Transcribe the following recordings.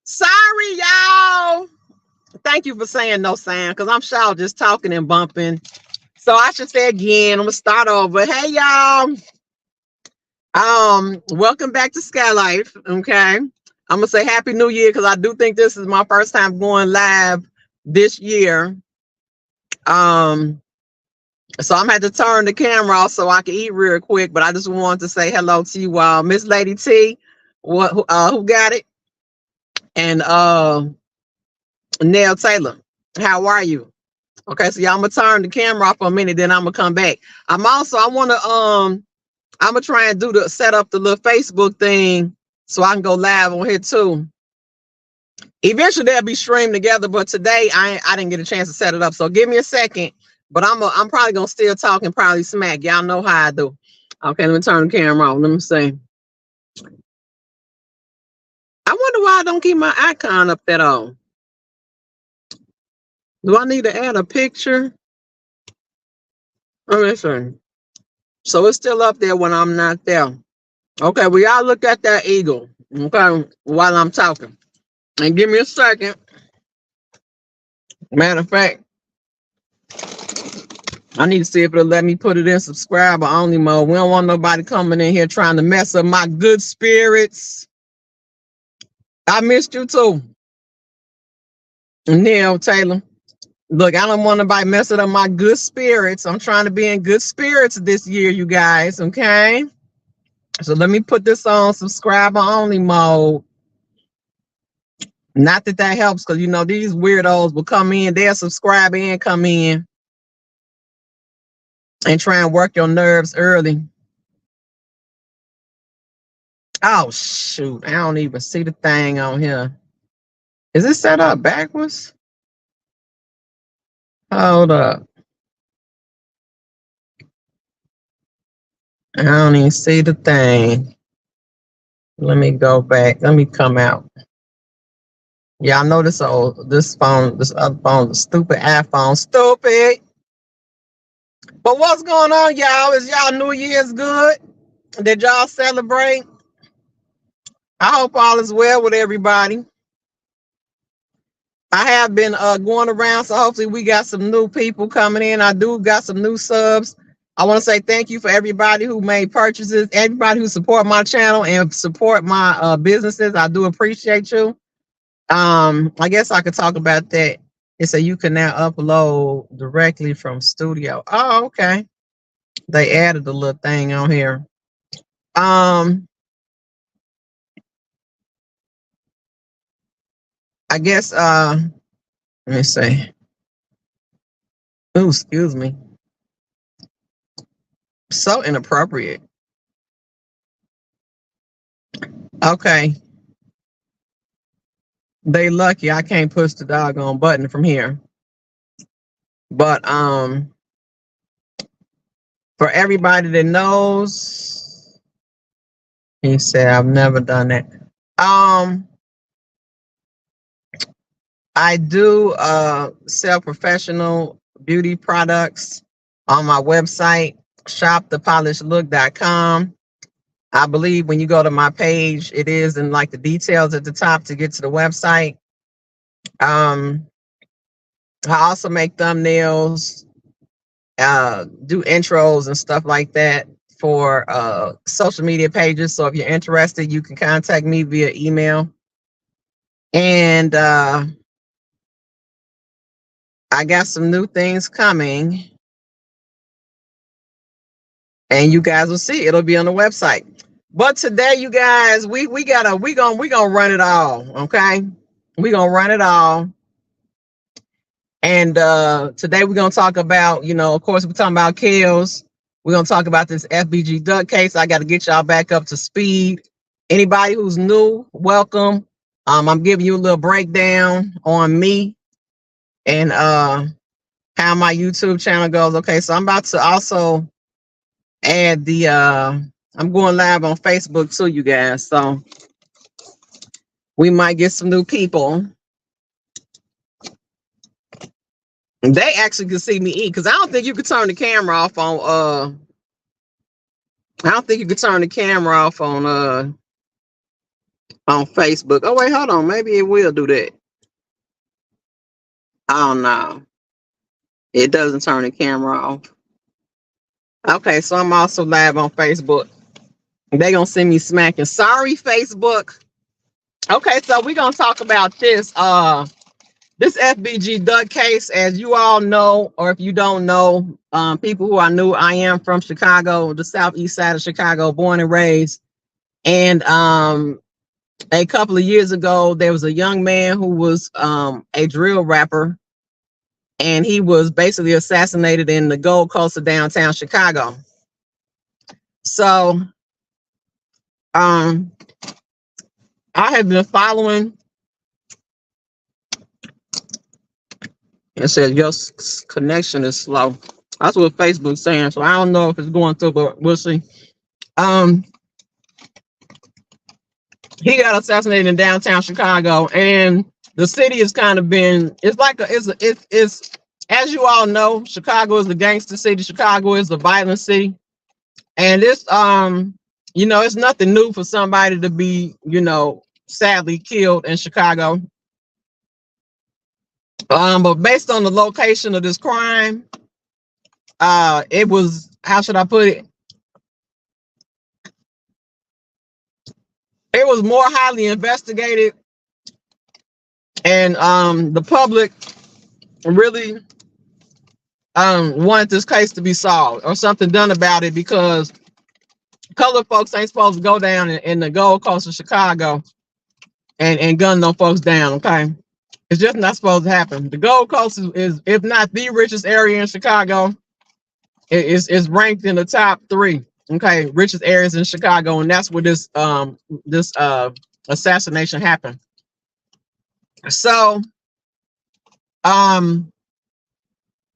Sorry, y'all. Thank you for saying no sound, because I'm sure just talking and bumping. So I should say again, I'm gonna start over. Hey y'all. Welcome back to Sky Life. Okay. I'm gonna say Happy New Year because I do think this is my first time going live this year. So I'm gonna have to turn the camera off so I can eat real quick. But I just wanted to say hello to you all. Miss Lady T, who got it? And Nell Taylor, how are you? Okay, so y'all, I'm gonna turn the camera off for a minute, then I'm gonna come back. I wanna I'm gonna try and set up the little Facebook thing so I can go live on here too. Eventually they'll be streamed together, but today I didn't get a chance to set it up. So give me a second, but I'm probably gonna still talk and probably smack. Y'all know how I do. Okay, let me turn the camera on. Let me see. I wonder why I don't keep my icon up at all. Do I need to add a picture? Let me see. So it's still up there when I'm not there. Okay, well, y'all look at that eagle, okay, while I'm talking. And give me a second. Matter of fact, I need to see if it'll let me put it in subscriber only mode. We don't want nobody coming in here trying to mess up my good spirits. I missed you too. Neil Taylor. Look, I don't want nobody messing up my good spirits. I'm trying to be in good spirits this year, you guys, okay? So let me put this on subscriber only mode. Not that that helps, because, you know, these weirdos will come in, they'll subscribe and come in and try and work your nerves early. Oh, shoot. I don't even see the thing on here. Is it set up backwards? Hold up. I don't even see the thing. Let me go back. Let me come out. Y'all know this other phone, the stupid iPhone. Stupid. But what's going on, y'all? Is y'all New Year's good? Did y'all celebrate? I hope all is well with everybody. I have been going around, so hopefully we got some new people coming in. I do got some new subs. I want to say thank you for everybody who made purchases, everybody who support my channel and support my businesses. I do appreciate you. I guess I could talk about that. It said you can now upload directly from studio. Oh, okay. They added a little thing on here. I guess let me see. Oh, excuse me. So inappropriate. Okay. They lucky I can't push the doggone button from here. But for everybody that knows, he said I've never done that. I do sell professional beauty products on my website, shopthepolishedlook.com. I believe when you go to my page, it is in like the details at the top to get to the website. I also make thumbnails, do intros and stuff like that for social media pages. So if you're interested, you can contact me via email. And I got some new things coming. And you guys will see, it'll be on the website. But today, you guys, we gonna run it all, okay? We gonna run it all. And today we're gonna talk about, you know, of course, we're talking about kills. We're gonna talk about this FBG Duck case. I got to get y'all back up to speed. Anybody who's new, welcome. I'm giving you a little breakdown on me and how my YouTube channel goes. Okay, so I'm about to also add the I'm going live on Facebook too, you guys. So we might get some new people. They actually can see me eat, because I don't think you could turn the camera off on I don't think you could turn the camera off on on Facebook. Oh wait, hold on. Maybe it will do that. I don't know. It doesn't turn the camera off. Okay, so I'm also live on Facebook. They gonna send me smacking. Sorry, Facebook. Okay, so we're gonna talk about this FBG Duck case. As you all know, or if you don't know, people who are new, I am from Chicago, the southeast side of Chicago, born and raised. And a couple of years ago, there was a young man who was a drill rapper, and he was basically assassinated in the Gold Coast of downtown Chicago. So I have been following. It says your connection is slow. That's what Facebook's saying. So I don't know if it's going through, but we'll see. He got assassinated in downtown Chicago, and the city has kind of been. It's like it's as you all know, Chicago is the gangster city. Chicago is the violent city, and it's it's nothing new for somebody to be sadly killed in Chicago. But based on the location of this crime, it was, how should I put it? It was more highly investigated, and the public really wanted this case to be solved or something done about it, because colored folks ain't supposed to go down in the Gold Coast of Chicago and gun no folks down, okay? It's just not supposed to happen. The Gold Coast is if not the richest area in Chicago, it's ranked in the top 3, okay, richest areas in Chicago, and that's where this assassination happened. So a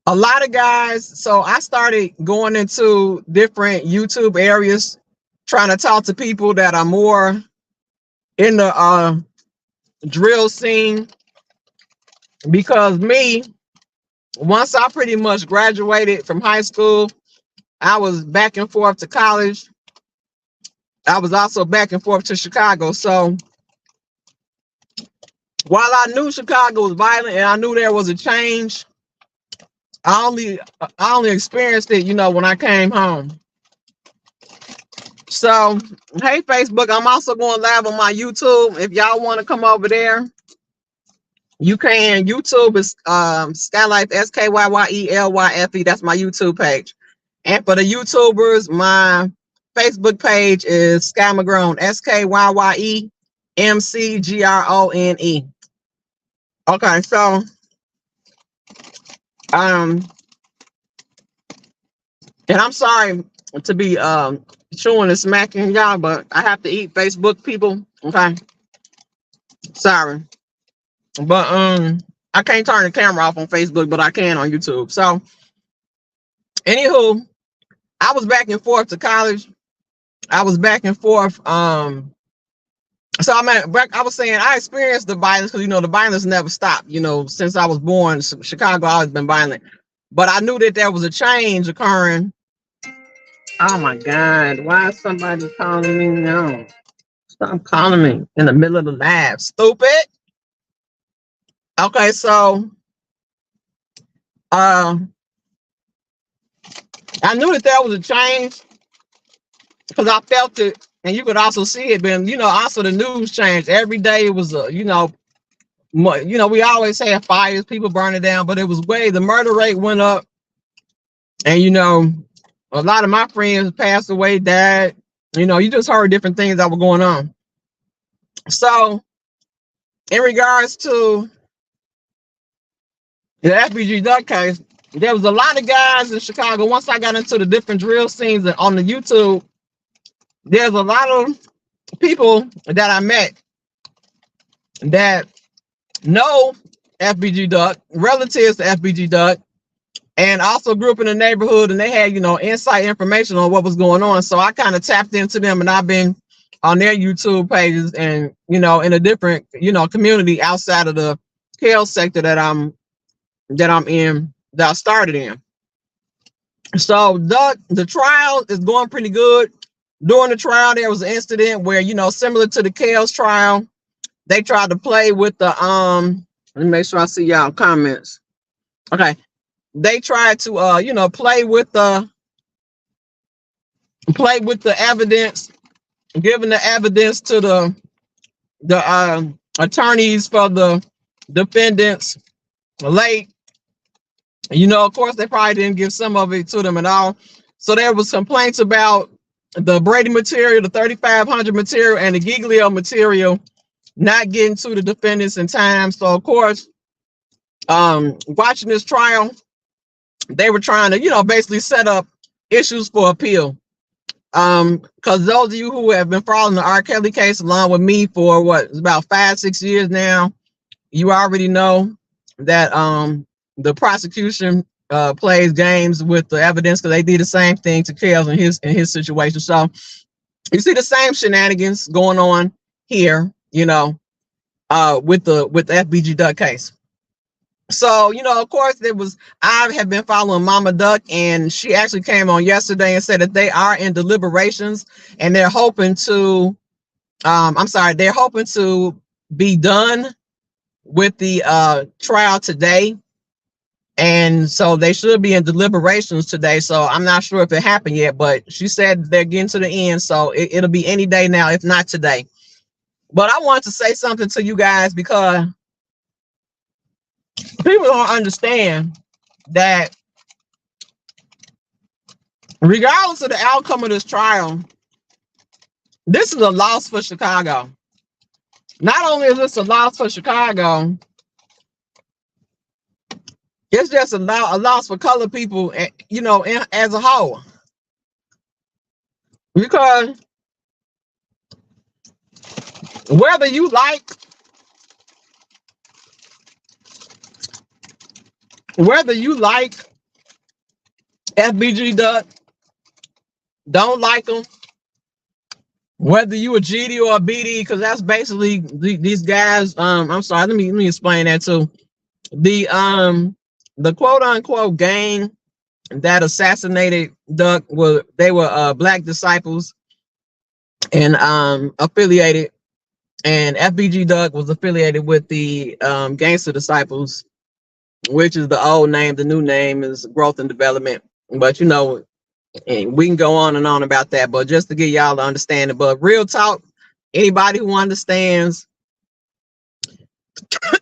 lot of guys, so I started going into different YouTube areas, trying to talk to people that are more in the drill scene, because me, once I pretty much graduated from high school, I was back and forth to college. I was also back and forth to Chicago. So while I knew Chicago was violent and I knew there was a change, I only experienced it, when I came home. So, hey, Facebook, I'm also going live on my YouTube. If y'all want to come over there, you can. YouTube is Skylife, SKYYELYFE. That's my YouTube page. And for the YouTubers, my Facebook page is Sky McGrone, SKYYEMCGRONE. Okay, so and I'm sorry to be chewing and smacking y'all, but I have to eat, Facebook people. Okay, sorry, but I can't turn the camera off on Facebook, but I can on YouTube. So anywho, I was back and forth to college. I was back and forth. So I was saying I experienced the violence because the violence never stopped. Since I was born, Chicago always been violent. But I knew that there was a change occurring. Oh my God! Why is somebody calling me now? Stop calling me in the middle of the live, stupid. Okay, so I knew that there was a change because I felt it, and you could also see it. But also the news changed every day. It was we always have fires, people burning down, but it was the murder rate went up, and a lot of my friends passed away, died. You just heard different things that were going on. So in regards to the FBG Duck case, there was a lot of guys in Chicago. Once I got into the different drill scenes on the YouTube, there's a lot of people that I met that know FBG Duck, relatives to FBG Duck, and also grew up in the neighborhood, and they had, inside information on what was going on. So I kind of tapped into them, and I've been on their YouTube pages and, in a different, community outside of the Kell sector that I started in. So the trial is going pretty good. During the trial, there was an incident where, similar to the Kels trial, they tried to play with the let me make sure I see y'all comments. Okay. They tried to play with the evidence, giving the evidence to the attorneys for the defendants late. Of course, they probably didn't give some of it to them at all. So there was complaints about the Brady material, the 3500 material, and the Giglio material not getting to the defendants in time. So of course, watching this trial, they were trying to, basically set up issues for appeal. Because those of you who have been following the R.Kelly case along with me for about 5-6 years now, you already know that the prosecution plays games with the evidence, because they did the same thing to Kels in his situation. So you see the same shenanigans going on here, with the FBG Duck case. So, of course, I have been following Mama Duck, and she actually came on yesterday and said that they are in deliberations, and they're hoping to, they're hoping to be done with the trial today. And so they should be in deliberations today. So I'm not sure if it happened yet, but she said they're getting to the end. So it'll be any day now, if not today. But I want to say something to you guys, because people don't understand that regardless of the outcome of this trial, this is a loss for Chicago. Not only is this a loss for Chicago, it's just a loss for colored people, as a whole. Because whether you like FBG Duck, don't like them, whether you a GD or a BD, because that's basically these guys. I'm sorry, let me explain that too. The quote unquote gang that assassinated Duck were black disciples and affiliated, and FBG Duck was affiliated with the gangster disciples, which is the old name. The new name is Growth and Development. But and we can go on and on about that, but just to get y'all to understand it. But real talk, anybody who understands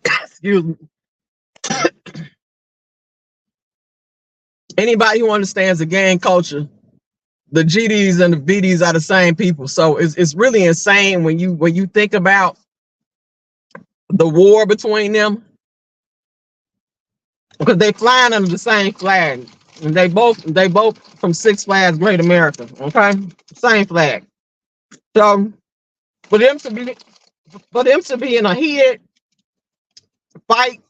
excuse me, anybody who understands the gang culture, the GDs and the BDs are the same people. So it's really insane when you think about the war between them, because they flying under the same flag, and they both from Six Flags Great America. Okay, same flag. So for them to be in a heated fight,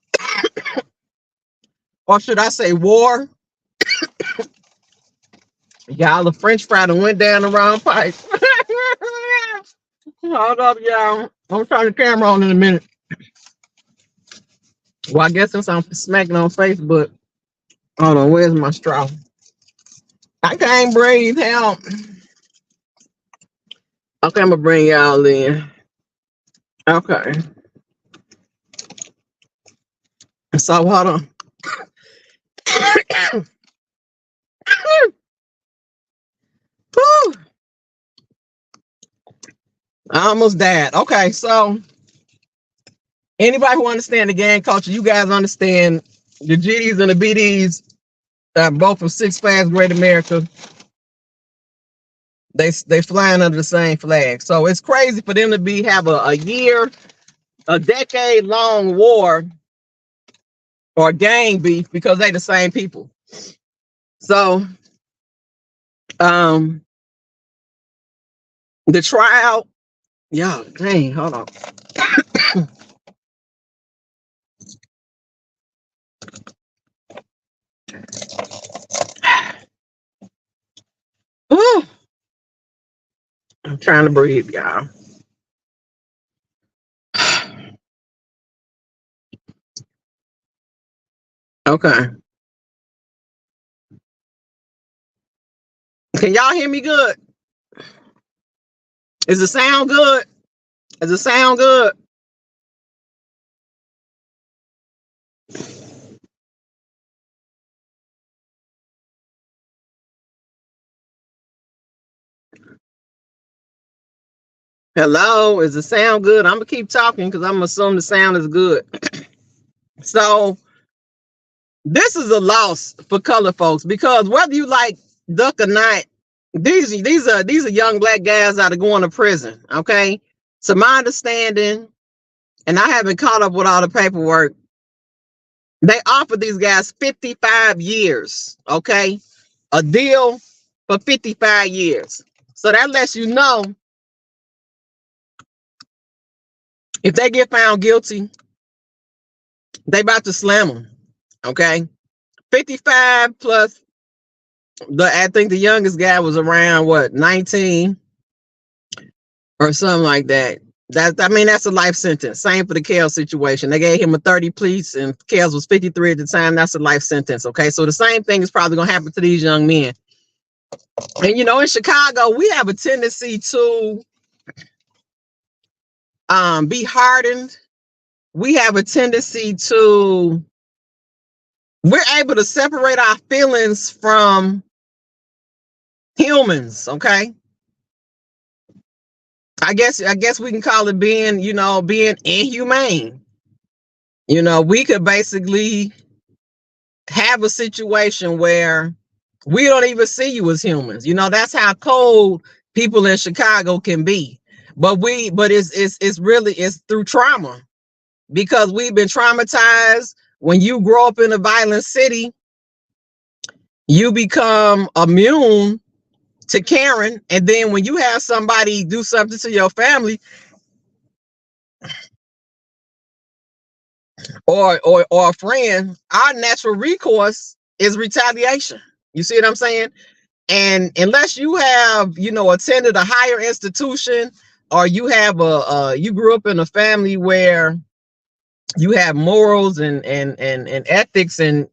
or should I say war, y'all, the French fry done went down the wrong pipe. Hold up, y'all. I'm turning the camera on in a minute. Well, I guess since I'm smacking on Facebook, hold on, where's my straw? I can't breathe. Help. Okay, I'm gonna bring y'all in. Okay. So hold on. I almost died. Okay, so anybody who understands the gang culture, you guys understand the GDs and the BDs, both from Six Flags Great America. They flying under the same flag. So it's crazy for them to have a decade-long war or gang beef, because they the same people. So the trial, yeah, dang, hold on. I'm trying to breathe, y'all. Okay. Can y'all hear me good? Is it sound good? Does it sound good? Hello, is it sound good? I'm gonna keep talking because I'm gonna assume the sound is good. So this is a loss for color folks because whether you like Duck or not, these are young black guys that are going to prison. Okay, to my understanding, and I haven't caught up with all the paperwork. They offered these guys 55 years. Okay, a deal for 55 years. So that lets you know if they get found guilty, they about to slam them. Okay, 55 plus I think the youngest guy was around what 19 or something like that. That's a life sentence. Same for the Kale situation. They gave him a 30 pleas and Kales was 53 at the time. That's a life sentence. Okay, so the same thing is probably gonna happen to these young men. And in Chicago, we have a tendency to be hardened. We have a tendency to we're able to separate our feelings from humans. Okay, I guess we can call it being inhumane. We could basically have a situation where we don't even see you as humans. That's how cold people in Chicago can be. But it's through trauma because we've been traumatized. When you grow up in a violent city, you become immune to caring, and then when you have somebody do something to your family or a friend, our natural recourse is retaliation. You see what I'm saying? And unless you have attended a higher institution, or you have you grew up in a family where you have morals and ethics and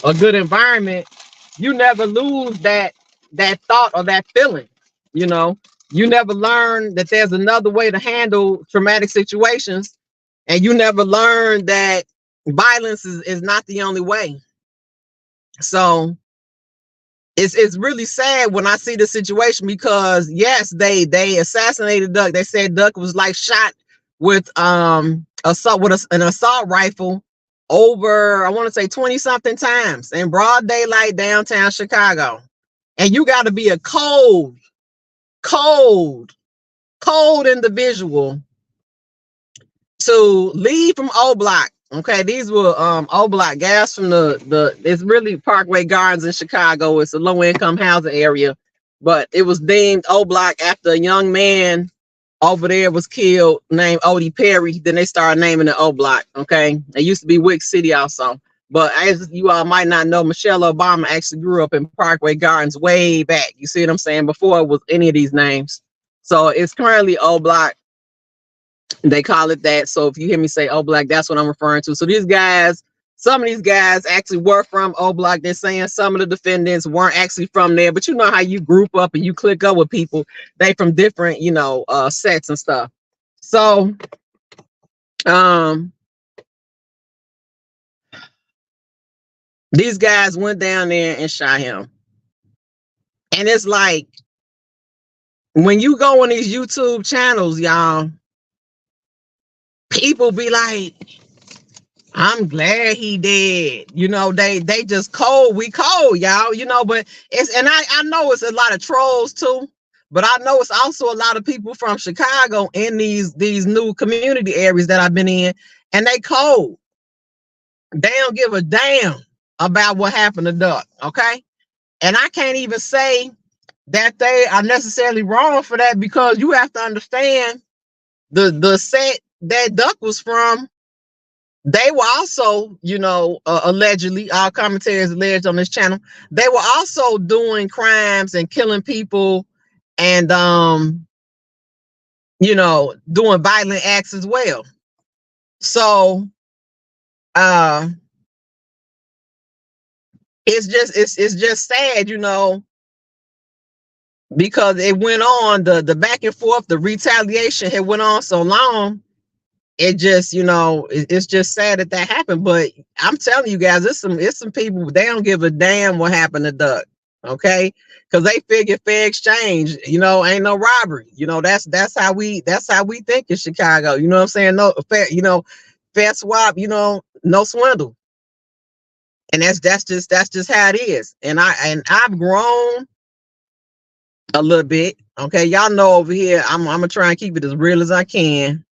a good environment, you never lose that thought or that feeling. You never learn that there's another way to handle traumatic situations, and you never learn that violence is not the only way. So it's really sad when I see the situation because yes, they assassinated Duck. They said Duck was like shot with an assault rifle over, I want to say 20 something times in broad daylight downtown Chicago. And you got to be a cold individual to leave from O Block. Okay, these were O Block gas from it's really Parkway Gardens in Chicago. It's a low income housing area, but it was deemed O Block after a young man over there was killed named Odie Perry. Then they started naming it O Block. Okay, it used to be Wick City also. But as you all might not know, Michelle Obama actually grew up in Parkway Gardens way back. You see what I'm saying? Before it was any of these names. So it's currently O Block. They call it that. So if you hear me say O Block, that's what I'm referring to. So some of these guys actually were from O Block. They're saying some of the defendants weren't actually from there, but you know how you group up and you click up with people. They from different, sets and stuff. So, these guys went down there and shot him. And it's like, when you go on these YouTube channels, y'all, people be like, I'm glad he did. They just cold. We cold, y'all. But I know it's a lot of trolls too. But I know it's also a lot of people from Chicago in these new community areas that I've been in, and they cold. They don't give a damn about what happened to Duck. Okay, and I can't even say that they are necessarily wrong for that, because you have to understand the set that Duck was from. They were also, allegedly, our commentators alleged on this channel, they were also doing crimes and killing people and, doing violent acts as well. So, it's just sad, because it went on, the back and forth, the retaliation had went on so long. It just, it's just sad that that happened. But I'm telling you guys, it's some people, they don't give a damn what happened to Duck. Okay, because they figure fair exchange, ain't no robbery. That's how we think in Chicago. You know what I'm saying? No fair, fair swap. No swindle. And that's just how it is. And I've grown a little bit. Okay, y'all know over here, I'm gonna try and keep it as real as I can.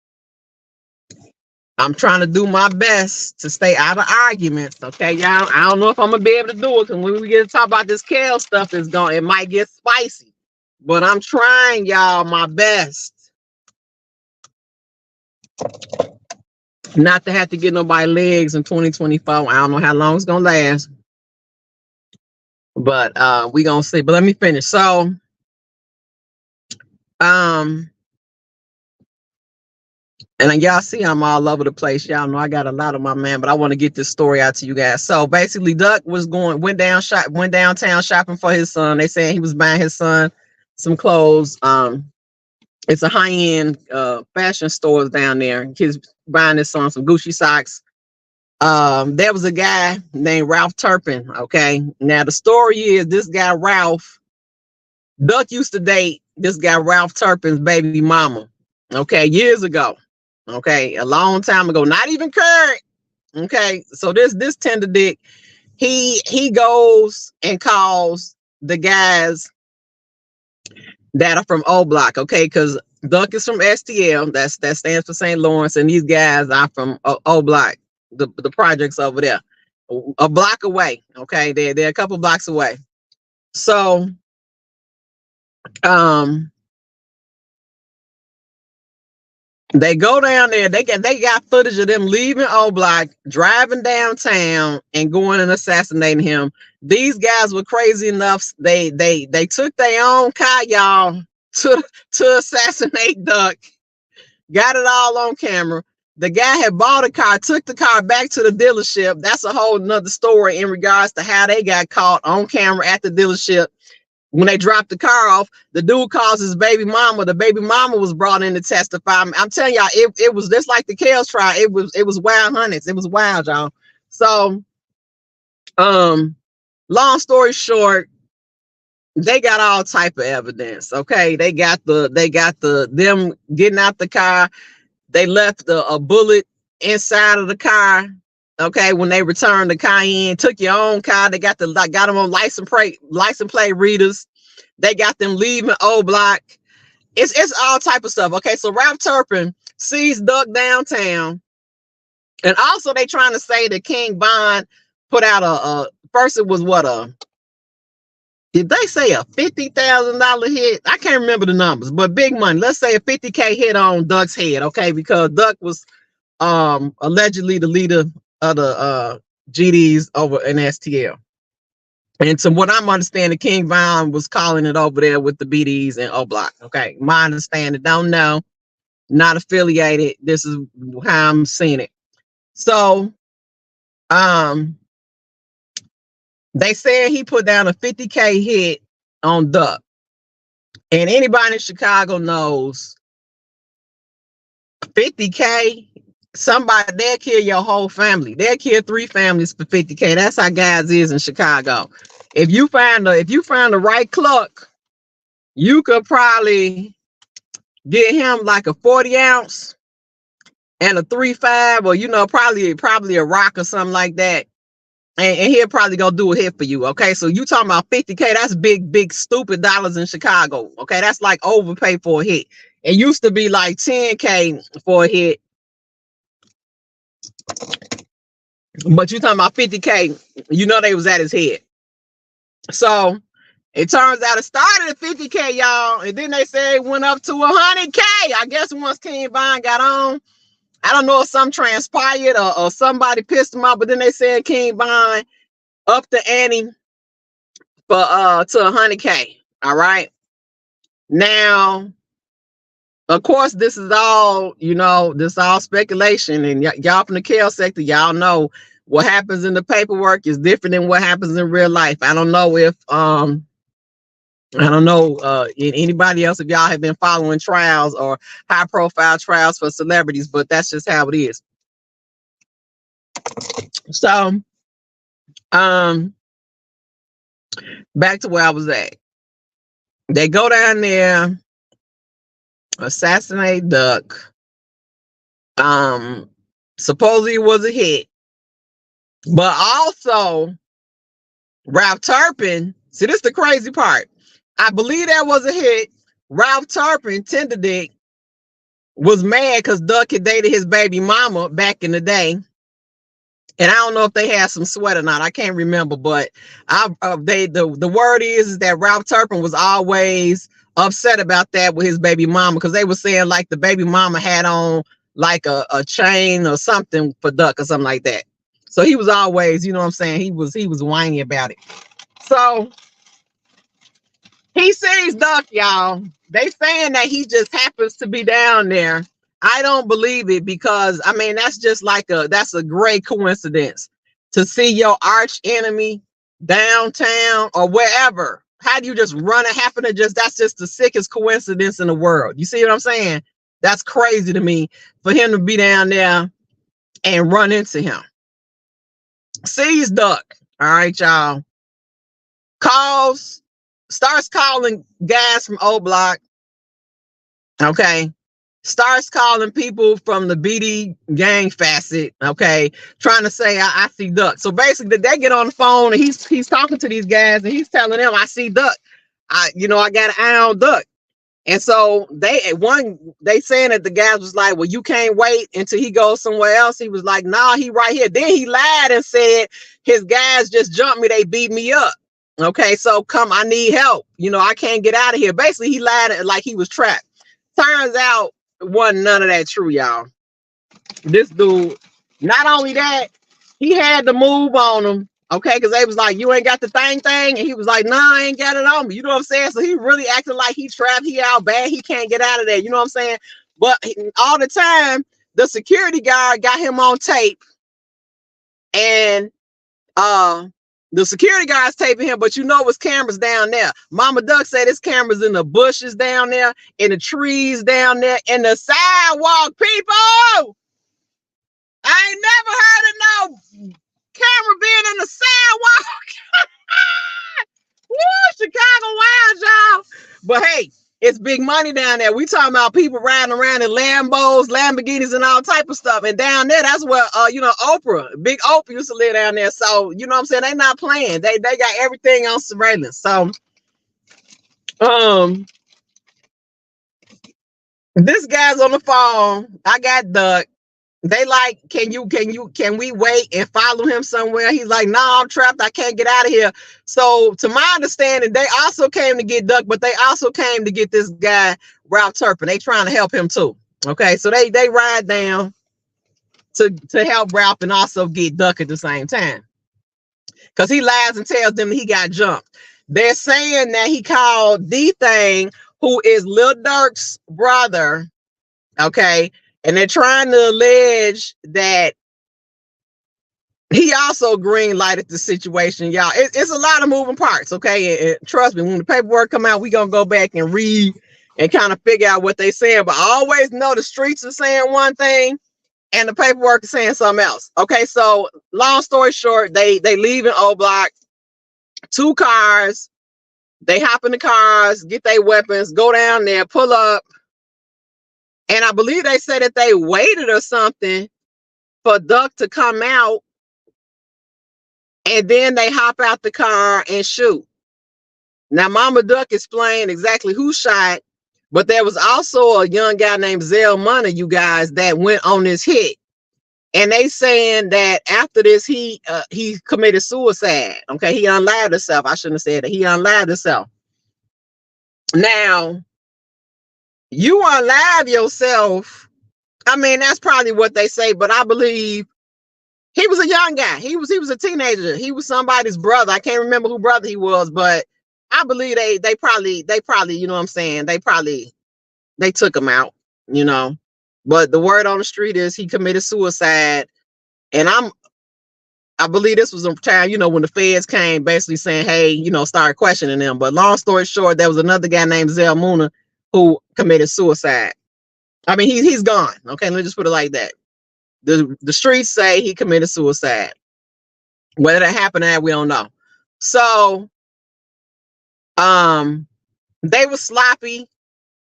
I'm trying to do my best to stay out of arguments. Okay, y'all. I don't know if I'm gonna be able to do it, because when we get to talk about this kale stuff, it might get spicy. But I'm trying, y'all, my best not to have to get nobody legs in 2024. I don't know how long it's gonna last, but we gonna see. But let me finish. So, and y'all see I'm all over the place. Y'all know I got a lot of my man, but I want to get this story out to you guys. So basically, Duck went downtown shopping for his son. They saying he was buying his son some clothes. It's a high-end fashion stores down there. He's buying his son some Gucci socks. There was a guy named Ralph Turpin. Okay, now the story is this guy Ralph, Duck used to date this guy Ralph Turpin's baby mama. Okay, years ago. Okay, a long time ago, not even current. Okay, so this tender dick, he goes and calls the guys that are from O Block. Okay, because Duck is from STL, that stands for St. Lawrence, and these guys are from O Block, the projects over there, a block away. Okay, they're a couple blocks away. So they go down there. They got footage of them leaving O Block, driving downtown, and going and assassinating him. These guys were crazy enough. They took their own car, y'all, to assassinate Duck. Got it all on camera. The guy had bought a car, took the car back to the dealership. That's a whole nother story in regards to how they got caught on camera at the dealership. When they dropped the car off, the dude calls his baby mama. The baby mama was brought in to testify. I'm telling y'all, it was just like the Kales trial. It was wild, hunnids. It was wild, y'all. So, long story short, they got all type of evidence. Okay, they got them getting out the car. They left a bullet inside of the car. Okay, when they returned the car in, took your own car. They got them on license plate readers. They got them leaving O Block. It's all type of stuff. Okay, so Ralph Turpin sees Duck downtown, and also they trying to say that King Von put out first it was did they say a $50,000 hit? I can't remember the numbers, but big money. Let's say a $50K hit on Duck's head. Okay, because Duck was allegedly the leader of the GDs over in STL. And so what I'm understanding, King Von was calling it over there with the BDs and O Block. Okay, my understanding, don't know, not affiliated. This is how I'm seeing it. So, they said he put down a $50K hit on Duck. And anybody in Chicago knows $50K, somebody, they'll kill your whole family. They'll kill 3 families for $50K. That's how guys is in Chicago. If you find the right cluck, you could probably get him like a 40 ounce and a 3.5, or probably a rock or something like that. And he'll probably go do a hit for you. Okay, so you talking about $50K? That's big stupid dollars in Chicago. Okay, that's like overpay for a hit. It used to be like $10K for a hit, but you talking about $50K? They was at his head. So it turns out it started at $50K, y'all, and then they say it went up to $100K. I guess once King Von got on, I don't know if something transpired or somebody pissed him off, but then they said King Von upped the ante for to $100K. All right. Now, of course, this is all this all speculation, and y'all from the Kale sector, y'all know what happens in the paperwork is different than what happens in real life. I don't know if I don't know anybody else if y'all have been following trials or high profile trials for celebrities, but that's just how it is. So back to where I was at. They go down there, assassinate Duck. Supposedly it was a hit, but also Ralph Turpin. See, this is the crazy part. I believe that was a hit. Ralph Turpin, Tender Dick, was mad because Duck had dated his baby mama back in the day. And I don't know if they had some sweat or not. I can't remember, but the word is that Ralph Turpin was always upset about that with his baby mama, because they were saying like the baby mama had on like a chain or something for Duck or something like that. So he was always, you know what I'm saying, he was whiny about it. So he sees Duck, y'all. They saying that he just happens to be down there. I don't believe it, because I mean that's just like that's a great coincidence to see your arch enemy downtown or wherever. How do you just run and happen to that's just the sickest coincidence in the world. You see what I'm saying? That's crazy to me for him to be down there and run into him. Sees Duck. All right, y'all. Starts calling guys from O Block. Okay. Starts calling people from the BD gang facet, okay, trying to say I see Duck. So basically they get on the phone and he's talking to these guys and he's telling them I see Duck. I got an eye on Duck. And so they saying that the guys was like, well, you can't wait until he goes somewhere else. He was like, nah, he right here. Then he lied and said his guys just jumped me, they beat me up. Okay, so come, I need help. I can't get out of here. Basically, he lied like he was trapped. Turns out wasn't none of that true, y'all. This dude, not only that, he had to move on him, okay, because they was like, you ain't got the thing, and he was like, nah, I ain't got it on me. You know what I'm saying? So he really acted like he trapped, he out bad, he can't get out of there. You know what I'm saying? But all the time, the security guard got him on tape, and the security guard's taping him, but it's cameras down there. Mama Duck said there's cameras in the bushes down there, in the trees down there, in the sidewalk, people. I ain't never heard of no camera being in the sidewalk. Woo, Chicago wild, y'all. But hey, it's big money down there. We talking about people riding around in Lambos, Lamborghinis, and all type of stuff. And down there, that's where Oprah, Big Oprah used to live down there. So you know what I'm saying? They not playing. They got everything on surveillance. So this guy's on the phone. I got Duck. They like, can we wait and follow him somewhere? He's like, nah, I'm trapped. I can't get out of here. So to my understanding, they also came to get Duck, but they also came to get this guy, Ralph Turpin. They trying to help him too. Okay. So they ride down to help Ralph and also get Duck at the same time. Because he lies and tells them he got jumped. They're saying that he called D-Thing, who is Lil Durk's brother. Okay. And they're trying to allege that he also green lighted the situation, y'all. It's a lot of moving parts, okay? And trust me, when the paperwork come out, we gonna go back and read and kind of figure out what they saying. But I always know the streets are saying one thing and the paperwork is saying something else. Okay, so long story short, they leave in O Block, 2 cars. They hop in the cars, get their weapons, go down there, pull up. And I believe they said that they waited or something for Duck to come out. And then they hop out the car and shoot. Now, Mama Duck explained exactly who shot, but there was also a young guy named Zell Money, you guys, that went on this hit. And they saying that after this, he committed suicide. Okay, he unlived himself. I shouldn't have said that. He unlived himself. Now, you unlive yourself. I mean, that's probably what they say, but I believe he was a young guy. He was a teenager. He was somebody's brother. I can't remember who brother he was, but I believe they probably, you know what I'm saying? They took him out, But the word on the street is he committed suicide. And I believe this was a time, when the feds came basically saying, hey, start questioning them. But long story short, there was another guy named Zell Muna who committed suicide. I mean, he's gone. Okay, let me just put it like that. The streets say he committed suicide. Whether that happened or not, we don't know. So, they were sloppy.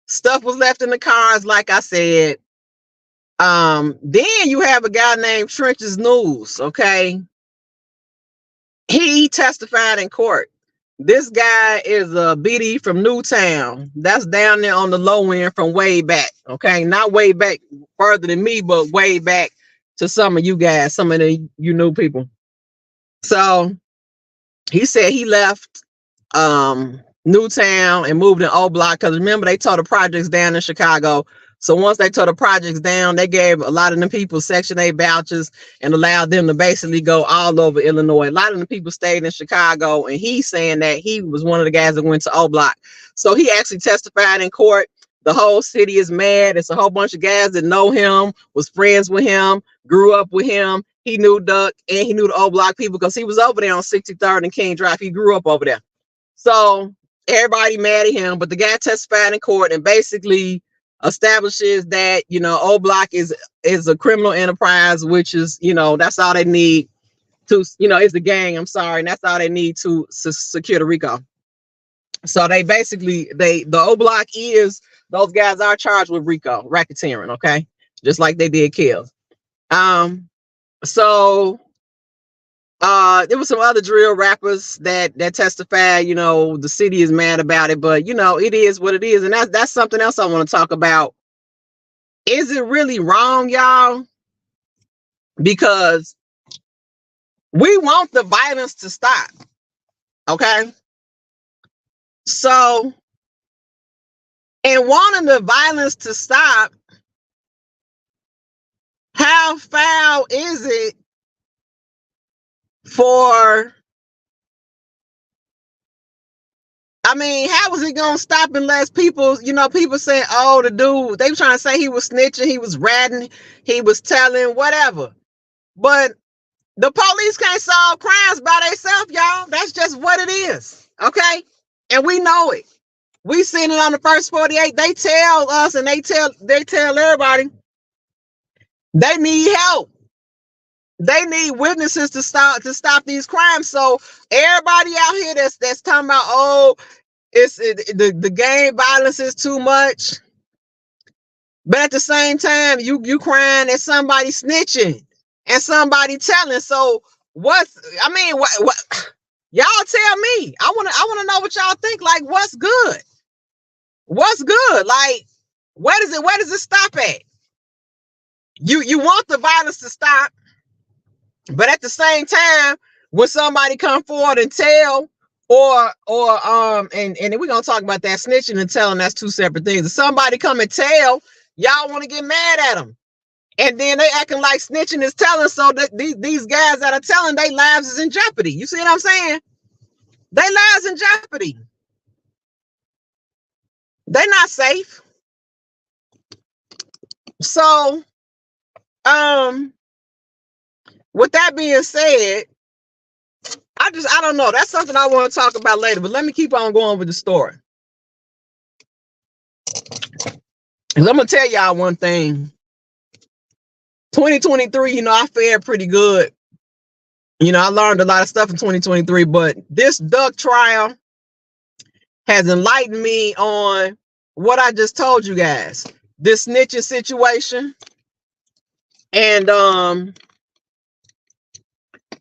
Stuff was left in the cars, like I said. Then you have a guy named Trenches News. Okay, he testified in court. This guy is a BD from Newtown. That's down there on the low end from way back. Okay, not way back further than me, but way back to some of you guys, some of the new people. So he said he left Newtown and moved in O Block because remember they tore the projects down in Chicago. So once they tore the projects down, they gave a lot of them people Section 8 vouchers and allowed them to basically go all over Illinois. A lot of the people stayed in Chicago, and he's saying that he was one of the guys that went to O Block. So he actually testified in court. The whole city is mad. It's a whole bunch of guys that know him, was friends with him, grew up with him. He knew Duck and he knew the O Block people because he was over there on 63rd and King Drive. He grew up over there. So everybody mad at him, but the guy testified in court and basically establishes that, O Block is a criminal enterprise, which is, that's all they need to, it's the gang, I'm sorry, and that's all they need to secure the RICO. So they basically, the O Block is, those guys are charged with RICO, racketeering, okay? Just like they did Kills. So there was some other drill rappers that testified, the city is mad about it, but it is what it is. And that's something else I want to talk about. Is it really wrong, y'all? Because we want the violence to stop. Okay. So in wanting the violence to stop, how foul is it for, I mean, how was it gonna stop unless people, people say, oh, the dude, they were trying to say he was snitching, he was ratting, he was telling, whatever. But the police can't solve crimes by themselves, y'all. That's just what it is. Okay? And we know it. We seen it on the first 48. They tell us and they tell everybody they need help. They need witnesses to stop these crimes. So everybody out here that's talking about, oh, the gang violence is too much. But at the same time, you crying at somebody snitching and somebody telling. So what y'all tell me? I want to know what y'all think. Like, what's good? What's good? Like, where does it stop at? You want the violence to stop, but at the same time, when somebody come forward and tell, and we're gonna talk about that snitching and telling, that's two separate things. If somebody come and tell, y'all want to get mad at them, and then they acting like snitching is telling, so that these guys that are telling, their lives is in jeopardy. You see what I'm saying? Their lives in jeopardy. They're not safe. So, with that being said, I don't know. That's something I want to talk about later, but let me keep on going with the story. I'm going to tell y'all one thing. 2023, I fared pretty good. I learned a lot of stuff in 2023, but this Duck trial has enlightened me on what I just told you guys. This snitching situation. And, and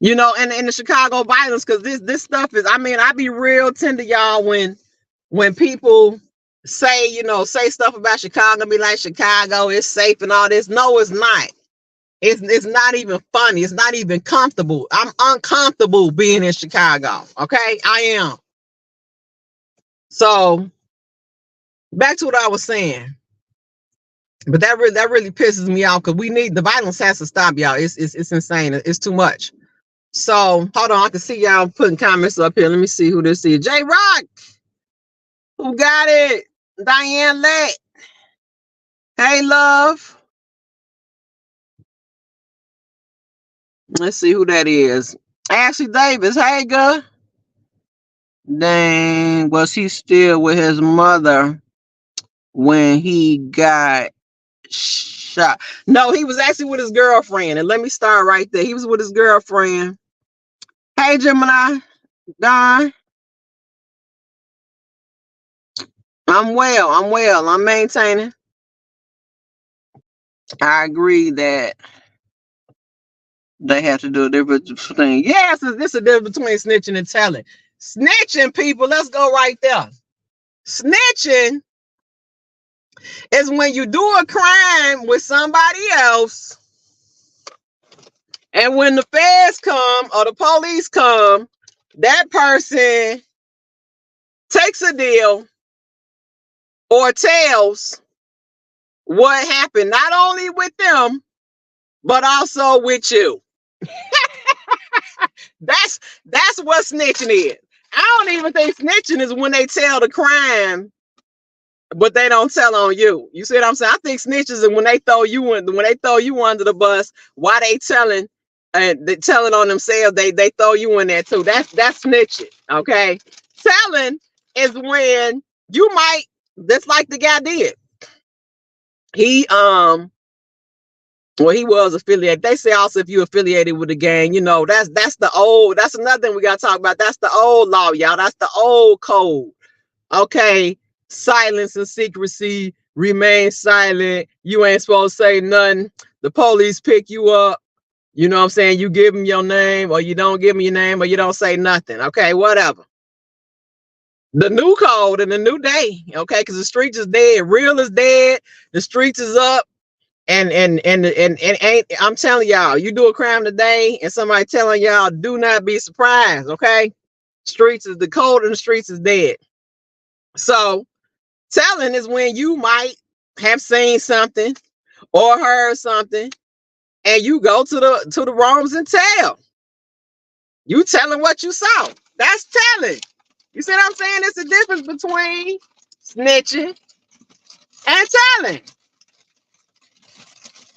the Chicago violence, because this stuff is, I be real tender, y'all, when people say, say stuff about Chicago, be like, Chicago is safe and all this. No, it's not. It's not even funny. It's not even comfortable. I'm uncomfortable being in Chicago. Okay, I am. So back to what I was saying. But that really pisses me off, because we need, the violence has to stop, y'all. It's insane. It's too much. So hold on, I can see y'all putting comments up here. Let me see who this is. J Rock, who got it? Diane Lett. Hey, love. Let's see who that is. Ashley Davis. Hey, girl. Dang, was he still with his mother when he got shot? No, he was actually with his girlfriend. And let me start right there. He was with his girlfriend. Hey, Gemini. Don. I'm well. I'm well. I'm maintaining. I agree that they have to do a different thing. Yes, this is a difference between snitching and telling. Snitching, people, let's go right there. Snitching is when you do a crime with somebody else, and when the feds come or the police come, that person takes a deal or tells what happened, not only with them, but also with you. That's what snitching is. I don't even think snitching is when they tell the crime, but they don't tell on you. You see what I'm saying? I think snitches is when they throw you under the bus. Why they telling and they telling on themselves? They throw you in there too. That's snitching. Okay, telling is when you might, just like the guy did. He well, he was affiliated. They say also if you affiliated with the gang, you know, that's another thing we gotta talk about. That's the old law, y'all. That's the old code. Okay. Silence and secrecy, remain silent. You ain't supposed to say nothing. The police pick you up. You know what I'm saying? You give them your name, or you don't give them your name, or you don't say nothing. Okay, whatever. The new code and the new day, okay, because the streets is dead. Real is dead. The streets is up. And ain't, I'm telling y'all, you do a crime today and somebody telling y'all, do not be surprised. Okay. Streets is the code and the streets is dead. So telling is when you might have seen something or heard something and you go to the rooms and tell. You telling what you saw. That's telling. You see what I'm saying? It's the difference between snitching and telling.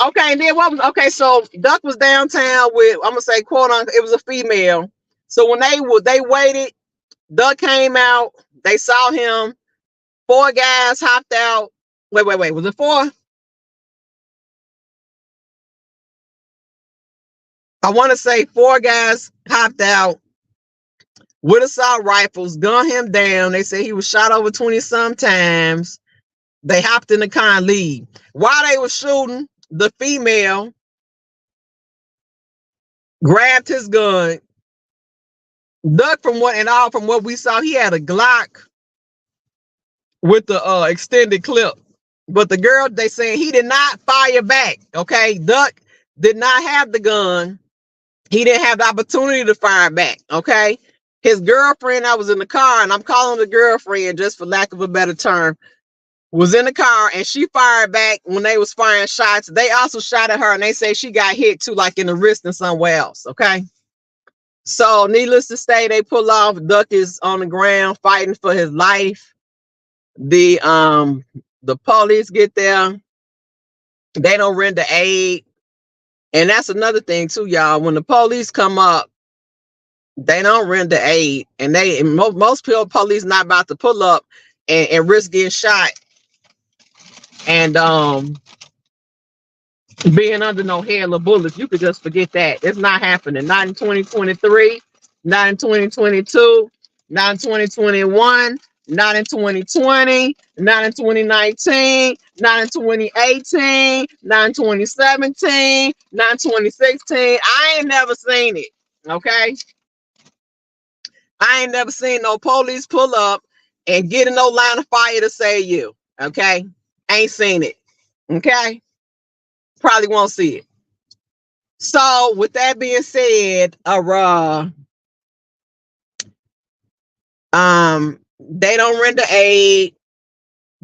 Okay, and then what was okay? So Duck was downtown with, I'm gonna say, quote unquote, it was a female. So when they waited, Duck came out. They saw him. 4 guys hopped out. Wait. Was it 4? I want to say 4 guys hopped out with assault rifles, gunned him down. They said he was shot over 20 some times. They hopped in the car and leave. While they were shooting, the female grabbed his gun. Duck, from what we saw, he had a Glock with the extended clip. But the girl, they saying he did not fire back. Okay, Duck did not have the gun. He didn't have the opportunity to fire back. Okay, his girlfriend, I was in the car, and I'm calling the girlfriend just for lack of a better term, was in the car, and she fired back when they was firing shots. They also shot at her, and they say she got hit too, like in the wrist and somewhere else. Okay. So needless to say, they pull off. Duck is on the ground fighting for his life. The police get there. They don't render aid. And that's another thing too, y'all. When the police come up, they don't render aid. And most police not about to pull up and risk getting shot and being under no hail of bullets. You could just forget that. It's not happening. Not in 2023, not in 2022, not in 2021, not in 2020, not in 2019, not in 2018, not in 2017, not in 2016. I ain't never seen it. Okay. I ain't never seen no police pull up and get in no line of fire to save you. Okay. Ain't seen it. Okay. Probably won't see it. So with that being said, they don't render aid.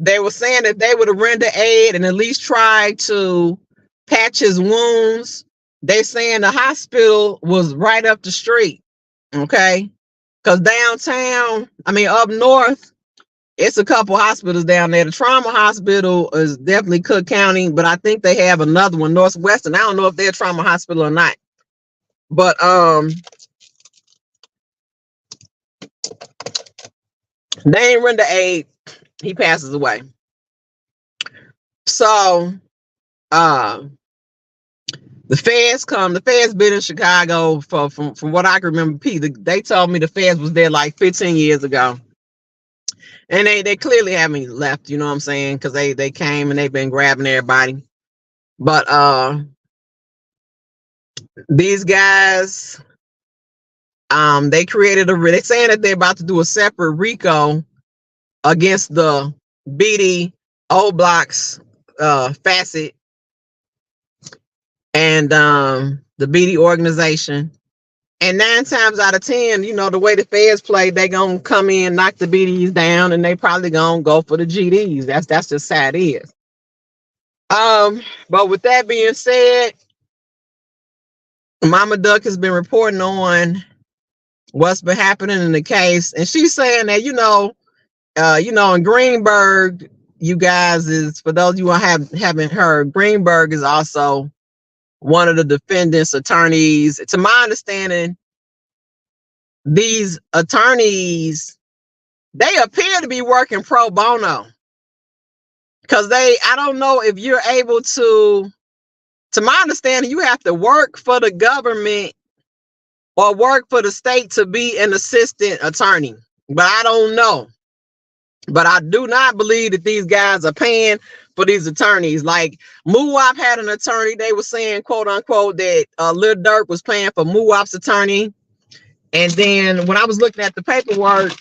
They were saying that they would have rendered aid and at least tried to patch his wounds. They saying the hospital was right up the street. Okay. Because downtown, I mean up north, it's a couple hospitals down there. The trauma hospital is definitely Cook County, but I think they have another one, Northwestern. I don't know if they're a trauma hospital or not. But they ain't render aid. He passes away. So the feds come. The feds been in Chicago from what I can remember. They told me the feds was there like 15 years ago, and they clearly haven't left. You know what I'm saying? Because they came and they've been grabbing everybody. But these guys, they created they're saying that they're about to do a separate RICO against the BD O Blocks facet and the BD organization. And 9 times out of 10, you know, the way the feds play, they gonna come in, knock the BDs down, and they probably gonna go for the GDs. That's just how it is. But with that being said, Mama Duck has been reporting on what's been happening in the case, and she's saying that in Greenberg, you guys is, for those you haven't heard, Greenberg is also one of the defendant's attorneys. To my understanding, these attorneys, they appear to be working pro bono, because I don't know if you're able to my understanding, you have to work for the government or work for the state to be an assistant attorney. But I don't know. But I do not believe that these guys are paying for these attorneys. Like Muwap had an attorney. They were saying, quote unquote, that Lil Durk was paying for Muwap's attorney. And then when I was looking at the paperwork,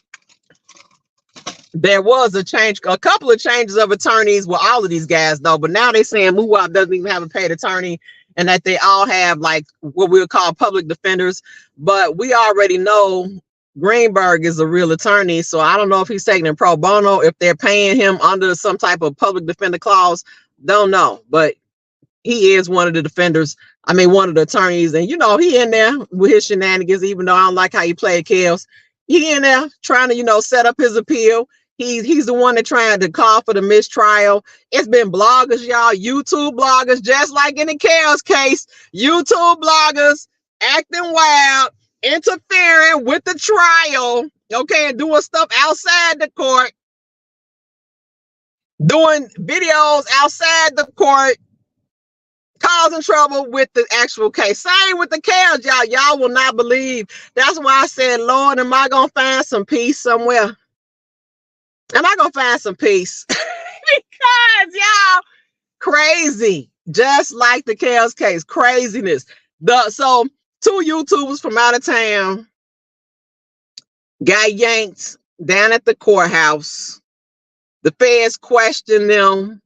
there was a couple of changes of attorneys with all of these guys, though. But now they're saying Muwap doesn't even have a paid attorney, and that they all have like what we would call public defenders. But we already know Greenberg is a real attorney, so I don't know if he's taking it pro bono, if they're paying him under some type of public defender clause. Don't know, but he is one of the defenders. I mean, one of the attorneys, and he in there with his shenanigans. Even though I don't like how he played Kels, he in there trying to set up his appeal. He's the one that trying to call for the mistrial. It's been bloggers, y'all, YouTube bloggers, just like in the Kels case, YouTube bloggers acting wild, interfering with the trial, okay, and doing stuff outside the court, doing videos outside the court, causing trouble with the actual case. Same with the Kels, y'all. Y'all will not believe. That's why I said, Lord, am I gonna find some peace somewhere? Am I gonna find some peace? Because y'all crazy, just like the Kels case, craziness. So 2 YouTubers from out of town got yanked down at the courthouse. The feds questioned them,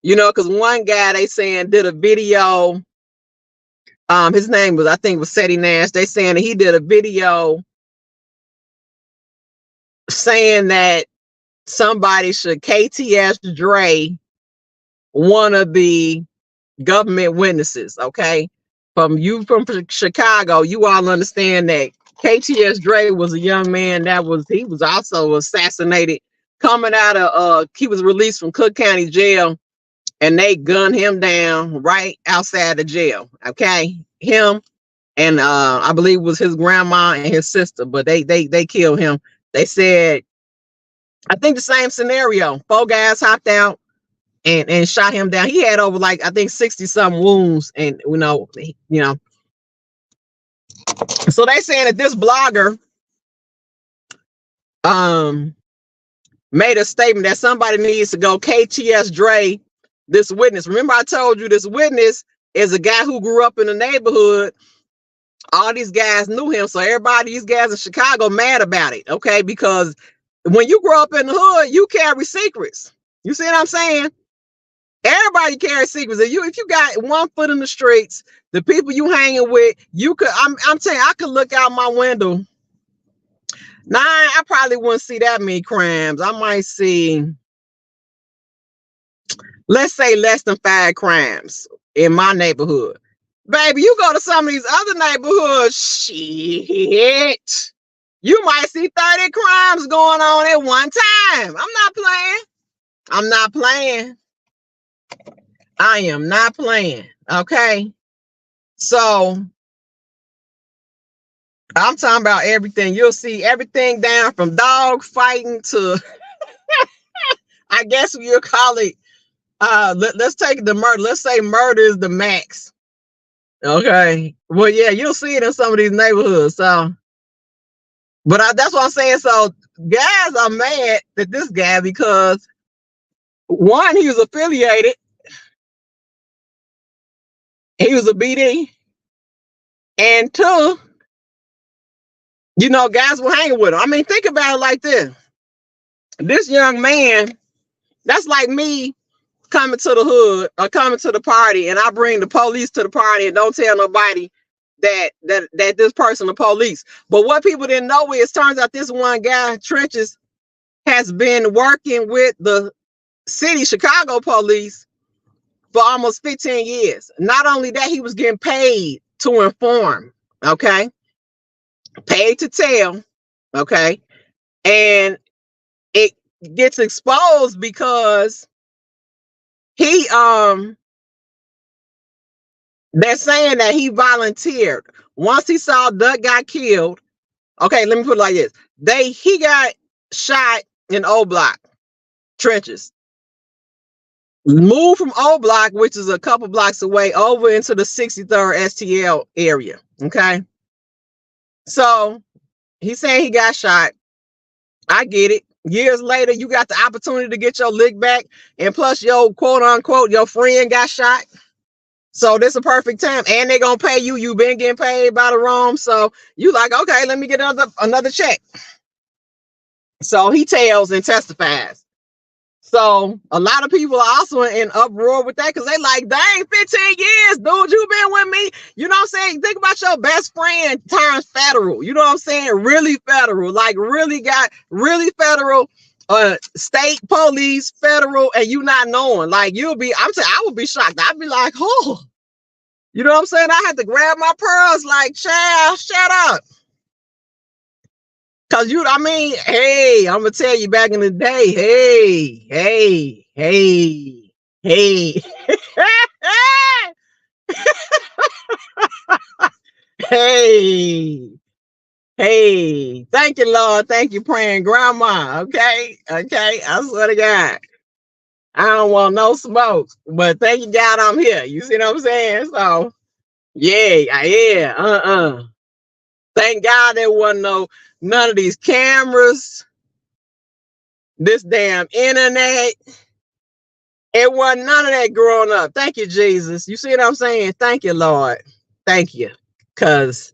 because one guy, they saying, did a video. His name was, I think, was Seti Nash. They saying that he did a video saying that somebody should KTS Dre one of the government witnesses. Okay, from Chicago, you all understand that KTS Dre was a young man he was also assassinated coming out of he was released from Cook County Jail, and they gunned him down right outside the jail. Okay, him and I believe it was his grandma and his sister, but they killed him. They said, I think the same scenario. 4 guys hopped out and shot him down. He had over like, I think, 60 something wounds, and so they saying that this blogger made a statement that somebody needs to go KTS Dre this witness. Remember, I told you this witness is a guy who grew up in the neighborhood. All these guys knew him, so these guys in Chicago mad about it, okay? Because when you grow up in the hood, you carry secrets. You see what I'm saying? Everybody carries secrets. If you got one foot in the streets, the people you hanging with, I'm telling you, I could look out my window. Nah, I probably wouldn't see that many crimes. I might see, let's say, less than 5 crimes in my neighborhood. Baby, you go to some of these other neighborhoods, shit, you might see 30 crimes going on at one time. I'm not playing. I'm not playing. I am not playing. Okay. So I'm talking about everything. You'll see everything down from dog fighting to, I guess you'll call it, let's take the murder. Let's say murder is the max. Okay. Well, yeah, you'll see it in some of these neighborhoods. So, but that's what I'm saying. So guys are mad at this guy because one, he was affiliated. He was a BD. And two, guys were hanging with him. I mean, think about it like this. This young man, that's like me coming to the hood or coming to the party, and I bring the police to the party and don't tell nobody that this person the police. But what people didn't know is, turns out this one guy, Trenches, has been working with the city Chicago police for almost 15 years. Not only that, he was getting paid to inform, okay? Paid to tell, okay? And it gets exposed because he they're saying that he volunteered. Once he saw Duck got killed, okay, let me put it like this. He got shot in O Block, Trenches. Moved from O Block, which is a couple blocks away, over into the 63rd STL area, okay? So he's saying he got shot. I get it. Years later, you got the opportunity to get your lick back, and plus your quote unquote your friend got shot. So this is a perfect time, and they're gonna pay you. You've been getting paid by the Rome, so you like, okay, let me get another check. So he tells and testifies. So a lot of people are also in uproar with that because they like, dang, 15 years, dude, you been with me. You know what I'm saying? Think about your best friend turns federal. You know what I'm saying? Really federal, like really federal, state police, federal, and you not knowing. Like I would be shocked. I'd be like, oh, you know what I'm saying? I had to grab my pearls, like, child, shut up. Cause hey, I'm gonna tell you, back in the day, hey, hey, thank you, Lord, thank you, praying grandma. Okay, I swear to God, I don't want no smoke, but thank you, God, I'm here. You see what I'm saying? So, yeah. Thank God there wasn't none of these cameras, this damn internet. It wasn't none of that growing up. Thank you, Jesus. You see what I'm saying? Thank you, Lord. Thank you. Because,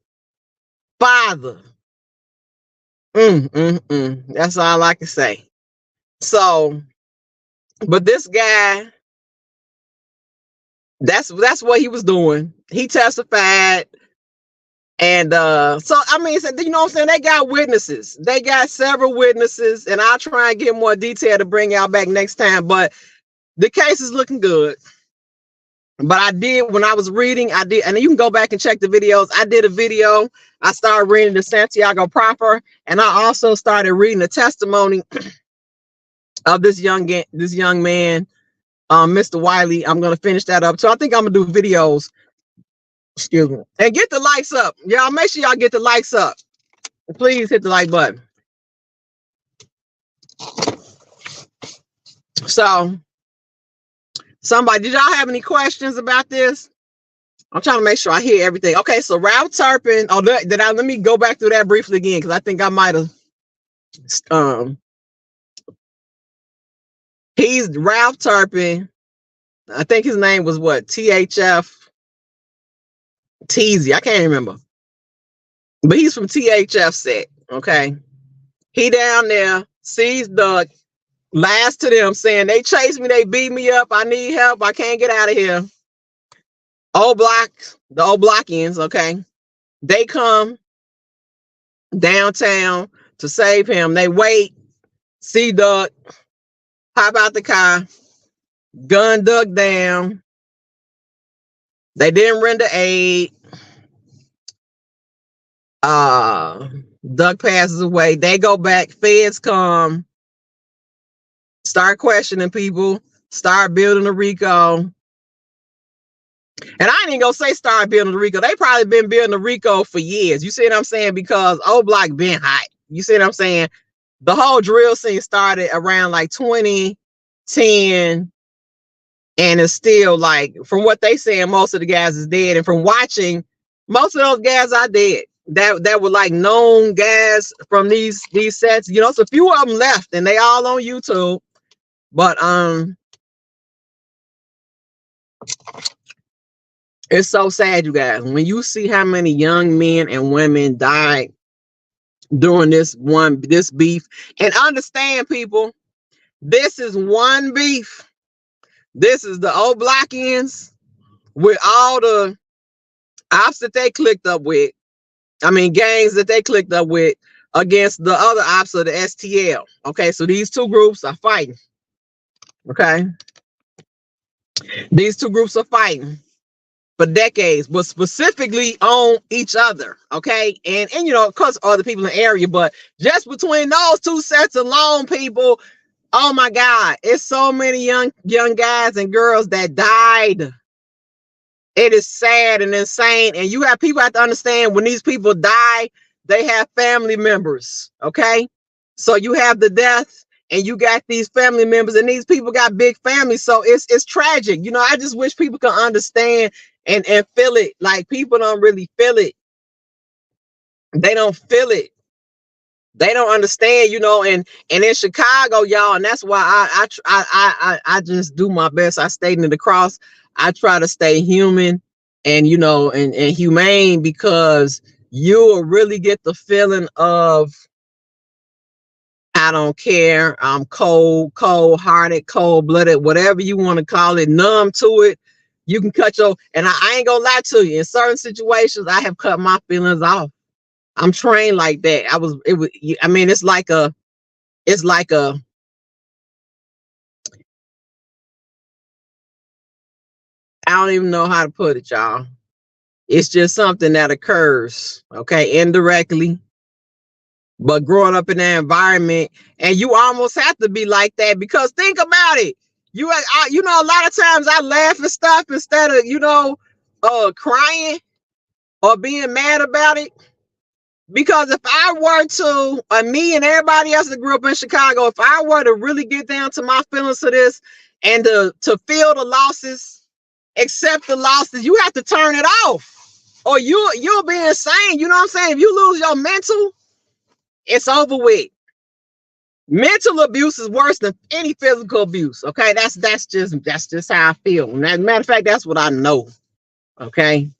Father, that's all I can say. So, but this guy, that's what he was doing. He testified. And so I mean, you know what I'm saying? They got witnesses. They got several witnesses, and I'll try and get more detail to bring y'all back next time. But the case is looking good. But I did, when I was reading, and you can go back and check the videos. I did a video. I started reading the Santiago proper, and I also started reading the testimony of this young man, Mr. Wiley. I'm gonna finish that up. So I think I'm gonna do videos. Excuse me. And get the likes up. Y'all make sure y'all get the likes up. Please hit the like button. So, did y'all have any questions about this? I'm trying to make sure I hear everything. Okay, so Ralph Turpin. Oh, let me go back through that briefly again, because I think I might have. He's Ralph Turpin. I think his name was what? THF. Teasy. I can't remember. But he's from THF set. Okay. He down there, sees Duck, lies to them, saying they chased me, they beat me up, I need help, I can't get out of here. The old Blockians, okay, they come downtown to save him. They wait, see Duck, hop out the car, gun Duck down. They didn't render aid. Duck passes away. They go back, feds come, start questioning people, start building a RICO. And I ain't even gonna say start building the RICO. They probably been building the RICO for years. You see what I'm saying? Because old block been hot. You see what I'm saying? The whole drill scene started around like 2010, and it's still like, from what they saying, most of the guys is dead. And from watching, most of those guys are dead. That were like known guys from these sets. You know, it's a few of them left, and they all on YouTube. But it's so sad, you guys, when you see how many young men and women died during this beef. And understand, people, this is one beef. This is the old Blockians with all the ops that they clicked up with. I mean, gangs that they clicked up with against the other ops of the STL. Okay, so these two groups are fighting. Okay, these two groups are fighting for decades, but specifically on each other. Okay, and you know, of course, other people in the area, but just between those two sets alone, people, oh my God, it's so many young guys and girls that died. It is sad and insane. And you have people have to understand, when these people die, they have family members. Okay, so you have the death, and you got these family members, and these people got big families. So it's tragic. You know, I just wish people could understand and feel it. Like, people don't really feel it. They don't feel it. They don't understand, you know. And in Chicago, y'all, and that's why I just do my best. I stayed in the cross. I try to stay human and, you know, and humane, because you will really get the feeling of, I don't care, I'm cold-hearted, cold-blooded, whatever you want to call it, numb to it. You can cut your, and I ain't gonna lie to you, in certain situations, I have cut my feelings off. I'm trained like that. I mean, it's like a, I don't even know how to put it, y'all. It's just something that occurs, okay, indirectly. But growing up in that environment, and you almost have to be like that, because think about it. You know, a lot of times I laugh and stuff instead of, you know, crying or being mad about it. Because if I were to, me and everybody else that grew up in Chicago, if I were to really get down to my feelings of this, and to feel the losses, accept the losses, you have to turn it off, or you'll be insane. You know what I'm saying? If you lose your mental, it's over with. Mental abuse is worse than any physical abuse. Okay, that's just how I feel. Matter of fact, that's what I know. Okay,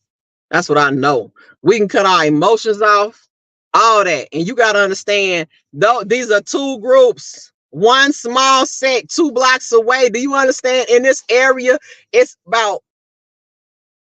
that's what I know. We can cut our emotions off, all that, and you got to understand, though, these are two groups, one small set 2 blocks away. Do you understand? In this area, it's about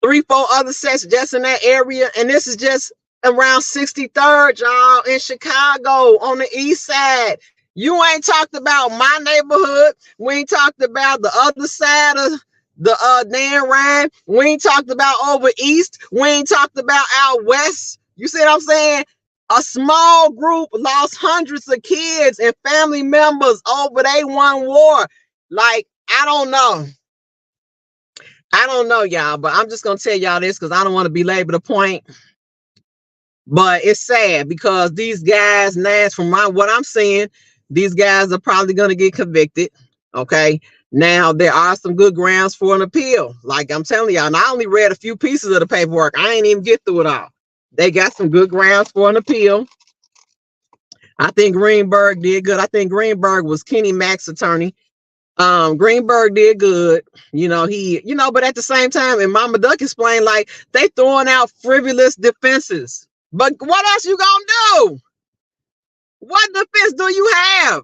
3-4 other sets just in that area, and this is just around 63rd, y'all, in Chicago on the east side. You ain't talked about my neighborhood. We ain't talked about the other side of the Dan Ryan. We ain't talked about over east. We ain't talked about out west. You see what I'm saying? A small group lost hundreds of kids and family members over they one war. Like, I don't know, y'all, but I'm just gonna tell y'all this, because I don't want to belabor the point. But it's sad, because these guys, Nash, from what I'm seeing, these guys are probably gonna get convicted. Okay. Now, there are some good grounds for an appeal. Like I'm telling y'all, and I only read a few pieces of the paperwork. I ain't even get through it all. They got some good grounds for an appeal. I think Greenberg did good. I think Greenberg was Kenny Mack's attorney. Greenberg did good. You know, but at the same time, and Mama Duck explained, like, they throwing out frivolous defenses. But what else you gonna do? What defense do you have?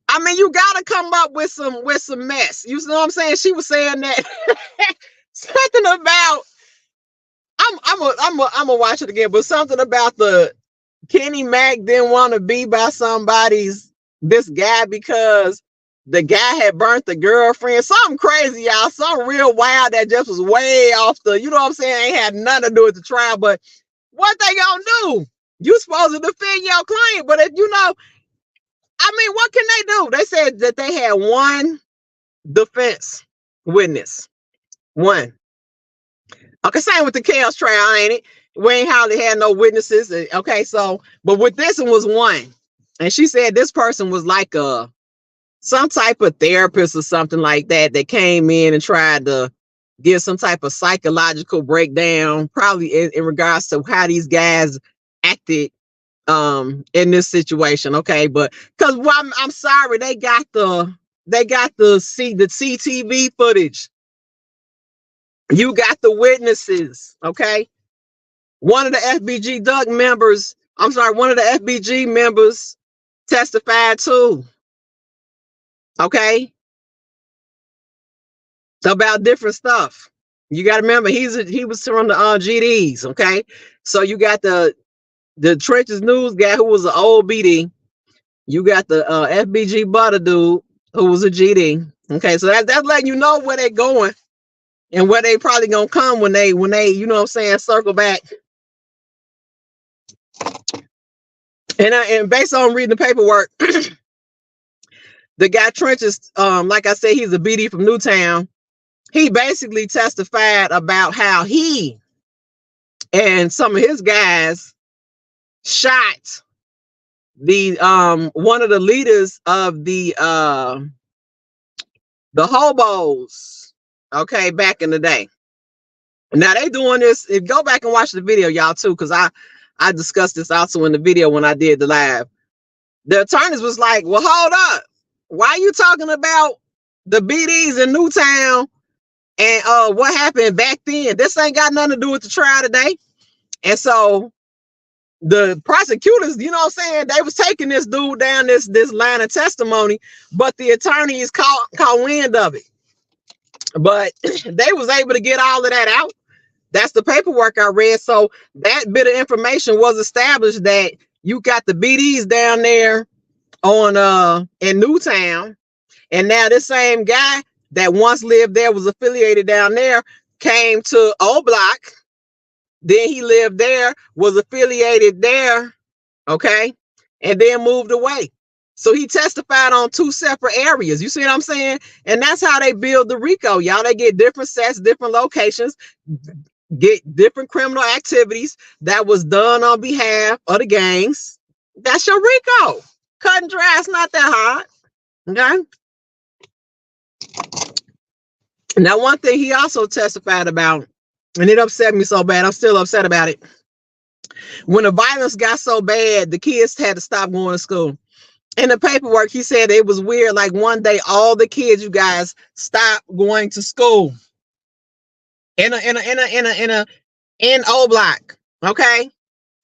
I mean, you gotta come up with some mess. You know what I'm saying? She was saying that something about, I'm gonna watch it again, but something about the Kenny Mack didn't want to be by this guy because the guy had burnt the girlfriend. Something crazy, y'all. Something real wild that just was way off the, you know what I'm saying? Ain't had nothing to do with the trial. But what they gonna do? You supposed to defend your client, but if you know, I mean, what can they do? They said that they had one defense witness. One. Okay, same with the chaos trial, ain't it? We ain't hardly had no witnesses. Okay, so but with this one was one, and she said this person was like some type of therapist or something like that that came in and tried to give some type of psychological breakdown, probably in regards to how these guys acted in this situation. Okay, but because well, I'm sorry, they got the CCTV footage. You got the witnesses. Okay, one of the FBG Duck members, I'm sorry, one of the FBG members testified too. Okay, about different stuff. You got to remember he was from the GDs. Okay, so you got the Trenches News guy who was an old BD. You got the FBG Butter dude who was a GD. Okay, so that's letting you know where they're going and where they probably gonna come when they you know what I'm saying, circle back. And based on reading the paperwork, the guy Trenches, like I said, he's a BD from Newtown. He basically testified about how he and some of his guys shot the one of the leaders of the hobos, okay, back in the day. Now they doing this. Go back and watch the video, y'all, too, because I discussed this also in the video when I did the live. The attorneys was like, well, hold up, why are you talking about the BDs in Newtown and what happened back then? This ain't got nothing to do with the trial today. And so the prosecutors, you know what I'm saying, they was taking this dude down this line of testimony, but the attorneys caught wind of it. But they was able to get all of that out. That's the paperwork I read. So that bit of information was established that you got the BDs down there on in Newtown, and now this same guy that once lived there, was affiliated down there, came to O Block. Then he lived there, was affiliated there, okay, and then moved away. So he testified on two separate areas. You see what I'm saying? And that's how they build the RICO, y'all. They get different sets, different locations, get different criminal activities that was done on behalf of the gangs. That's your RICO. Cut and dry. It's not that hard. Okay. Now, one thing he also testified about, and it upset me so bad, I'm still upset about it. When the violence got so bad, the kids had to stop going to school. In the paperwork, he said it was weird. Like one day, all the kids, you guys, stopped going to school. In O Block. Okay.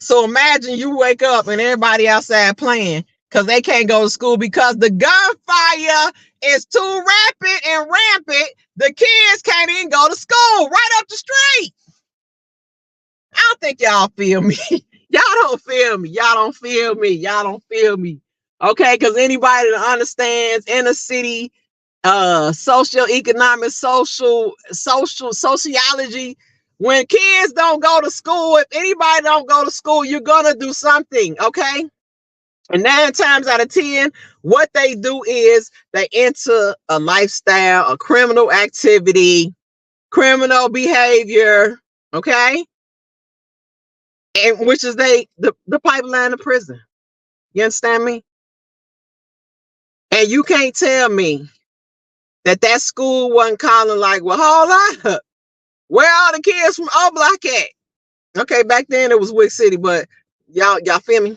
So imagine you wake up and everybody outside playing because they can't go to school because the gunfire is too rapid and rampant. The kids can't even go to school right up the street. I don't think y'all feel me. Y'all don't feel me. Y'all don't feel me. Y'all don't feel me. Okay, because anybody that understands inner city socioeconomic, sociology, when kids don't go to school, if anybody don't go to school, you're gonna do something, okay? And 9 times out of 10, what they do is they enter a lifestyle, a criminal activity, criminal behavior, okay? And which is the pipeline of prison. You understand me? And you can't tell me that school wasn't calling like, well, hold up, where are the kids from O Block at? Okay, back then it was Wick City, but y'all feel me?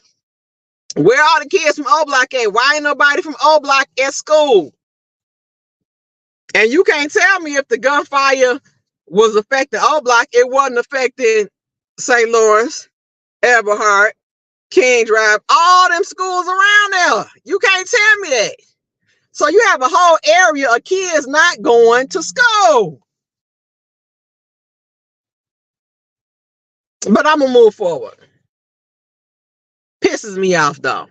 Where are the kids from O Block at? Why ain't nobody from O Block at school? And you can't tell me if the gunfire was affecting O Block, it wasn't affecting St. Lawrence, Eberhard, King Drive, all them schools around there. You can't tell me that. So you have a whole area of kids not going to school. But I'm gonna move forward. Pisses me off though,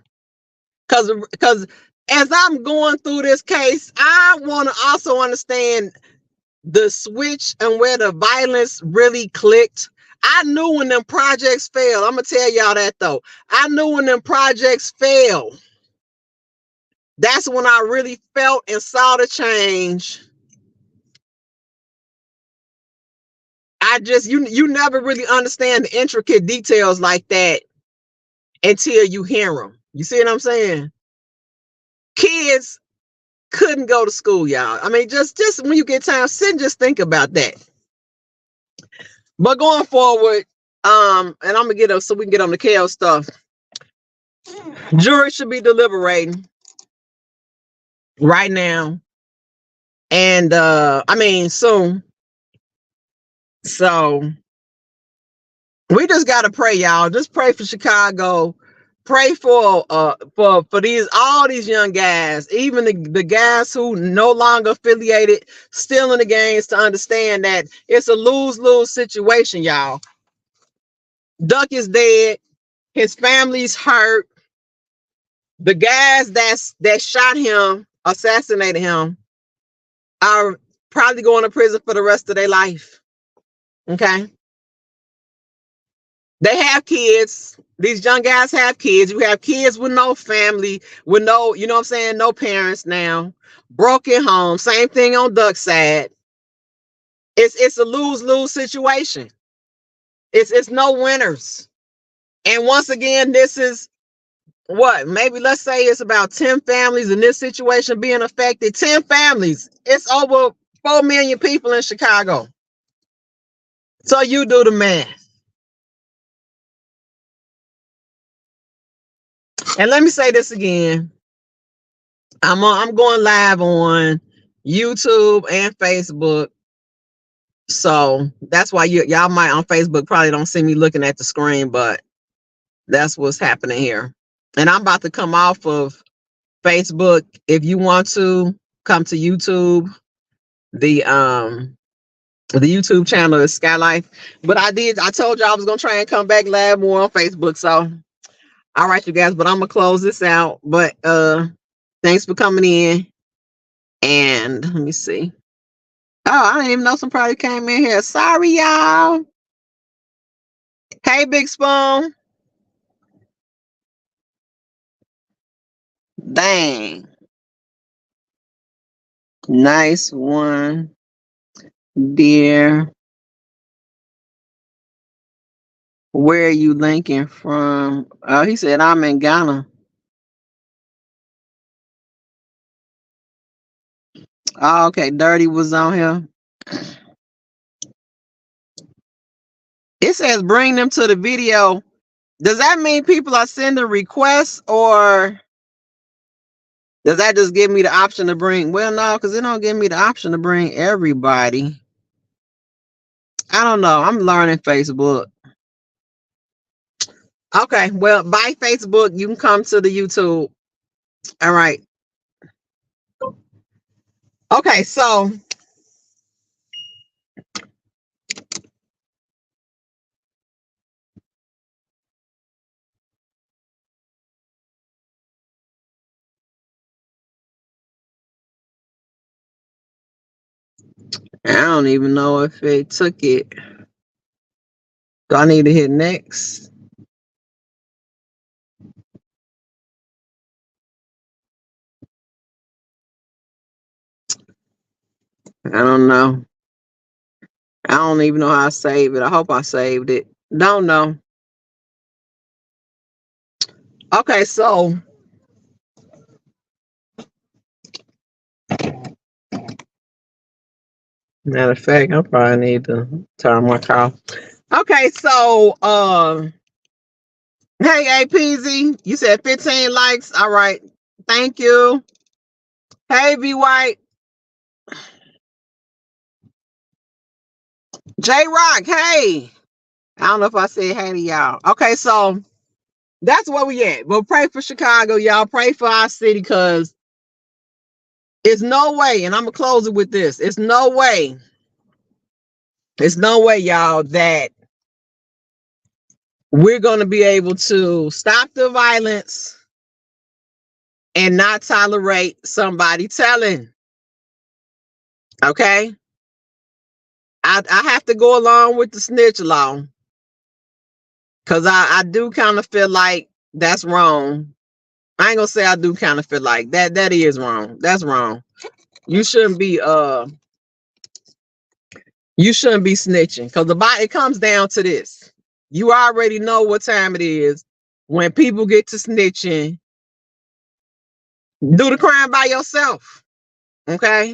because as I'm going through this case, I want to also understand the switch and where the violence really clicked. I knew when them projects failed. I'm gonna tell y'all that though. I knew when them projects failed. That's when I really felt and saw the change. I just you never really understand the intricate details like that until you hear them. You see what I'm saying? Kids couldn't go to school, y'all. I mean, just when you get time, sit and just think about that. But going forward, and I'm gonna get up so we can get on the KL stuff. Jury should be deliberating right now, and I mean soon. So we just gotta pray, y'all. Just pray for Chicago. Pray for these all these young guys, even the guys who no longer affiliated, still in the games, to understand that it's a lose-lose situation, y'all. Duck is dead. His family's hurt. The guys that shot him, assassinated him, are probably going to prison for the rest of their life. Okay. They have kids. These young guys have kids. You have kids with no family, with no, you know what I'm saying, no parents now. Broken home. Same thing on Duck's side. It's a lose-lose situation. It's no winners. And once again, this is what, maybe let's say it's about 10 families in this situation being affected. 10 families. It's over 4 million people in Chicago. So you do the math. And let me say this again. I'm going live on YouTube and Facebook. So that's why y'all might on Facebook probably don't see me looking at the screen, but that's what's happening here. And I'm about to come off of Facebook. If you want to come to YouTube, the YouTube channel is Skylife. But I told you I was gonna try and come back live more on Facebook. So all right, you guys, but I'm gonna close this out. But thanks for coming in. And let me see. Oh, I didn't even know some probably came in here. Sorry, y'all. Hey, Big Spoon. Dang. Nice one, dear. Where are you linking from? Oh, he said, I'm in Ghana. Oh, okay. Dirty was on here. It says bring them to the video. Does that mean people are sending requests, or does that just give me the option to bring? Well, no, because it don't give me the option to bring everybody. I don't know. I'm learning Facebook. Okay, well, by Facebook, you can come to the YouTube. All right. Okay, so I don't even know if it took it. Do I need to hit next? I don't know. I don't even know how I saved it. I hope I saved it. Don't know. Okay, so matter of fact, I probably need to turn my car. Okay, so hey APZ, you said 15 likes. All right, thank you. Hey V White, J Rock. Hey, I don't know if I said hey to y'all. Okay, so that's where we at. But pray for Chicago, y'all. Pray for our city, because it's no way, and I'm gonna close it with this. It's no way, y'all, that we're gonna be able to stop the violence and not tolerate somebody telling. Okay, I have to go along with the snitch law, because I do kind of feel like that's wrong. I ain't gonna say I do kind of feel like that is wrong. That's wrong. You shouldn't be You shouldn't be snitching, because it comes down to this. You already know what time it is. When people get to snitching, do the crime by yourself. Okay.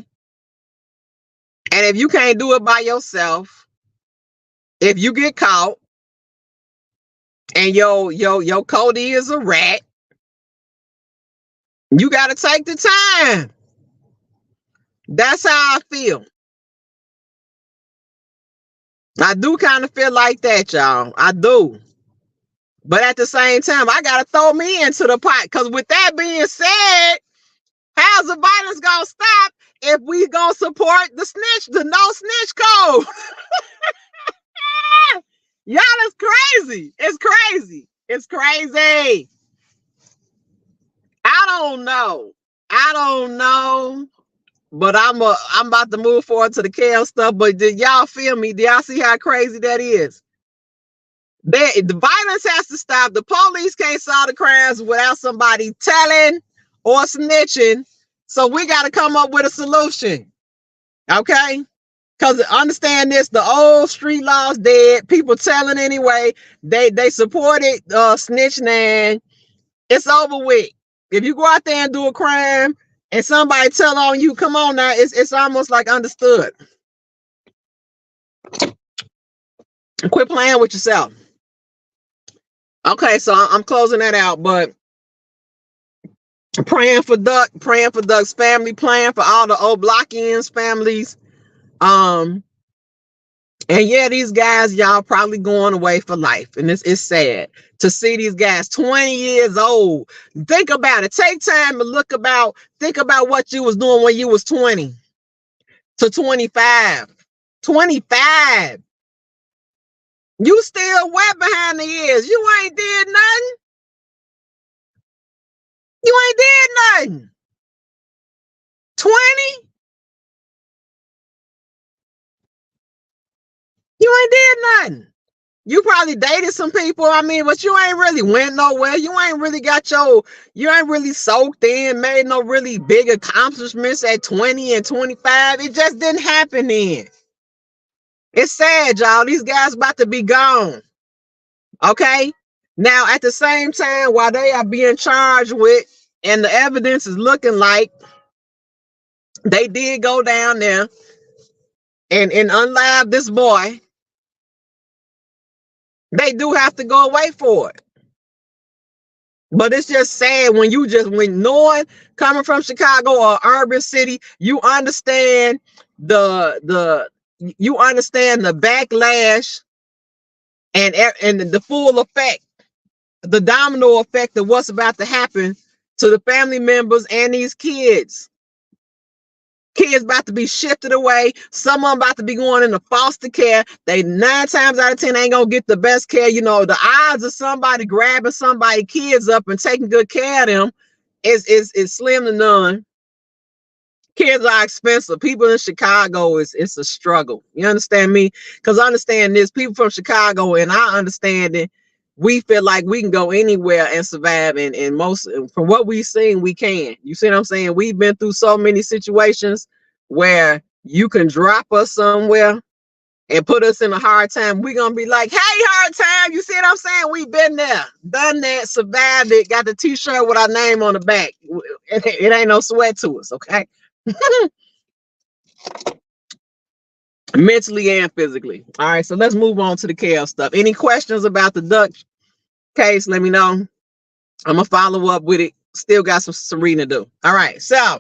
And if you can't do it by yourself, if you get caught and your Cody is a rat, you gotta take the time. That's how I feel. I do kind of feel like that, y'all. I do. But at the same time, I gotta throw me into the pot. Because with that being said, how's the violence gonna stop if we gonna support the no snitch code? Y'all, it's crazy. It's crazy. It's crazy. I don't know. I don't know. But I'm about to move forward to the Kel stuff. But did y'all feel me? Do y'all see how crazy that is? The violence has to stop. The police can't solve the crimes without somebody telling or snitching. So we got to come up with a solution. Okay? Because understand this, the old street laws dead. People telling anyway. They supported snitching, and it's over with. If you go out there and do a crime and somebody tell on you, come on now, it's almost like understood. Quit playing with yourself. Okay, so I'm closing that out, but praying for Duck's family, praying for all the old Blockians families. And yeah, these guys, y'all probably going away for life. And it's sad to see these guys 20 years old. Think about it. Take time to think about what you was doing when you was 20 to 25. 25. You still wet behind the ears. You ain't did nothing. You ain't did nothing. 20? You ain't did nothing. You probably dated some people, I mean, but you ain't really went nowhere. You ain't really soaked in, made no really big accomplishments at 20 and 25. It just didn't happen then. It's sad, y'all. These guys about to be gone. Okay? Now, at the same time, while they are being charged with, and the evidence is looking like they did go down there and unlive this boy, they do have to go away for it. But it's just sad when knowing, coming from Chicago or urban city, you understand the backlash and the full effect, the domino effect of what's about to happen to the family members and these kids. Kids about to be shifted away. Some of them about to be going into foster care. They 9 times out of 10 ain't gonna get the best care. You know, the odds of somebody grabbing somebody's kids up and taking good care of them is slim to none. Kids are expensive. People in Chicago it's a struggle. You understand me? Because I understand this. People from Chicago, and I understand it. We feel like we can go anywhere and survive, and most from what we've seen, we can. You see what I'm saying? We've been through so many situations where you can drop us somewhere and put us in a hard time. We're gonna be like, hey, hard time. You see what I'm saying? We've been there, done that, survived it, got the t-shirt with our name on the back. It ain't no sweat to us, okay? Mentally and physically. All right, so let's move on to the Kel stuff. Any questions about the Duck case? Let me know. I'm gonna follow up with it. Still got some reading to do. All right, so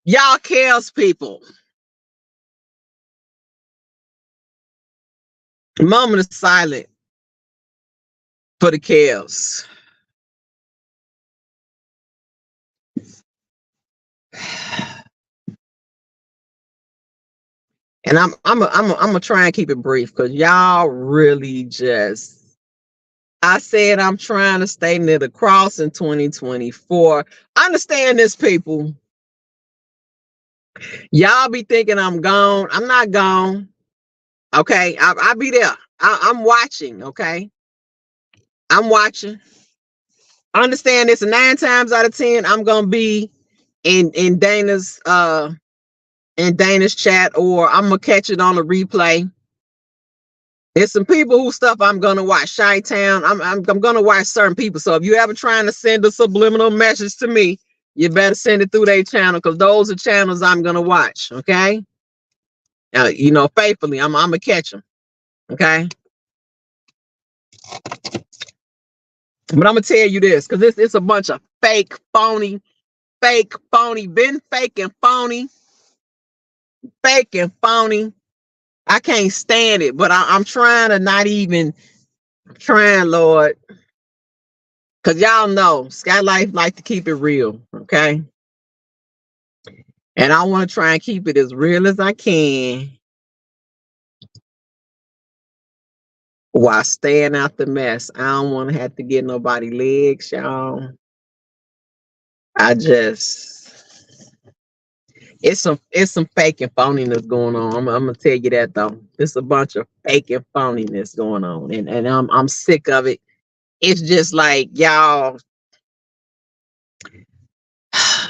y'all Kel's people. Moment of silence for the Kels. And I'm gonna try and keep it brief because y'all really just. I said I'm trying to stay near the cross in 2024. Understand this, people. Y'all be thinking I'm gone. I'm not gone. Okay, I'll be there. I'm watching. Okay, I'm watching. Understand this. 9 times out of 10, I'm gonna be in Dana's in Dana's chat, or I'm gonna catch it on the replay. There's some people whose stuff I'm gonna watch. Chi-Town, I'm gonna watch certain people. So if you ever trying to send a subliminal message to me, you better send it through their channel, because those are channels I'm gonna watch. Okay, you know, faithfully, I'm gonna catch them. Okay, but I'm gonna tell you this, because it's a bunch of fake, phony, been fake and phony, I can't stand it, but I'm trying to not even trying, Lord, because y'all know Sky Life like to keep it real, okay? And I want to try and keep it as real as I can while staying out the mess. I don't want to have to get nobody legs, y'all. It's some fake and phoniness going on. I'm gonna tell you that though. It's a bunch of fake and phoniness going on, and I'm sick of it. It's just like, y'all,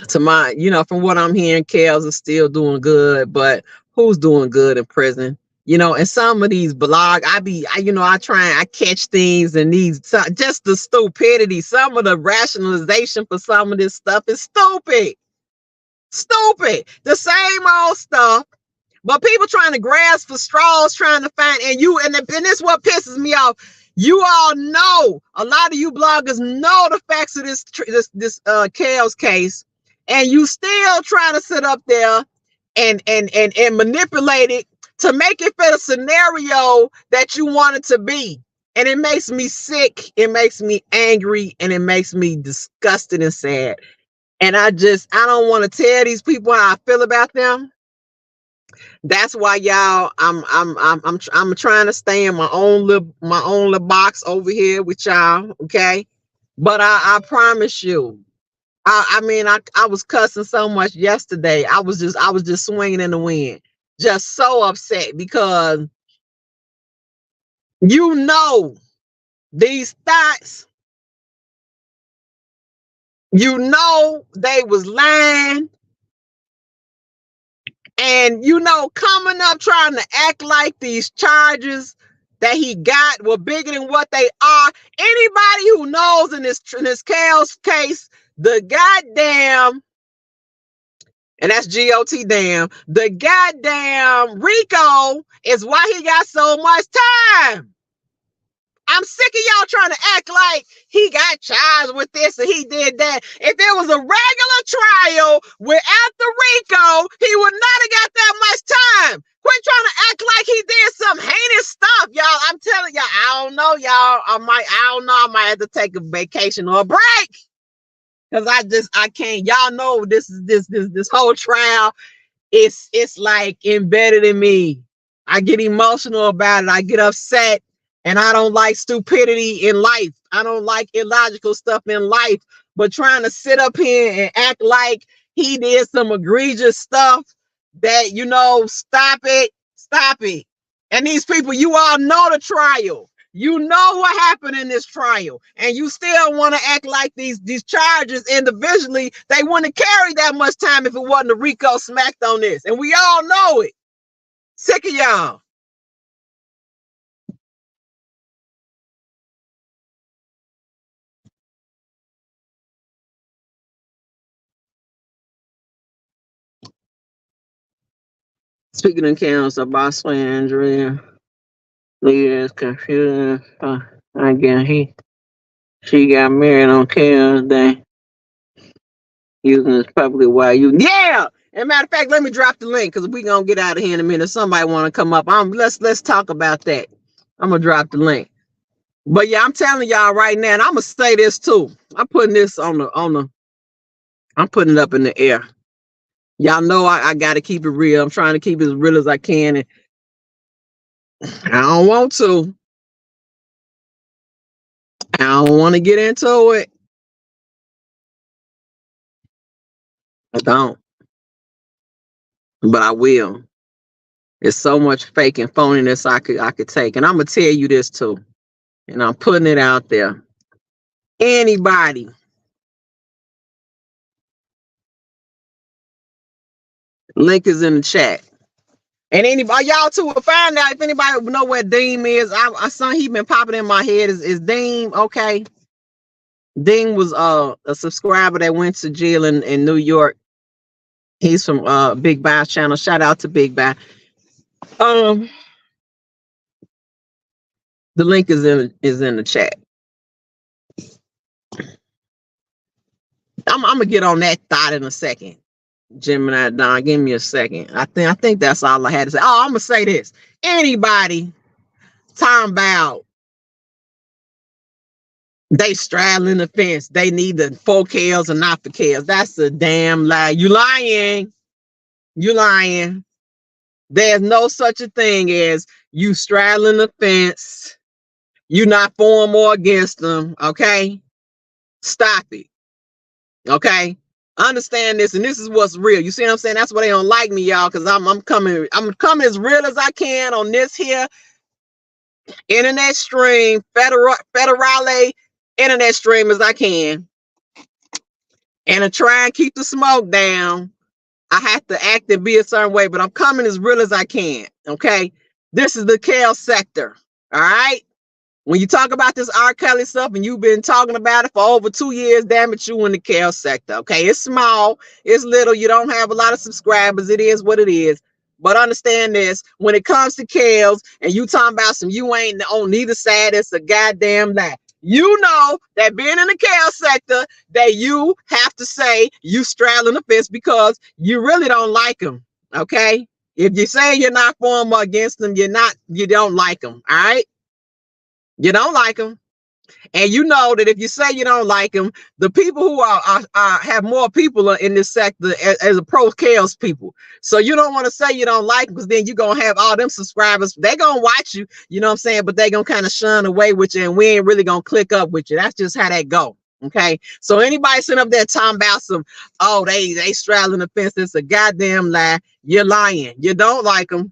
to my, you know, from what I'm hearing, Kels is still doing good, but who's doing good in prison? You know, and some of these blogs, I catch things, and just the stupidity, some of the rationalization for some of this stuff is stupid. The same old stuff, but people trying to grasp for straws, trying to find, and this is what pisses me off. You all know, a lot of you bloggers know the facts of this Kels case, and you still trying to sit up there and manipulate it to make it fit a scenario that you want it to be. And it makes me sick, it makes me angry, and it makes me disgusted and sad. And I don't want to tell these people how I feel about them. That's why, y'all, I'm trying to stay in my own little box over here with y'all, okay? But I promise you, I was cussing so much yesterday. I was just swinging in the wind, just so upset, because you know these thoughts, you know they was lying. And, you know, coming up trying to act like these charges that he got were bigger than what they are. Anybody who knows in this Kels case, the goddamn, and that's GOT damn, the goddamn RICO is why he got so much time. I'm sick of y'all trying to act like he got charged with this and he did that. If it was a regular trial without the RICO, he would not have got that much time. Quit trying to act like he did some heinous stuff, y'all. I'm telling y'all, I don't know, y'all. I might have to take a vacation or a break. Because I can't. Y'all know this whole trial, it's like embedded in me. I get emotional about it. I get upset. And I don't like stupidity in life. I don't like illogical stuff in life. But trying to sit up here and act like he did some egregious stuff, that, you know, stop it. And these people, you all know the trial. You know what happened in this trial. And you still want to act like these charges individually, they wouldn't carry that much time if it wasn't a RICO smacked on this. And we all know it. Sick of y'all. Speaking of counts, a boss Andrea is confusing. Again, she got married on Chaos Day using this publicly while you. Yeah. And matter of fact, let me drop the link, because we gonna get out of here in a minute. Somebody want to come up. Let's talk about that. I'm gonna drop the link. But yeah, I'm telling y'all right now, and I'm gonna say this too. I'm putting this I'm putting it up in the air. Y'all know I gotta keep it real. I'm trying to keep it as real as I can, and I don't want to. I don't want to get into it. I don't. But I will. There's so much fake and phoniness I could take. And I'm gonna tell you this too. And I'm putting it out there. Anybody Link is in the chat. And anybody, y'all too will find out if anybody know where Deem is. I saw he been popping in my head. Is Deem okay? Deem was a subscriber that went to jail in New York. He's from Big Buy's channel. Shout out to Big Buy. The link is in the chat. I'm gonna get on that thought in a second. Gemini Don, give me a second. I think that's all I had to say. Oh, I'm gonna say this. Anybody talking about they straddling the fence, they need the 4 Ks and not the Ks. That's a damn lie. You lying. You lying. There's no such a thing as you straddling the fence. You not for them or against them. Okay. Stop it. Okay. Understand this, and this is what's real. You see what I'm saying? That's why they don't like me, y'all, because I'm coming as real as I can on this here internet stream, federale internet stream as I can. And to try and keep the smoke down, I have to act and be a certain way, but I'm coming as real as I can. Okay. This is the Kel sector. All right. When you talk about this R.Kelly stuff and you've been talking about it for over 2 years, damn it, you in the Kel sector. Okay, it's small, it's little, you don't have a lot of subscribers, it is what it is. But understand this, when it comes to Kels and you talking about some you ain't on neither side, it's a goddamn lie. You know that being in the Kel sector, that you have to say you straddling the fence because you really don't like them. Okay, if you say you're not for them or against them, you don't like them. All right. You don't like them, and you know that if you say you don't like them, the people who are have more people in this sector as a pro chaos people. So you don't want to say you don't like them because then you're gonna have all them subscribers. They gonna watch you, you know what I'm saying, but they gonna kind of shun away with you, and we ain't really gonna click up with you. That's just how that go. Okay, so anybody sitting up there talking about some, oh, they straddling the fence, it's a goddamn lie. You're lying. You don't like them.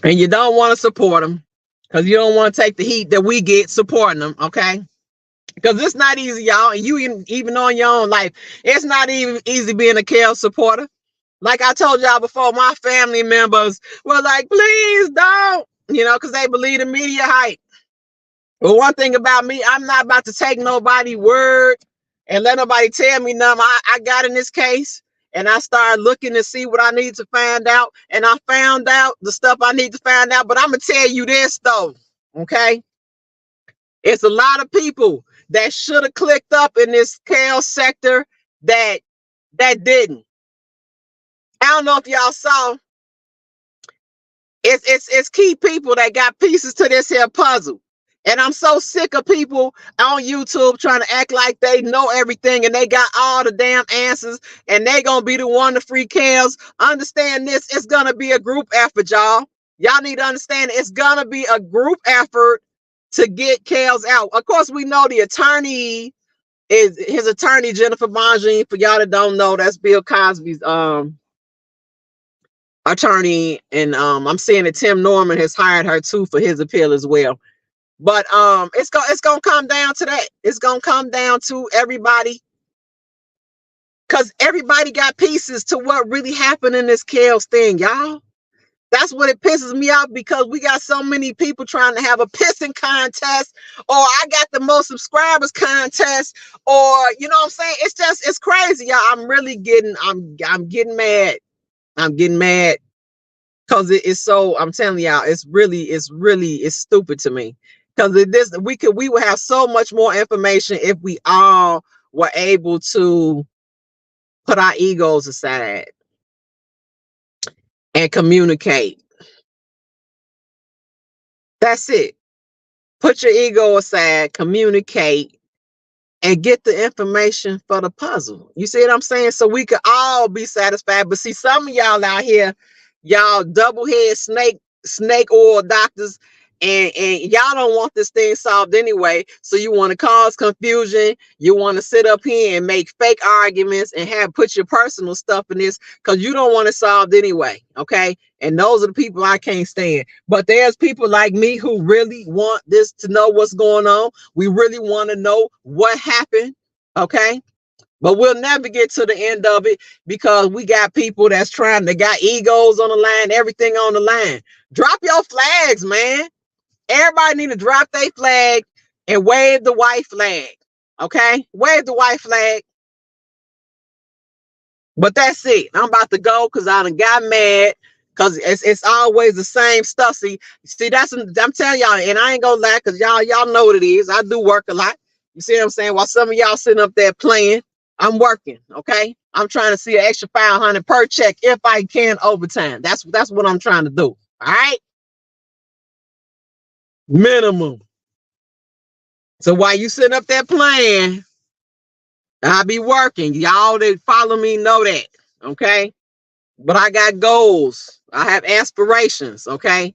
And you don't want to support them because you don't want to take the heat that we get supporting them, okay? Because it's not easy, y'all. And you even on your own life, it's not even easy being a Kel supporter. Like I told y'all before, my family members were like, please don't, you know, because they believe the media hype. But one thing about me, I'm not about to take nobody's word and let nobody tell me nothing. I got in this case. And I started looking to see what I need to find out. And I found out the stuff I need to find out. But I'm going to tell you this, though. Okay? It's a lot of people that should have clicked up in this Kel sector that didn't. I don't know if y'all saw. It's key people that got pieces to this here puzzle. And I'm so sick of people on YouTube trying to act like they know everything and they got all the damn answers and they gonna be the one to free Kels. Understand this, it's gonna be a group effort, y'all. Y'all need to understand it's gonna be a group effort to get Kels out. Of course, we know the attorney is his attorney, Jennifer Bonjean. For y'all that don't know, that's Bill Cosby's attorney. And I'm seeing that Tim Norman has hired her too for his appeal as well. But it's gonna come down to that. It's gonna come down to everybody, because everybody got pieces to what really happened in this Kels thing, y'all. That's what it pisses me off, because we got so many people trying to have a pissing contest, or I got the most subscribers contest, or you know what I'm saying? It's crazy, y'all. I'm getting mad. I'm getting mad because it's so, I'm telling y'all, it's stupid to me. Because we would have so much more information if we all were able to put our egos aside and communicate. That's it. Put your ego aside, communicate, and get the information for the puzzle. You see what I'm saying? So we could all be satisfied. But see, some of y'all out here, y'all double-head snake oil doctors, and y'all don't want this thing solved anyway. So you want to cause confusion. You want to sit up here and make fake arguments and put your personal stuff in this because you don't want it solved anyway. Okay. And those are the people I can't stand. But there's people like me who really want this to know what's going on. We really want to know what happened. Okay. But we'll never get to the end of it because we got people that's they got egos on the line, everything on the line. Drop your flags, man. Everybody need to drop their flag and wave the white flag. Okay? Wave the white flag. But that's it. I'm about to go because I done got mad because it's always the same stuff. See, I'm telling y'all, and I ain't gonna lie because y'all know what it is. I do work a lot. You see what I'm saying? While some of y'all sitting up there playing, I'm working. Okay, I'm trying to see an extra 500 per check if I can overtime. That's what I'm trying to do. All right, minimum. So while you sitting up there playing, I'll be working. Y'all that follow me know that. Okay. But I got goals. I have aspirations, okay?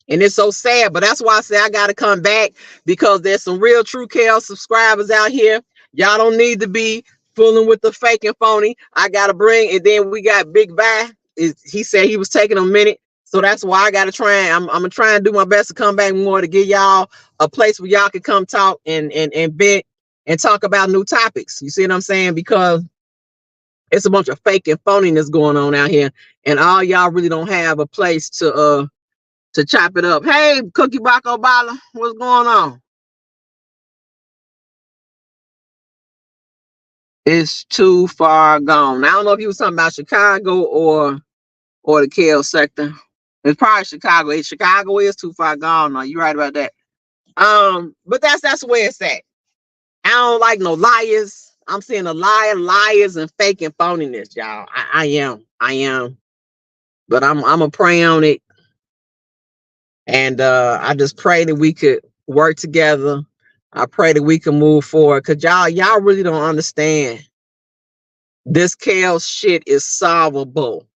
And it's so sad, but that's why I say I got to come back because there's some real true KL subscribers out here. Y'all don't need to be fooling with the fake and phony. I got to bring, and then we got Big Vi. He said he was taking a minute. So that's why I got to try. I'm going to try and do my best to come back more to give y'all a place where y'all can come talk and vent and talk about new topics. You see what I'm saying? Because it's a bunch of fake and phoniness going on out here, and all y'all really don't have a place to chop it up. Hey, Cookie Bako Bala, what's going on? It's too far gone. I don't know if you was talking about Chicago or the KL sector. It's probably Chicago. Chicago is too far gone. No, you're right about that. But that's where it's at. I don't like no liars. I'm seeing a liars, and fake and phoniness, y'all. I am. But I'm gonna pray on it. And I just pray that we could work together. I pray that we can move forward because y'all really don't understand. This chaos shit is solvable.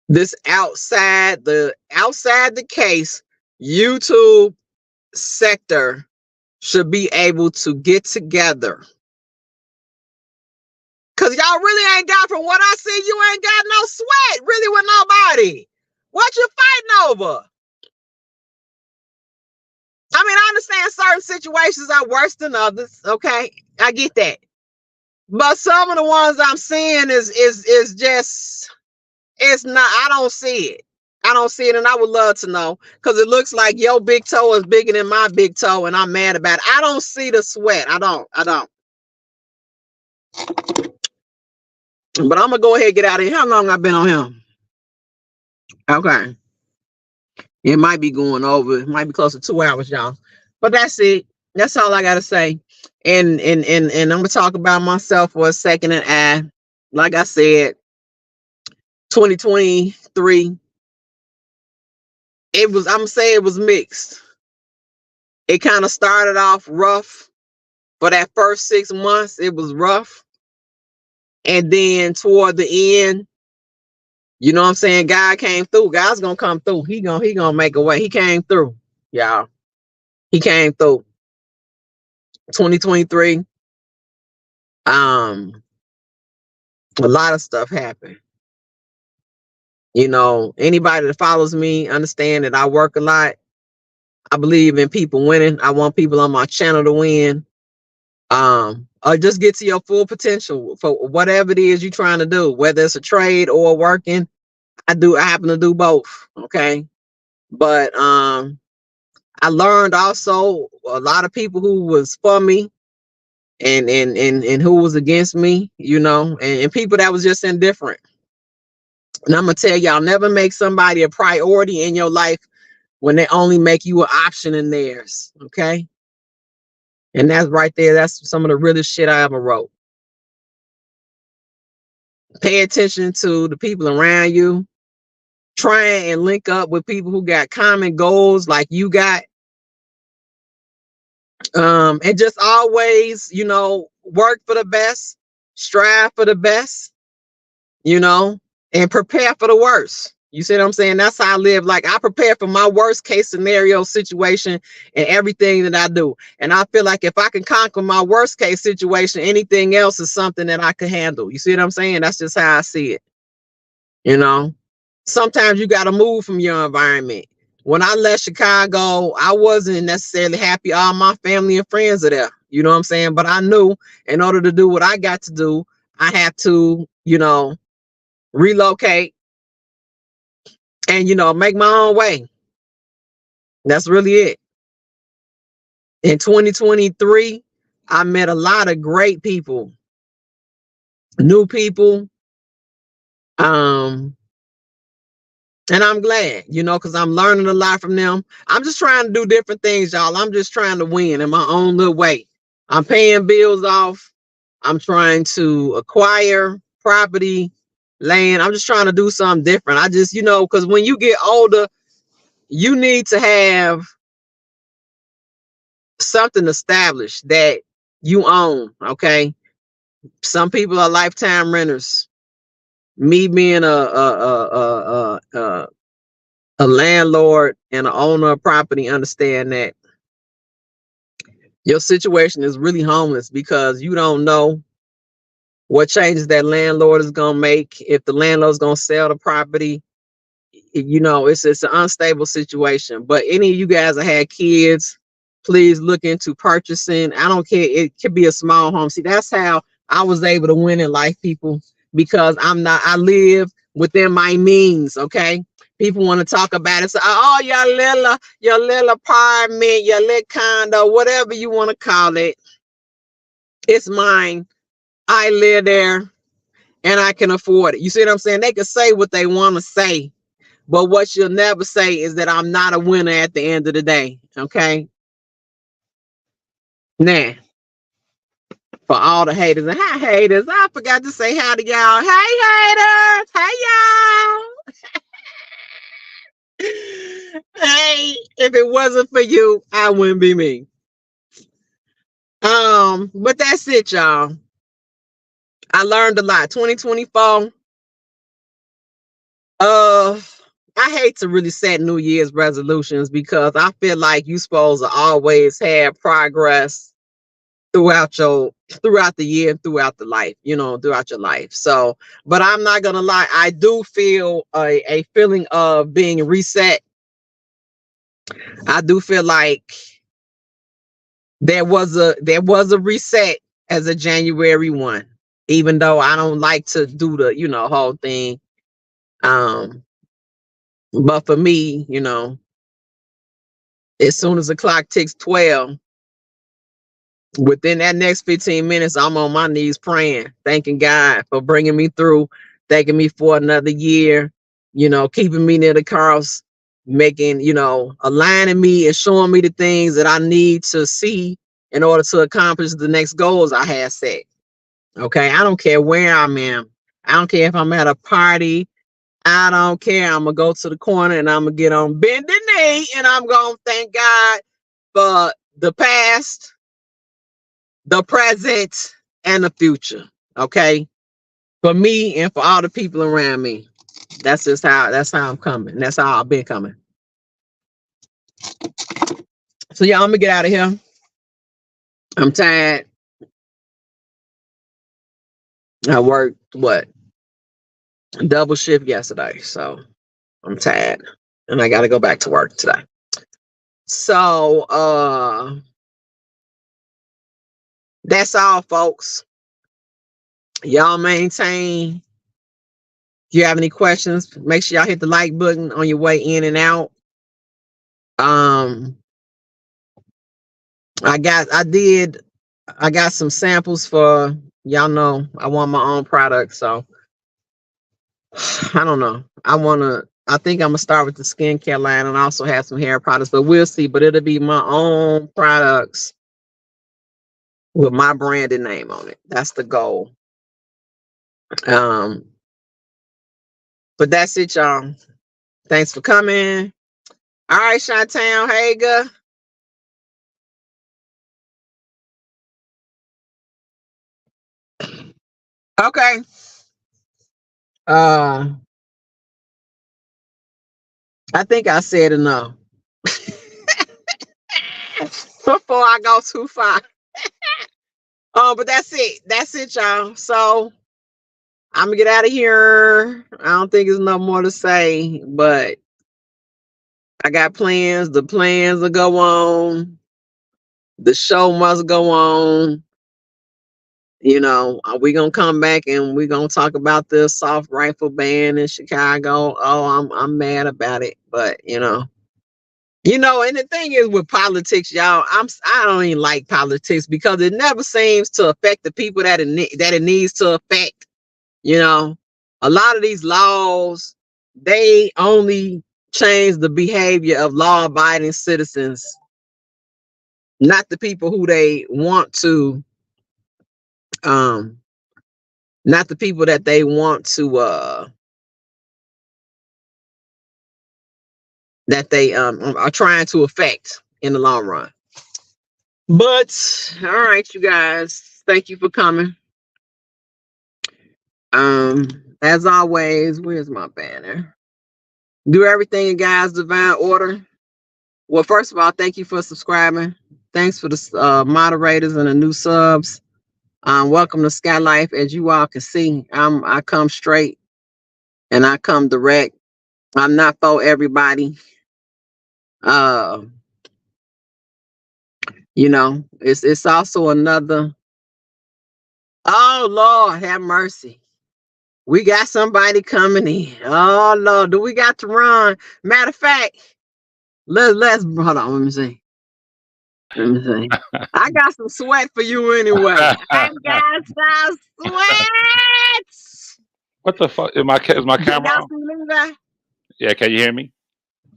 This outside the case, YouTube sector should be able to get together. Cause y'all really ain't got, from what I see, you ain't got no sweat really with nobody. What you fighting over? I mean, I understand certain situations are worse than others. Okay, I get that. But some of the ones I'm seeing is just, it's not. I don't see it. I don't see it, and I would love to know because it looks like your big toe is bigger than my big toe, and I'm mad about it. I don't see the sweat. I don't. But I'm gonna go ahead and get out of here. How long I've been on him? Okay. It might be going over. It might be close to 2 hours, y'all. But that's it. That's all I gotta say. And I'm gonna talk about myself for a second. And like I said, 2023. I'm gonna say it was mixed. It kind of started off rough. For that first 6 months, it was rough. And then toward the end, you know what I'm saying? God came through. God's gonna come through. He gonna make a way. He came through, y'all. He came through. 2023. A lot of stuff happened. You know, anybody that follows me understand that I work a lot. I believe in people winning. I want people on my channel to win. Or just get to your full potential for whatever it is you're trying to do, whether it's a trade or working. I happen to do both. Okay. But I learned also a lot of people who was for me and who was against me, you know, and people that was just indifferent. And I'm gonna tell y'all, never make somebody a priority in your life when they only make you an option in theirs. Okay. And that's right there. That's some of the realest shit I ever wrote. Pay attention to the people around you. Try and link up with people who got common goals like you got. And just always, you know, work for the best, strive for the best, you know, and prepare for the worst. You see what I'm saying? That's how I live. Like, I prepare for my worst case scenario situation and everything that I do. And I feel like if I can conquer my worst case situation, anything else is something that I can handle. You see what I'm saying? That's just how I see it. You know, sometimes you got to move from your environment. When I left Chicago, I wasn't necessarily happy. All my family and friends are there. You know what I'm saying? But I knew in order to do what I got to do, I had to, relocate and, make my own way. That's really it. In 2023, I met a lot of great people, new people. And I'm glad, because I'm learning a lot from them. I'm just trying to do different things, y'all. I'm just trying to win in my own little way. I'm paying bills off. I'm trying to acquire property, land. I'm just trying to do something different. I just, because when you get older, you need to have something established that you own. Okay. Some people are lifetime renters. Me being a landlord and an owner of property, understand that your situation is really homeless because you don't know what changes that landlord is going to make, if the landlord's going to sell the property. It's an unstable situation. But any of you guys that had kids, please look into purchasing. I don't care. It could be a small home. See, that's how I was able to win in life, people, because I live within my means. Okay. People want to talk about it. So, oh, your little apartment, your little condo, whatever you want to call it. It's mine. I live there and I can afford it. You see what I'm saying? They can say what they want to say, but what you'll never say is that I'm not a winner at the end of the day. Okay. Now, for all the haters, and hi haters, I forgot to say hi to y'all. Hey haters. Hey y'all. Hey, if it wasn't for you, I wouldn't be me. But that's it, y'all. I learned a lot. 2024. I hate to really set New Year's resolutions because I feel like you supposed to always have progress throughout the year and throughout the life, throughout your life. So, but I'm not gonna lie, I do feel a feeling of being reset. I do feel like there was a reset as a January 1, even though I don't like to do the whole thing. But for me, as soon as the clock ticks 12, within that next 15 minutes, I'm on my knees praying, thanking God for bringing me through, thanking me for another year, keeping me near the cross, making, aligning me and showing me the things that I need to see in order to accomplish the next goals I have set. Okay. I don't care where I'm in. I don't care if I'm at a party. I don't care. I'm going to go to the corner and I'm going to get on bended knee and I'm going to thank God for the past, the present, and the future. Okay. For me and for all the people around me. That's how I'm coming. That's how I've been coming. So y'all, I'm gonna get out of here. I'm tired. I worked double shift yesterday. So I'm tired. And I gotta go back to work today. So that's all, folks. Y'all maintain. If you have any questions, make sure y'all hit the like button on your way in and out. I got some samples for y'all. Know I want my own product, so I don't know. I think I'm gonna start with the skincare line and also have some hair products, but we'll see. But it'll be my own products with my branded name on it. That's the goal. But that's it, y'all. Thanks for coming. All right, Shantown Hager. Okay. I think I said enough before I go too far. But that's it. That's it, y'all. So I'm gonna get out of here. I don't think there's no more to say, but I got plans. The plans will go on. The show must go on. You know, we're gonna come back and we're gonna talk about the assault rifle ban in Chicago. Oh, I'm mad about it, but and the thing is with politics, y'all, I don't even like politics because it never seems to affect the people that it needs to affect. You know, a lot of these laws, they only change the behavior of law-abiding citizens, not the people who they want to, um, not the people that they want to, that they are trying to affect in the long run. But all right, you guys, thank you for coming. As always, where's my banner? Do everything in God's divine order. Well, first of all, thank you for subscribing. Thanks for the moderators and the new subs. Welcome to Sky Life. As you all can see, I come straight and I come direct. I'm not for everybody. It's also another. Oh Lord, have mercy. We got somebody coming in. Oh Lord, do we got to run? Matter of fact, let's hold on. Let me see. I got some sweat for you anyway. I got some sweat. What the fuck? Is my camera on? Yeah, can you hear me?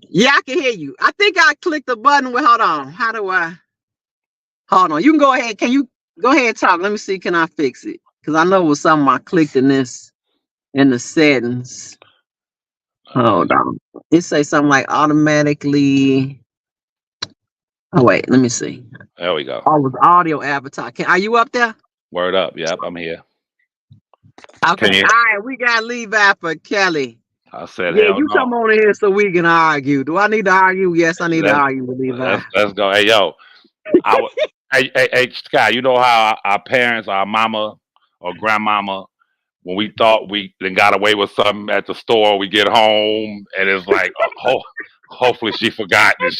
Yeah, I can hear you. I think I clicked the button with hold on. How do I? Hold on. You can go ahead. Can you go ahead and talk? Let me see. Can I fix it? Because I know it was something I clicked in the settings. Hold on. It say something like automatically. Oh wait, let me see. There we go. Oh, it was audio avatar. Are you up there? Word up. Yep, I'm here. Okay. All right, we got Levi for Kelly. I said, yeah, hell you no. come on here so we can argue. Do I need to argue? Yes, I need to argue with Levi. Let's go. Hey, yo. Hey, Scott, you know how our parents, our mama or grandmama, when we thought we then got away with something at the store, we get home and it's like, hopefully she forgot. And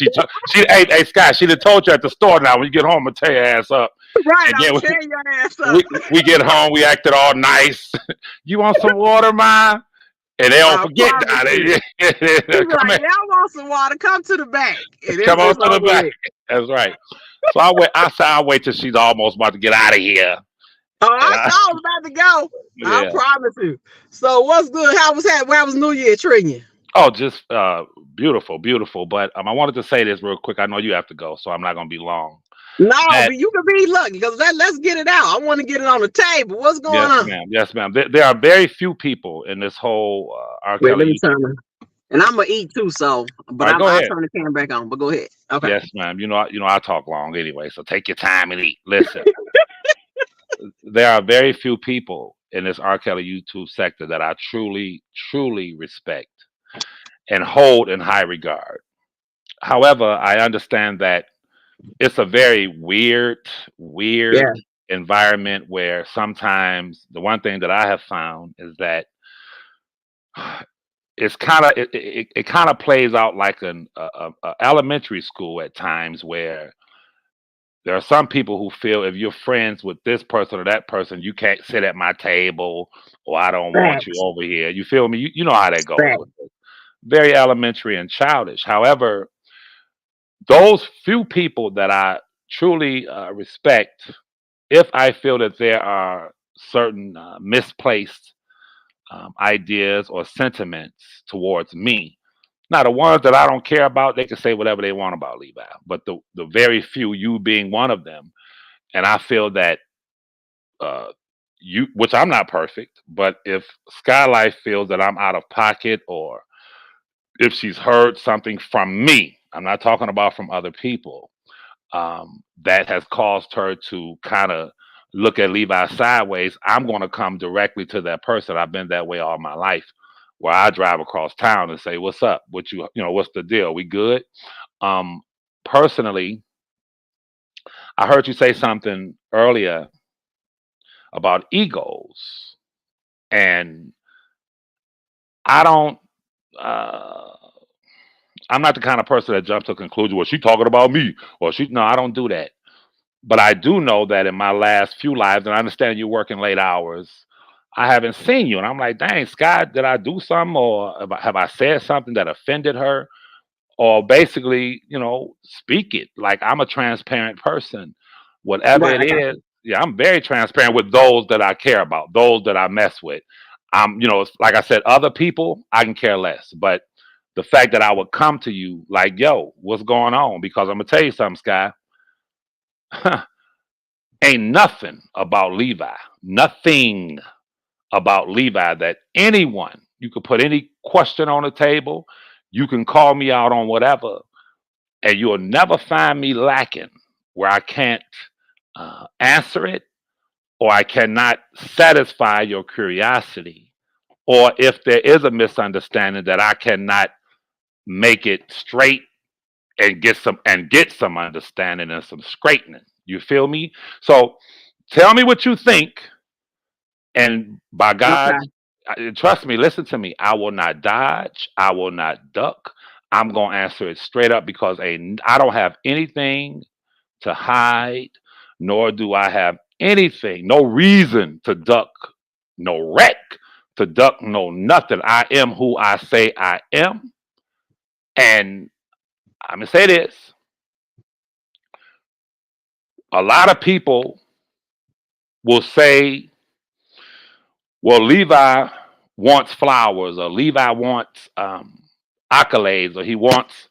hey, Scott, she'd have told you at the store now when you get home and tear your ass up. Right, I'll tear your ass up. We get home, we acted all nice. You want some water, Ma? And they don't forget that. Like, y'all want some water? Come to the back. Come on to the back. That's right. So I'll wait till she's almost about to get out of here. Oh, I was about to go. Yeah. I promise you. So what's good? How was New Year treating you? Oh, just beautiful, beautiful. But I wanted to say this real quick. I know you have to go, so I'm not going to be long. No, but you can be lucky because let's get it out. I want to get it on the table. What's going on? Yes, ma'am. There are very few people in this whole R.Kelly. Wait, let me turn it. And I'm gonna eat too, so I'll turn the camera back on. But go ahead. Okay. Yes, ma'am. You know I talk long anyway, so take your time and eat. Listen, there are very few people in this R.Kelly YouTube sector that I truly, truly respect and hold in high regard. However, I understand that it's a very weird environment where sometimes the one thing that I have found is that it's it kind of plays out like an elementary school at times where there are some people who feel if you're friends with this person or that person, you can't sit at my table or I don't want you over here. You feel me? You know how that goes. Very elementary and childish. However, those few people that I truly respect, if I feel that there are certain misplaced ideas or sentiments towards me, now the ones that I don't care about, they can say whatever they want about Levi. But the very few, you being one of them, and I feel that which I'm not perfect, but if Skylife feels that I'm out of pocket or if she's heard something from me, I'm not talking about from other people, that has caused her to kind of look at Levi sideways, I'm going to come directly to that person. I've been that way all my life, where I drive across town and say, "What's up? What's the deal? We good?" Personally, I heard you say something earlier about egos, and I don't. I'm not the kind of person that jumps to a conclusion. Well, she talking about me, or she. No, I don't do that. But I do know that in my last few lives, and I understand you're working late hours, I haven't seen you. And I'm like, dang, Scott, did I do something, or have I said something that offended her? Or basically, speak it. Like, I'm a transparent person. Whatever Right. it is, yeah, I'm very transparent with those that I care about, those that I mess with. Like I said, other people, I can care less. But the fact that I would come to you like, yo, what's going on? Because I'm gonna tell you something, Sky. Ain't nothing about Levi, nothing about Levi that anyone, you could put any question on the table, you can call me out on whatever, and you'll never find me lacking where I can't answer it, or I cannot satisfy your curiosity, or if there is a misunderstanding that I cannot make it straight and get some understanding and some straightening. You feel me? So tell me what you think, and by God, Okay. trust me, listen to me. I will not dodge. I will not duck. I'm gonna answer it straight up because I don't have anything to hide, nor do I have anything, no reason to duck, no wreck to duck, no nothing. I am who I say I am. And I'm gonna say this. A lot of people will say, well, Levi wants flowers, or Levi wants accolades, or he wants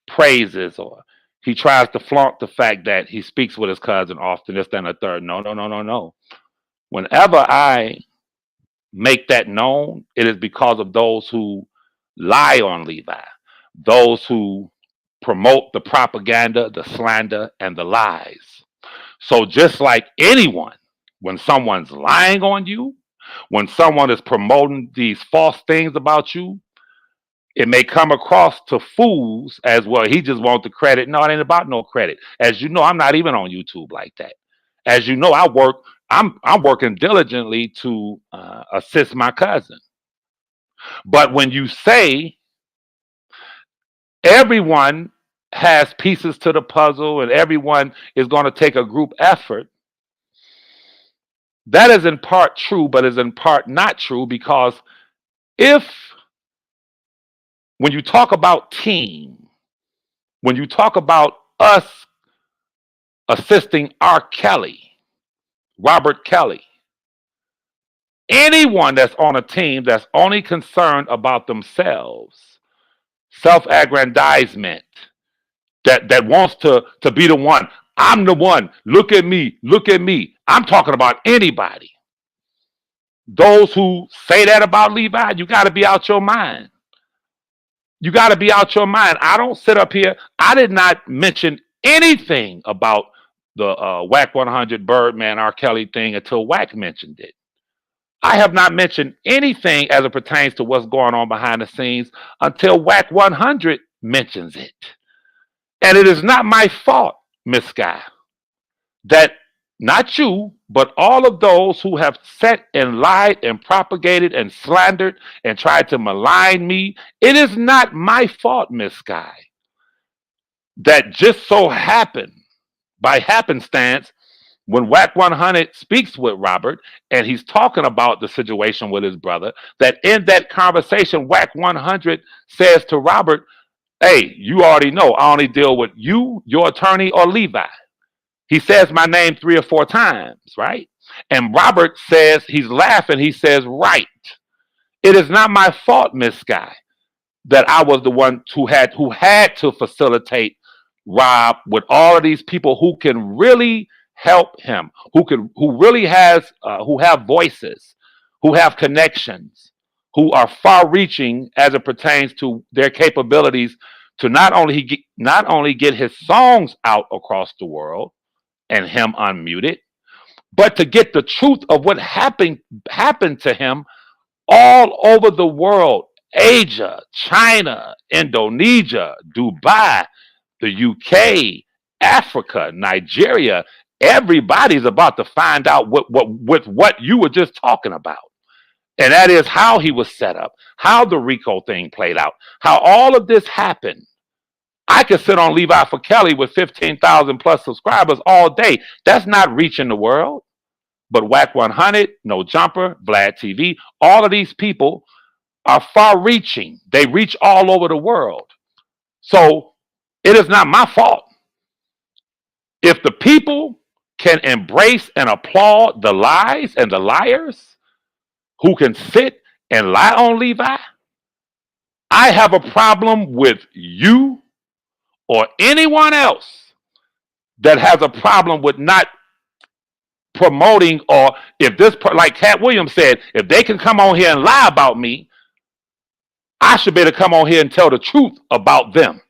praises, or he tries to flaunt the fact that he speaks with his cousin often, this, that, and the third. No, no, no, no, no. Whenever I make that known, it is because of those who lie on Levi, those who promote the propaganda, the slander, and the lies. So, just like anyone, when someone's lying on you, when someone is promoting these false things about you, it may come across to fools as well. He just wants the credit. No, it ain't about no credit. As you know, I'm not even on YouTube like that. As you know, I'm working diligently to assist my cousin. But when you say everyone has pieces to the puzzle and everyone is going to take a group effort, that is in part true, but is in part not true, because if when you talk about team, when you talk about us assisting R.Kelly, Robert Kelly, anyone that's on a team that's only concerned about themselves, self-aggrandizement, that wants to be the one. I'm the one. Look at me. Look at me. I'm talking about anybody. Those who say that about Levi, you got to be out your mind. You got to be out your mind. I don't sit up here. I did not mention anything about the Whack 100 Birdman R. Kelly thing until Whack mentioned it. I have not mentioned anything as it pertains to what's going on behind the scenes until Whack 100 mentions it. And it is not my fault, Miss Sky, that not you, but all of those who have sat and lied and propagated and slandered and tried to malign me, it is not my fault, Miss Sky, that just so happened by happenstance when Whack 100 speaks with Robert and he's talking about the situation with his brother, that in that conversation, Whack 100 says to Robert, hey, you already know I only deal with you, your attorney, or Levi. He says my name 3 or 4 times, right? And Robert says, he's laughing, he says, right. It is not my fault, Miss Sky, that I was the one who had to facilitate Rob with all of these people who can really help him, who really who have voices, who have connections, who are far reaching as it pertains to their capabilities to not only get his songs out across the world and him unmuted, but to get the truth of what happened to him all over the world. Asia, China, Indonesia, Dubai, the UK, Africa, Nigeria. Everybody's about to find out what you were just talking about. And that is how he was set up, how the RICO thing played out, how all of this happened. I could sit on Levi for Kelly with 15,000 plus subscribers all day. That's not reaching the world. But Whack 100, No Jumper, Vlad TV, all of these people are far reaching. They reach all over the world. So it is not my fault. If the people can embrace and applaud the lies and the liars who can sit and lie on Levi, I have a problem with you or anyone else that has a problem with not promoting, or if this, like Cat Williams said, if they can come on here and lie about me, I should be able to come on here and tell the truth about them.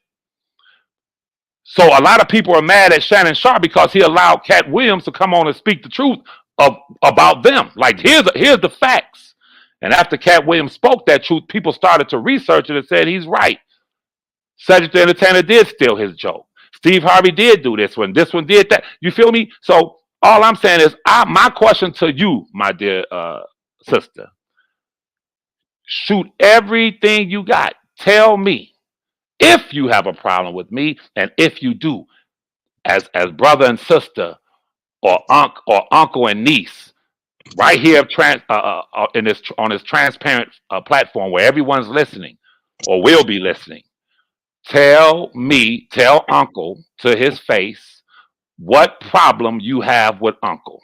So a lot of people are mad at Shannon Sharp because he allowed Cat Williams to come on and speak the truth about them. Like, here's the facts. And after Cat Williams spoke that truth, people started to research it and said he's right. Cedric the Entertainer did steal his joke. Steve Harvey did do this one. This one did that. You feel me? So all I'm saying is, my question to you, my dear sister, shoot everything you got. Tell me if you have a problem with me, and if you do, as brother and sister, or uncle and niece, right here in this on this transparent platform where everyone's listening or will be listening. Tell Uncle to his face what problem you have with Uncle.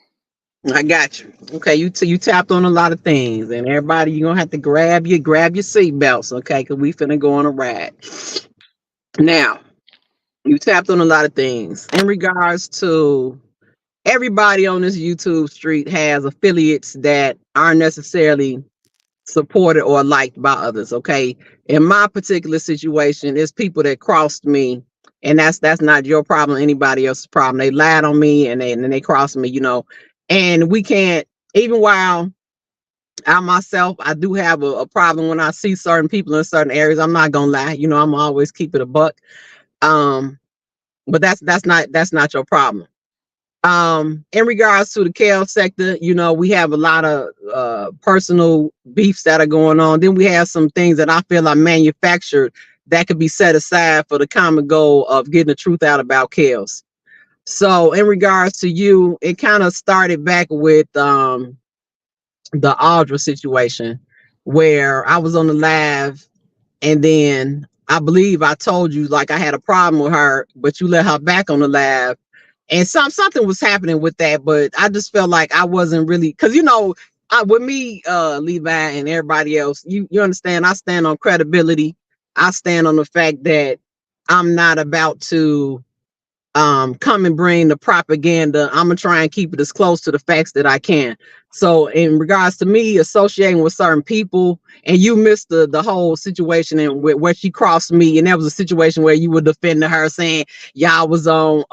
I got you. Okay, you tapped on a lot of things, and everybody, you're gonna have to grab your seatbelts, okay? Because we finna go on a ride. Now, you tapped on a lot of things in regards to everybody on this YouTube street has affiliates that aren't necessarily supported or liked by others. Okay, in my particular situation, it's people that crossed me, and that's not your problem, anybody else's problem. They lied on me, and they crossed me, and we can't, even while I myself, I do have a problem when I see certain people in certain areas. I'm not gonna lie, I'm always keep it a buck. But that's not your problem. In regards to the kale sector, we have a lot of personal beefs that are going on. Then we have some things that I feel are manufactured that could be set aside for the common goal of getting the truth out about kales. So in regards to you, it kind of started back with the Audra situation, where I was on the live, and then I believe I told you, like, I had a problem with her, but you let her back on the live. And something was happening with that, but I just felt like I wasn't really, because with me, Levi, and everybody else, you understand, I stand on credibility. I stand on the fact that I'm not about to come and bring the propaganda. I'm gonna try and keep it as close to the facts that I can. So in regards to me associating with certain people, and you missed the whole situation and where she crossed me, and that was a situation where you were defending her, saying y'all was on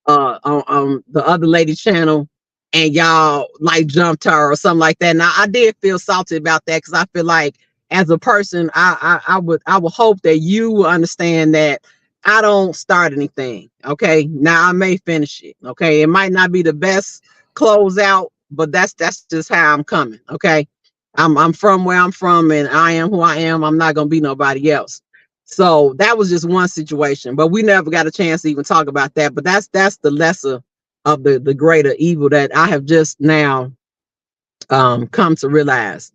the other lady's channel and y'all like jumped her or something like that. Now I did feel salty about that, because I feel like, as a person, I would hope that you will understand that I don't start anything. Okay, now I may finish it. Okay, it might not be the best closeout, but that's just how I'm coming. Okay, I'm from where I'm from, and I am who I am. I'm not gonna be nobody else. So that was just one situation, but we never got a chance to even talk about that. But that's the lesser of the greater evil that I have just now come to realize.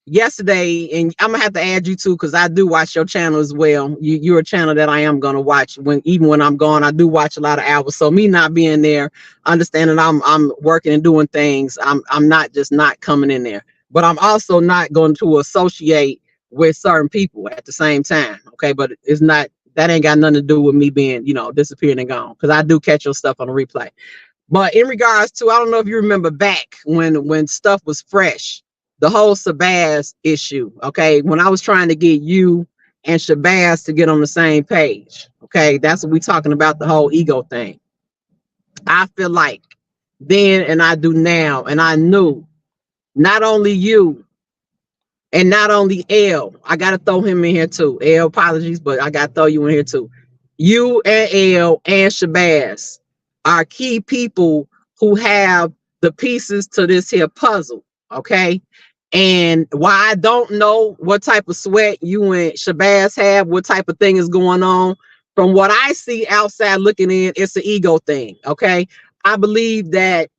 Yesterday, and I'm gonna have to add you too, because I do watch your channel as well. You're a channel that I am gonna watch even when I'm gone. I do watch a lot of hours. So me not being there, understanding I'm working and doing things, I'm not just not coming in there. But I'm also not going to associate with certain people at the same time. Okay, but it's not, that ain't got nothing to do with me being, disappearing and gone, because I do catch your stuff on the replay. But in regards to, I don't know if you remember back when stuff was fresh, the whole Shabazz issue. Okay, when I was trying to get you and Shabazz to get on the same page. Okay, that's what we're talking about, the whole ego thing. I feel like then, and I do now, and I knew not only you and not only L, I gotta throw him in here too. L, apologies, but I gotta throw you in here too. You and L and Shabazz are key people who have the pieces to this here puzzle. Okay, And why I don't know what type of sweat you and Shabazz have, what type of thing is going on. From what I see outside looking in, it's an ego thing. Okay. I believe that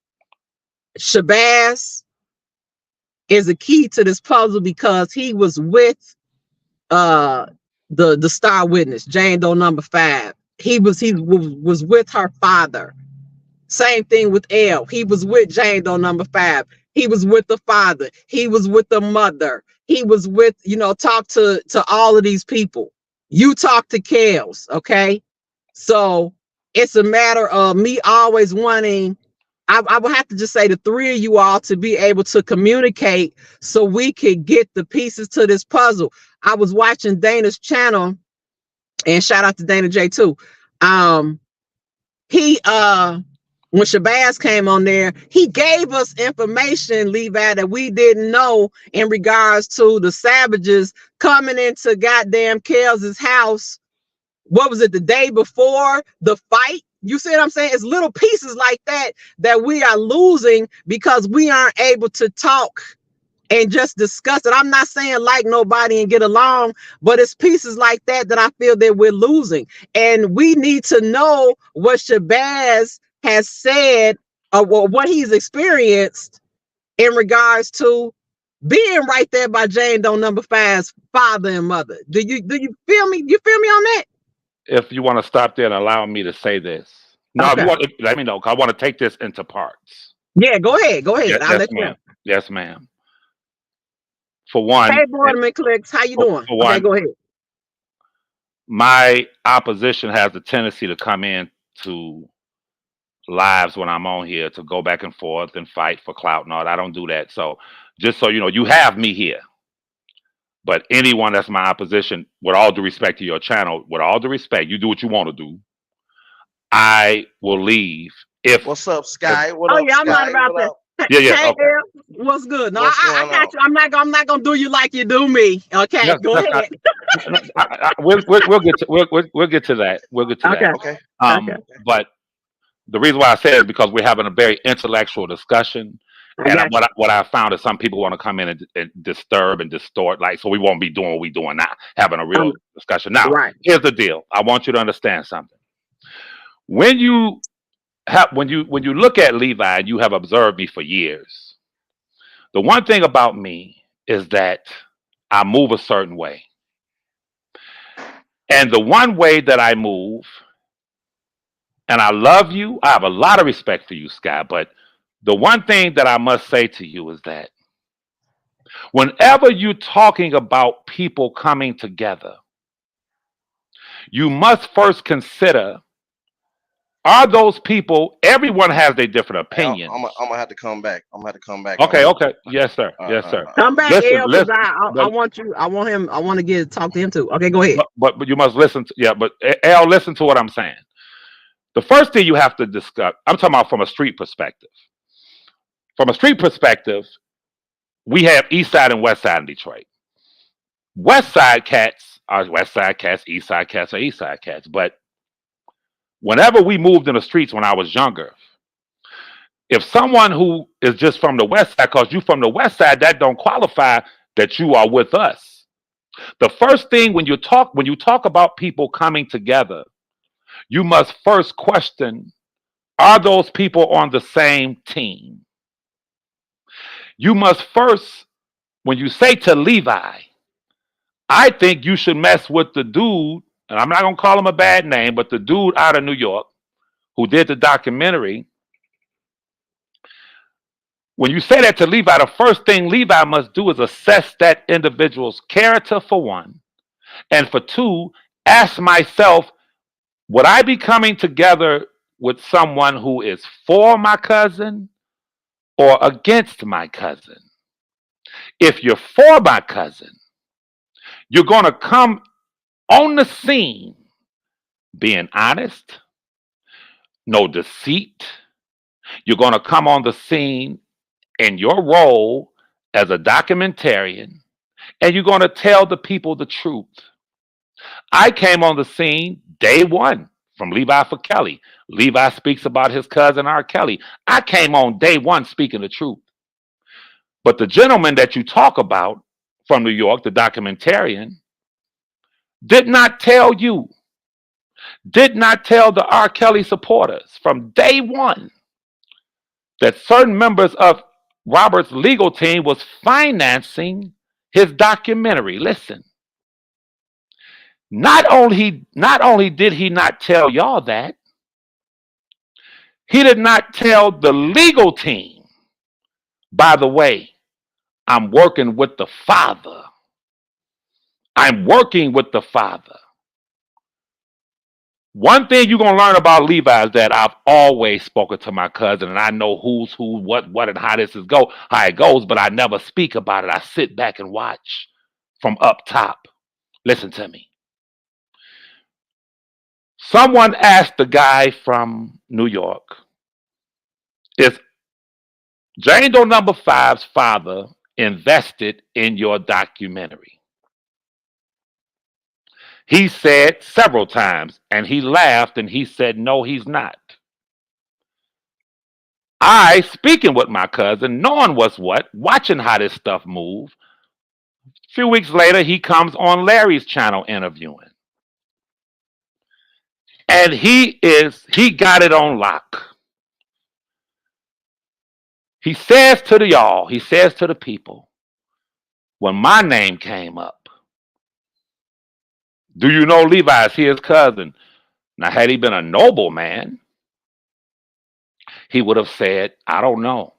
Shabazz is a key to this puzzle because he was with uh the star witness, Jane Doe number 5. He was with her father. Same thing with L. He was with Jane Doe number 5. He was with the father. He was with the mother. He was with, talk to all of these people. You talk to Kels, okay? So it's a matter of me always wanting, I would have to just say the three of you all to be able to communicate so we could get the pieces to this puzzle. I was watching Dana's channel, and shout out to Dana J too. He when Shabazz came on there, he gave us information, Levi, that we didn't know in regards to the savages coming into goddamn Kels's house. What was it, the day before the fight? You see what I'm saying? It's little pieces like that that we are losing because we aren't able to talk and just discuss it. I'm not saying like nobody and get along, but it's pieces like that that I feel that we're losing. And we need to know what Shabazz has said or what he's experienced in regards to being right there by Jane Doe number 5's father and mother. Do you feel me? You feel me on that? If you want to stop there and allow me to say this. No, Okay. if you want, let me know, because I want to take this into parts. Yeah, go ahead. Go ahead. I'll Yes, let you ma'am. know. Yes, ma'am. For one, Hey, Boardman Clicks, how you doing? for one, Okay, go ahead. my opposition has a tendency to come in to lives when I'm on here to go back and forth and fight for clout and all. I don't do that. So just so you know, you have me here. But anyone that's my opposition, with all due respect to your channel, with all due respect, you do what you want to do. I will leave. What's up, Sky? What Oh up, yeah, I'm not Sky? about What that. up? Yeah, Hey, okay. L, what's good? No, What's I going got on? you. I'm not gonna do you like you do me. Okay, Yes, go that's ahead. we'll get to we'll get to that. We'll get to Okay, that. Okay. okay. But the reason why I say it is because we're having a very intellectual discussion, I and got you. what I found is some people want to come in and disturb and distort, like, so we won't be doing what we're doing now, having a real discussion. Now, Right. here's the deal. I want you to understand something. When you look at Levi, and you have observed me for years, the one thing about me is that I move a certain way. And the one way that I move, and I love you, I have a lot of respect for you, Sky, but the one thing that I must say to you is that whenever you're talking about people coming together, you must first consider, are those people, everyone has their different opinions. I'm gonna have to come back. I'm gonna have to come back. Okay, okay. Yes, sir. Yes, sir. Come back, Listen, L, because listen. I want you. I want him. I want to talk to him too. Okay, go ahead. But you must listen to, yeah, but Al, listen to what I'm saying. The first thing you have to discuss, I'm talking about from a street perspective. From a street perspective, we have East Side and West Side in Detroit. West Side cats are West Side cats, East Side cats are East Side cats. But whenever we moved in the streets when I was younger, if someone who is just from the West Side, because you from the West Side, that don't qualify that you are with us. The first thing when you talk about people coming together, you must first question, are those people on the same team? You must first, when you say to Levi, I think you should mess with the dude, and I'm not going to call him a bad name, but the dude out of New York who did the documentary. When you say that to Levi, the first thing Levi must do is assess that individual's character, for one. And for two, ask myself, would I be coming together with someone who is for my cousin or against my cousin? If you're for my cousin, you're going to come on the scene being honest, no deceit. You're going to come on the scene in your role as a documentarian, and you're going to tell the people the truth. I came on the scene day one from Levi for Kelly. Levi speaks about his cousin R.Kelly. I came on day one speaking the truth. But the gentleman that you talk about from New York, the documentarian, did not tell you, did not tell the R.Kelly supporters from day one that certain members of Robert's legal team was financing his documentary. Listen, not only did he not tell y'all that, he did not tell the legal team, by the way, I'm working with the Father. I'm working with the Father. One thing you're going to learn about Levi is that I've always spoken to my cousin, and I know who's who, what, and how how it goes, but I never speak about it. I sit back and watch from up top. Listen to me. Someone asked the guy from New York, is Jane Doe number 5's father invested in your documentary? He said several times, and he laughed, and he said, no, he's not. I, speaking with my cousin, knowing what's what, watching how this stuff moves, a few weeks later, he comes on Larry's channel interviewing. And he got it on lock. He says to the people, when my name came up, do you know Levi? Is he his cousin? Now, had he been a noble man, he would have said, I don't know.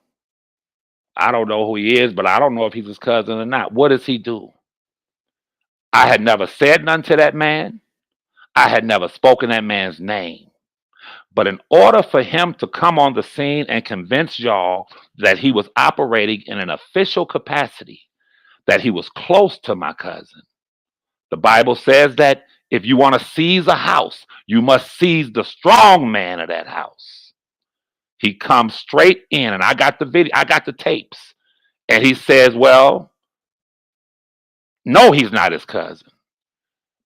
I don't know who he is, but I don't know if he's his cousin or not. What does he do? I had never said nothing to that man. I had never spoken that man's name. But in order for him to come on the scene and convince y'all that he was operating in an official capacity, that he was close to my cousin, the Bible says that if you want to seize a house, you must seize the strong man of that house. He comes straight in, and I got the video, I got the tapes, and he says, well, no, he's not his cousin.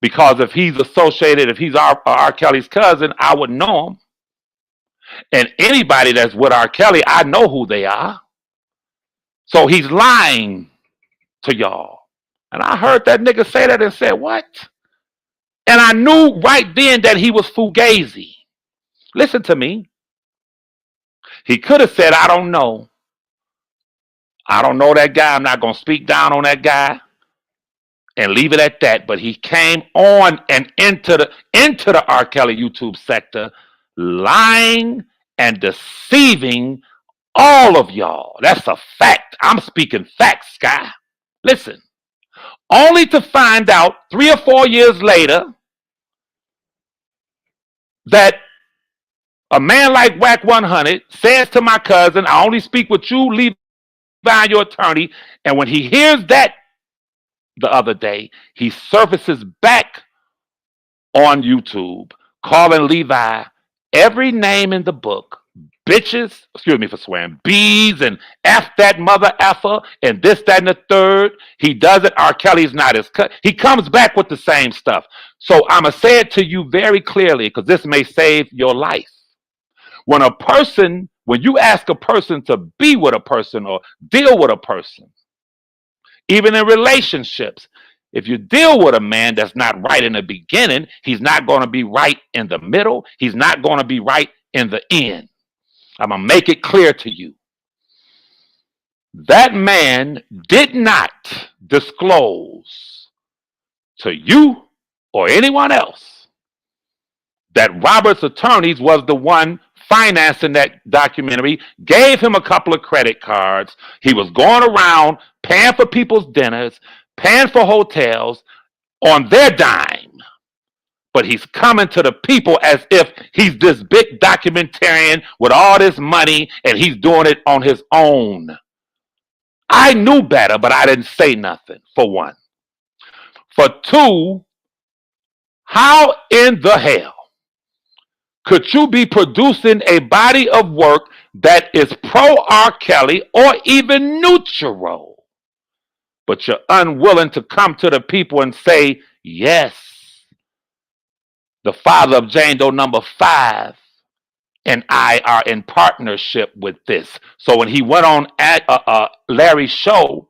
Because if he's R. Kelly's cousin, I would know him. And anybody that's with R. Kelly, I know who they are. So he's lying to y'all. And I heard that nigga say that and said, what? And I knew right then that he was fugazi. Listen to me. He could have said, I don't know. I don't know that guy. I'm not going to speak down on that guy and leave it at that. But he came on and into the R. Kelly YouTube sector, lying and deceiving all of y'all. That's a fact. I'm speaking facts, Sky. Listen. Only to find out 3 or 4 years later that a man like Whack 100 says to my cousin, I only speak with you, Levi, your attorney. And when he hears that the other day, he surfaces back on YouTube, calling Levi every name in the book, bitches, excuse me for swearing, bees, and F that mother effer, and this, that, and the third. He does it. R. Kelly's not his cut. He comes back with the same stuff. So I'm going to say it to you very clearly, because this may save your life. When you ask a person to be with a person or deal with a person, even in relationships, if you deal with a man that's not right in the beginning, he's not going to be right in the middle. He's not going to be right in the end. I'm going to make it clear to you. That man did not disclose to you or anyone else that Robert's attorneys was the one financing that documentary, gave him a couple of credit cards. He was going around paying for people's dinners, paying for hotels on their dime. But he's coming to the people as if he's this big documentarian with all this money and he's doing it on his own. I knew better, but I didn't say nothing, for one. For two, how in the hell could you be producing a body of work that is pro R. Kelly or even neutral, but you're unwilling to come to the people and say, yes, the father of Jane Doe number 5 and I are in partnership with this. So when he went on at Larry's show,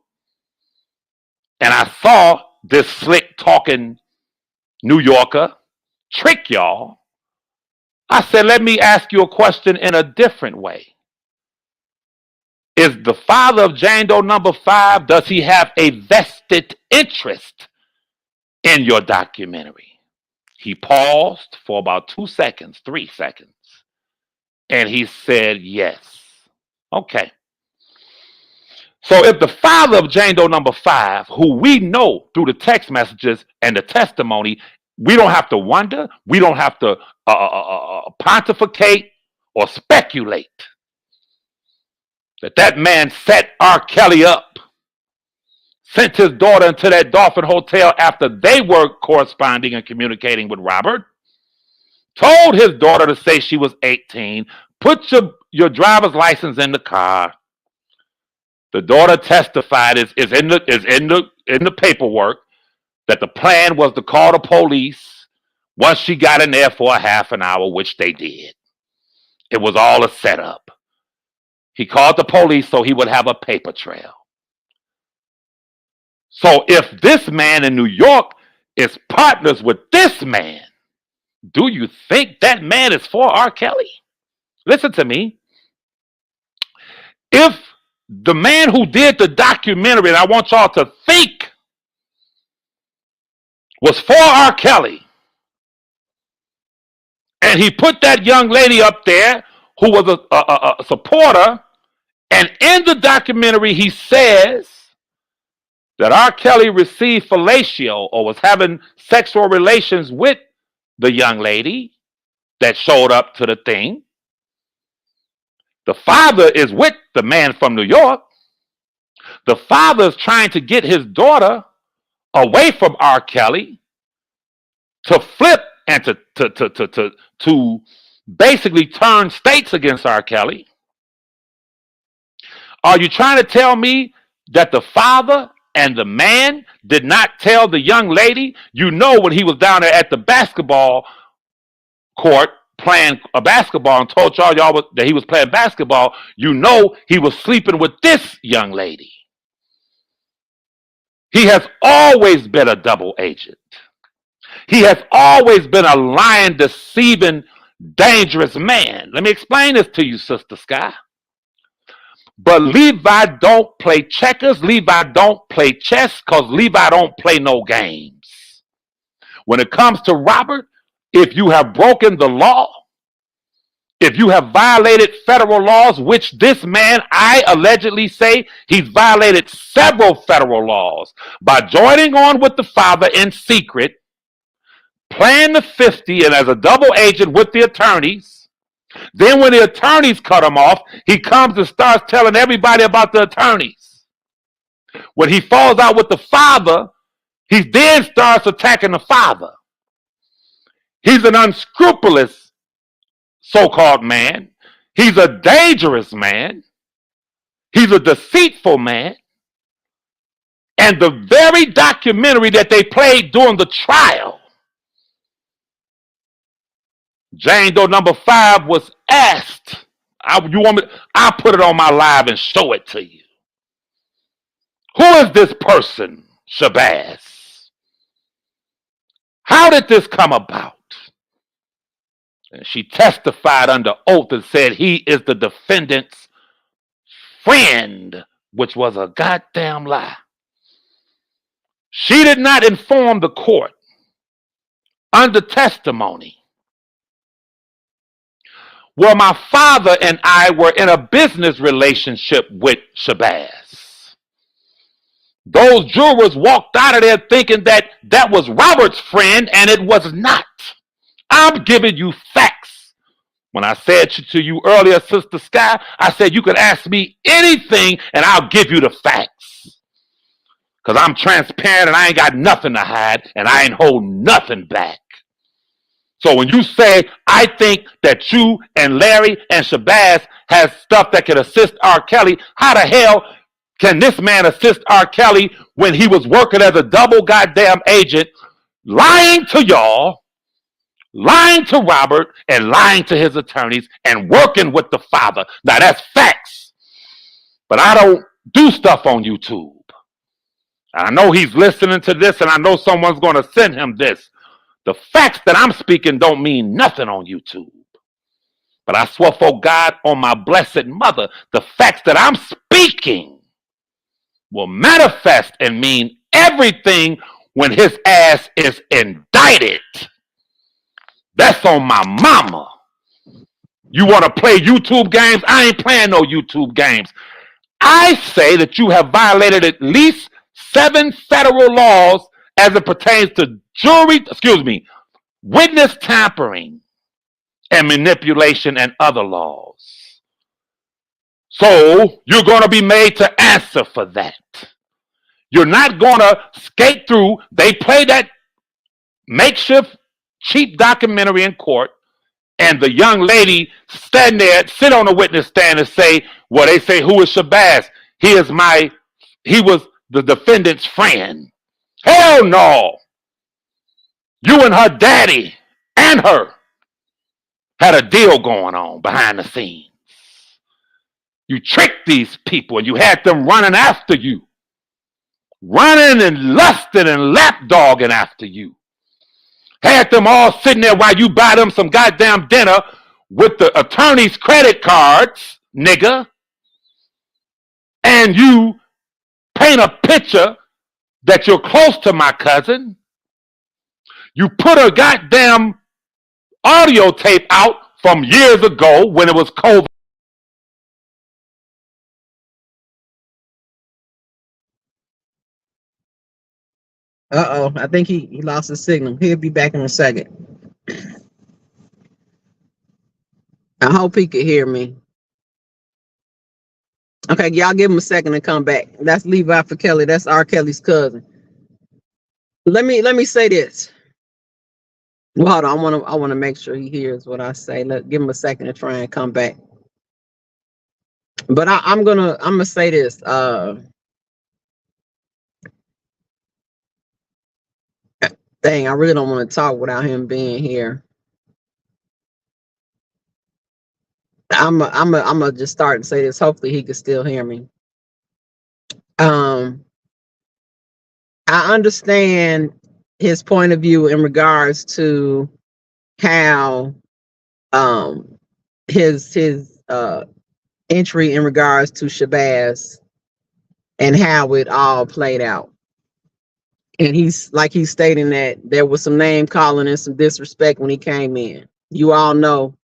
and I saw this slick talking New Yorker trick y'all, I said, let me ask you a question in a different way. Is the father of Jane Doe number 5, does he have a vested interest in your documentary? He paused for about 2 seconds, 3 seconds, and he said yes. Okay. So if the father of Jane Doe number 5, who we know through the text messages and the testimony, we don't have to wonder, we don't have to pontificate or speculate that man set R.Kelly up, sent his daughter into that Dolphin Hotel after they were corresponding and communicating with Robert, told his daughter to say she was 18, put your driver's license in the car. The daughter testified is in the paperwork that the plan was to call the police once she got in there for a half an hour, which they did. It was all a setup. He called the police so he would have a paper trail. So if this man in New York is partners with this man, do you think that man is for R. Kelly? Listen to me. If the man who did the documentary, and I want y'all to think, was for R. Kelly, and he put that young lady up there who was a supporter, and in the documentary he says that R. Kelly received fellatio or was having sexual relations with the young lady that showed up to the thing. The father is with the man from New York. The father is trying to get his daughter away from R. Kelly to flip and to basically turn states against R. Kelly. Are you trying to tell me that the father and the man did not tell the young lady, when he was down there at the basketball court playing a basketball and told y'all that he was playing basketball, he was sleeping with this young lady. He has always been a double agent. He has always been a lying, deceiving, dangerous man. Let me explain this to you, Sister Sky. But Levi don't play checkers. Levi don't play chess because Levi don't play no games. When it comes to Robert, if you have broken the law, if you have violated federal laws, which this man, I allegedly say he's violated several federal laws by joining on with the father in secret, playing the 50 and as a double agent with the attorneys. Then when the attorneys cut him off, he comes and starts telling everybody about the attorneys. When he falls out with the father, he then starts attacking the father. He's an unscrupulous so-called man. He's a dangerous man. He's a deceitful man. And the very documentary that they played during the trial, Jane Doe number 5 was asked, I'll put it on my live and show it to you. Who is this person, Shabazz? How did this come about? And she testified under oath and said he is the defendant's friend, which was a goddamn lie. She did not inform the court under testimony. Well, my father and I were in a business relationship with Shabazz. Those jurors walked out of there thinking that was Robert's friend, and it was not. I'm giving you facts. When I said to you earlier, Sister Sky, I said you could ask me anything and I'll give you the facts. Because I'm transparent and I ain't got nothing to hide and I ain't holding nothing back. So when you say, I think that you and Larry and Shabazz has stuff that can assist R. Kelly, how the hell can this man assist R. Kelly when he was working as a double goddamn agent, lying to y'all, lying to Robert and lying to his attorneys and working with the father. Now that's facts. But I don't do stuff on YouTube. And I know he's listening to this, and I know someone's going to send him this. The facts that I'm speaking don't mean nothing on YouTube. But I swear for God on my blessed mother, the facts that I'm speaking will manifest and mean everything when his ass is indicted. That's on my mama. You want to play YouTube games? I ain't playing no YouTube games. I say that you have violated at least 7 federal laws as it pertains to witness tampering and manipulation and other laws. So you're going to be made to answer for that. You're not going to skate through. They play that makeshift cheap documentary in court, and the young lady stand there, sit on the witness stand and say, well, they say, who is Shabazz? He was the defendant's friend. Hell no. You and her daddy and her had a deal going on behind the scenes. You tricked these people and you had them running after you. Running and lusting and lapdogging after you. Had them all sitting there while you buy them some goddamn dinner with the attorney's credit cards, nigga. And you paint a picture that you're close to my cousin. You put a goddamn audio tape out from years ago when it was COVID. Uh-oh, I think he lost his signal. He'll be back in a second. I hope he could hear me. Okay, y'all give him a second to come back. That's Levi for Kelly. That's R.Kelly's cousin. Let me say this. Well, hold on. I want to make sure he hears what I say. Give him a second to try and come back. But I'm gonna say this. Dang, I really don't want to talk without him being here. I'm gonna just start and say this. Hopefully he can still hear me. I understand his point of view in regards to how his entry in regards to Shabazz and how it all played out. And he's stating that there was some name calling and some disrespect when he came in. You all know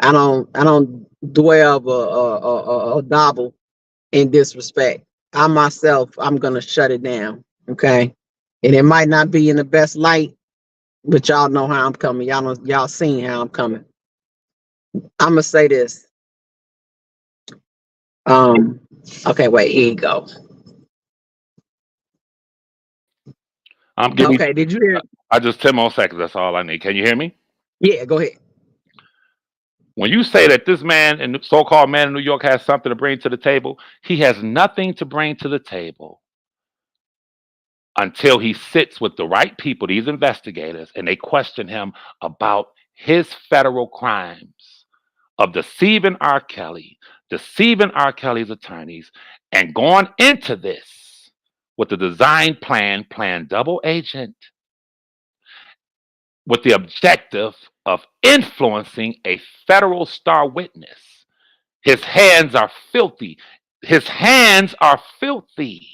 I don't dwell or dabble in disrespect. I myself, I'm gonna shut it down. Okay. And it might not be in the best light, but y'all know how I'm coming. Y'all seen how I'm coming. I'm gonna say this. Okay, wait, here you go. Okay, did you hear? I just 10 more seconds. That's all I need. Can you hear me? Yeah, go ahead. When you say that this man and so-called man in New York has something to bring to the table, he has nothing to bring to the table until he sits with the right people, these investigators, and they question him about his federal crimes of deceiving R.Kelly, deceiving R.Kelly's attorneys, and going into this with the design plan double agent, with the objective of influencing a federal star witness. His hands are filthy. His hands are filthy.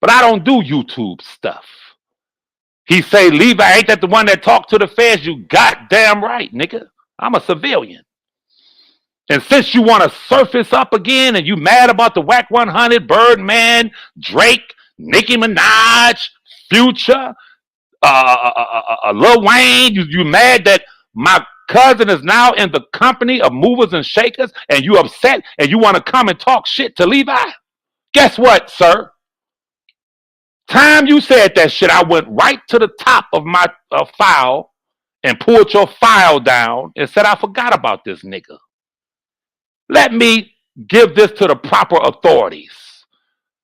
But I don't do YouTube stuff. He say, Levi, ain't that the one that talked to the feds? You goddamn right, nigga. I'm a civilian. And since you want to surface up again and you mad about the Whack 100, Birdman, Drake, Nicki Minaj, Future, Lil Wayne, you mad that my cousin is now in the company of movers and shakers and you upset and you want to come and talk shit to Levi? Guess what, sir? Time you said that shit, I went right to the top of my file and pulled your file down and said, I forgot about this nigga. Let me give this to the proper authorities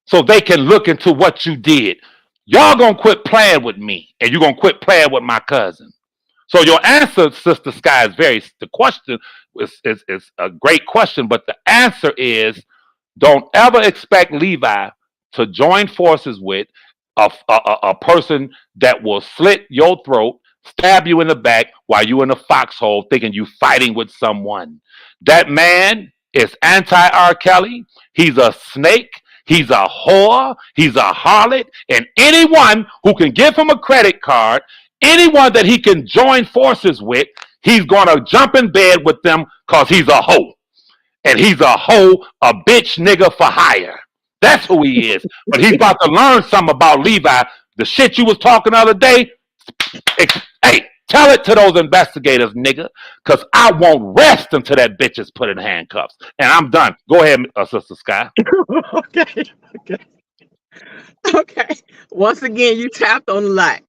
so they can look into what you did. Y'all gonna quit playing with me and you're gonna quit playing with my cousin. So your answer, Sister Sky, is the question is a great question, but the answer is don't ever expect Levi to join forces with a person that will slit your throat, stab you in the back while you in a foxhole thinking you fighting with someone. That man is anti R.Kelly. He's a snake. He's a whore. He's a harlot. And anyone who can give him a credit card, anyone that he can join forces with, he's going to jump in bed with them because he's a hoe. And he's a hoe, a bitch nigga for hire. That's who he is. But he's about to learn something about Levi. The shit you was talking the other day, hey, tell it to those investigators, nigga, because I won't rest until that bitch is put in handcuffs. And I'm done. Go ahead, Sister Sky. Okay. Once again, you tapped on the light.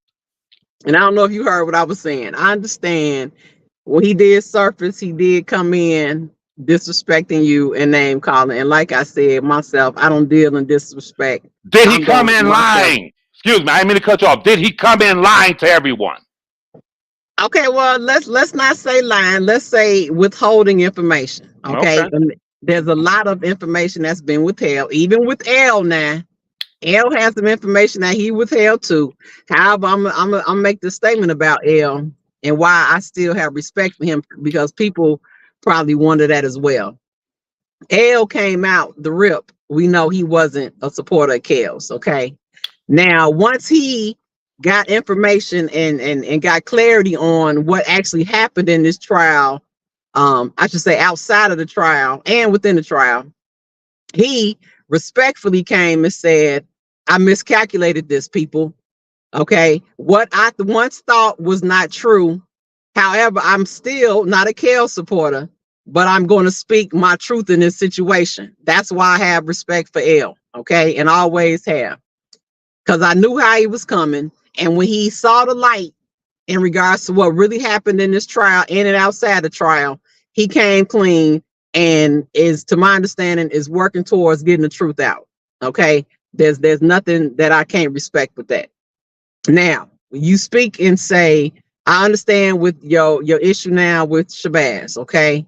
And I don't know if you heard what I was saying. I understand when he did surface, he did come in disrespecting you and name calling. And like I said myself, I don't deal in disrespect. Did he come in lying? Excuse me, I didn't mean to cut you off. Did he come in lying to everyone? Okay, well, let's not say lying. Let's say withholding information. Okay. There's a lot of information that's been withheld, even with L now. L has some information that he withheld too. However, I'm gonna make the statement about L and why I still have respect for him, because people probably wonder that as well. L came out the rip. We know he wasn't a supporter of Kel's. Okay. Now, once he got information and got clarity on what actually happened in this trial, I should say outside of the trial and within the trial, he respectfully came and said, I miscalculated this, people. Okay. What I once thought was not true. However, I'm still not a Kel supporter, but I'm going to speak my truth in this situation. That's why I have respect for L. Okay. And always have. Because I knew how he was coming. And when he saw the light in regards to what really happened in this trial, in and outside the trial, he came clean and is, to my understanding, is working towards getting the truth out. Okay. There's nothing that I can't respect with that. Now, you speak and say, I understand with your issue now with Shabazz. Okay.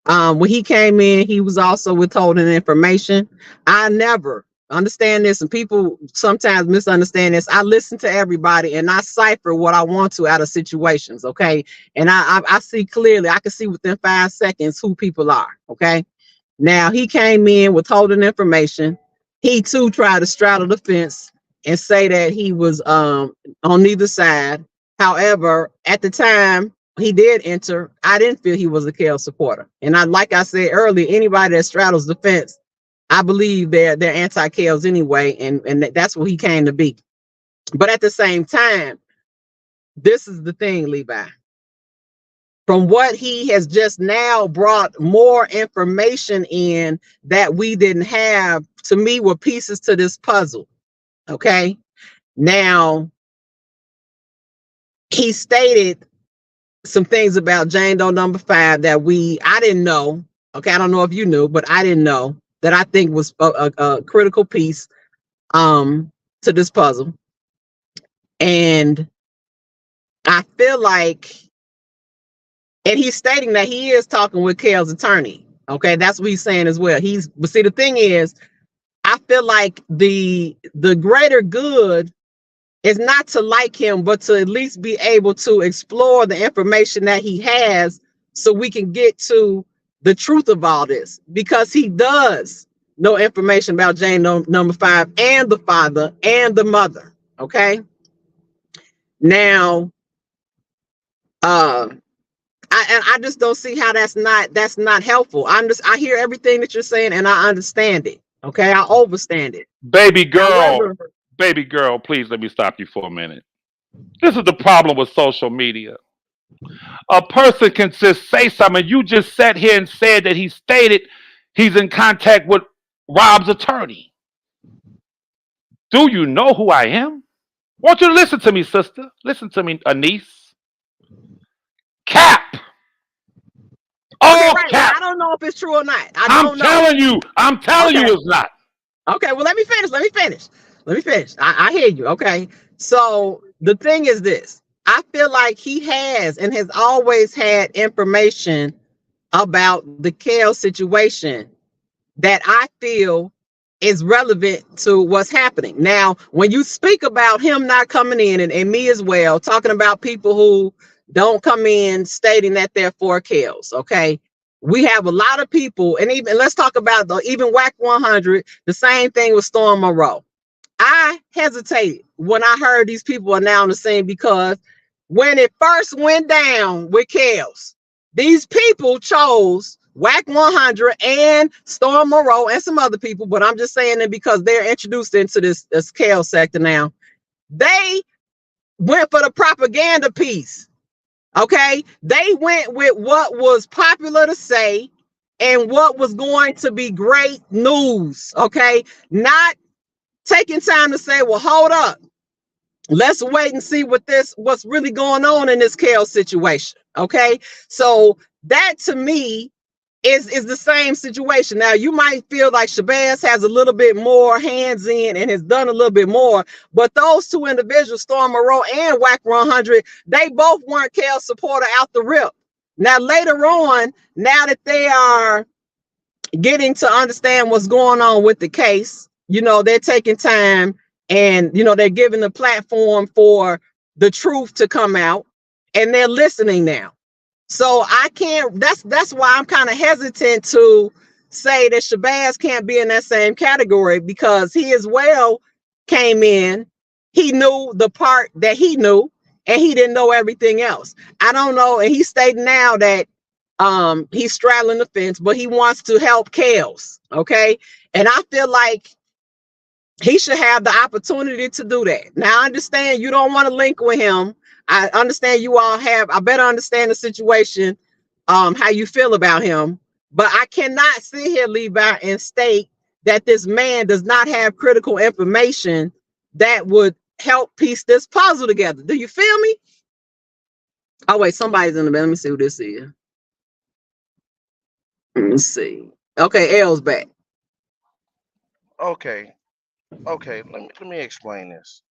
When he came in, he was also withholding information. I never understand this, and people sometimes misunderstand this. I listen to everybody and I cipher what I want to out of situations. Okay. And I see clearly, I can see within 5 seconds who people are. Okay. Now he came in withholding information. He too tried to straddle the fence and say that he was on neither side. However, at the time he did enter, I didn't feel he was a Kel supporter. And like I said earlier, anybody that straddles the fence, I believe they're anti-Kels anyway, and that's what he came to be. But at the same time, this is the thing, Levi. From what he has just now brought more information in that we didn't have, to me, were pieces to this puzzle. Okay. Now, he stated some things about Jane Doe number 5 that I didn't know. Okay. I don't know if you knew, but I didn't know, that I think was a critical piece to this puzzle. And I feel like, and he's stating that he is talking with Kel's attorney. Okay, that's what he's saying as well. But see, the thing is, I feel like the greater good is not to like him, but to at least be able to explore the information that he has so we can get to the truth of all this, because he does know information about Jane number 5 and the father and the mother. Okay. Now, I just don't see how that's not helpful. I hear everything that you're saying and I understand it. Okay. I understand it. Baby girl, please let me stop you for a minute. This is the problem with social media. A person can just say something. You just sat here and said that he stated he's in contact with Rob's attorney. Do you know who I am? I want you to listen to me, sister. Listen to me, Anise. Cap. Oh, right. cap. I don't know if it's true or not. I'm telling you it's not. Okay, well, let me finish. I hear you. Okay. So the thing is this. I feel like he has and has always had information about the Kale situation that I feel is relevant to what's happening. Now, when you speak about him not coming in and me as well, talking about people who don't come in stating that they're for Kales, okay? We have a lot of people, and even let's talk about even WAC 100, the same thing with Storm Monroe. I hesitated when I heard these people are now on the scene because when it first went down with Kales, these people chose WAC 100 and Storm Moreau and some other people, but I'm just saying it because they're introduced into this Kale sector now. They went for the propaganda piece. Okay. They went with what was popular to say and what was going to be great news. Okay. Not taking time to say, well, hold up. Let's wait and see what's really going on in this Kale situation. Okay. So that to me is the same situation. Now you might feel like Shabazz has a little bit more hands in and has done a little bit more, but those two individuals, Storm Moreau and WAC 100, they both weren't Kale supporter out the rip. Now later on, now that they are getting to understand what's going on with the case, they're taking time and they're giving the platform for the truth to come out, and they're listening now. So I can't, that's why I'm kind of hesitant to say that Shabazz can't be in that same category, because he as well came in, he knew the part that he knew, and he didn't know everything else. I don't know, and he's stating now that he's straddling the fence, but he wants to help Kales. Okay. And I feel like he should have the opportunity to do that. Now I understand you don't want to link with him. I understand you all I better understand the situation, how you feel about him, but I cannot sit here, Levi, and state that this man does not have critical information that would help piece this puzzle together. Do you feel me? Oh wait, somebody's in the bed. Let me see who this is. Let me see. Okay, L's back. Okay, let me explain this.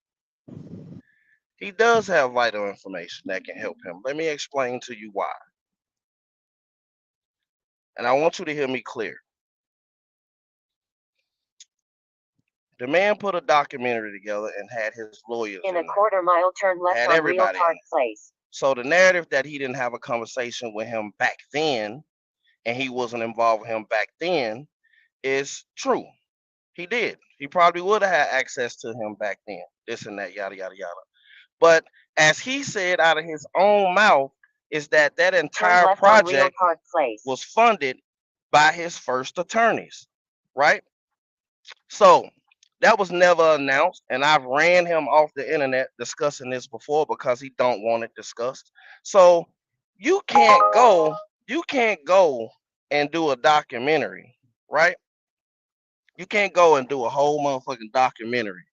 He does have vital information that can help him. Let me explain to you why. And I want you to hear me clear. The man put a documentary together and had his lawyers in a quarter mile, turn left on Real Park Place. So the narrative that he didn't have a conversation with him back then, and he wasn't involved with him back then, is true. He did. He probably would have had access to him back then. This and that, yada yada yada. But as he said out of his own mouth, is that entire project was funded by his first attorneys, right? So that was never announced, and I've ran him off the internet discussing this before because he don't want it discussed. So you can't go and do a documentary, right? You can't go and do a whole motherfucking documentary,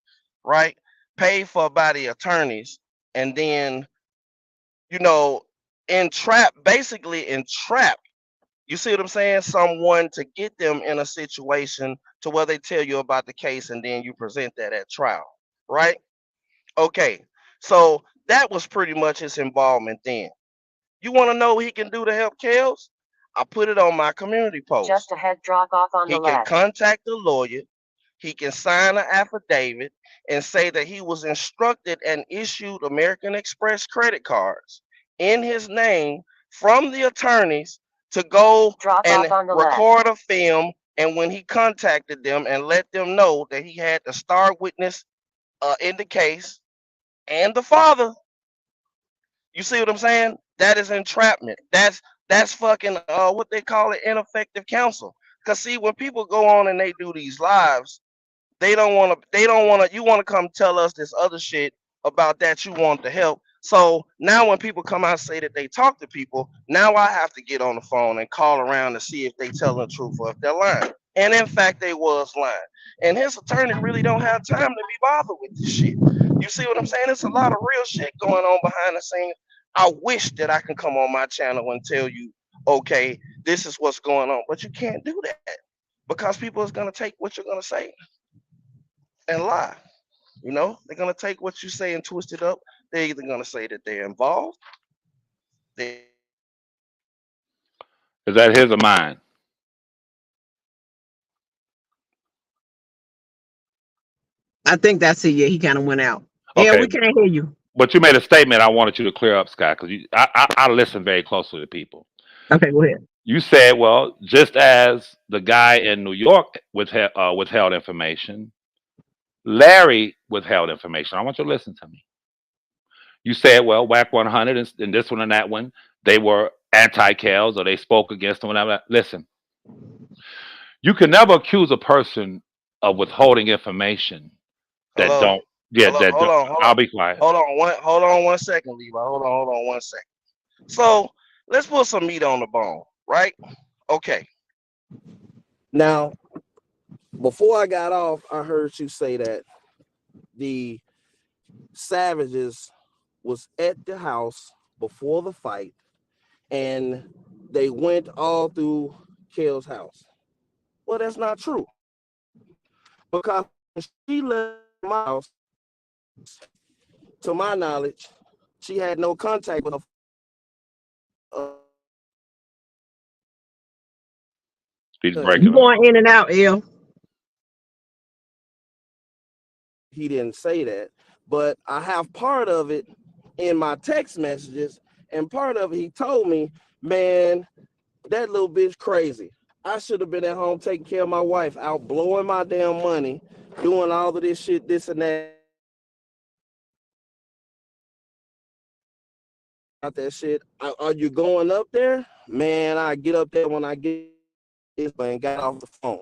right? Pay for by the attorneys, and then basically entrap. You see what I'm saying? Someone to get them in a situation to where they tell you about the case, and then you present that at trial, right? Okay, so that was pretty much his involvement then. You want to know what he can do to help Kales? I put it on my community post. Just a head drop off on the left. He can contact the lawyer. He can sign an affidavit and say that he was instructed and issued American Express credit cards in his name from the attorneys to go and record a film, and when he contacted them and let them know that he had the star witness in the case and the father. You see what I'm saying? That is entrapment. That's fucking what they call it, ineffective counsel. Cause see, when people go on and they do these lives, you want to come tell us this other shit about that you want to help. So now when people come out and say that they talk to people, now I have to get on the phone and call around to see if they telling the truth or if they're lying. And in fact, they was lying. And his attorney really don't have time to be bothered with this shit. You see what I'm saying? It's a lot of real shit going on behind the scenes. I wish that I can come on my channel and tell you, okay, this is what's going on. But you can't do that because people is going to take what you're going to say and lie. They're going to take what you say and twist it up They're either going to say that they're involved. They, Is that his or mine? I think that's it. Yeah, he kind of went out. Yeah, Okay, we can't hear you. but you made a statement I wanted you to clear up, Scott, because I listen very closely to people. Okay, go ahead. You said, well, just as the guy in New York withheld information, Larry withheld information. I want you to listen to me. You said, well, WAC 100 and this one and that one, they were anti-Kels or they spoke against them. Whatever. Listen, you can never accuse a person of withholding information that hello, don't. Yeah, hello, that hold don't. on, hold on, I'll be quiet. hold on 1 second, Levi. Hold on 1 second. So let's put some meat on the bone, right? Okay. Now, before I got off, I heard you say that the Savages was at the house before the fight, and they went all through Kel's house. Well, that's not true, because when she left my house, to my knowledge, she had no contact with her. He's You breaking up. going in and out, L. He didn't say that, but I have part of it in my text messages, and part of it he told me, man, that little bitch crazy. I should have been at home taking care of my wife, out blowing my damn money, doing all of this shit, this and that. That shit. Are you going up there? Man, I get up there when I get this and got off the phone.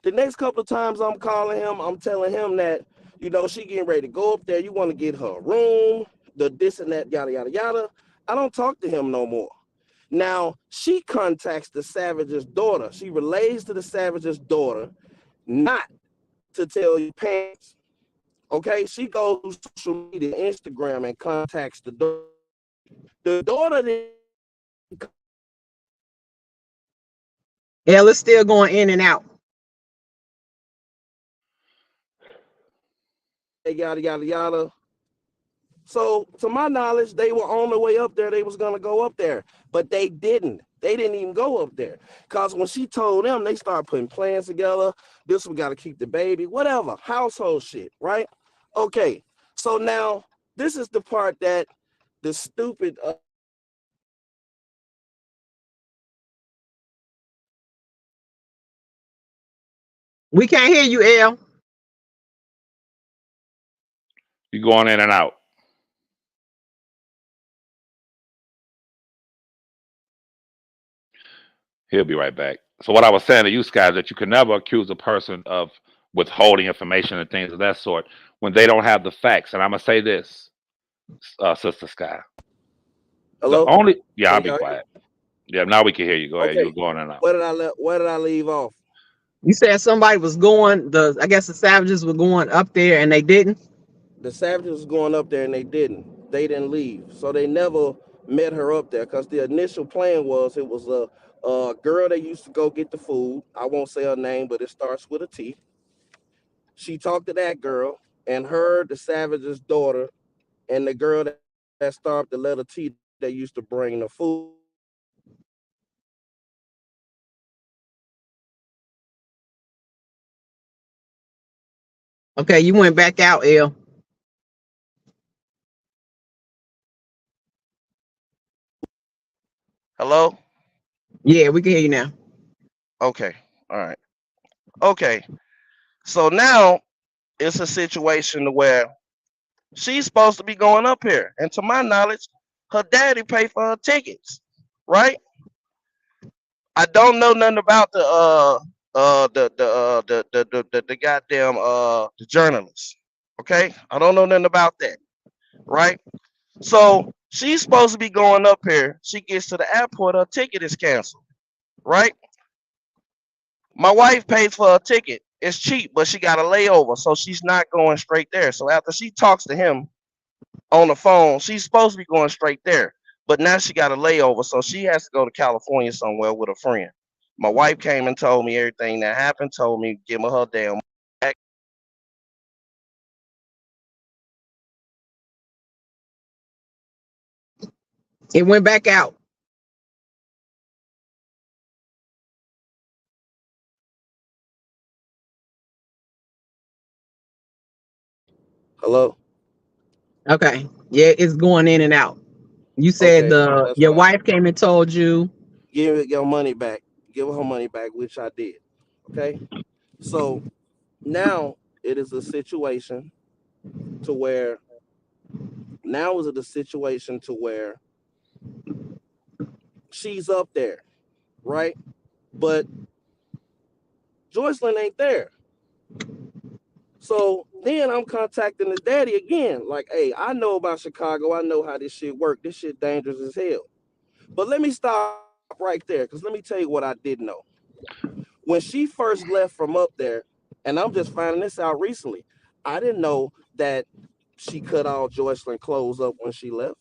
The next couple of times I'm calling him, I'm telling him that, she getting ready to go up there. You want to get her a room, the this and that, yada, yada, yada. I don't talk to him no more. Now, she contacts the Savage's daughter. She relays to the Savage's daughter not to tell your parents. Okay? She goes to social media, Instagram, and contacts the daughter. The daughter then L is still going in and out. yada, yada, yada. So, to my knowledge, they were on the way up there. They was going to go up there, but they didn't. They didn't even go up there, because when she told them, they started putting plans together. This, we got to keep the baby, whatever, household shit, right? Okay, so now this is the part that the stupid We can't hear you, L. You're going in and out. He'll be right back. So what I was saying to you, Scott, is that you can never accuse a person of withholding information and things of that sort when they don't have the facts. And I'm gonna say this, Sister Sky. The hello. only I'll Can be y'all hear quiet. Yeah, now we can hear you. Go ahead. You Okay, were going in and out. where did I leave off? You said somebody was going, I guess the Savages were going up there and they didn't. The Savages was going up there and they didn't. They didn't leave, so they never met her up there, because the initial plan was it was a girl that used to go get the food. I won't say her name, but it starts with a T. She talked to that girl, and her, the Savage's daughter, and the girl that started the letter T that used to bring the food. Okay, you went back out, L. Hello? Yeah, we can hear you now. Okay. All right. Okay. So now it's a situation where she's supposed to be going up here. And to my knowledge, her daddy paid for her tickets. Right? I don't know nothing about the goddamn the journalist. Okay? I don't know nothing about that. Right? So she's supposed to be going up here. She gets to the airport, her ticket is canceled. Right? My wife pays for a ticket. It's cheap, but she got a layover, so she's not going straight there. So after she talks to him on the phone, she's supposed to be going straight there. But now she got a layover, so she has to go to California somewhere with a friend. My wife came and told me everything that happened, told me give her damn It went back out. Hello? Okay. Yeah, it's going in and out. You said Okay, that's your fine. wife came and told you. Give your money back. Give her money back, which I did. Okay? So now it is a situation to where she's up there, right? But Joycelyn ain't there. So then I'm contacting the daddy again, like, hey, I know about Chicago. I know how this shit work. This shit dangerous as hell. But let me stop right there, because let me tell you what I did know. When she first left from up there, and I'm just finding this out recently, I didn't know that she cut all Joycelyn clothes up when she left.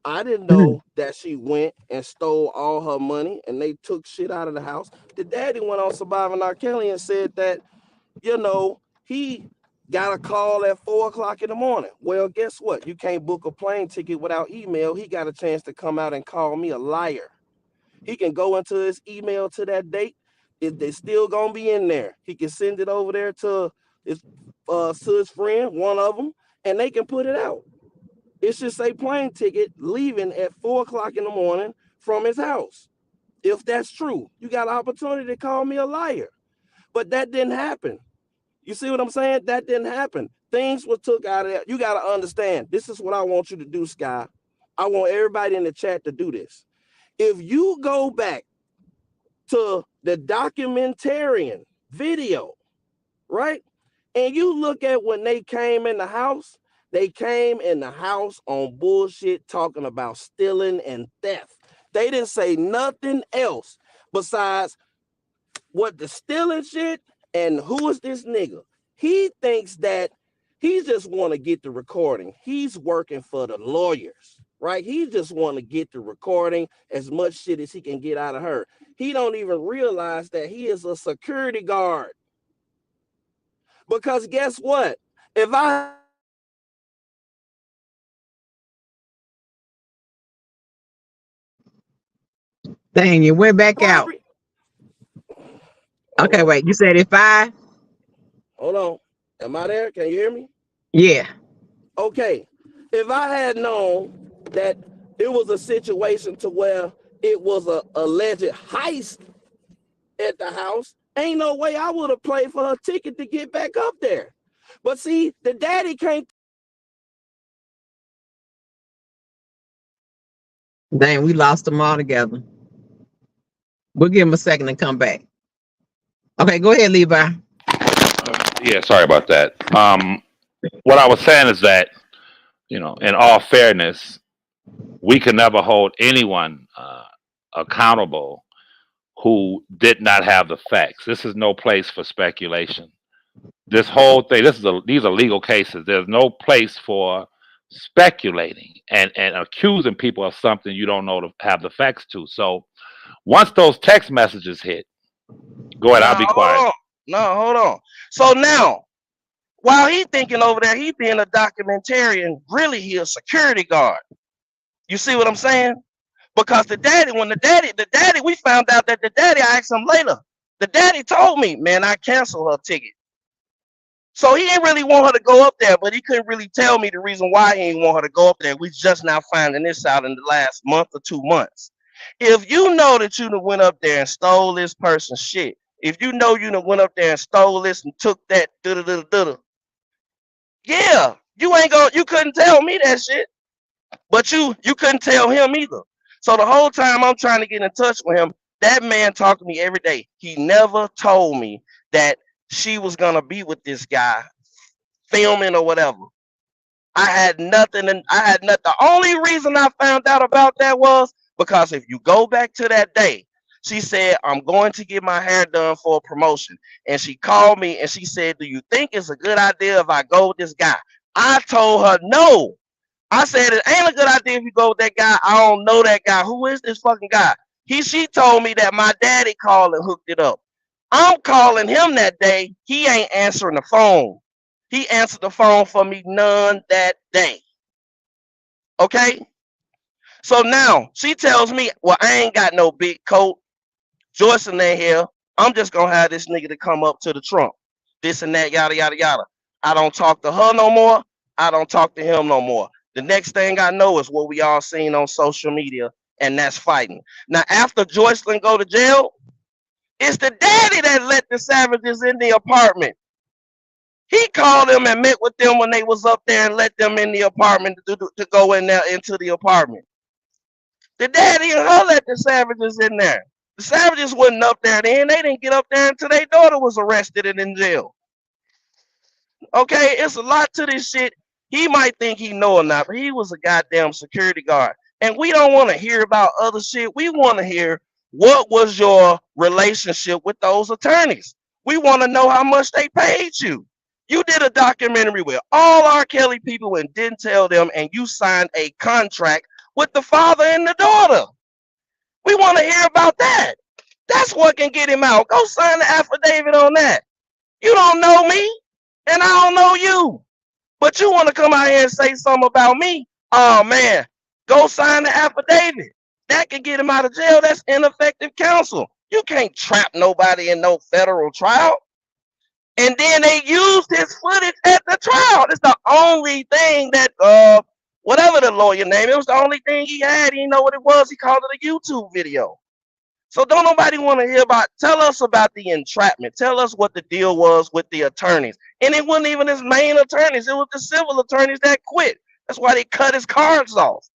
I didn't Mhm. know that she went and stole all her money and they took shit out of the house. The daddy went on Surviving R.Kelly and said that, he got a call at 4 o'clock in the morning. Well, guess what? You can't book a plane ticket without email. He got a chance to come out and call me a liar. He can go into his email to that date. It's still gonna be in there. He can send it over there to his friend, one of them, and they can put it out. It should say plane ticket leaving at 4 o'clock in the morning from his house. If that's true, you got an opportunity to call me a liar. But that didn't happen. You see what I'm saying? That didn't happen. Things were took out of there. You got to understand. This is what I want you to do, Sky. I want everybody in the chat to do this. If you go back to the documentarian video, right? And you look at when they came in the house on bullshit talking about stealing and theft. They didn't say nothing else besides what the stealing shit and who is this nigga. He thinks that he just want to get the recording. He's working for the lawyers, right? He just want to get the recording, as much shit as he can get out of her. He don't even realize that he is a security guard. Because guess what? If I Dang, it went back out. robbery, hold Okay, on, wait. You said if I, hold on. Am I there? Can you hear me? yeah. Okay. If I had known that it was a situation to where it was a alleged heist at the house, ain't no way I would have paid for her ticket to get back up there. But see, the daddy can't. Dang, we lost them all together. We'll give him a second to come back. Okay, go ahead, Levi. Yeah, sorry about that. What I was saying is that, in all fairness, we can never hold anyone accountable who did not have the facts. This is no place for speculation. This whole thing, these are legal cases. There's no place for speculating and accusing people of something you don't know to have the facts to. So once those text messages hit, go ahead, I'll Now, be hold quiet. on. No, hold on. So now, while he thinking over there, he being a documentarian, really he a security guard. You see what I'm saying? Because the daddy, we found out that the daddy, I asked him later. The daddy told me, man, I canceled her ticket. So he didn't really want her to go up there, but he couldn't really tell me the reason why he didn't want her to go up there. We just now finding this out in the last month or 2 months. If you know that you done went up there and stole this person's shit, if you know you done went up there and stole this and took that, yeah, you couldn't tell me that shit, but you couldn't tell him either. So the whole time I'm trying to get in touch with him, that man talked to me every day. He never told me that she was gonna be with this guy filming or whatever. I had nothing, and I had nothing. The only reason I found out about that was because if you go back to that day, she said, I'm going to get my hair done for a promotion. And she called me and she said, do you think it's a good idea if I go with this guy? I told her no. I said it ain't a good idea if you go with that guy. I don't know that guy. Who is this fucking guy? She told me that my daddy called and hooked it up. I'm calling him that day. He ain't answering the phone. He answered the phone for me none that day. Okay? So now she tells me, well, I ain't got no big coat. Joyce in there here. I'm just gonna have this nigga to come up to the trunk. This and that, yada yada yada. I don't talk to her no more. I don't talk to him no more. The next thing I know is what we all seen on social media, and that's fighting. Now, after Joycelyn go to jail, it's the daddy that let the savages in the apartment. He called them and met with them when they was up there and let them in the apartment to go in there into the apartment. The daddy and her let the savages in there. The savages wasn't up there then. They didn't get up there until their daughter was arrested and in jail. Okay, it's a lot to this shit. He might think he know or not, but he was a goddamn security guard. And we don't want to hear about other shit. We want to hear what was your relationship with those attorneys. We want to know how much they paid you. You did a documentary with all R.Kelly people and didn't tell them, and you signed a contract with the father and the daughter. We want to hear about that. That's what can get him out. Go sign the affidavit on that. You don't know me, and I don't know you. But you want to come out here and say something about me? Oh, man. Go sign the affidavit. That can get him out of jail. That's ineffective counsel. You can't trap nobody in no federal trial. And then they used his footage at the trial. It's the only thing that, whatever the lawyer name, it was the only thing he had. He didn't know what it was. He called it a YouTube video. So don't nobody want to hear about, tell us about the entrapment. Tell us what the deal was with the attorneys. And it wasn't even his main attorneys. It was the civil attorneys that quit. That's why they cut his cards off.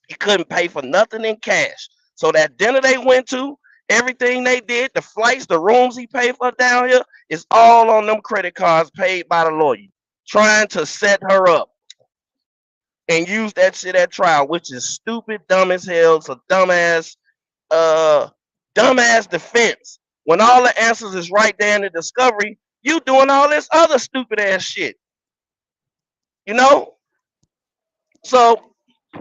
He couldn't pay for nothing in cash. So that dinner they went to, everything they did, the flights, the rooms he paid for down here, is all on them credit cards paid by the lawyer, trying to set her up and use that shit at trial, which is stupid, dumb as hell. It's a dumbass defense. When all the answers is right there in the discovery, you doing all this other stupid ass shit. You know? So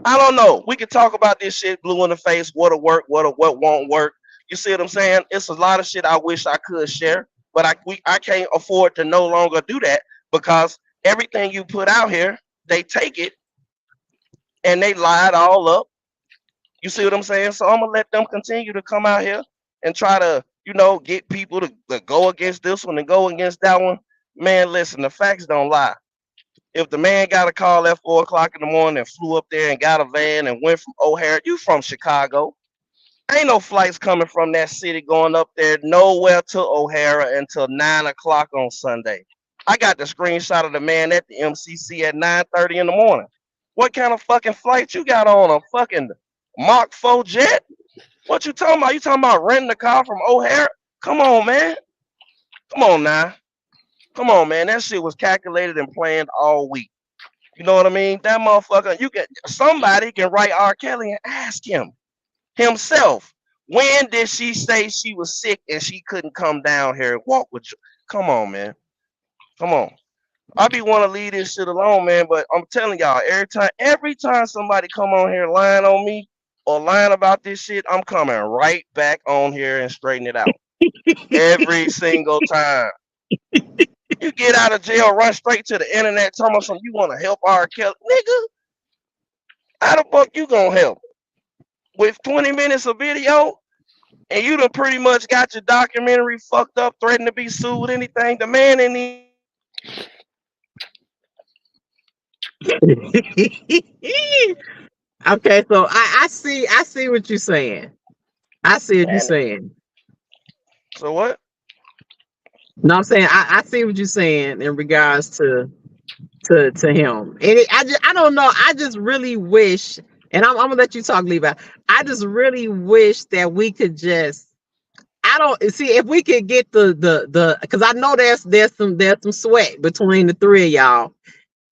I don't know. We could talk about this shit blue in the face, what'll work, what won't work. You see what I'm saying? It's a lot of shit I wish I could share, but I can't afford to no longer do that because everything you put out here, they take it and they lie it all up. You see what I'm saying? So I'm gonna let them continue to come out here and try to, get people to go against this one and go against that one. Man, listen, the facts don't lie. If the man got a call at 4 o'clock in the morning and flew up there and got a van and went from O'Hare, you from Chicago. Ain't no flights coming from that city going up there nowhere to O'Hara until 9 o'clock on Sunday. I got the screenshot of the man at the MCC at 9:30 in the morning. What kind of fucking flight you got on? A fucking Mark 4 jet? What you talking about? You talking about renting a car from O'Hara? Come on, man. Come on now. Come on, man. That shit was calculated and planned all week. You know what I mean? That motherfucker, somebody can write R.Kelly and ask him himself, when did she say she was sick and she couldn't come down here and walk with you? Come on, man. Come on. I be want to leave this shit alone, man, but I'm telling y'all, every time somebody come on here lying on me or lying about this shit, I'm coming right back on here and straighten it out. Every single time. You get out of jail, run straight to the internet, tell me something, you want to help R.Kelly. Nigga, how the fuck you gonna help? With 20 minutes of video, and you done pretty much got your documentary fucked up, threatened to be sued, anything. The man in the Okay, so I see what you're saying. I see what you're saying. So what? No, I'm saying I see what you're saying in regards to him. And I don't know. I just really wish, and I'm gonna let you talk, Levi. I just really wish that we could just. I don't see if we could get the because I know there's some sweat between the three of y'all,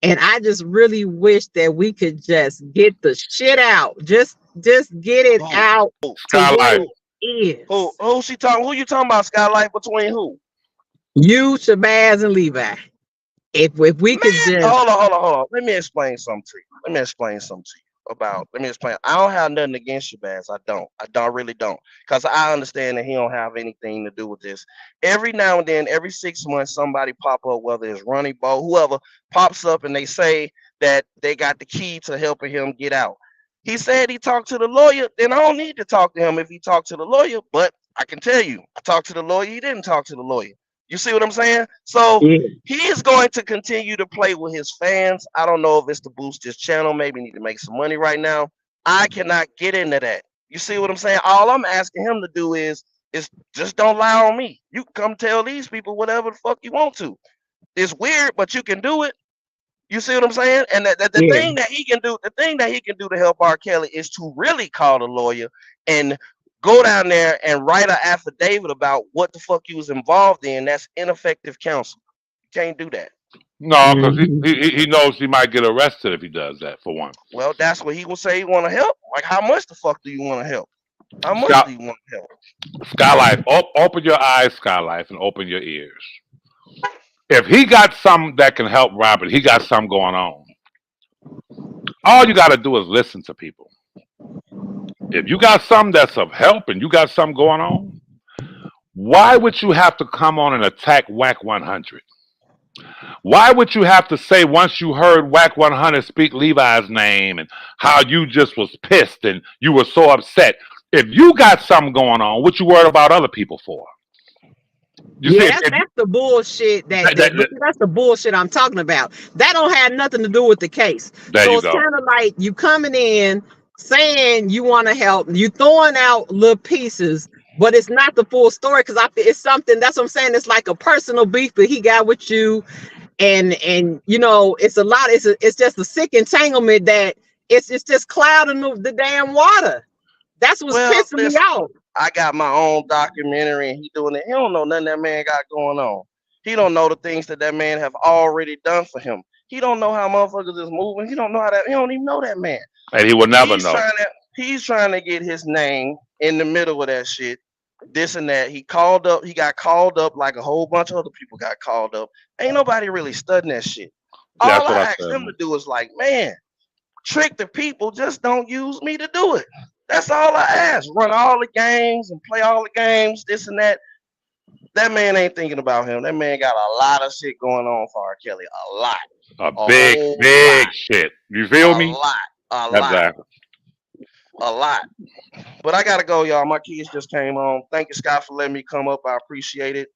and I just really wish that we could just get the shit out. Just get it out to what it is. Who you talking about, Skylight? Between who? You, Shabazz, and Levi. If we could just hold on. Let me explain something to you. Let me explain. I don't have nothing against Shabazz. I really don't. Because I understand that he don't have anything to do with this. Every now and then, every 6 months, somebody pop up, whether it's Ronnie Bo, whoever pops up and they say that they got the key to helping him get out. He said he talked to the lawyer. Then I don't need to talk to him if he talked to the lawyer. But I can tell you, I talked to the lawyer. He didn't talk to the lawyer. You see what I'm saying? So Yeah. he is going to continue to play with his fans. I don't know if it's to boost his channel. Maybe need to make some money right now. I cannot get into that. You see what I'm saying? All I'm asking him to do is just don't lie on me. You come tell these people whatever the fuck you want to. It's weird, but you can do it. You see what I'm saying? And the Yeah. thing that he can do, the thing that he can do to help R. Kelly is to really call the lawyer and go down there and write an affidavit about what the fuck he was involved in. That's ineffective counsel. You can't do that. No, because Mhm. he knows he might get arrested if he does that, for one. Well, that's what he will say he want to help. Like, how much the fuck do you want to help? How much Sky, do you want to help? Skylife, open your eyes, Skylife, and open your ears. If he got something that can help Robert, he got something going on. All you got to do is listen to people. If you got something that's of help and you got something going on, why would you have to come on and attack Whack 100? Why would you have to say once you heard Whack 100 speak Levi's name and how you just was pissed and you were so upset? If you got something going on, what you worried about other people for? You Yeah, see, that's the bullshit that- that's the bullshit I'm talking about. That don't have nothing to do with the case. there So you it's go. kind of like you coming in saying you want to help, you throwing out little pieces, but it's not the full story because it's something that's what I'm saying. It's like a personal beef that he got with you, and you know it's a lot. It's just a sick entanglement that it's just clouding the damn water. That's what's Well, pissing me listen, off. I got my own documentary and he doing it. He don't know nothing that man got going on. He don't know the things that man have already done for him. He don't know how motherfuckers is moving. He don't know how that. He don't even know that man. And he will never know. He's trying to get his name in the middle of that shit. This and that. He got called up like a whole bunch of other people got called up. Ain't nobody really studying that shit. That's All what I I asked said. him to do is like, man, trick the people. Just don't use me to do it. That's all I ask. Run all the games and play all the games, this and that. That man ain't thinking about him. That man got a lot of shit going on for R. Kelly. A lot. A big lot. shit. You feel A me? lot. A lot. Exactly. A lot. But I gotta go, y'all. My kids just came home. Thank you, Scott, for letting me come up. I appreciate it.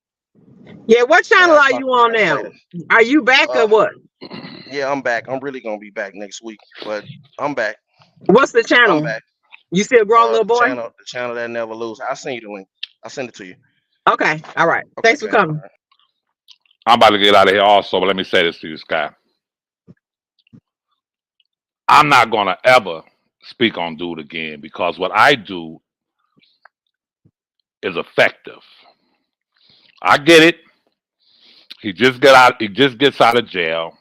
Yeah, what channel I'll are talk you to on guys now? later. Are you back or what? Yeah, I'm back. I'm really gonna be back next week, but I'm back. What's the I'm channel? back. You still growing, little boy? The channel that never lose. I'll send you the link. I'll send it to you. Okay, all right. Okay, Thanks for coming. I'm about to get out of here also, but let me say this to you, Sky. I'm not going to ever speak on Dude again because what I do is effective. I get it. He just gets out of jail.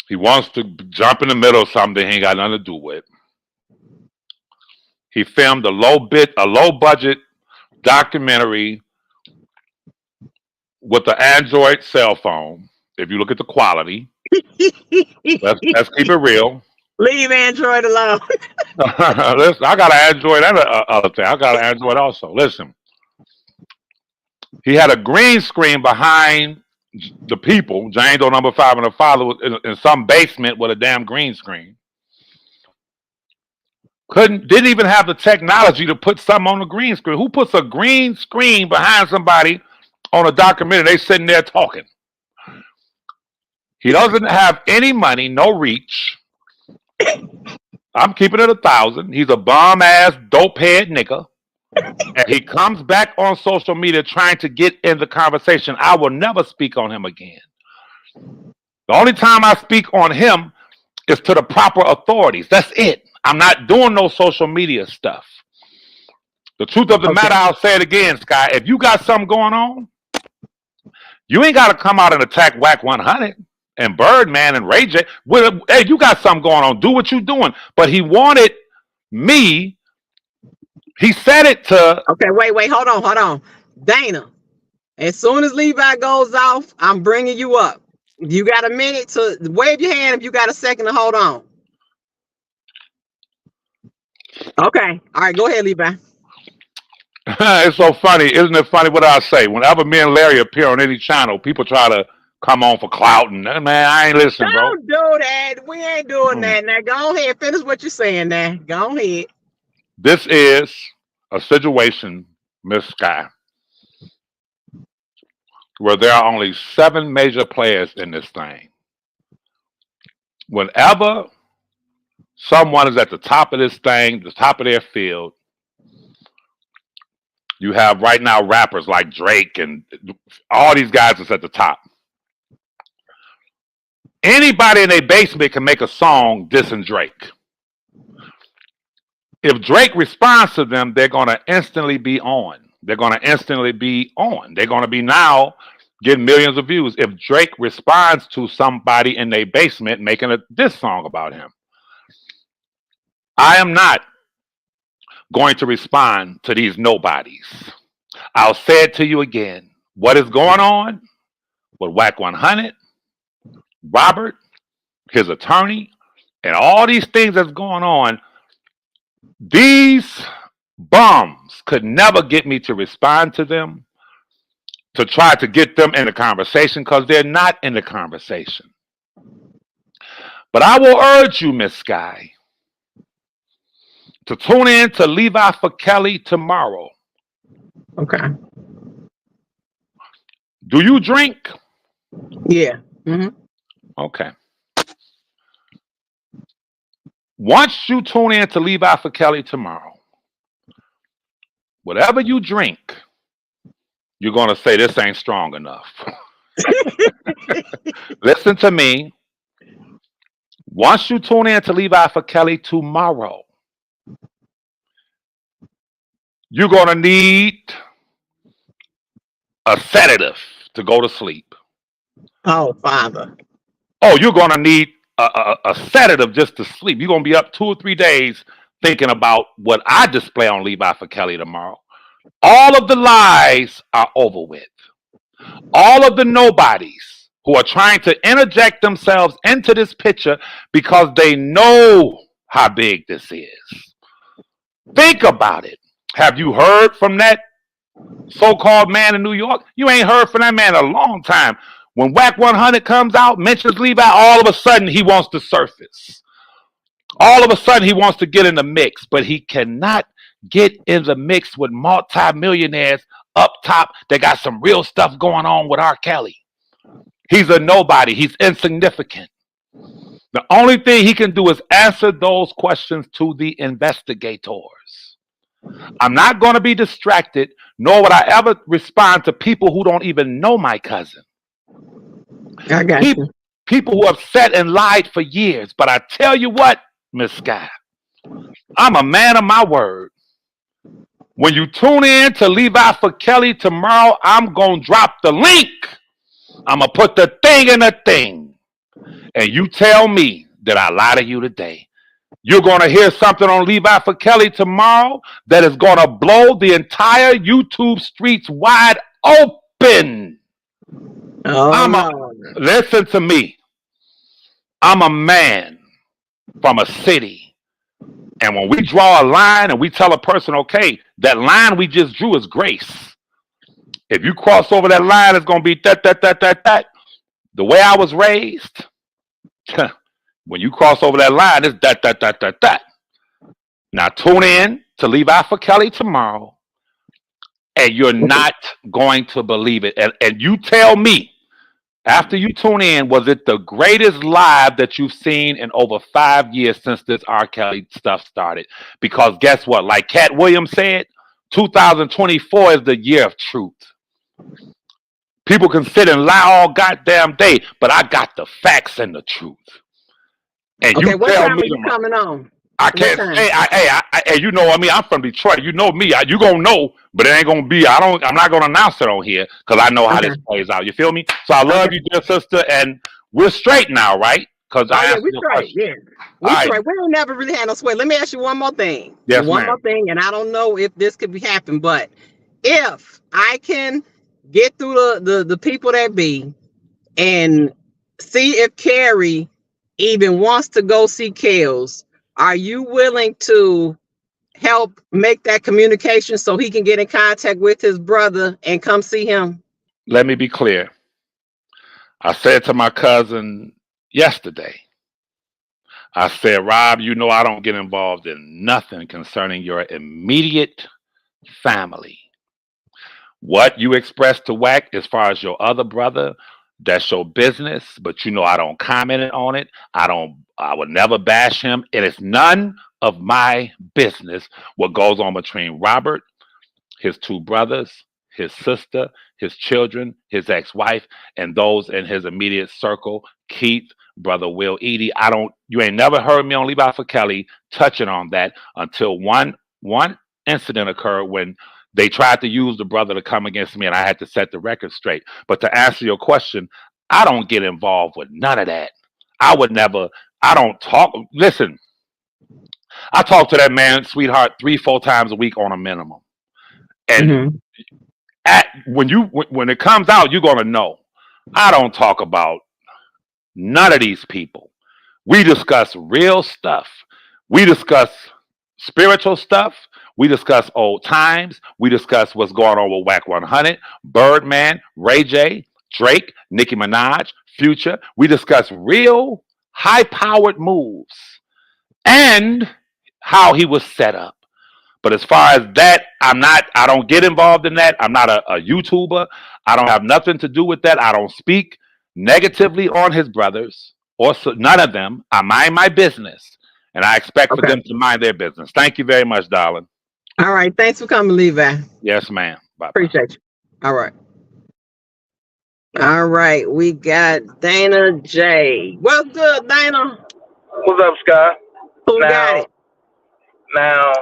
He wants to jump in the middle of something he ain't got nothing to do with. He filmed a low budget documentary with the Android cell phone. If you look at the quality, let's keep it real. Leave Android alone. Listen, I got an Android and other thing. I got an Android also. Listen, he had a green screen behind the people. Jane Doe number 5 and her father was in some basement with a damn green screen. Didn't even have the technology to put something on the green screen. Who puts a green screen behind somebody on a documentary? They sitting there talking. He doesn't have any money, no reach. I'm keeping it 1,000. He's a bum ass, dope head nigga. And he comes back on social media trying to get in the conversation. I will never speak on him again. The only time I speak on him is to the proper authorities. That's it. I'm not doing no social media stuff. The truth of the matter, I'll say it again, Sky. If you got something going on, you ain't got to come out and attack Whack 100 and Birdman and Ray J. Hey, you got something going on. Do what you're doing. But he wanted me. He said it to. Okay, wait, hold on. Dana, as soon as Levi goes off, I'm bringing you up. You got a minute to wave your hand if you got a second to hold on. Okay, all right, go ahead, Levi. It's so funny. Isn't it funny what I say? Whenever me and Larry appear on any channel, people try to come on for clout and man, I ain't listening, bro. Don't do that. We ain't doing that. Now go ahead, finish what you're saying. Now go ahead. This is a situation, Miss Sky, where there are only 7 major players in this thing. Whenever someone is at the top of this thing, the top of their field, you have right now rappers like Drake and all these guys that's at the top. Anybody in their basement can make a song dissing Drake. If Drake responds to them, they're going to instantly be on. They're going to instantly be on. They're going to be now getting millions of views. If Drake responds to somebody in their basement making a diss song about him, I am not going to respond to these nobodies. I'll say it to you again. What is going on with Whack 100, Robert, his attorney, and all these things that's going on, these bums could never get me to respond to them, to try to get them in the conversation, because they're not in the conversation. But I will urge you, Miss Sky, to tune in to Levi for Kelly tomorrow. Okay. Do you drink? Yeah. Mm-hmm. Okay. Once you tune in to Levi for Kelly tomorrow, whatever you drink, you're going to say this ain't strong enough. Listen to me. Once you tune in to Levi for Kelly tomorrow, you're going to need a sedative to go to sleep. Oh, Father. Oh, you're going to need a sedative just to sleep. You're going to be up 2 or 3 days thinking about what I display on Levi for Kelly tomorrow. All of the lies are over with. All of the nobodies who are trying to interject themselves into this picture because they know how big this is. Think about it. Have you heard from that so-called man in New York? You ain't heard from that man in a long time. When Whack 100 comes out, mentions Levi, all of a sudden he wants to surface. All of a sudden he wants to get in the mix, but he cannot get in the mix with multi-millionaires up top that got some real stuff going on with R.Kelly. He's a nobody. He's insignificant. The only thing he can do is answer those questions to the investigators. I'm not going to be distracted, nor would I ever respond to people who don't even know my cousin. I got you. People who have sat and lied for years. But I tell you what, Miss Sky, I'm a man of my word. When you tune in to Levi for Kelly tomorrow, I'm going to drop the link. I'm going to put the thing in the thing. And you tell me that I lie to you today. You're going to hear something on Levi for Kelly tomorrow that is going to blow the entire YouTube streets wide open. Oh, Listen to me. I'm a man from a city. And when we draw a line and we tell a person, okay, that line we just drew is grace. If you cross over that line, it's going to be that. The way I was raised, when you cross over that line, it's that. Now tune in to Levi for Kelly tomorrow, and you're not going to believe it. And you tell me, after you tune in, was it the greatest live that you've seen in over 5 years since this R.Kelly stuff started? Because guess what? Like Cat Williams said, 2024 is the year of truth. People can sit and lie all goddamn day, but I got the facts and the truth. And okay, you what tell time me are you coming on? I can't say. Hey, you know, I mean, I'm from Detroit. You know me. You gonna know, but it ain't gonna be. I'm not gonna announce it on here because I know how this plays out. You feel me? So I love you, dear sister, and we're straight now, right? Because we straight. Yeah, we straight. We don't never really had no sweat. Let me ask you one more thing. Yes, one more thing, and I don't know if this could be happen, but if I can get through the people that be and see if Carrie even wants to go see Kels, are you willing to help make that communication so he can get in contact with his brother and come see him? Let me be clear. I said to my cousin yesterday, I said, Rob, you know I don't get involved in nothing concerning your immediate family. What you express to WAC as far as your other brother, that's your business, but you know I don't comment on it. I would never bash him. It is none of my business what goes on between Robert, his two brothers, his sister, his children, his ex-wife, and those in his immediate circle, Keith, brother Will Edie. You ain't never heard me on Levi for Kelly touching on that until one incident occurred when they tried to use the brother to come against me, and I had to set the record straight. But to answer your question, I don't get involved with none of that. I don't talk. Listen, I talk to that man, sweetheart, 3-4 times a week on a minimum. And when it comes out, you're gonna know. I don't talk about none of these people. We discuss real stuff. We discuss spiritual stuff. We discuss old times. We discuss what's going on with WAC 100, Birdman, Ray J, Drake, Nicki Minaj, Future. We discuss real high-powered moves and how he was set up. But as far as that, I don't get involved in that. I'm not a YouTuber. I don't have nothing to do with that. I don't speak negatively on his brothers or none of them. I mind my business, and I expect for them to mind their business. Thank you very much, darling. All right. Thanks for coming, Levi. Yes, ma'am. Bye. Appreciate you. All right. All right. We got Dana J. What's good, Dana? What's up, Scott? Who got it? Now,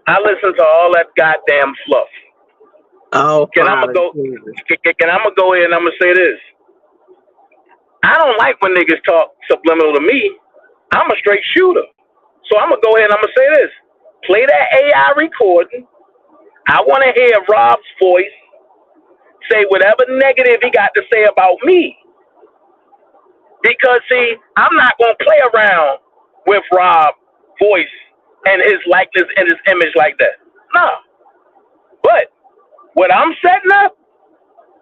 I listen to all that goddamn fluff. Oh, Can I go ahead and I'm gonna say this? I don't like when niggas talk subliminal to me. I'm a straight shooter, so I'm gonna go ahead and I'm gonna say this. Play that AI recording. I want to hear Rob's voice say whatever negative he got to say about me. Because see, I'm not gonna play around with Rob's voice and his likeness and his image like that. No. But what I'm setting up,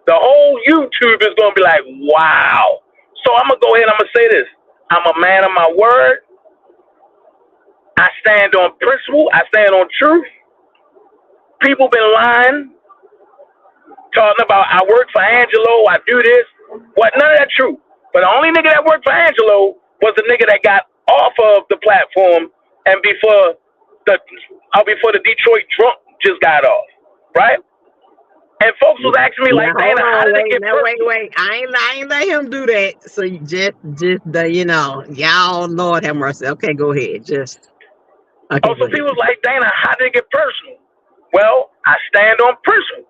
the whole YouTube is gonna be like, wow. So I'm gonna go ahead and I'm gonna say this. I'm a man of my word. I stand on principle. I stand on truth. People been lying, talking about I work for Angelo, I do this. What? None of that true. But the only nigga that worked for Angelo was the nigga that got off of the platform and before the Detroit drunk just got off, right? And folks was asking me like, Dana, how did it get personal? Wait. I ain't let him do that. So you just y'all, Lord have mercy. Okay, go ahead. Okay, so people was like, Dana, how did it get personal? Well, I stand on principle.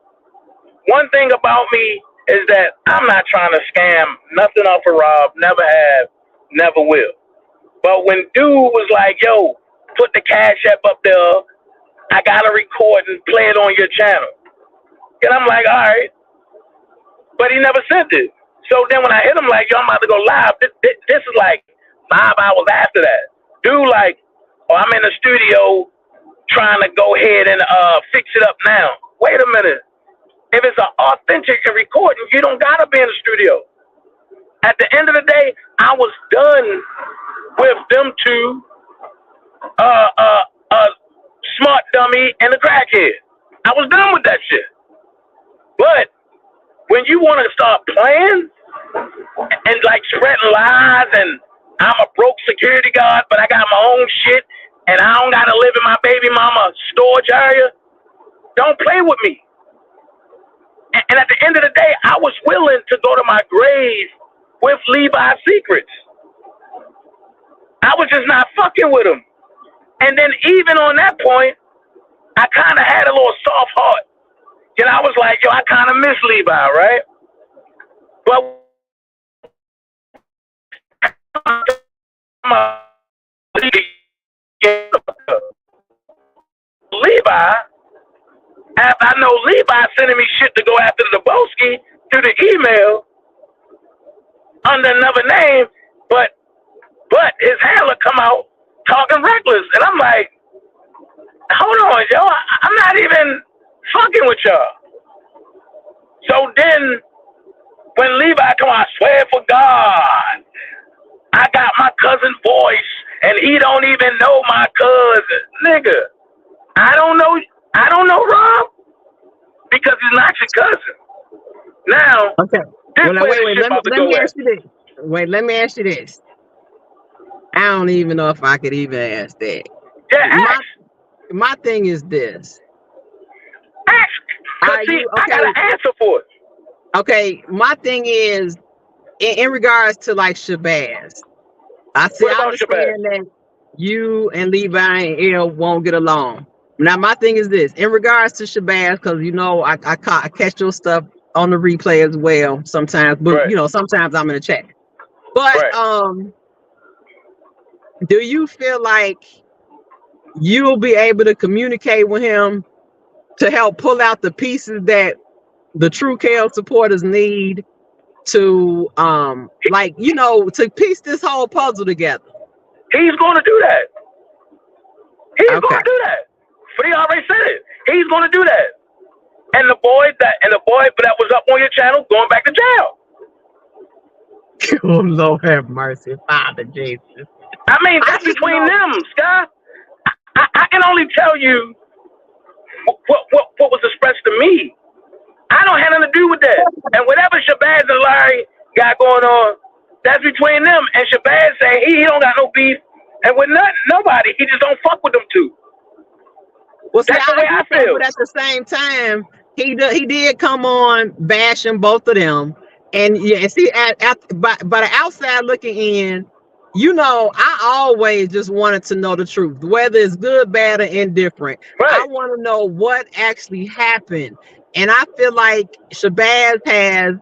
One thing about me is that I'm not trying to scam nothing off of Rob. Never have, never will. But when dude was like, yo, put the Cash App up there, I gotta record and play it on your channel. And I'm like, all right. But he never sent it. So then when I hit him like, yo, I'm about to go live, this is like 5 hours after that. Dude like, oh, I'm in the studio trying to go ahead and fix it up now. Wait a minute. If it's an authentic recording, you don't gotta be in the studio. At the end of the day, I was done with them two, Smart Dummy and the Crackhead. I was done with that shit. But when you want to start playing and like spreading lies and I'm a broke security guard, but I got my own shit and I don't gotta live in my baby mama storage area, don't play with me. And at the end of the day, I was willing to go to my grave with Levi's secrets. I was just not fucking with him. And then even on that point, I kind of had a little soft heart. And I was like, yo, I kind of miss Levi, right? But Levi, after I know Levi sending me shit to go after the Debowski through the email under another name, but his handler come out talking reckless. And I'm like, hold on, yo, I'm not even fucking with y'all. So then When Levi come on, I swear for God, I got my cousin's voice, and he don't even know my cousin. Nigga, I don't know Rob, because he's not your cousin. Now, Okay. this Well, wait. Let me go ask you this. Wait, let me ask you this. I don't even know if I could even ask that. Yeah, My thing is this. ask. Because see, I got an answer for it. Okay, my thing is, in regards to like Shabazz, I understand that you and Levi and El won't get along. Now, my thing is this, in regards to Shabazz, because you know I catch your stuff on the replay as well sometimes, but you know, sometimes I'm in the chat. But do you feel like you'll be able to communicate with him to help pull out the pieces that the true KL supporters need to like, you know, to piece this whole puzzle together? He's going to do that. He's going to do that. But he already said it. He's going to do that. And the boy that was up on your channel going back to jail. Oh, Lord have mercy, Father Jesus. I mean, that's between them, Scott. I can only tell you what was expressed to me. I don't have nothing to do with that. And whatever Shabazz and Larry got going on, that's between them. And Shabazz saying he don't got no beef, and with nobody, he just don't fuck with them two. Well, see, that's the way I feel. But at the same time, he did come on bashing both of them, and yeah, see, by the outside looking in, you know, I always just wanted to know the truth, whether it's good, bad, or indifferent. Right. I want to know what actually happened. And I feel like Shabazz has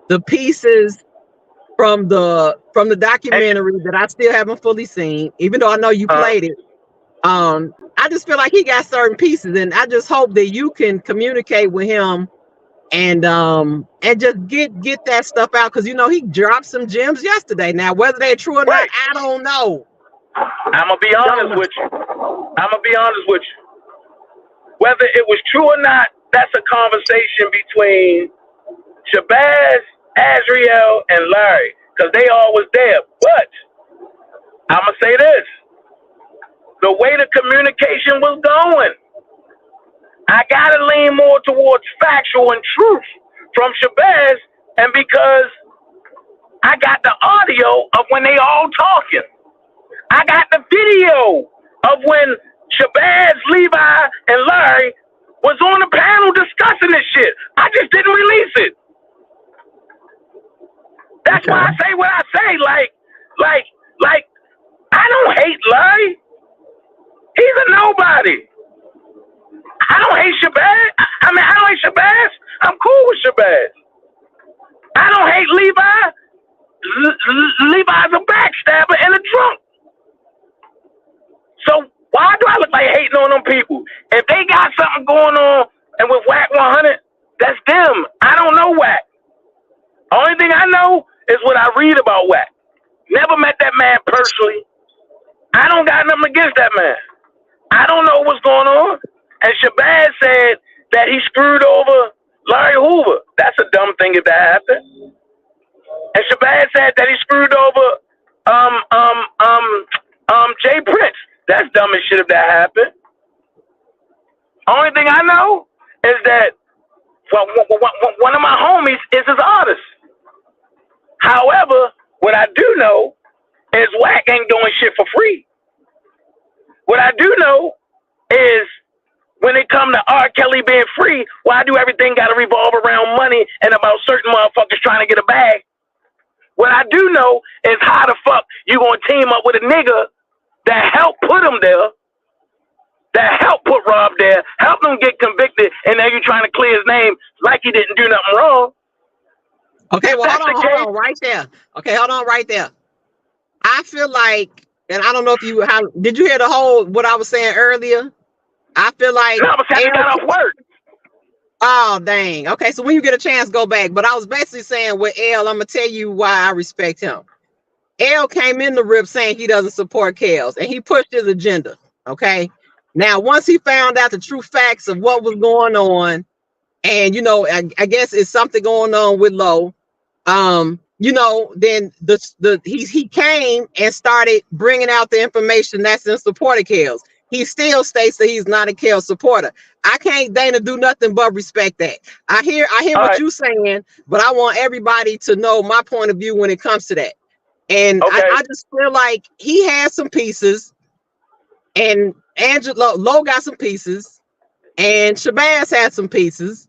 the pieces from the documentary that I still haven't fully seen, even though I know you played it. I just feel like he got certain pieces, and I just hope that you can communicate with him and just get that stuff out, because you know he dropped some gems yesterday. Now whether they're true or not, I don't know. I'm gonna be honest with you. Whether it was true or not, that's a conversation between Shabazz, Azriel, and Larry, because they all was there. But I'm gonna say this: the way the communication was going, I gotta lean more towards factual and truth from Shabazz, and because I got the audio of when they all talking, I got the video of when Shabazz, Levi, and Larry was on the panel discussing this shit. I just didn't release it. That's why I say what I say. Like, I don't hate Larry. He's a nobody. I don't hate Shabazz. I don't hate Shabazz. I'm cool with Shabazz. I don't hate Levi. Levi's a backstabber and a drunk. So why do I look like hating on them people? If they got something going on and with Whack 100, that's them. I don't know Whack. Only thing I know is what I read about Whack. Never met that man personally. I don't got nothing against that man. I don't know what's going on. And Shabazz said that he screwed over Larry Hoover. That's a dumb thing if that happened. And Shabazz said that he screwed over Jay Prince. That's dumb as shit if that happened. Only thing I know is that one of my homies is his artist. However, what I do know is Whack ain't doing shit for free. What I do know is when it come to R.Kelly being free, why do everything got to revolve around money and about certain motherfuckers trying to get a bag? What I do know is how the fuck you gonna team up with a nigga that helped put him there, that helped put Rob there, helped him get convicted, and now you're trying to clear his name like he didn't do nothing wrong. Okay, well, hold on right there. Okay, hold on right there. I feel like, and I don't know if did you hear the whole, what I was saying earlier? I feel like. No, because I got off work. Oh, dang. Okay, so when you get a chance, go back. But I was basically saying with L, I'm going to tell you why I respect him. L came in the rip saying he doesn't support Kels, and he pushed his agenda, okay? Now, once he found out the true facts of what was going on, and, you know, I guess it's something going on with Lowe, you know, then he came and started bringing out the information that's in support of Kels. He still states that he's not a Kels supporter. I can't, Dana, do nothing but respect that. I hear what you're saying, but I want everybody to know my point of view when it comes to that. And I just feel like he has some pieces, and Angelo Low got some pieces, and Shabazz had some pieces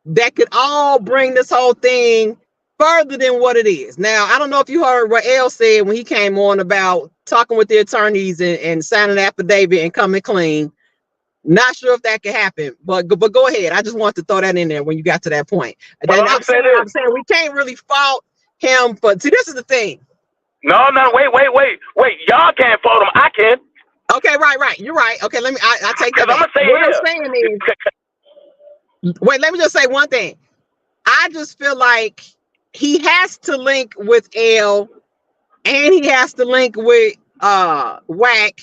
that could all bring this whole thing further than what it is. Now, I don't know if you heard what L said when he came on about talking with the attorneys and signing an affidavit and coming clean. Not sure if that could happen, but go ahead. I just want to throw that in there when you got to that point. Then I'm saying we can't really fault him, but see, this is the thing. No, wait. Y'all can't fault him. I can. Okay, right. You're right. Okay, let me. I take that. I'm gonna say what I'm saying is, wait. Let me just say one thing. I just feel like he has to link with L, and he has to link with Whack,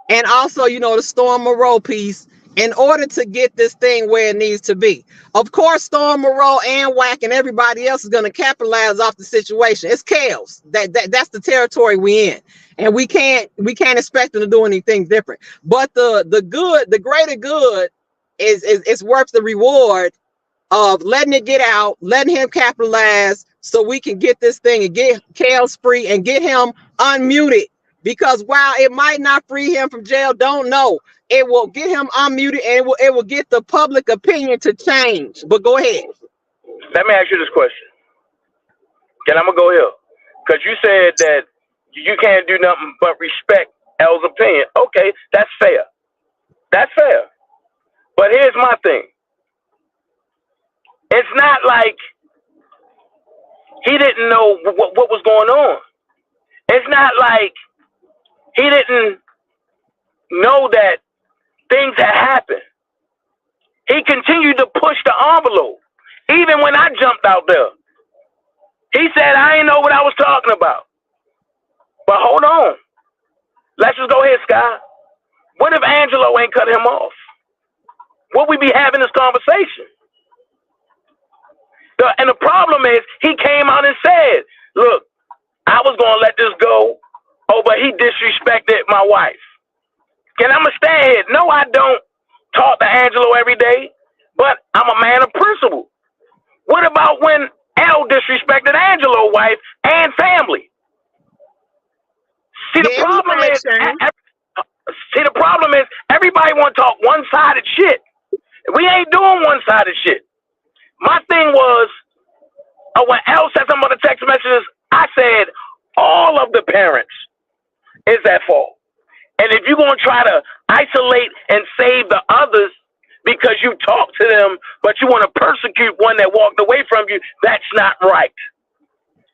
and also, you know, the Storm Moreau piece in order to get this thing where it needs to be. Of course, Storm Moreau and Whack and everybody else is going to capitalize off the situation. It's chaos. That's the territory we in, and we can't expect them to do anything different. But the greater good is worth the reward of letting it get out, letting him capitalize, so we can get this thing and get Kels free and get him unmuted. Because while it might not free him from jail, don't know, it will get him unmuted, and it will get the public opinion to change. But go ahead. Let me ask you this question. And I'm gonna go here, because you said that you can't do nothing but respect L's opinion. Okay, that's fair. That's fair. But here's my thing. It's not like he didn't know what was going on. It's not like he didn't know that things had happened. He continued to push the envelope. Even when I jumped out there, he said, I ain't know what I was talking about. But hold on. Let's just go ahead, Sky. What if Angelo ain't cut him off? Would we be having this conversation? And the problem is, he came out and said, look, I was going to let this go. Oh, but he disrespected my wife. Can I stand here? No, I don't talk to Angelo every day, but I'm a man of principle. What about when L disrespected Angelo's wife and family? See, the problem is everybody want to talk one-sided shit. We ain't doing one-sided shit. My thing was, when L said something about the text messages, I said, all of the parents is at fault. And if you're going to try to isolate and save the others because you talk to them, but you want to persecute one that walked away from you, that's not right.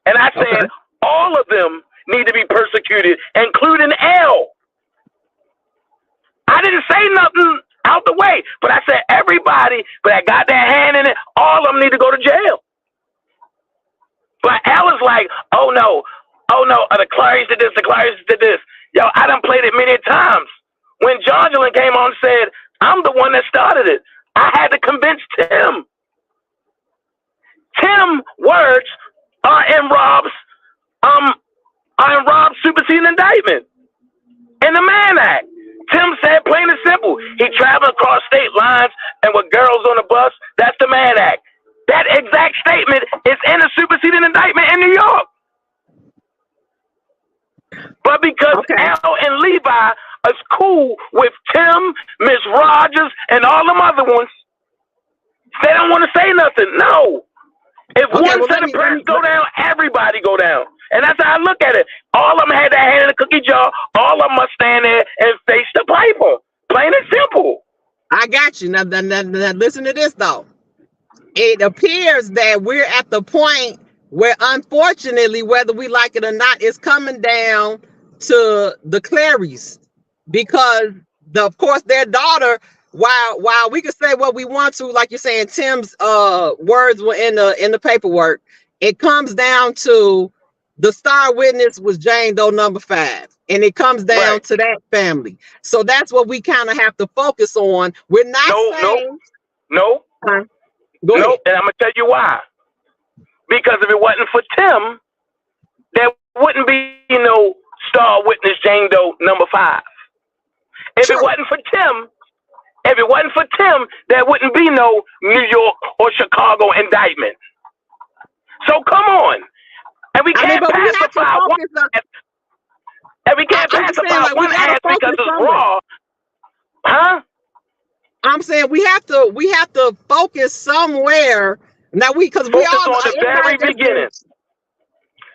And I said, all of them need to be persecuted, including L. I didn't say nothing out the way, but I said everybody that got their hand in it, all of them need to go to jail. But L is like, oh no, the Clarice did this, Yo, I done played it many times. When Jongelin came on and said, I'm the one that started it, I had to convince Tim. Tim's words are in Rob's superseding indictment in the Mann Act. Tim said plain and simple, he traveled across state lines and with girls on the bus. That's the Mann Act. That exact statement is in a superseding indictment in New York. But because Al and Levi is cool with Tim, Miss Rogers, and all them other ones, they don't want to say nothing. No. If one set of parents go down, everybody go down. And that's how I look at it. All of them had their hand in the cookie jar. All of them must stand there and face the piper. Plain and simple. I got you. Now listen to this, though. It appears that we're at the point where, unfortunately, whether we like it or not, it's coming down to the Clarys, because of course their daughter, while we can say what we want to, like you're saying, Tim's words were in the paperwork, it comes down to the star witness was Jane Doe number 5, and it comes down to that family. So that's what we kind of have to focus on. We're not saying no. And I'm gonna tell you why. Because if it wasn't for Tim, there wouldn't be no star witness Jane Doe number 5. If it wasn't for Tim, there wouldn't be no New York or Chicago indictment. So come on. And we can't pacify one ass. And we can't pacify one ass because it's raw. Huh? I'm saying we have to focus somewhere. Now because we all on the very beginning.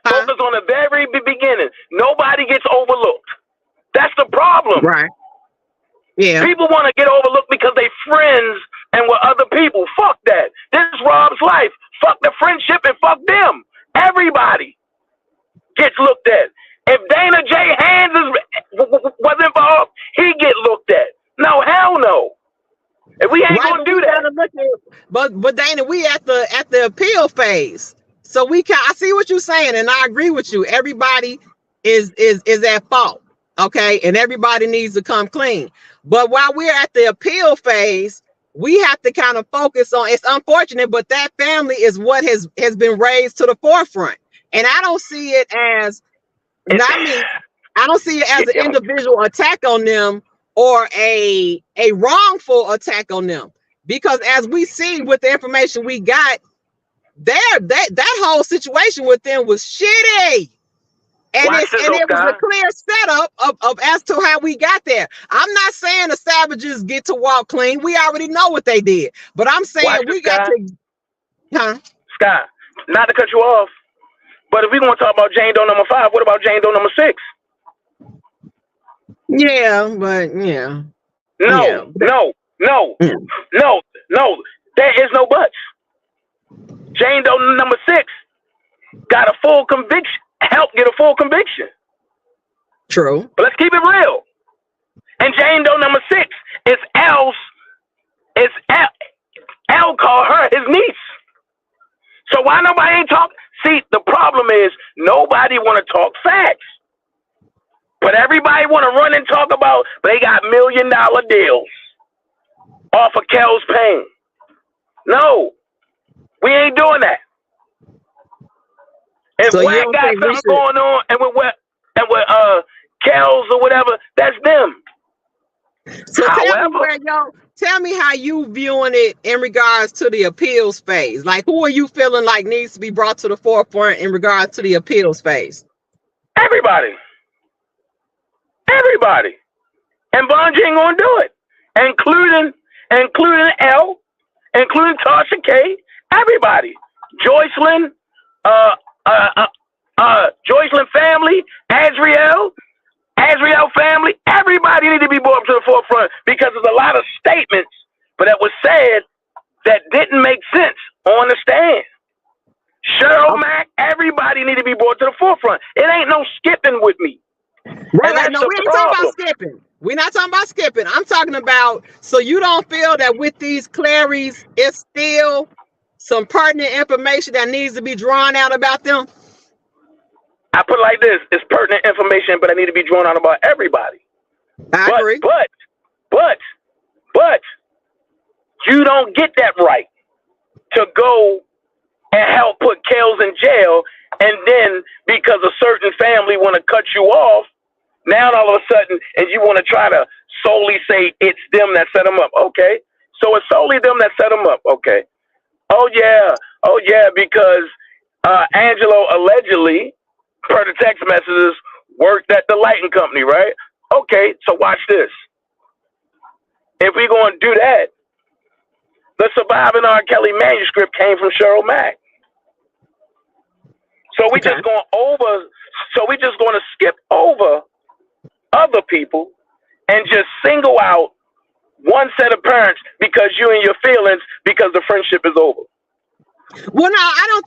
Focus on the very beginning. Nobody gets overlooked. That's the problem. Right. Yeah. People want to get overlooked because they friends and with other people. Fuck that. This is Rob's life. Fuck the friendship and fuck them. Everybody gets looked at. If Dana J. Hands was involved, he get looked at. No, hell no. If we ain't gonna do that. But Dana, we at the appeal phase. So I see what you're saying, and I agree with you. Everybody is at fault. Okay, and everybody needs to come clean. But while we're at the appeal phase, we have to kind of focus on, it's unfortunate, but that family is what has been raised to the forefront. And I don't see it as, I don't see it as an individual attack on them or a wrongful attack on them. Because as we see with the information we got, that whole situation with them was shitty. And it was a clear setup of as to how we got there. I'm not saying the savages get to walk clean. We already know what they did. But I'm saying we got to... Scott, not to cut you off, but if we're going to talk about Jane Doe number 5, what about Jane Doe number 6? Yeah, but yeah. No. There is no buts. Jane Doe number 6 got a full conviction. Help get a full conviction. True. But let's keep it real. And Jane Doe number 6 is L called her his niece. So why nobody ain't talk? See, the problem is nobody want to talk facts. But everybody want to run and talk about they got $1 million deals off of Kel's pain. No, we ain't doing that. If so Wack got something going on and with Kells or whatever, that's them. So tell me how you viewing it in regards to the appeals phase. Like, who are you feeling like needs to be brought to the forefront in regards to the appeals phase? Everybody. And Bungie ain't gonna do it. Including L, including Tasha K, everybody. Joycelyn, Joycelyn family, Azriel family, everybody need to be brought up to the forefront because there's a lot of statements that was said that didn't make sense on the stand. Cheryl Mack, everybody need to be brought to the forefront. It ain't no skipping with me. Right, no, we ain't talking about skipping. We're not talking about skipping. I'm talking about, so you don't feel that with these Clarys, it's still some pertinent information that needs to be drawn out about them? I put it like this: it's pertinent information, but I need to be drawn out about everybody. I agree. But you don't get that right to go and help put Kells in jail, and then because a certain family want to cut you off, now all of a sudden, and you want to try to solely say it's them that set them up. Okay, so it's solely them that set them up. Okay. Oh yeah, because Angelo allegedly, per the text messages, worked at the lighting company, right? Okay, so watch this. If we're going to do that, the surviving R.Kelly manuscript came from Cheryl Mack. So we just going to skip over other people and just single out one set of parents because you and your feelings because the friendship is over. Well, no, I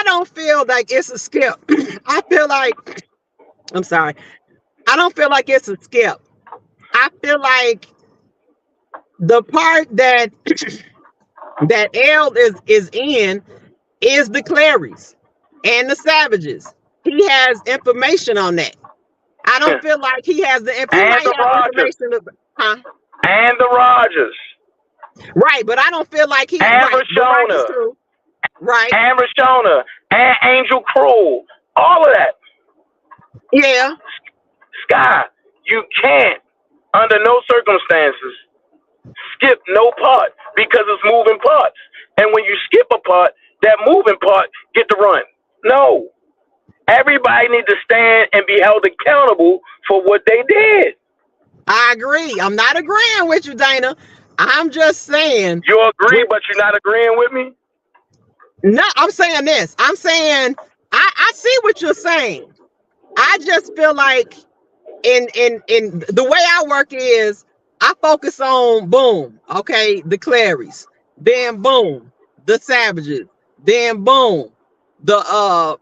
don't feel like it's a skip. I don't feel like it's a skip. I feel like the part that L is in is the Clarys and the Savages. He has information on that. I don't feel like he has the information. And the Rogers. Right, but I don't feel like he and Rashona. Right. And Rashona, and Angel Cruel, all of that. Yeah. Sky, you can't, under no circumstances, skip no part because it's moving parts. And when you skip a part, that moving part get to run. No. Everybody needs to stand and be held accountable for what they did. I agree. I'm not agreeing with you, Dana. I'm just saying. You agree, but you're not agreeing with me? No, I'm saying this. I'm saying I see what you're saying. I just feel like in the way I work is I focus on boom, okay, the Clarys, then boom, the Savages, then boom, the other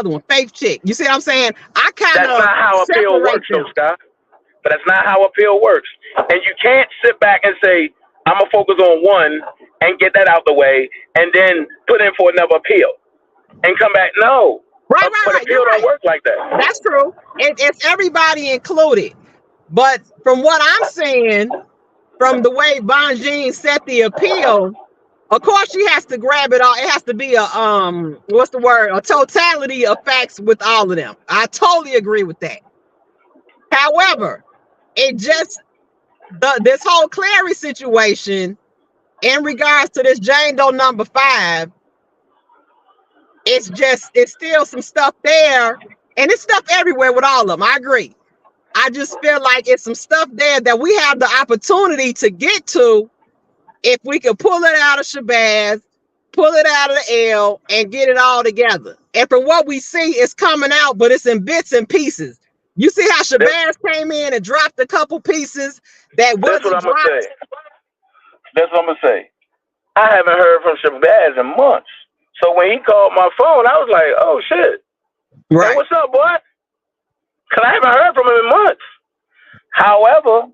one, Faith Chick. You see what I'm saying? I kind of that's not how appeal works, though, Scott. But that's not how appeal works. And you can't sit back and say, I'm gonna focus on one and get that out the way, and then put in for another appeal and come back. No. Right. But appeal don't work like that. That's true. It's everybody included. But from what I'm saying, from the way Von Jean set the appeal, of course she has to grab it all. It has to be a what's the word? A totality of facts with all of them. I totally agree with that. However, it just this whole Clary situation in regards to this Jane Doe number 5, it's still some stuff there, and it's stuff everywhere with all of them. I agree. I just feel like it's some stuff there that we have the opportunity to get to if we could pull it out of Shabazz, pull it out of the L, and get it all together. And from what we see, it's coming out, but it's in bits and pieces. You see how Shabazz came in and dropped a couple pieces that wasn't That's what I'm dropped? gonna say. That's what I'm gonna say. I haven't heard from Shabazz in months. So when he called my phone, I was like, oh shit. Right. Hey, what's up, boy? Because I haven't heard from him in months. However,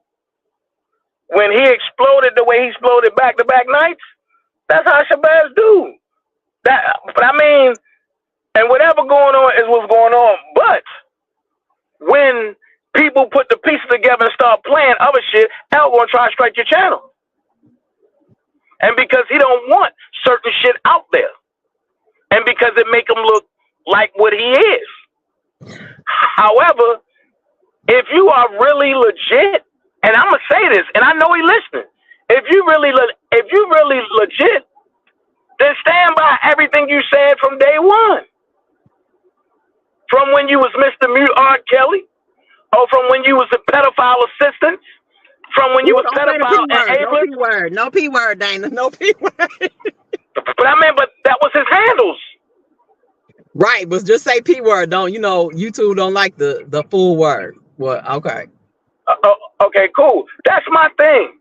when he exploded the way he exploded back-to-back nights, that's how Shabazz do. But I mean, and whatever going on is what's going on. But when people put the pieces together and start playing other shit, Al gonna try to strike your channel. And because he don't want certain shit out there. And because it make him look like what he is. However, if you are really legit, and I'm gonna say this, and I know he listening. If you really legit, then stand by everything you said from day one. From when you was Mr. Mute R.Kelly, or from when you was a pedophile assistant, from when you was pedophile enabler. No P word, Dana. No P word. But I mean, but that was his handles. Right, but just say P word. Don't YouTube don't like the full word. Well, okay. Okay, cool. That's my thing.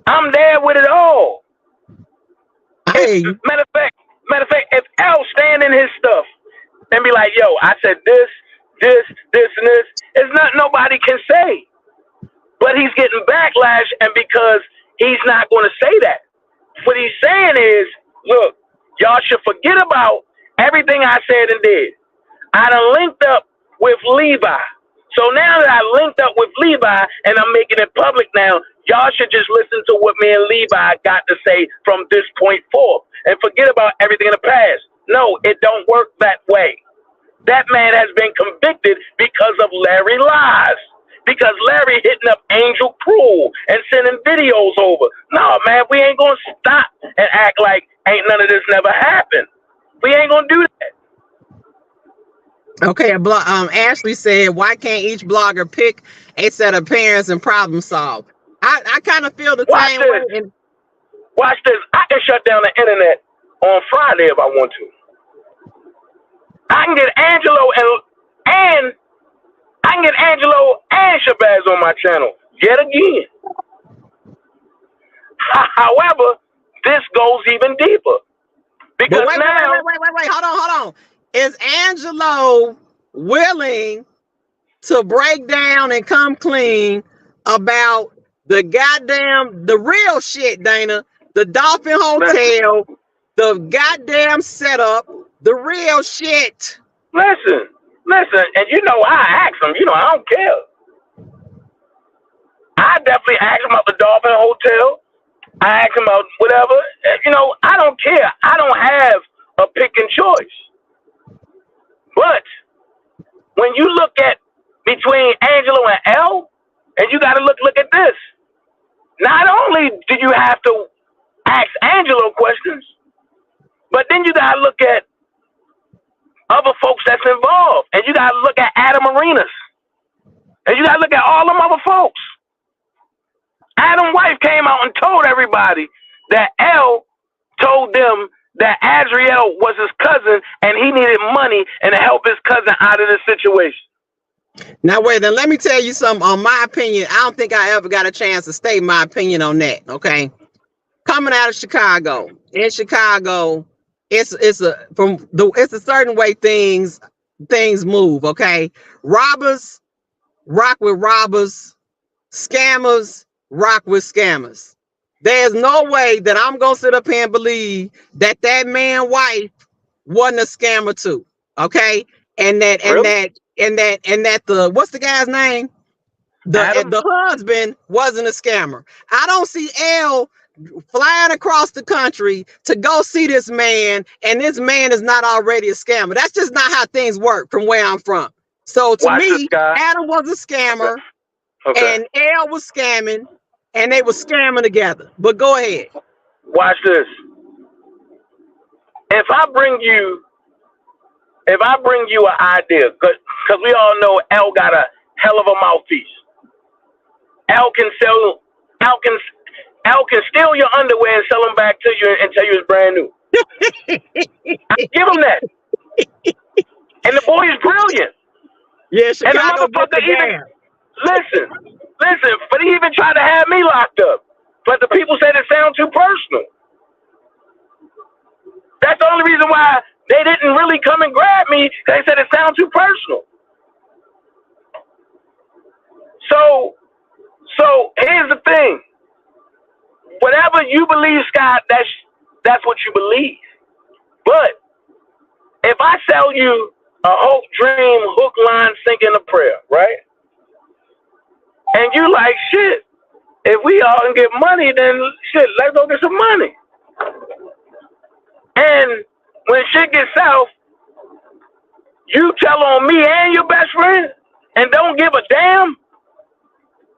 I'm there with it all. Hey. Matter of fact, if L stand in his stuff and be like, yo, I said this, and this, it's not nobody can say. But he's getting backlash, and because he's not going to say that. What he's saying is, look, y'all should forget about everything I said and did. I done linked up with Levi. So now that I linked up with Levi and I'm making it public now, y'all should just listen to what me and Levi got to say from this point forth and forget about everything in the past. No, it don't work that way. That man has been convicted because of Larry lies. Because Larry hitting up Angel Cruel and sending videos over. No, man, we ain't going to stop and act like ain't none of this never happened. We ain't going to do that. Okay, Ashley said, why can't each blogger pick a set of parents and problem solve? I kind of feel the same way. Watch this. I can shut down the internet on Friday if I want to. I can get Angelo and Shabazz on my channel yet again. However, this goes even deeper. Because wait, hold on. Is Angelo willing to break down and come clean about the real shit, Dana? The Dolphin Hotel, the goddamn setup, the real shit. Listen, and I asked him, I don't care. I definitely asked him about the Dolphin Hotel. I ask him about whatever. You know, I don't care. I don't have a pick and choice. But when you look at between Angelo and L, and you got to look at this. Not only do you have to ask Angelo questions, but then you got to look at other folks that's involved. And you got to look at Adam Arenas. And you got to look at all them other folks. Adam's wife came out and told everybody that L told them that Azriel was his cousin and he needed money and to help his cousin out of this situation. Now, wait, then let me tell you something on my opinion. I don't think I ever got a chance to state my opinion on that, okay? Coming out of Chicago, in Chicago, it's a certain way things move, okay? Robbers rock with robbers, scammers rock with scammers. There's no way that I'm gonna sit up here and believe that man's wife wasn't a scammer too, okay? And that the what's the guy's name? The husband wasn't a scammer. I don't see L flying across the country to go see this man, and this man is not already a scammer. That's just not how things work from where I'm from. So to me, Adam was a scammer, and L was scamming, and they were scamming together. But go ahead. Watch this. If I bring you an idea, because we all know L got a hell of a mouthpiece. L can steal your underwear and sell them back to you and tell you it's brand new. I give him that. And the boy is brilliant. Yeah, Chicago. And the motherfucker even listen, but he even tried to have me locked up. But the people said it sounded too personal. That's the only reason why they didn't really come and grab me. They said it sounded too personal. So here's the thing. Whatever you believe, Scott, that's what you believe. But if I sell you a hope, dream, hook, line, sinking, a prayer, right? And you like, shit, if we all can get money, then shit, let's go get some money. And when shit gets south, you tell on me and your best friend and don't give a damn?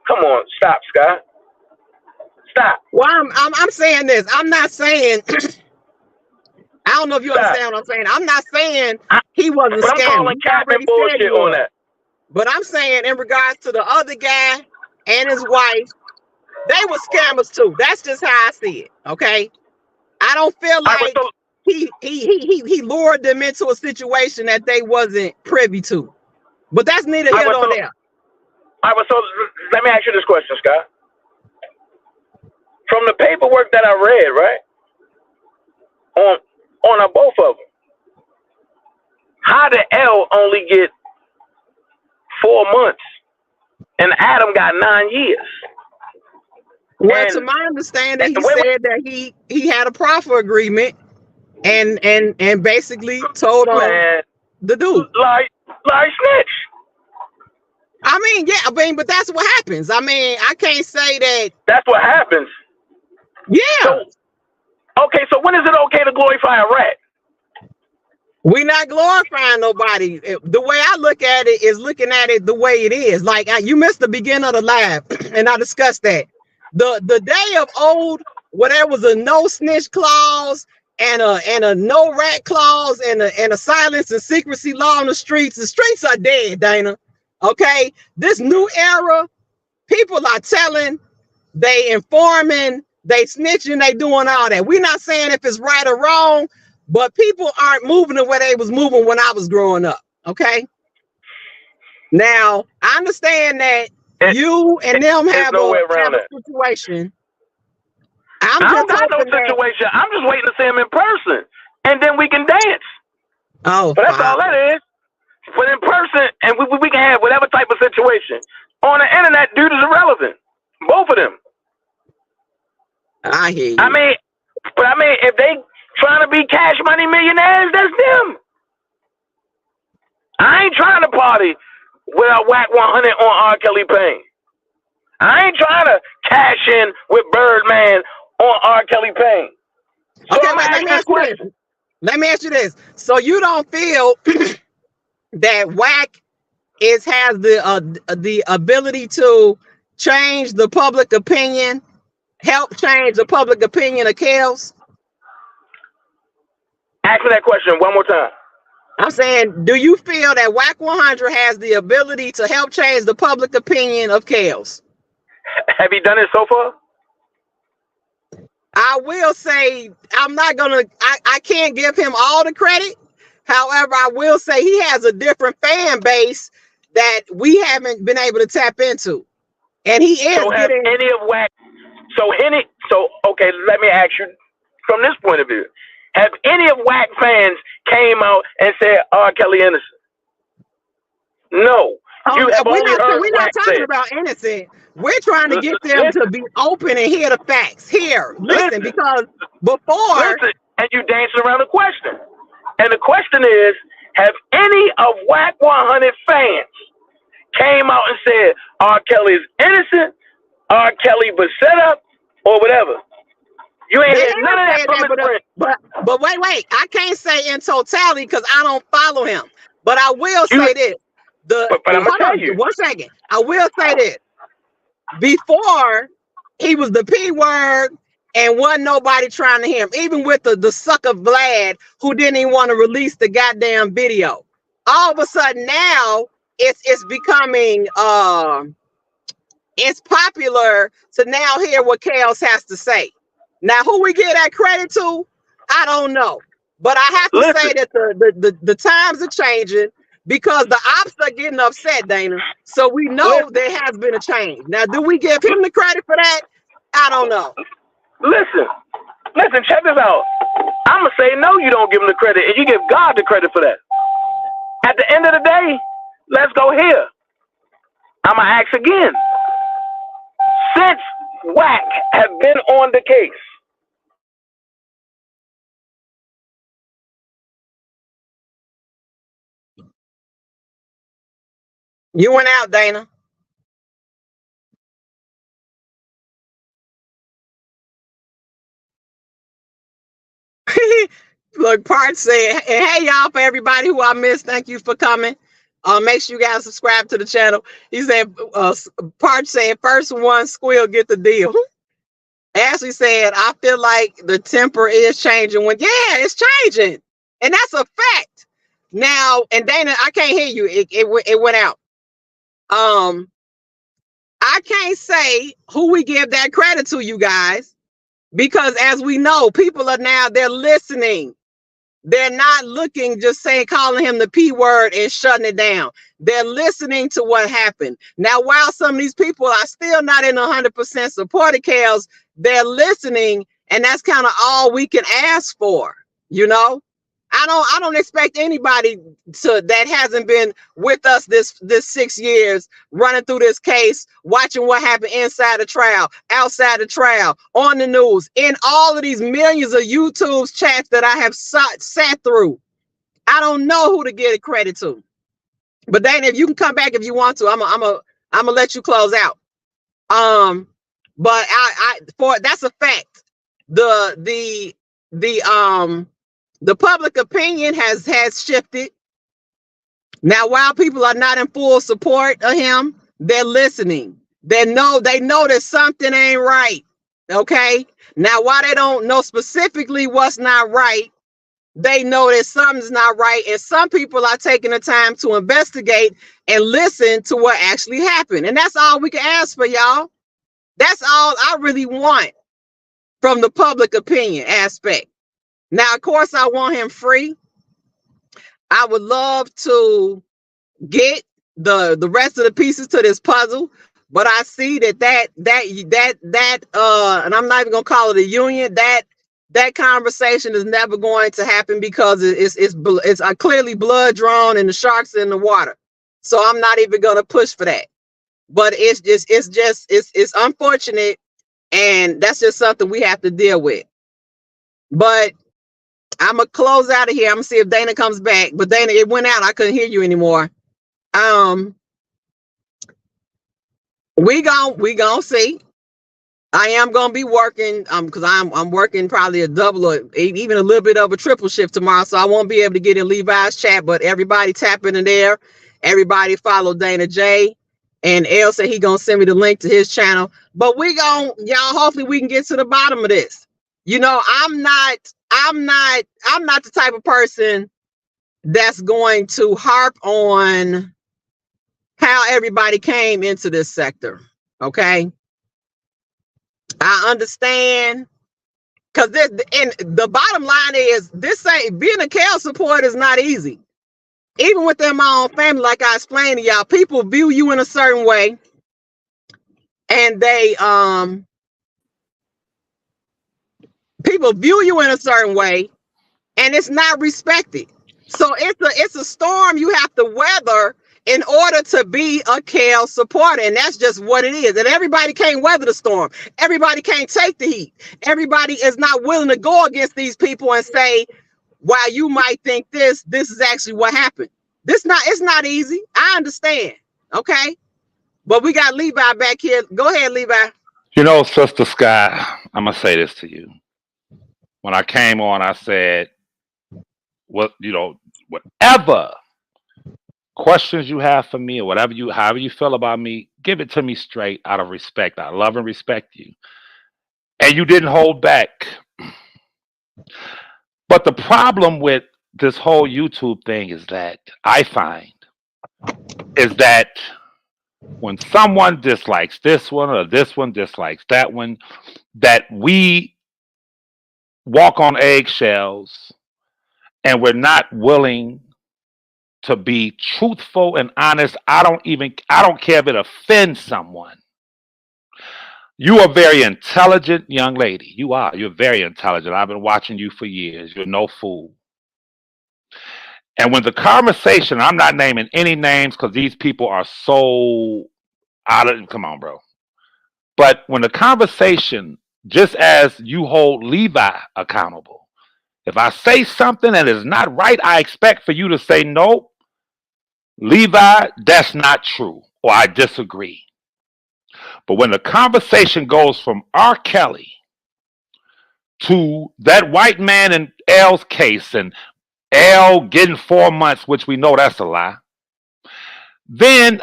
Come on, stop, Scott. Stop. Well, I'm saying this. I'm not saying I don't know if you understand what I'm saying. I'm not saying he wasn't but scamming. I'm calling cap and bullshit on that. But I'm saying in regards to the other guy and his wife, they were scammers too. That's just how I see it. Okay. I don't feel like he lured them into a situation that they wasn't privy to. But that's neither here nor there. So let me ask you this question, Scott. From the paperwork that I read, right, on both of them, how did L only get 4 months and Adam got 9 years? Well, to my understanding, he said that he had a proffer agreement and basically told on the dude. Like snitch. I mean, but that's what happens. I mean, I can't say that. That's what happens. Yeah. So when is it okay to glorify a rat? We're not glorifying nobody. The way I look at it is looking at it the way it is. Like you missed the beginning of the live, and I discussed that. The day of old, where there was a no snitch clause and a no rat clause and a silence and secrecy law on the streets. The streets are dead, Dana. Okay, this new era, people are telling, they informing, they snitching, they doing all that. We're not saying if it's right or wrong, but people aren't moving the way they was moving when I was growing up. Okay. Now I understand that you and them have a situation. I don't got no situation. I'm just waiting to see him in person, and then we can dance. Oh, but that's all that is. But in person, and we can have whatever type of situation. On the internet, dude is irrelevant. Both of them. I hear you. I mean, if they trying to be cash money millionaires, that's them. I ain't trying to party with a whack 100 on R.Kelly Payne. I ain't trying to cash in with Birdman on R.Kelly Payne. So okay, let me ask you this. Let me ask you this. So you don't feel that WAC has the ability to change the public opinion, help change the public opinion of Kels? Ask me that question one more time. I'm saying, do you feel that WAC 100 has the ability to help change the public opinion of Kels? Have you done it so far? I will say I can't give him all the credit. However, I will say he has a different fan base that we haven't been able to tap into. And he is so have any of WAC. So okay, let me ask you from this point of view. Have any of WAC fans came out and said R.Kelly innocent? No. We're not talking about innocent. We're trying to get them to be open and hear the facts. Listen, because before... Listen, and you dancing around the question. And the question is, have any of WAC 100 fans came out and said R.Kelly is innocent, R.Kelly was set up, or whatever? You ain't heard none of that from his friends. But wait. I can't say in totality because I don't follow him. But I will say this. But I'm going to tell you. 1 second. I will say this. Before, he was the P word and wasn't nobody trying to hear him. Even with the sucker Vlad who didn't even want to release the goddamn video. All of a sudden now, it's becoming... it's popular to now hear what Kels has to say. Now, who we give that credit to, I don't know. But I have to say that the times are changing because the ops are getting upset, Dana. So we know there has been a change. Now, do we give him the credit for that? I don't know. Listen, check this out. I'm going to say no, you don't give him the credit, and you give God the credit for that. At the end of the day, let's go here. I'm going to ask again. Since WAC have been on the case, you went out, Dana. Look, Part said, hey y'all, for everybody who I missed, thank you for coming. Make sure you guys subscribe to the channel. He said, Part said, first one squeal, get the deal. Ashley said, I feel like the temper is changing. It's changing. And that's a fact. Now, and Dana, I can't hear you. It went out. I can't say who we give that credit to, you guys, because as we know, people are now, they're listening. They're not looking, just saying, calling him the P word and shutting it down. They're listening to what happened. Now, while some of these people are still not in 100% support of Kels, they're listening, and that's kind of all we can ask for, you know? I don't expect anybody that hasn't been with us this 6 years running through this case, watching what happened inside the trial, outside the trial, on the news, in all of these millions of YouTube chats that I have sat through. I don't know who to give credit to. But Dana, if you can come back if you want to, I'm gonna let you close out. But that's a fact. The public opinion has shifted. Now, while people are not in full support of him, they're listening. They know that something ain't right. Okay. Now, while they don't know specifically what's not right, they know that something's not right. And some people are taking the time to investigate and listen to what actually happened. And that's all we can ask for, y'all. That's all I really want from the public opinion aspect. Now, of course, I want him free. I would love to get the rest of the pieces to this puzzle, but I see that and I'm not even gonna call it a union. That conversation is never going to happen because it's clearly blood drawn and the sharks in the water. So I'm not even gonna push for that. But it's unfortunate, and that's just something we have to deal with. But I'm gonna close out of here. I'm gonna see if Dana comes back. But Dana, it went out. I couldn't hear you anymore. We gon' see. I am gonna be working because I'm working probably a double or even a little bit of a triple shift tomorrow, so I won't be able to get in Levi's chat. But everybody tap in there. Everybody follow Dana J. And L said he gonna send me the link to his channel. But we gonna, y'all, hopefully we can get to the bottom of this. You know, I'm not the type of person that's going to harp on how everybody came into this sector. Okay. I understand, because and the bottom line is this ain't being a CAL support is not easy. Even within my own family, like I explained to y'all, people view you in a certain way, and people view you in a certain way, and it's not respected. So it's a storm you have to weather in order to be a CAL supporter, and that's just what it is. And everybody can't weather the storm. Everybody can't take the heat. Everybody is not willing to go against these people and say, while you might think this is actually what happened. It's not easy. I understand. Okay. But we got Levi back here. Go ahead, Levi. You know, Sister Sky, I'm going to say this to you. When I came on, I said, whatever questions you have for me or however you feel about me, give it to me straight out of respect. I love and respect you. And you didn't hold back. But the problem with this whole YouTube thing is that I find is that when someone dislikes this one or this one dislikes that one, that we walk on eggshells and we're not willing to be truthful and honest. I don't care if it offends someone. You are a very intelligent young lady. You're very intelligent. I've been watching you for years. You're no fool. And when the conversation, I'm not naming any names because these people are so come on, bro. But when the conversation, just as you hold Levi accountable, if I say something that is not right, I expect for you to say, no, Levi, that's not true, or I disagree. But when the conversation goes from R.Kelly to that white man in L's case and L getting 4 months, which we know that's a lie, then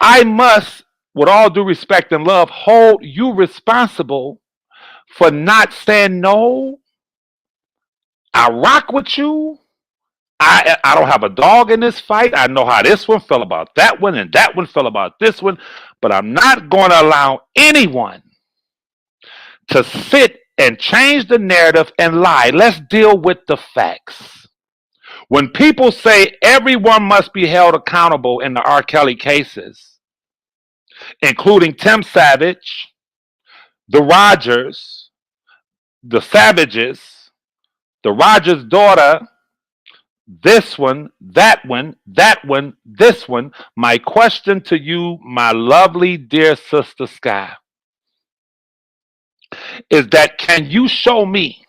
I must, with all due respect and love, hold you responsible for not saying no. I rock with you. I don't have a dog in this fight. I know how this one felt about that one and that one felt about this one, but I'm not going to allow anyone to sit and change the narrative and lie. Let's deal with the facts. When people say everyone must be held accountable in the R. Kelly cases, including Tim Savage, the Rogers, the Savages, the Rogers' daughter, this one, that one, that one, this one. My question to you, my lovely dear Sister Sky, is that can you show me,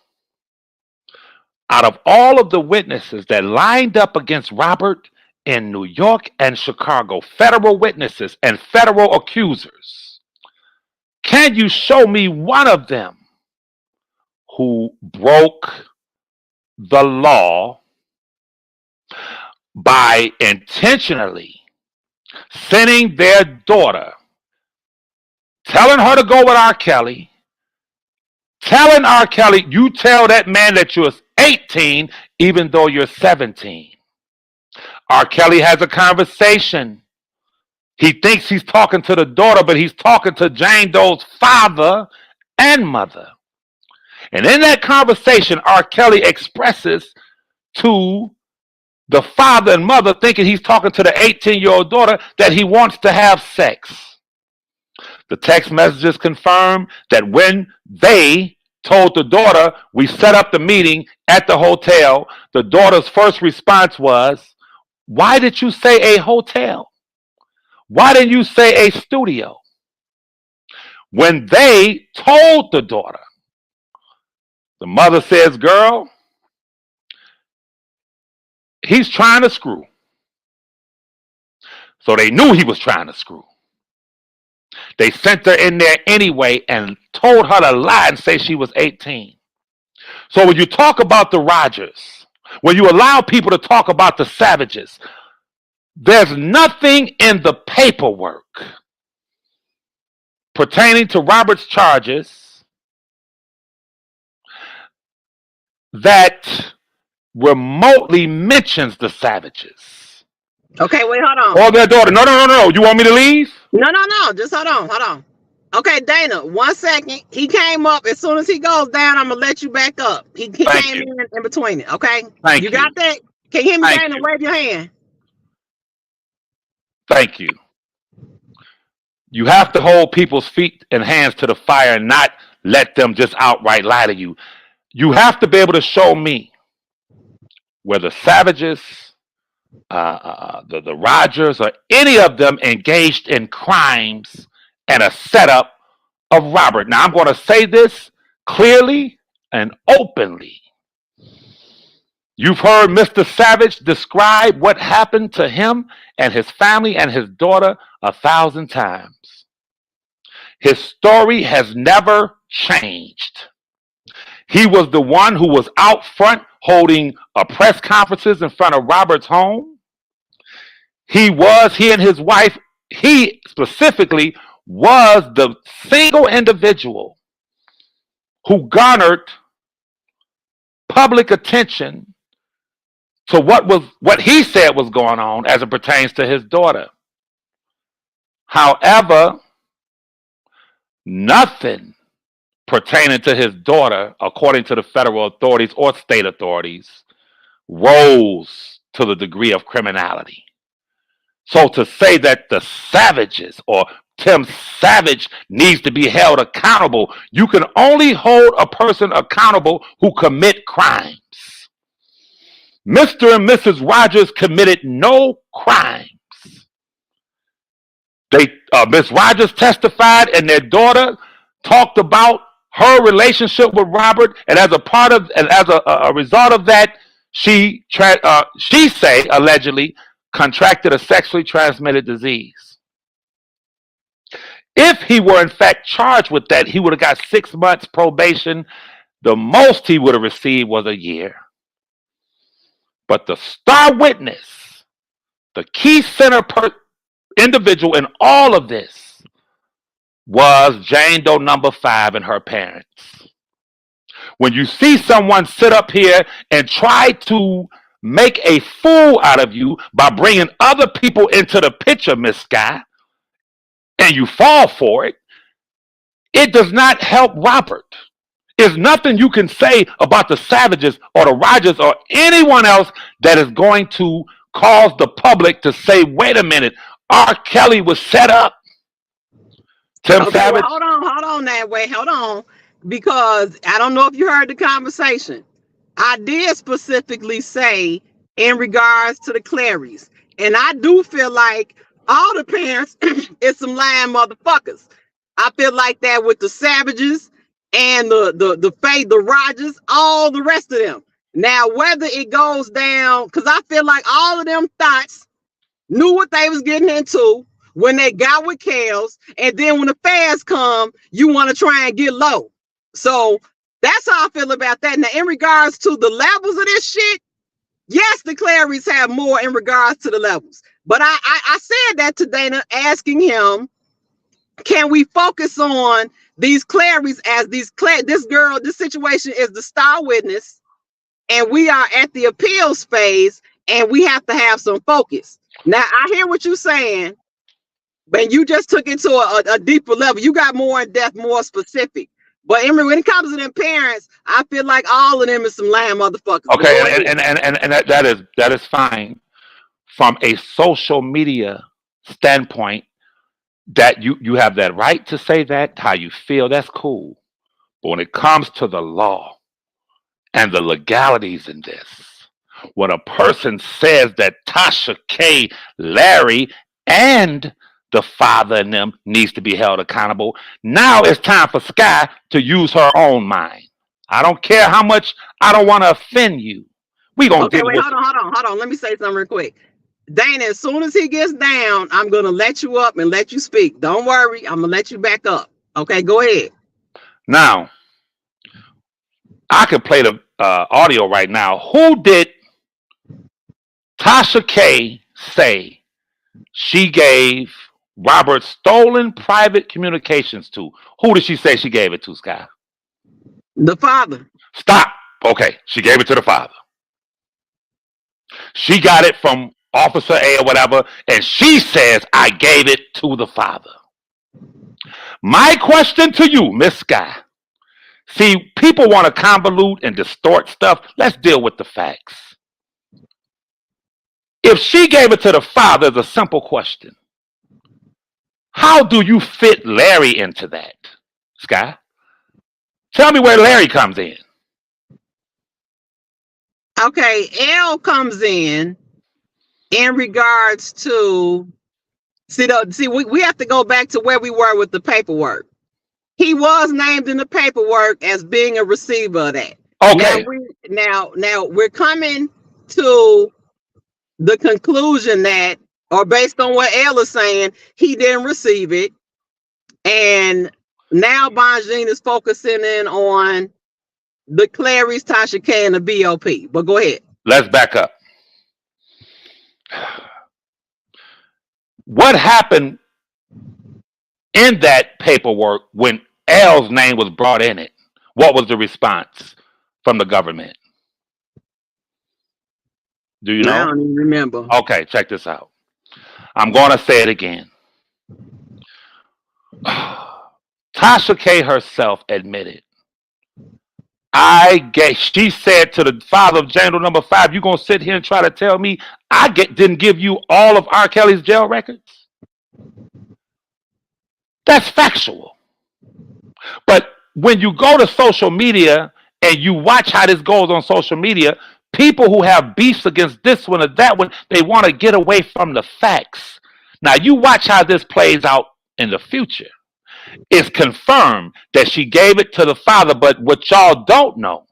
out of all of the witnesses that lined up against Robert in New York and Chicago, federal witnesses and federal accusers, can you show me one of them who broke the law by intentionally sending their daughter, telling her to go with R. Kelly, telling R. Kelly, you tell that man that you're 18 even though you're 17. R. Kelly has a conversation. He thinks he's talking to the daughter, but he's talking to Jane Doe's father and mother. And in that conversation, R. Kelly expresses to the father and mother, thinking he's talking to the 18-year-old daughter, that he wants to have sex. The text messages confirm that when they told the daughter, we set up the meeting at the hotel, the daughter's first response was, why did you say a hotel? Why didn't you say a studio? When they told the daughter, the mother says, girl, he's trying to screw. So they knew he was trying to screw. They sent her in there anyway and told her to lie and say she was 18. So when you talk about the Rogers, when you allow people to talk about the Savages, there's nothing in the paperwork pertaining to Robert's charges that remotely mentions the Savages. Okay, wait, hold on. Or their daughter. No. You want me to leave? No. Just hold on. Okay, Dana, 1 second. He came up. As soon as he goes down, I'm gonna let you back up. He came in between it. Okay. Thank you. You got that? Can you hear me, Thank Dana? you. Wave your hand. Thank you. You have to hold people's feet and hands to the fire and not let them just outright lie to you. You have to be able to show me where the Savages, the Rogers, or any of them engaged in crimes and a setup of Robert. Now, I'm going to say this clearly and openly. You've heard Mr. Savage describe what happened to him and his family and his daughter 1,000 times. His story has never changed. He was the one who was out front holding press conferences in front of Robert's home. He and his wife, he specifically was the single individual who garnered public attention to what he said was going on as it pertains to his daughter. However, nothing pertaining to his daughter, according to the federal authorities or state authorities, rose to the degree of criminality. So to say that the Savages or Tim Savage needs to be held accountable, you can only hold a person accountable who commit crimes. Mr. and Mrs. Rogers committed no crimes. Miss Rogers testified, and their daughter talked about her relationship with Robert, and as a result of that, she allegedly contracted a sexually transmitted disease. If he were in fact charged with that, he would have got 6 months probation. The most he would have received was a year. But the star witness, the key center individual in all of this, was Jane Doe number 5 and her parents. When you see someone sit up here and try to make a fool out of you by bringing other people into the picture, Miss Sky, and you fall for it, it does not help Robert. There's nothing you can say about the Savages or the Rogers or anyone else that is going to cause the public to say, wait a minute, R.Kelly was set up. Tim Savage. Well, hold on that way. Hold on. Because I don't know if you heard the conversation. I did specifically say in regards to the Clarys. And I do feel like all the parents is some lying motherfuckers. I feel like that with the Savages and the Faye, the Rogers, all the rest of them. Now, whether it goes down, because I feel like all of them thoughts knew what they was getting into when they got with Kels, and then when the feds come, you want to try and get low. So that's how I feel about that. Now, in regards to the levels of this shit, yes, the Clarys have more in regards to the levels. But I said that to Dana, asking him, can we focus on these Clarys as this girl, this situation is the star witness, and we are at the appeals phase, and we have to have some focus. Now, I hear what you're saying, but you just took it to a deeper level. You got more in depth, more specific. But when it comes to them parents, I feel like all of them is some lying motherfuckers. Okay, and that is fine from a social media standpoint. That you have that right to say that, how you feel, that's cool. But when it comes to the law and the legalities in this, when a person says that Tasha K, Larry, and the father in them needs to be held accountable, now it's time for Sky to use her own mind. I don't care how much I don't want to offend you. We gonna hold on. Let me say something real quick. Dana, as soon as he gets down, I'm going to let you up and let you speak. Don't worry. I'm going to let you back up. Okay, go ahead. Now, I can play the audio right now. Who did Tasha K say she gave Robert stolen private communications to? Who did she say she gave it to, Sky? The father. Stop. Okay, she gave it to the father. She got it from Officer A or whatever, and she says, I gave it to the father. My question to you, Miss Sky. See, people want to convolute and distort stuff. Let's deal with the facts. If she gave it to the father, it's a simple question. How do you fit Larry into that, Sky? Tell me where Larry comes in. Okay, L comes in regards to, we have to go back to where we were with the paperwork. He was named in the paperwork as being a receiver of that. Okay. Now we're coming to the conclusion that, or based on what L is saying, he didn't receive it. And now Bonjean is focusing in on the Clarice, Tasha K, and the BOP. But go ahead. Let's back up. What happened in that paperwork when L's name was brought in it? What was the response from the government? Do you know? I don't even remember. Okay, check this out. I'm going to say it again. Tasha K herself admitted. She said to the father of Jail number 5, you going to sit here and try to tell me didn't give you all of R.Kelly's jail records? That's factual. But when you go to social media and you watch how this goes on social media, people who have beefs against this one or that one, they want to get away from the facts. Now, you watch how this plays out in the future. It's confirmed that she gave it to the father, but what y'all don't know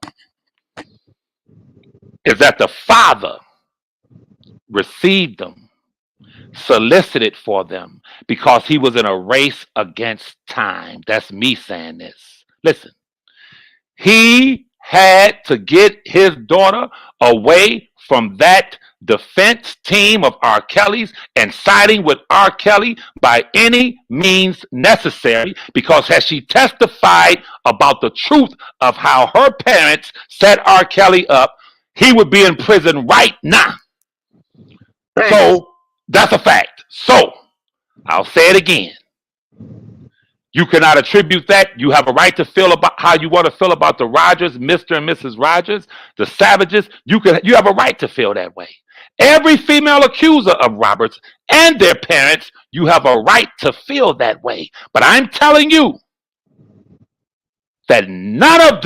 is that the father received them, solicited for them, because he was in a race against time. That's me saying this. Listen, he had to get his daughter away from that defense team of R. Kelly's and siding with R. Kelly by any means necessary, because had she testified about the truth of how her parents set R. Kelly up, he would be in prison right now. So that's a fact. So I'll say it again. You cannot attribute that. You have a right to feel about how you want to feel about the Rogers, Mr. and Mrs. Rogers, the Savages. You have a right to feel that way. Every female accuser of Roberts and their parents, you have a right to feel that way. But I'm telling you that none of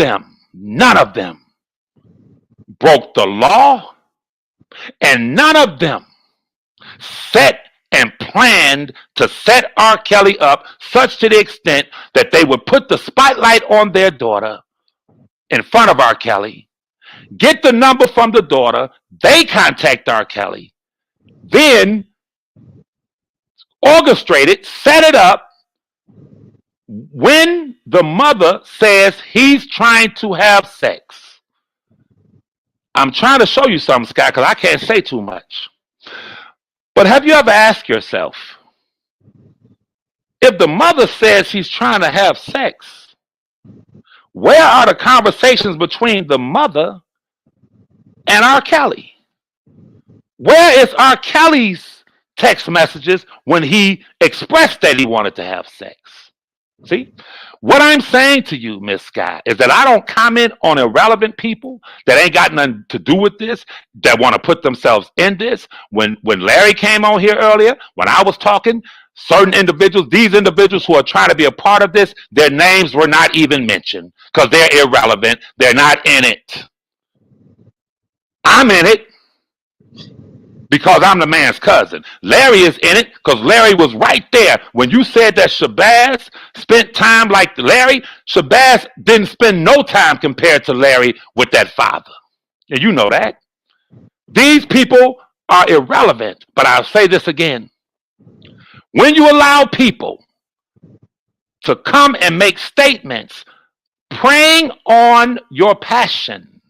them broke the law, and none of them set and planned to set R. Kelly up such to the extent that they would put the spotlight on their daughter in front of R. Kelly, get the number from the daughter, they contact R. Kelly, then orchestrate it, set it up. When the mother says he's trying to have sex, I'm trying to show you something, Scott, because I can't say too much. But have you ever asked yourself, if the mother says she's trying to have sex, where are the conversations between the mother and R. Kelly? Where is R. Kelly's text messages when he expressed that he wanted to have sex? See? What I'm saying to you, Miss Scott, is that I don't comment on irrelevant people that ain't got nothing to do with this, that want to put themselves in this. When Larry came on here earlier, when I was talking, certain individuals, these individuals who are trying to be a part of this, their names were not even mentioned because they're irrelevant. They're not in it. I'm in it because I'm the man's cousin. Larry is in it because Larry was right there. When you said that Shabazz spent time like Larry, Shabazz didn't spend no time compared to Larry with that father. And you know that. These people are irrelevant. But I'll say this again. When you allow people to come and make statements preying on your passion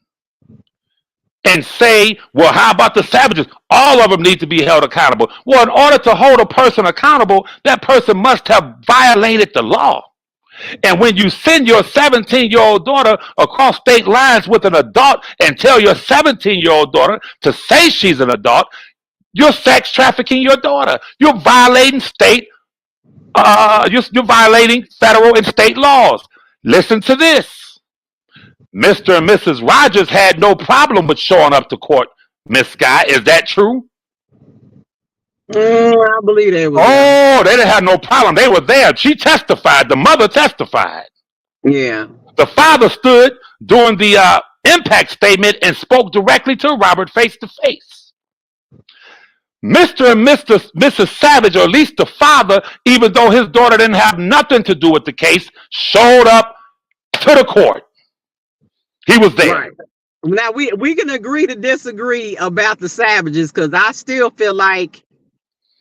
and say, well, how about the savages? All of them need to be held accountable. Well, in order to hold a person accountable, that person must have violated the law. And when you send your 17-year-old daughter across state lines with an adult and tell your 17-year-old daughter to say she's an adult, you're sex trafficking your daughter. You're violating you're violating federal and state laws. Listen to this. Mr. and Mrs. Rogers had no problem with showing up to court, Miss Guy. Is that true? I believe they were. Oh, they didn't have no problem. They were there. She testified. The mother testified. Yeah. The father stood during the impact statement and spoke directly to Robert face to face. Mr. and Mrs. Savage, or at least the father, even though his daughter didn't have nothing to do with the case, showed up to the court. He was there. Right. Now we can agree to disagree about the Savages, because I still feel like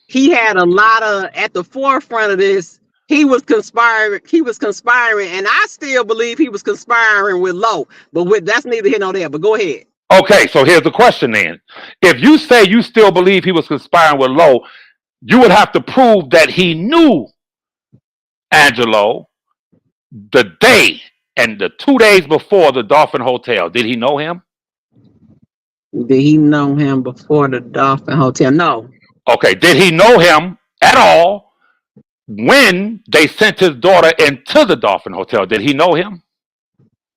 he had a lot of, at the forefront of this, he was conspiring, and I still believe he was conspiring with Lowe. But that's neither here nor there. But go ahead. Okay, so here's the question then. If you say you still believe he was conspiring with Lowe, you would have to prove that he knew Angelo the day and the 2 days before the Dolphin Hotel. Did he know him? Did he know him before the Dolphin Hotel? No. Okay, did he know him at all when they sent his daughter into the Dolphin Hotel? Did he know him?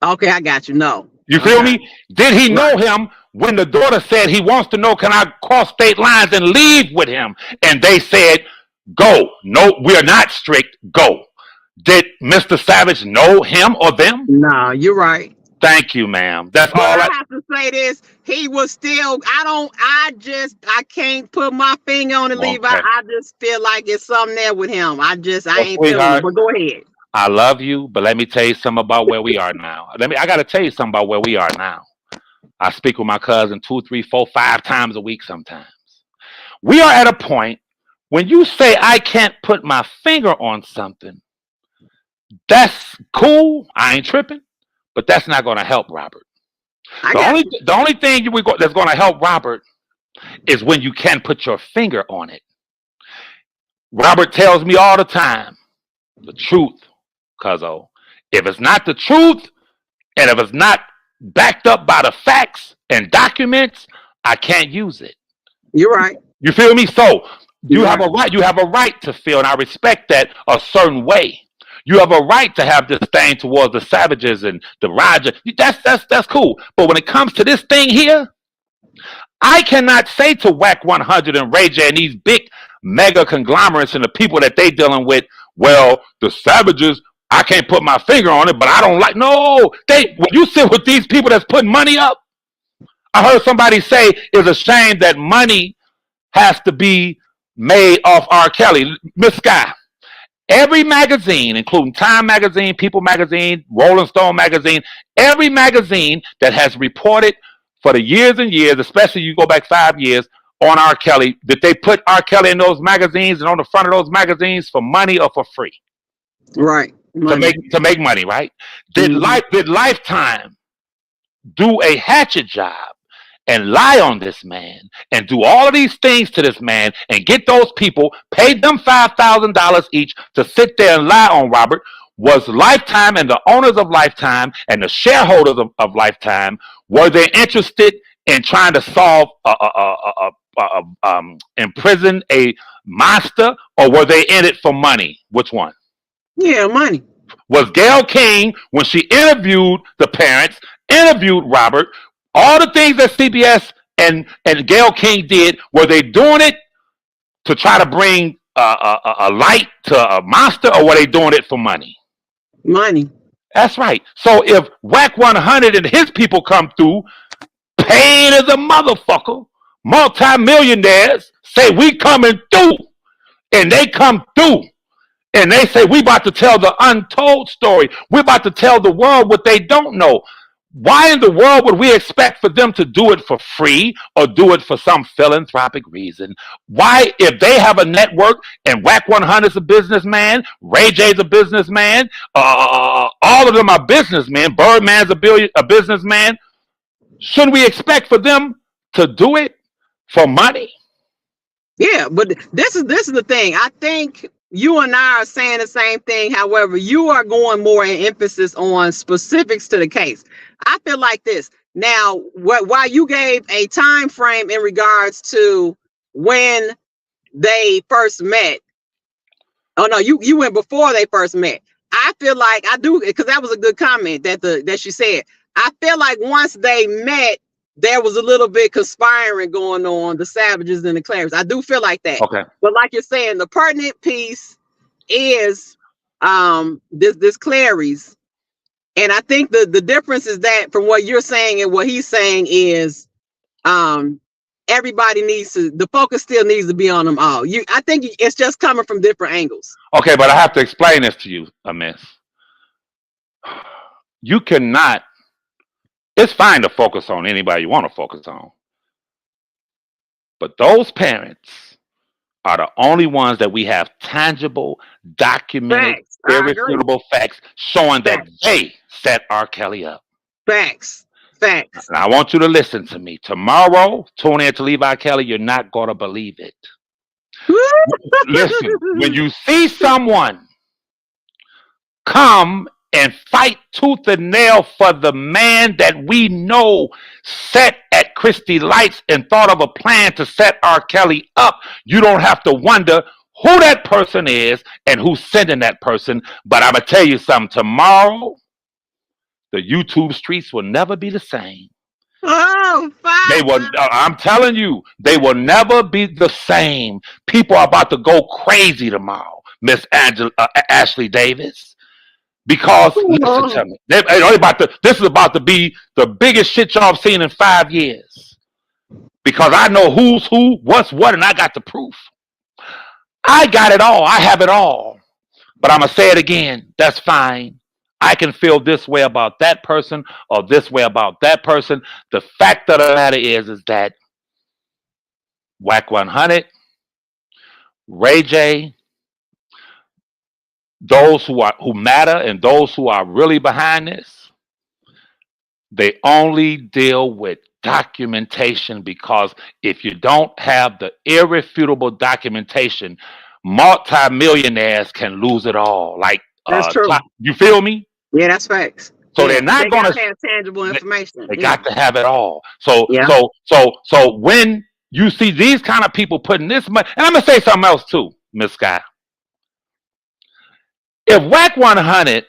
Okay, I got you. No. You feel me? Did he know him when the daughter said he wants to know, can I cross state lines and leave with him? And they said, go. No, we're not strict. Go. Did Mr. Savage know him or them? No, you're right. Thank you, ma'am. That's but all I have to say this. He was still, I can't put my finger on it, Levi. Okay. I just feel like it's something there with him. I ain't feeling sweetheart, it. But go ahead. I love you, but let me tell you something about where we are now. I got to tell you something about where we are now. I speak with my cousin 2, 3, 4, 5 times a week sometimes. We are at a point when you say I can't put my finger on something, that's cool. I ain't tripping, but that's not going to help Robert. The only thing that's going to help Robert is when you can put your finger on it. Robert tells me all the time, the truth, cuzzo. If it's not the truth, and if it's not backed up by the facts and documents, I can't use it. You're right. You feel me? So you have a right. You have a right to feel, and I respect that a certain way. You have a right to have disdain towards the Savages and the Roger. That's cool. But when it comes to this thing here, I cannot say to WAC 100 and Ray J and these big mega conglomerates and the people that they dealing with, well, the Savages, I can't put my finger on it, but I don't like. No, when you sit with these people that's putting money up, I heard somebody say it's a shame that money has to be made off R.Kelly. Miss Sky, every magazine, including Time Magazine, People Magazine, Rolling Stone Magazine, every magazine that has reported for the years and years, especially you go back 5 years, on R.Kelly, did they put R.Kelly in those magazines and on the front of those magazines for money or for free? Right. To make money, right? Did Lifetime do a hatchet job and lie on this man and do all of these things to this man and get those people, paid them $5,000 each to sit there and lie on Robert? Was Lifetime and the owners of Lifetime and the shareholders of Lifetime, were they interested in trying to solve imprison a monster, or were they in it for money? Which one? Yeah, money. Was Gayle King, when she interviewed the parents, interviewed Robert, all the things that CBS and Gayle King did, were they doing it to try to bring a light to a monster, or were they doing it for money? Money. That's right. So if WAC 100 and his people come through, paid as a motherfucker, multi-millionaires say we coming through, and they come through, and they say we about to tell the untold story. We're about to tell the world what they don't know. Why in the world would we expect for them to do it for free or do it for some philanthropic reason? Why, if they have a network and Whack 100 is a businessman, Ray J's a businessman, all of them are businessmen, Birdman's a businessman, shouldn't we expect for them to do it for money? Yeah, but this is the thing. I think you and I are saying the same thing. However, you are going more in emphasis on specifics to the case. I feel like this. Now, while you gave a time frame in regards to when they first met. Oh no, you went before they first met. I feel like I do, because that was a good comment that she said. I feel like once they met, there was a little bit conspiring going on, the Savages and the Clarys. I do feel like that. Okay. But like you're saying, the pertinent piece is this Clarys. And I think the difference is that from what you're saying and what he's saying is everybody needs to, the focus still needs to be on them all. I think it's just coming from different angles. Okay, but I have to explain this to you, Miss. You cannot, it's fine to focus on anybody you want to focus on. But those parents are the only ones that we have tangible, documented, irrefutable facts showing that they set R.Kelly up. Facts. Facts. And I want you to listen to me. Tomorrow, tune in to Leave R.Kelly. You're not going to believe it. Listen, when you see someone come and fight tooth and nail for the man that we know sat at Christie Lights and thought of a plan to set R.Kelly up, you don't have to wonder who that person is and who's sending that person. But I'm going to tell you something. Tomorrow, the YouTube streets will never be the same. Oh, fine. They will. I'm telling you, they will never be the same. People are about to go crazy tomorrow, Miss Ashley Davis, because listen to me. This is about to be the biggest shit y'all have seen in 5 years. Because I know who's who, what's what, and I got the proof. I got it all. I have it all. But I'm gonna say it again. That's fine. I can feel this way about that person or this way about that person. The fact of the matter is that Whack 100, Ray J, those who matter and those who are really behind this, they only deal with documentation, because if you don't have the irrefutable documentation, multimillionaires can lose it all. Like, that's true. You feel me? Yeah, that's facts. So they're not going to have tangible information. They got to have it all. So, yeah. so when you see these kind of people putting this money, and I'm gonna say something else too, Miss Scott. If Whack 100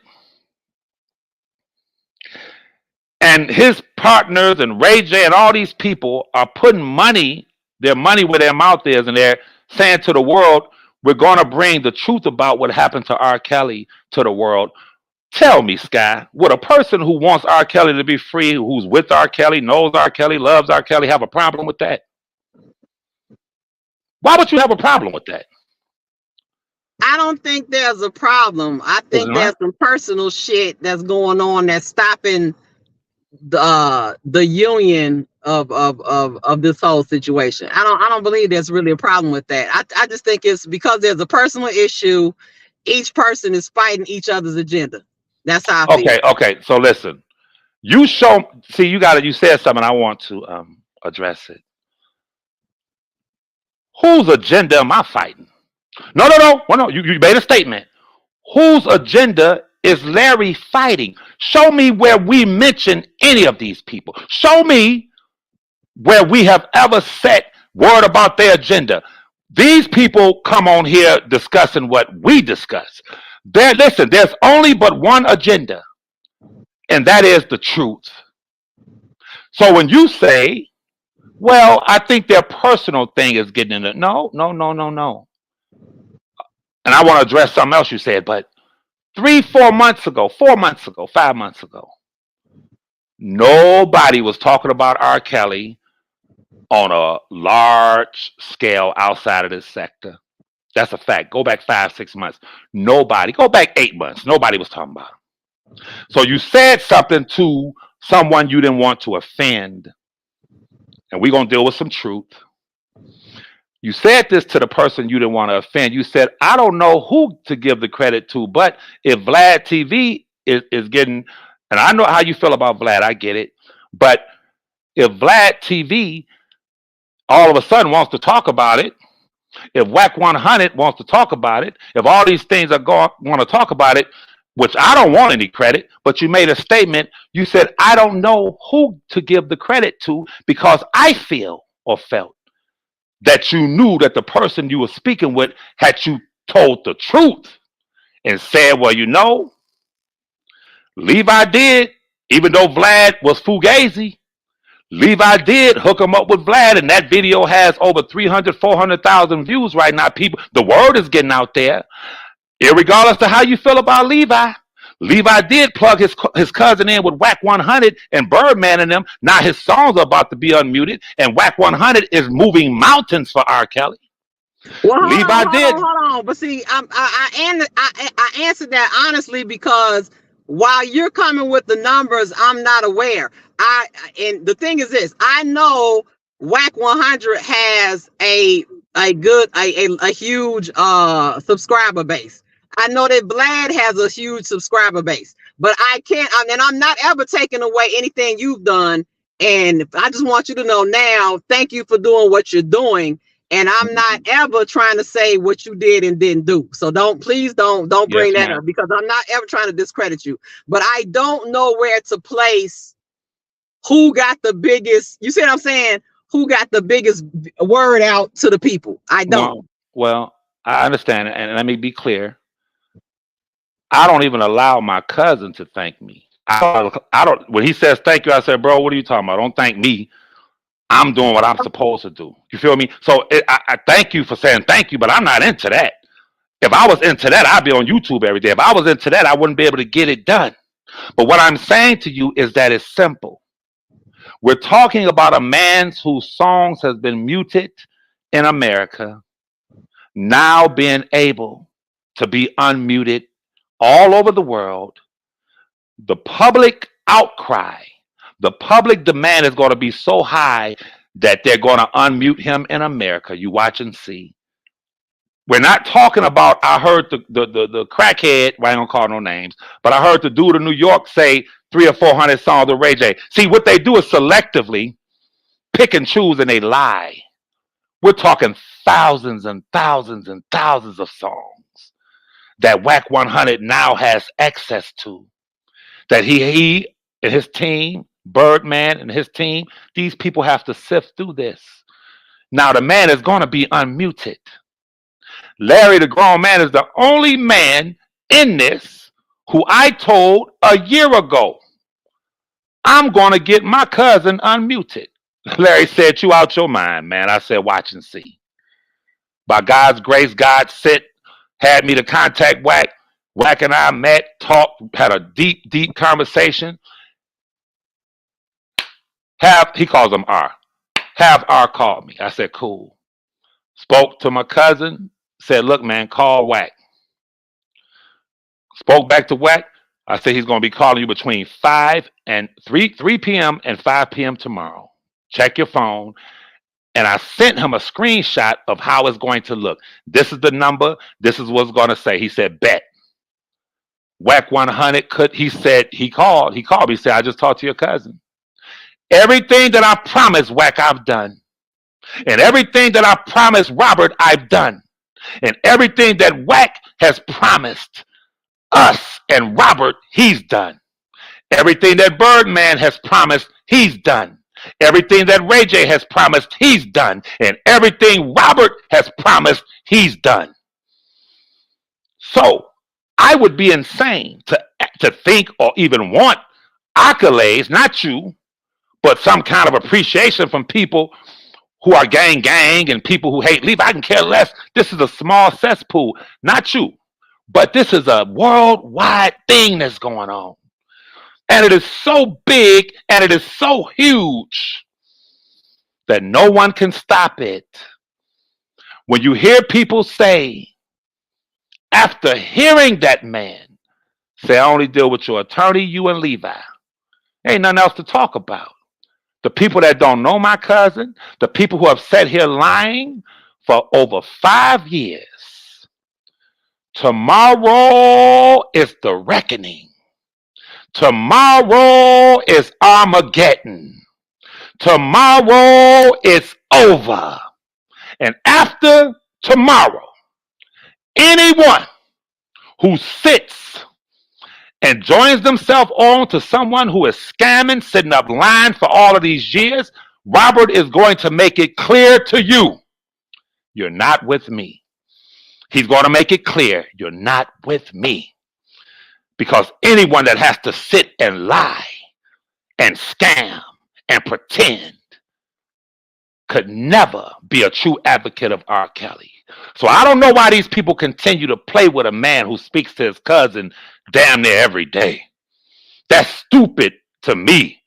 and his partners and Ray J and all these people are putting their money where their mouth is, and they're saying to the world, we're going to bring the truth about what happened to R. Kelly to the world. Tell me, Sky, would a person who wants R. Kelly to be free, who's with R. Kelly, knows R. Kelly, loves R. Kelly, have a problem with that? Why would you have a problem with that? I don't think there's a problem. I think there's some personal shit that's going on that's stopping the union of this whole situation. I don't believe there's really a problem with that. I just think it's because there's a personal issue. Each person is fighting each other's agenda. That's how I feel. Okay. So listen, you said something. I want to address it. Whose agenda am I fighting? No. You made a statement. Whose agenda is Larry fighting? Show me where we mention any of these people. Show me where we have ever set word about their agenda. These people come on here discussing what we discuss. Listen, there's only but one agenda, and that is the truth. So when you say, well, I think their personal thing is getting in it. No. And I want to address something else you said, but 4 months ago, 5 months ago, nobody was talking about R. Kelly on a large scale outside of this sector. That's a fact. Go back 5-6 months. Nobody. Go back 8 months. Nobody was talking about him. So you said something to someone you didn't want to offend, and we're going to deal with some truth. You said this to the person you didn't want to offend. You said, I don't know who to give the credit to, but if Vlad TV is getting, and I know how you feel about Vlad, I get it, but if Vlad TV all of a sudden wants to talk about it, if WAC 100 wants to talk about it, if all these things want to talk about it, which I don't want any credit, but you made a statement, you said, I don't know who to give the credit to because I feel or felt that you knew that the person you were speaking with had you told the truth and said, well, you know, Levi did, even though Vlad was fugazi, Levi did hook him up with Vlad, and that video has over 300, 400,000 views right now. People, the word is getting out there. Irregardless of how you feel about Levi, Levi did plug his cousin in with WAC 100 and Birdman and them. Now his songs are about to be unmuted, and WAC 100 is moving mountains for R.Kelly. Well, Levi did. Hold on. But see, I answered that honestly because while you're coming with the numbers, I'm not aware. And the thing is this: I know WAC 100 has a huge subscriber base. I know that Vlad has a huge subscriber base, but I'm not ever taking away anything you've done. And I just want you to know now, thank you for doing what you're doing. And I'm not ever trying to say what you did and didn't do. So please don't bring that up, because I'm not ever trying to discredit you. But I don't know where to place who got the biggest, you see what I'm saying? Who got the biggest word out to the people? I don't. Well, I understand. And let me be clear. I don't even allow my cousin to thank me. I don't. When he says thank you, I said, bro, what are you talking about? Don't thank me. I'm doing what I'm supposed to do. You feel me? So I thank you for saying thank you, but I'm not into that. If I was into that, I'd be on YouTube every day. If I was into that, I wouldn't be able to get it done. But what I'm saying to you is that it's simple. We're talking about a man whose songs has been muted in America, now being able to be unmuted all over the world. The public outcry, the public demand is going to be so high that they're going to unmute him in America. You watch and see. We're not talking about, I heard the crackhead, well, I ain't gonna call no names, but I heard the dude in New York say 300 or 400 songs of Ray J. See, what they do is selectively pick and choose, and they lie. We're talking thousands and thousands and thousands of songs that WAC 100 now has access to, that he and his team, Birdman and his team, these people have to sift through this. Now the man is going to be unmuted. Larry, the grown man, is the only man in this who I told a year ago, I'm going to get my cousin unmuted. Larry said, you out your mind, man. I said, watch and see. By God's grace, God had me to contact WAC. WAC and I met, talked, had a deep, deep conversation. He calls him R. Have R call me. I said, cool. Spoke to my cousin, said, look, man, call WAC. Spoke back to WAC. I said, he's going to be calling you between 3 p.m. and 5 p.m. tomorrow. Check your phone. And I sent him a screenshot of how it's going to look. This is the number. This is what's going to say. He said, bet. WAC 100 he called me. He said, I just talked to your cousin. Everything that I promised WAC, I've done. And everything that I promised Robert, I've done. And everything that WAC has promised us and Robert, he's done. Everything that Birdman has promised, he's done. Everything that Ray J has promised, he's done. And everything Robert has promised, he's done. So I would be insane to think or even want accolades, not you, but some kind of appreciation from people who are gang and people who hate Levi. I can care less. This is a small cesspool, not you. But this is a worldwide thing that's going on. And it is so big and it is so huge that no one can stop it. When you hear people say, after hearing that man say, I only deal with your attorney, you and Levi, Ain't nothing else to talk about. The people that don't know my cousin, the people who have sat here lying for over 5 years. Tomorrow is the reckoning. Tomorrow is Armageddon. Tomorrow is over. And after tomorrow, anyone who sits and joins themselves on to someone who is scamming, sitting up lying for all of these years, Robert is going to make it clear to you, you're not with me. He's going to make it clear, you're not with me. Because anyone that has to sit and lie and scam and pretend could never be a true advocate of R.Kelly. So I don't know why these people continue to play with a man who speaks to his cousin damn near every day. That's stupid to me.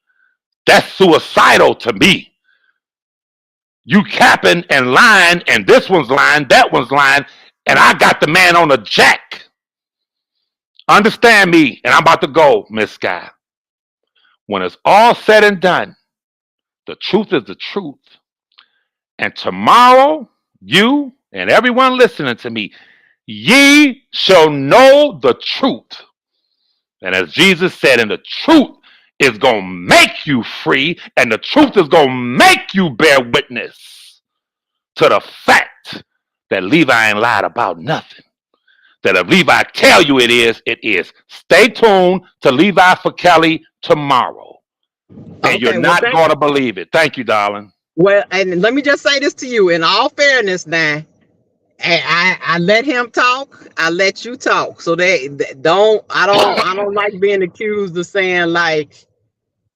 That's suicidal to me. You capping and lying, and this one's lying, that one's lying, and I got the man on a jack. Understand me, and I'm about to go, Miss Sky. When it's all said and done, the truth is the truth. And tomorrow, you and everyone listening to me, ye shall know the truth. And as Jesus said, and the truth is going to make you free, and the truth is going to make you bear witness to the fact that Levi ain't lied about nothing. That if Levi tell you it is, it is. Stay tuned to Levi for Kelly tomorrow. And you're not going to believe it. Thank you, darling. Well, and let me just say this to you, in all fairness now, I let him talk, I let you talk. So I don't like being accused of saying, like,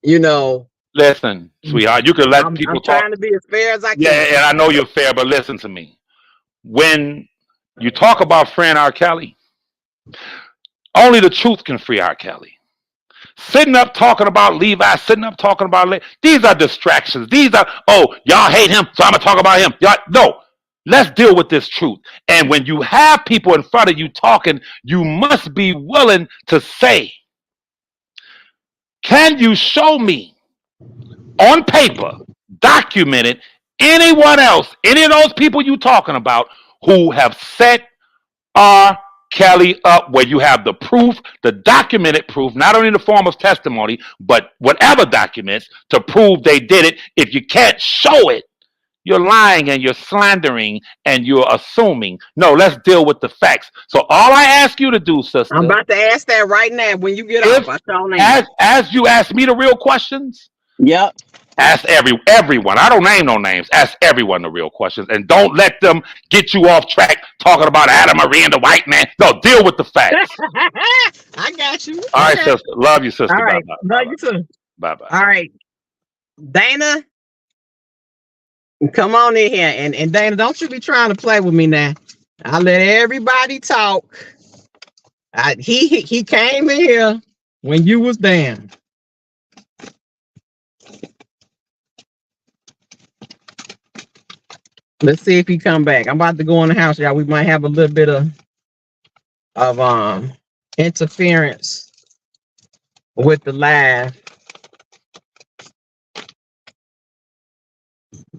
you know. Listen, sweetheart, you can let people talk. I'm trying to be as fair as I can. Yeah, and I know you're fair, but listen to me. When you talk about friend R.Kelly, only the truth can free R.Kelly. Sitting up talking about Levi, sitting up talking about these are distractions. These are, oh, y'all hate him, so I'm gonna talk about him. Y'all, no, let's deal with this truth. And when you have people in front of you talking, you must be willing to say, can you show me on paper, documented, anyone else, any of those people you talking about who have set R.Kelly up where you have the proof, the documented proof, not only in the form of testimony, but whatever documents to prove they did it. If you can't show it, you're lying and you're slandering and you're assuming. No, let's deal with the facts. So all I ask you to do, sister. I'm about to ask that right now when you get off. As you ask me the real questions. Yep. Ask everyone. I don't name no names. Ask everyone the real questions, and don't let them get you off track talking about Adam Marie and the white man. No, deal with the facts. I got you. All right, sister. Love you, sister. All right. Bye-bye. Love you too. Bye-bye. All right. Dana, come on in here. And Dana, don't you be trying to play with me now. I let everybody talk. He came in here when you was down. Let's see if he come back. I'm about to go in the house, y'all. We might have a little bit of interference with the live.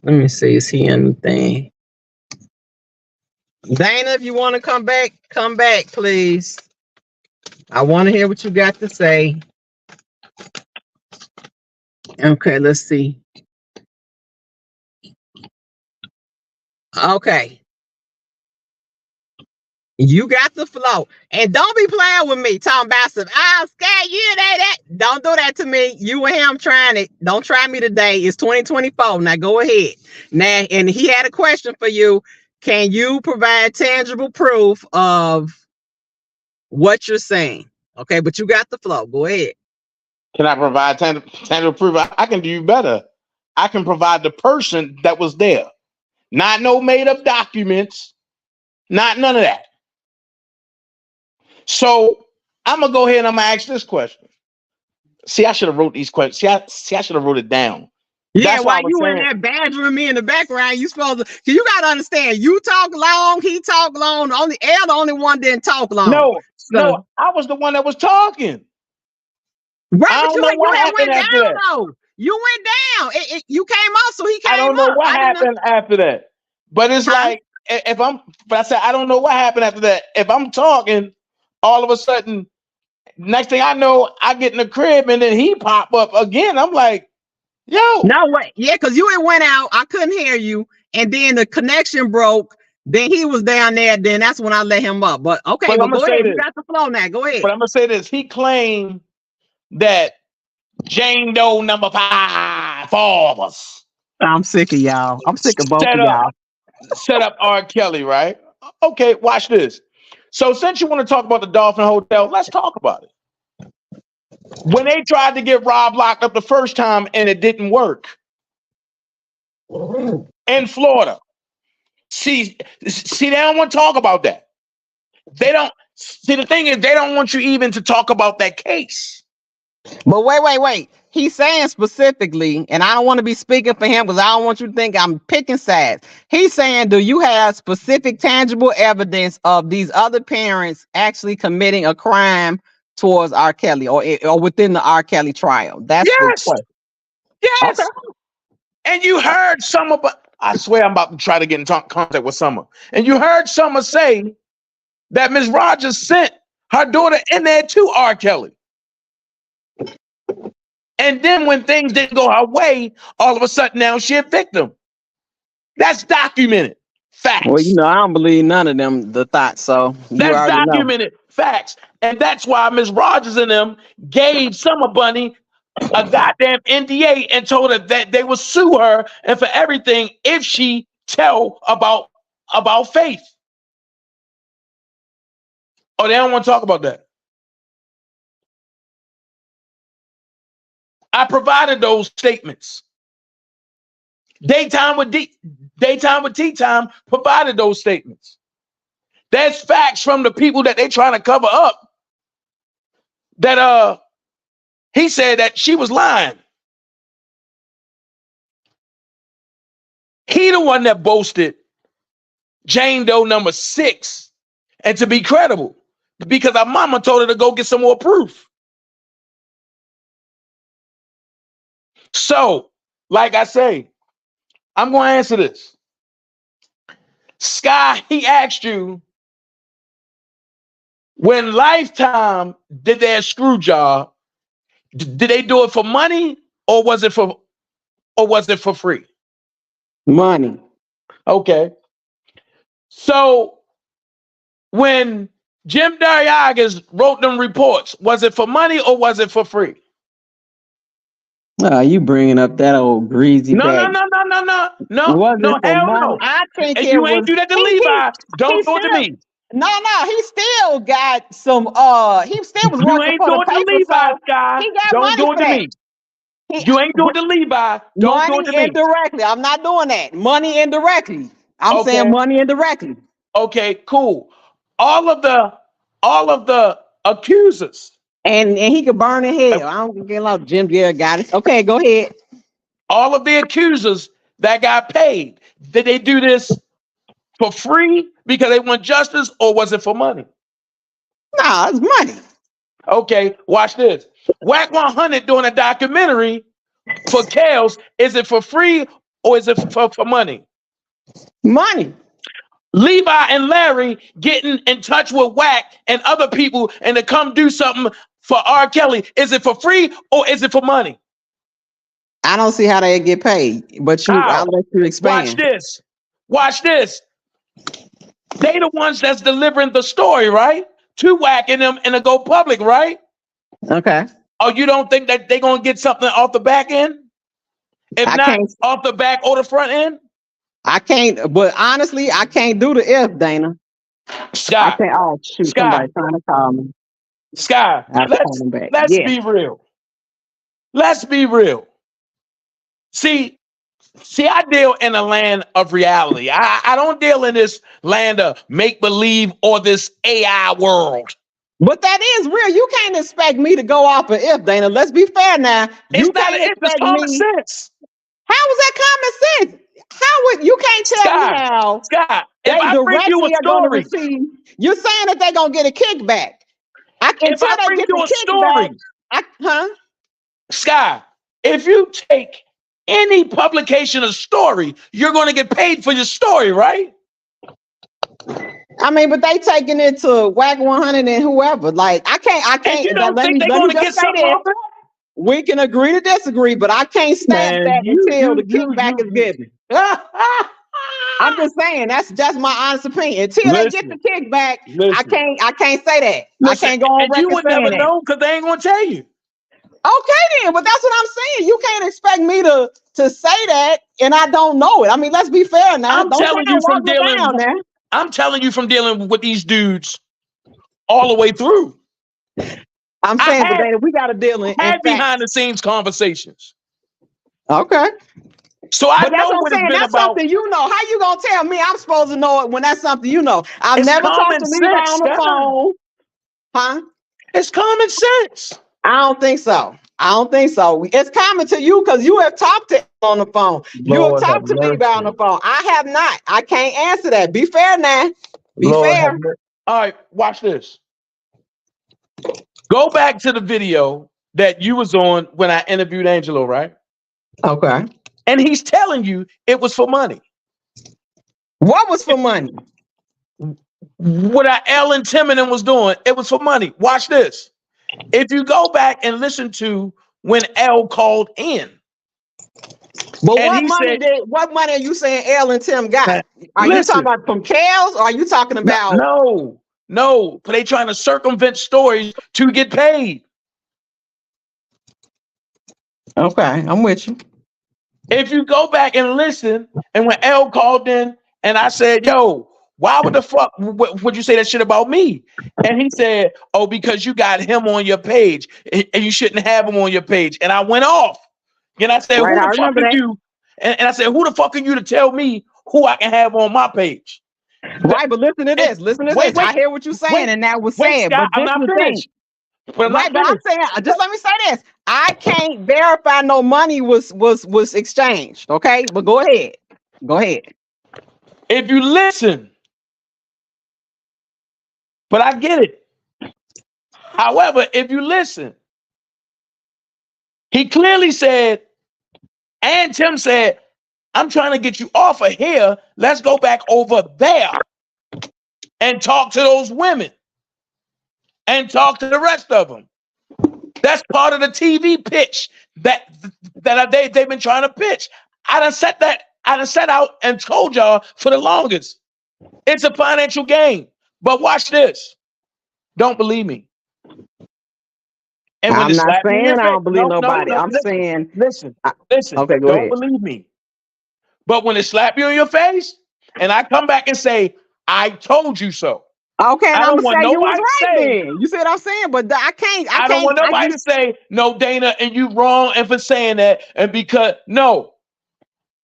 Let me see. Is he in the thing? Dana, if you want to come back, please. I want to hear what you got to say. Okay, let's see. Okay. You got the flow. And don't be playing with me, talking about some, I'll scare you, that. Don't do that to me. You and him trying it. Don't try me today. It's 2024. Now go ahead. Now, and he had a question for you. Can you provide tangible proof of what you're saying? Okay, but you got the flow. Go ahead. Can I provide tangible proof? I can do you better. I can provide the person that was there. Not no made up documents, not none of that. So I'm gonna go ahead and I'm gonna ask this question. See, I should have wrote these questions. See, I should have wrote it down. Yeah, while you in there badgering me in the background, you supposed to. You gotta understand. You talk long, he talk long. The only one didn't talk long. No, I was the one that was talking. Right, I but don't you know had what happened went after down that. though. You went down. You came up, so he came I don't know up. what I didn't know. happened after that. But it's Huh? like but I said I don't know what happened after that. If I'm talking, all of a sudden, next thing I know, I get in the crib and then he pop up again. I'm like, yo. No way. Yeah, because you had went out. I couldn't hear you, and then the connection broke. Then he was down there. Then that's when I let him up. But okay, But but I'm gonna go say ahead. You this. got the flow now. Go ahead. But I'm gonna say this. He claimed that Jane Doe number 5 fathers I'm sick of y'all. I'm sick of both of y'all. set up R.Kelly, right? Okay, watch this. So since you want to talk about the Dolphin Hotel, let's talk about it. When they tried to get Rob locked up the first time and it didn't work in Florida. See, they don't want to talk about that. They don't see the thing is they don't want you even to talk about that case. But wait. He's saying specifically, and I don't want to be speaking for him because I don't want you to think I'm picking sides. He's saying, do you have specific, tangible evidence of these other parents actually committing a crime towards R.Kelly or within the R.Kelly trial? That's the question. Yes. Okay. And you heard Summer, but I swear I'm about to try to get in contact with Summer. And you heard Summer say that Ms. Rogers sent her daughter in there to R.Kelly. And then when things didn't go her way, all of a sudden now she's a victim. That's documented. Facts. Well, I don't believe none of them, the thoughts. So That's documented. Facts. And that's why Ms. Rogers and them gave Summer Bunny a goddamn NDA and told her that they would sue her and for everything if she tell about Faith. Oh, they don't want to talk about that. I provided those statements. Daytime with Tea Time provided those statements. There's facts from the people that they trying to cover up that he said that she was lying. He the one that boasted Jane Doe number 6 and to be credible because our mama told her to go get some more proof. So, like I say, I'm going to answer this. Sky, he asked you, when Lifetime did their screw job, did they do it for money or was it for free? Money. Okay. So when Jim Darriagas wrote them reports, was it for money or was it for free? You bringing up that old greasy No, bag. hell no. I think If you ain't do that to Levi, don't do it to me. No, he still got some. He still was You working ain't for do the it to paper, Levi, so Sky. he got Don't money do for it to that. me. You ain't do it to Levi. Don't do it to me. Indirectly. I'm not doing that. Money indirectly. I'm Okay. saying money indirectly. Okay, cool. All of the accusers. And he could burn in hell. I don't get a lot of Jim Garrett got it. Okay, go ahead. All of the accusers that got paid, did they do this for free because they want justice or was it for money? Nah, it's money. Okay, watch this. Whack 100 doing a documentary for Kales, is it for free or is it for money? Money. Levi and Larry getting in touch with Whack and other people and to come do something for R.Kelly, is it for free or is it for money? I don't see how they get paid, but I'll let you expand. Watch this. They the ones that's delivering the story, right? To Whack and them and to go public, right? Okay. Oh, you don't think that they're gonna get something off the back end? If not off the back or the front end? I can't, but honestly, I can't do the if, Dana. Sky. I can't. Oh, shoot, somebody trying to call me. Sky, let's be real. Let's be real. See, I deal in a land of reality. I don't deal in this land of make-believe or this AI world. But that is real. You can't expect me to go off of if, Dana. Let's be fair now. It's not an if, it's common sense. How is that common sense? How would you can't tell me how? Scott, if I bring you a story, you're saying that they're gonna get a kickback. If I bring you a story, Sky, if you take any publication of story, you're going to get paid for your story, right? I mean, but they taking it to Whack 100 and whoever. Like, I can't. And you don't think they're going to get something off that? We can agree to disagree, but I can't stamp that until the kickback is given. I'm just saying that's my honest opinion. Until they get the kickback, I can't say that. I can't go on record. You would never know because they ain't gonna tell you. Okay then, but that's what I'm saying. You can't expect me to say that and I don't know it. I mean, let's be fair now. I'm telling you from dealing with these dudes all the way through. I'm saying, but then we got to deal in behind the scenes conversations. Okay. So I know what it's been that's about. Something you know. How you gonna tell me I'm supposed to know it when that's something you know? I've never talked to Levi on the phone. Huh? It's common sense. I don't think so. It's common to you because you have talked to him on the phone. You have talked to Levi on the phone. I have not. I can't answer that. Be fair now. Be fair. All right, watch this. Go back to the video that you was on when I interviewed Angelo, right? Okay. And he's telling you it was for money. What was for money? What Ellen Timonen was doing, it was for money. Watch this. If you go back and listen to when L called in. But what money are you saying L and Tim got? Are you talking about from Kels or are you talking about? No. But they trying to circumvent stories to get paid. Okay, I'm with you. If you go back and listen, and when L called in and I said, yo, why would the fuck would you say that shit about me? And he said, oh, because you got him on your page and you shouldn't have him on your page. And I went off. And I said, who the fuck are you? And I said, who the fuck are you to tell me who I can have on my page? Right, but listen to this. Wait, I hear what you're saying, and that was said. Scott, but I'm not finished. But I'm saying, just let me say this. I can't verify no money was exchanged. Okay, but go ahead. If you listen, but I get it. However, if you listen, he clearly said, and Tim said, I'm trying to get you off of here. Let's go back over there and talk to those women and talk to the rest of them. That's part of the TV pitch that they've been trying to pitch. I done set out and told y'all for the longest. It's a financial game. But watch this. Don't believe me. And I'm not saying I don't believe nobody. I'm saying listen. Okay, go ahead. Don't believe me. But when they slap you in your face, and I come back and say, I told you so. Okay, and I'm gonna say you was right then. You see what I'm saying? But I can't. I don't want nobody to say, no, Dana, and you wrong and for saying that. And because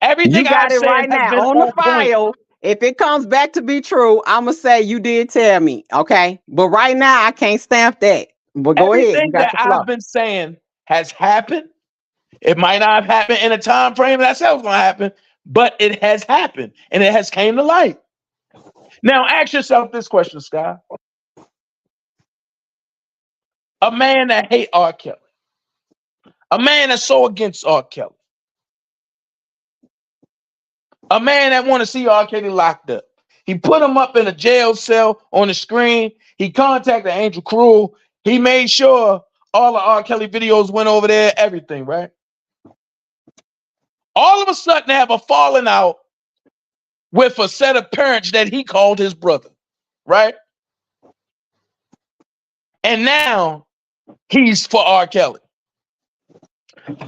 everything you got it right now on the file. If it comes back to be true, I'm gonna say you did tell me. Okay, but right now I can't stamp that. But go ahead. Everything that I've been saying has happened. It might not have happened in a time frame that I said it was gonna happen, but it has happened and it has came to light. Now ask yourself this question, Sky. A man that hate R.Kelly, a man that's so against R.Kelly, a man that want to see R.Kelly locked up. He put him up in a jail cell on the screen. He contacted Angel Cruel. He made sure all the R.Kelly videos went over there, everything, right? All of a sudden, they have a falling out with a set of parents that he called his brother, right? And now he's for R.Kelly.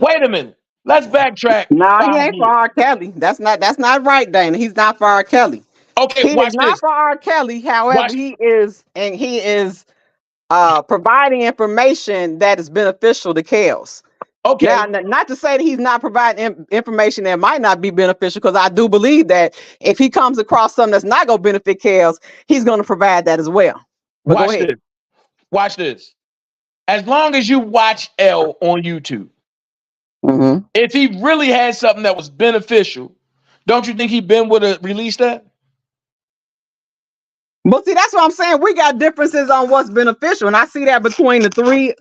Wait a minute. Let's backtrack. No, he ain't for R.Kelly. That's not right, Dana. He's not for R.Kelly. Okay, he is not for R.Kelly. However, he is providing information that is beneficial to Kels. Okay. Now, not to say that he's not providing information that might not be beneficial, because I do believe that if he comes across something that's not going to benefit Kels, he's going to provide that as well. But watch this. Watch this. As long as you watch L on YouTube, if he really had something that was beneficial, don't you think he been would have released that? But see, that's what I'm saying. We got differences on what's beneficial, and I see that between the three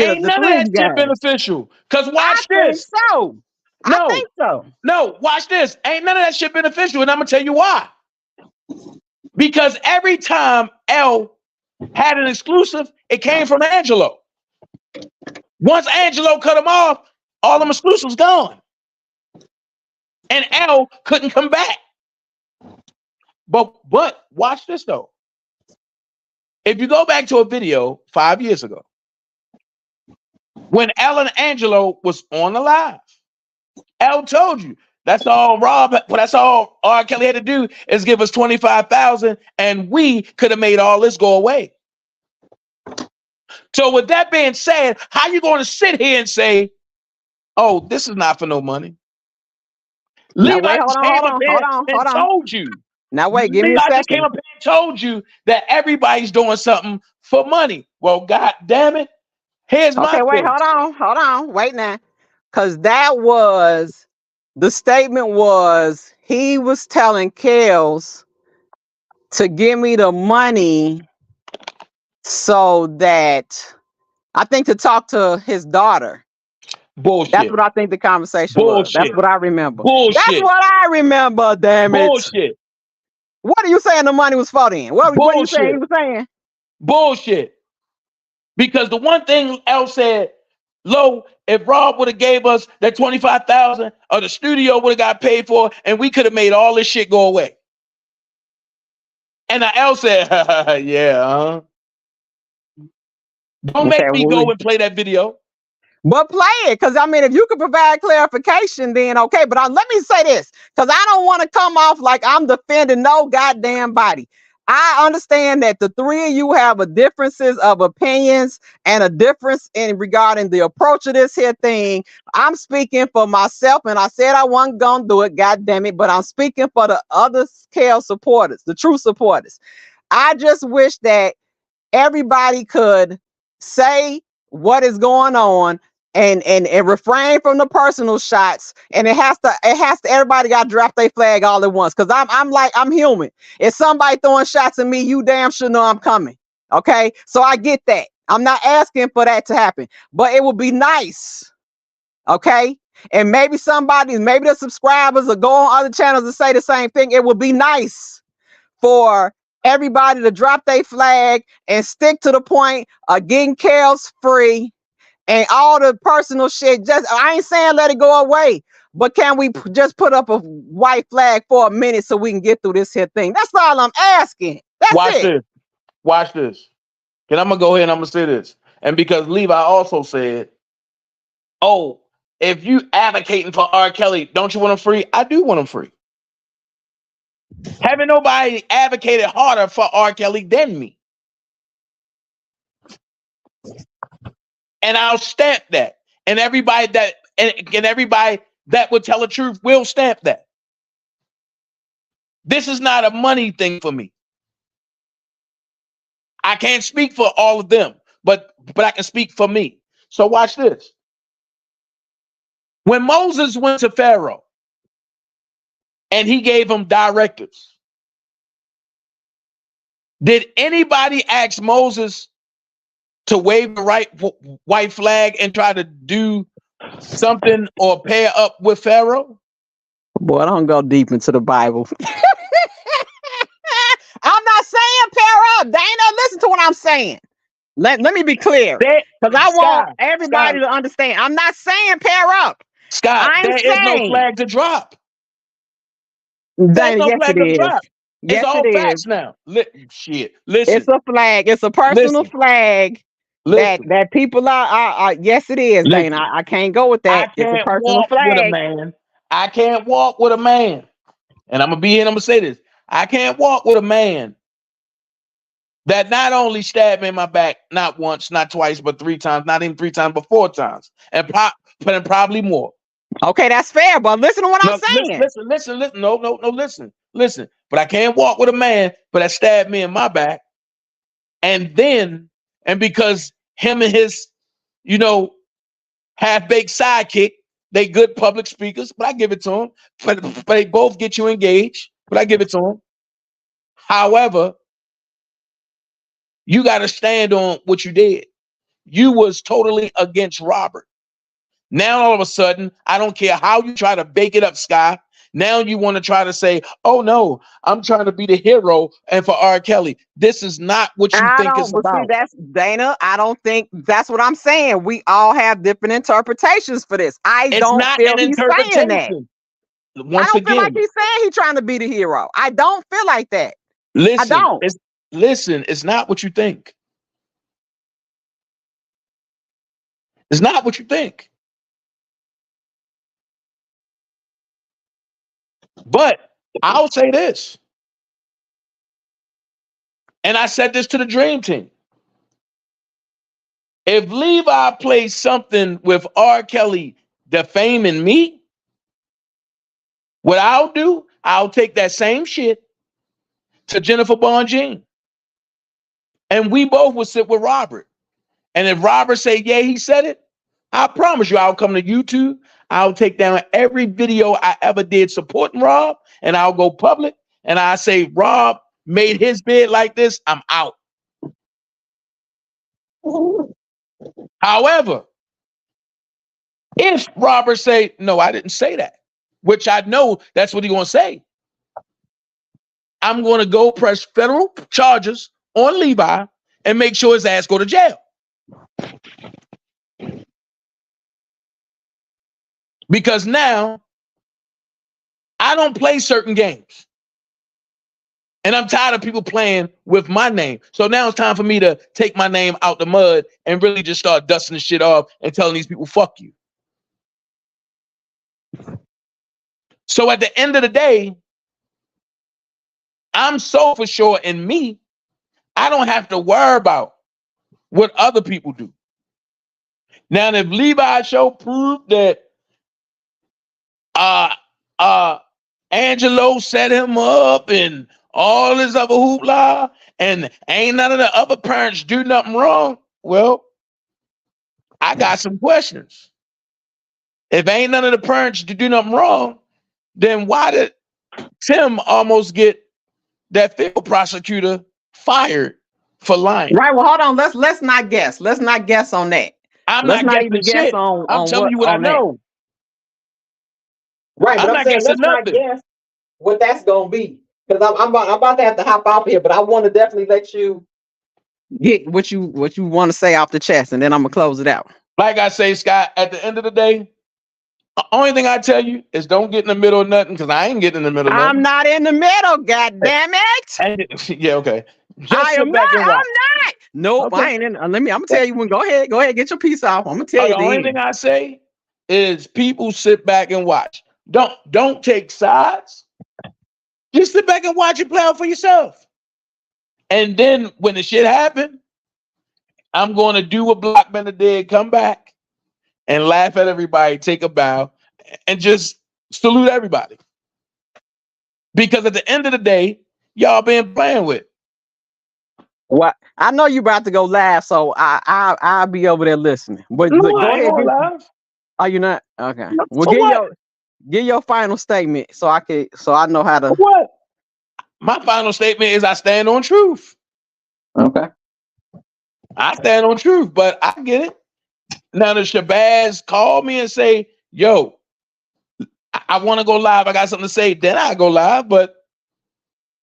Ain't none of that shit beneficial. Cause watch this. So. I think so. No, watch this. Ain't none of that shit beneficial, and I'm gonna tell you why. Because every time L had an exclusive, it came from Angelo. Once Angelo cut him off, all them exclusives gone. And L couldn't come back. But watch this though. If you go back to a video 5 years ago, when L and Angelo was on the live, L told you that's all R.Kelly had to do is give us 25,000 and we could have made all this go away. So with that being said, how you going to sit here and say, oh, this is not for no money? Levi just came up here and told you. Now wait, give me a second. Just came up here and told you that everybody's doing something for money. Well, God damn it. Here's my thing. Wait, hold on. Wait now. Because the statement was he was telling Kels to give me the money so that I think to talk to his daughter. Bullshit. That's what I think the conversation was. That's what I remember. Bullshit. That's what I remember, damn it. Bullshit. What are you saying the money was for then? What are you saying he was saying? Bullshit. Because the one thing L said, Lo, if Rob would have gave us that 25,000 or the studio would have got paid for and we could have made all this shit go away. And L said, yeah, Don't make me go and play that video. But play it, because I mean, if you could provide clarification, then okay. But let me say this, because I don't want to come off like I'm defending no goddamn body. I understand that the three of you have a differences of opinions and a difference in regarding the approach of this here thing. I'm speaking for myself, and I said I wasn't gonna do it, god damn it, but I'm speaking for the other scale supporters, the true supporters. I just wish that everybody could say what is going on and refrain from the personal shots, and it has to everybody got to drop their flag all at once, because I'm human. If somebody throwing shots at me, you damn sure know I'm coming. Okay, so I get that. I'm not asking for that to happen, but it would be nice. Okay, and maybe the subscribers will go on other channels and say the same thing. It would be nice for everybody to drop their flag and stick to the point of getting Kels free. And all the personal shit, I ain't saying let it go away, but can we just put up a white flag for a minute so we can get through this here thing? That's all I'm asking. Watch this. And I'm going to go ahead and I'm going to say this. And because Levi also said, oh, if you advocating for R.Kelly, don't you want him free? I do want him free. Haven't nobody advocated harder for R.Kelly than me. And I'll stamp that. And everybody that would tell the truth will stamp that. This is not a money thing for me. I can't speak for all of them, but I can speak for me. So watch this. When Moses went to Pharaoh and he gave him directives, did anybody ask Moses to wave the white flag and try to do something or pair up with Pharaoh? Boy, I don't go deep into the Bible. I'm not saying pair up. They ain't no listen to what I'm saying. Let me be clear, because I want everybody to understand. I'm not saying pair up. Scott, there is no flag to drop. There's no flag to drop. It's all facts now. Shit, listen. It's a flag. It's a personal flag. That people are yes, it is, Dana. I can't go with that. It's a personal flag. With a man. I can't walk with a man. And I'm gonna be here and I'm gonna say this. I can't walk with a man that not only stabbed me in my back, not once, not twice, but 3 times, not even 3 times, but 4 times. And probably more. Okay, that's fair, but listen to what I'm saying. Listen. No, listen. But I can't walk with a man that stabbed me in my back. And because him and his, half-baked sidekick, they good public speakers, but I give it to them. But they both get you engaged, but I give it to them. However, You got to stand on what you did. You was totally against Robert. Now, all of a sudden, I don't care how you try to bake it up, Sky. Now you want to try to say, oh, no, I'm trying to be the hero and for R.Kelly. This is not what you think it's But see, about. that's Dana. I don't think that's what I'm saying. We all have different interpretations for this. It's don't not feel an he's saying that. interpretation. I Once don't feel like again, he's saying he's trying to be the hero. I don't feel like that. I listen, don't. it's not what you think. It's not what you think. But I'll say this, and I said this to the Dream Team. If Levi plays something with R.Kelly defaming me, what I'll do, I'll take that same shit to Jennifer Bonjean. And we both will sit with Robert. And if Robert say, yeah, he said it, I promise you I'll come to YouTube. I'll take down every video I ever did supporting Rob, and I'll go public, and I say, Rob made his bed like this, I'm out. However, if Robert say, no, I didn't say that, which I know that's what he's going to say, I'm going to go press federal charges on Levi and make sure his ass go to jail. Because now I don't play certain games. And I'm tired of people playing with my name. So now it's time for me to take my name out the mud and really just start dusting the shit off and telling these people, fuck you. So at the end of the day, I'm so for sure in me, I don't have to worry about what other people do. Now, if Levi's show proved that Angelo set him up and all this other hoopla, and ain't none of the other parents do nothing wrong, well, I got some questions. If ain't none of the parents do nothing wrong, then why did Tim almost get that field prosecutor fired for lying? Right. Well, hold on. Let's not guess. Let's not guess on that. I'm Let's not not even guessing guess shit. on I'm telling you what I know. Right, but I'm I'm not saying guessing let's not nothing. guess what that's gonna be. Because I'm about to have to hop off here, but I want to definitely let you get what you want to say off the chest, and then I'm gonna close it out. Like I say, Scott, at the end of the day, the only thing I tell you is don't get in the middle of nothing, because I ain't getting in the middle of nothing. I'm not in the middle, god damn it. Yeah, okay. I am not. I'm not. Nope, Okay. I ain't in. I'm gonna tell you when. Go ahead, get your piece off. I'm gonna tell you. The only thing I say is people sit back and watch. Don't take sides. Just sit back and watch it play out for yourself. And then when the shit happen, I'm going to do what Black Bender did, come back and laugh at everybody, take a bow, and just salute everybody. Because at the end of the day, y'all been playing with. What? I know you about to go live, so I'll be over there listening. But No, go I ain't ahead. going live. Are you not? Okay. No, Well, give your final statement so I know how to. What? My final statement is I stand on truth. Okay. I stand on truth, but I get it. Now the Shabazz call me and say, yo, I want to go live. I got something to say. Then I go live. But,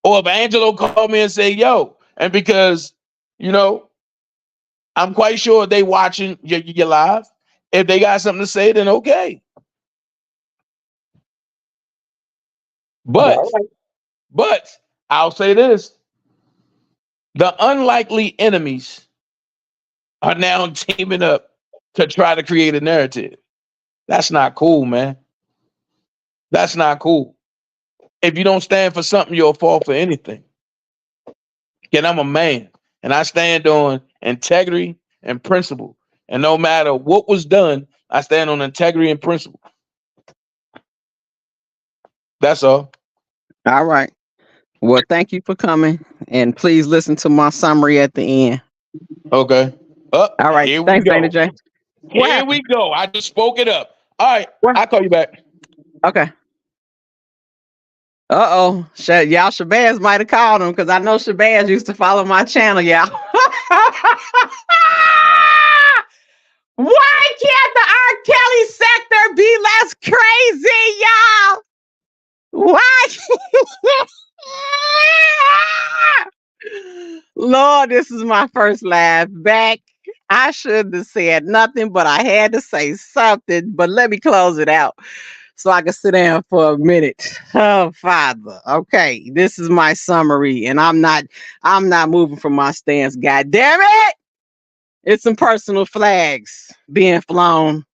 or if Angelo call me and say, yo, and because, I'm quite sure they watching your live. If they got something to say, then okay. But I'll say this. The unlikely enemies are now teaming up to try to create a narrative. That's not cool, man. That's not cool. If you don't stand for something, you'll fall for anything. And I'm a man, and I stand on integrity and principle. And no matter what was done, I stand on integrity and principle. That's all. All right. Well, thank you for coming, and please listen to my summary at the end. Okay. All right. Thanks, Dana J. Here we go. I just spoke it up. All right. I'll call you back. Okay. Y'all Shabazz might have called him, because I know Shabazz used to follow my channel, y'all. Why can't the R.Kelly sector be less crazy, y'all? Why? Lord, this is my first laugh back. I shouldn't have said nothing, but I had to say something. But let me close it out so I can sit down for a minute. Oh, Father. Okay, this is my summary, and I'm not moving from my stance. God damn it! It's some personal flags being flown,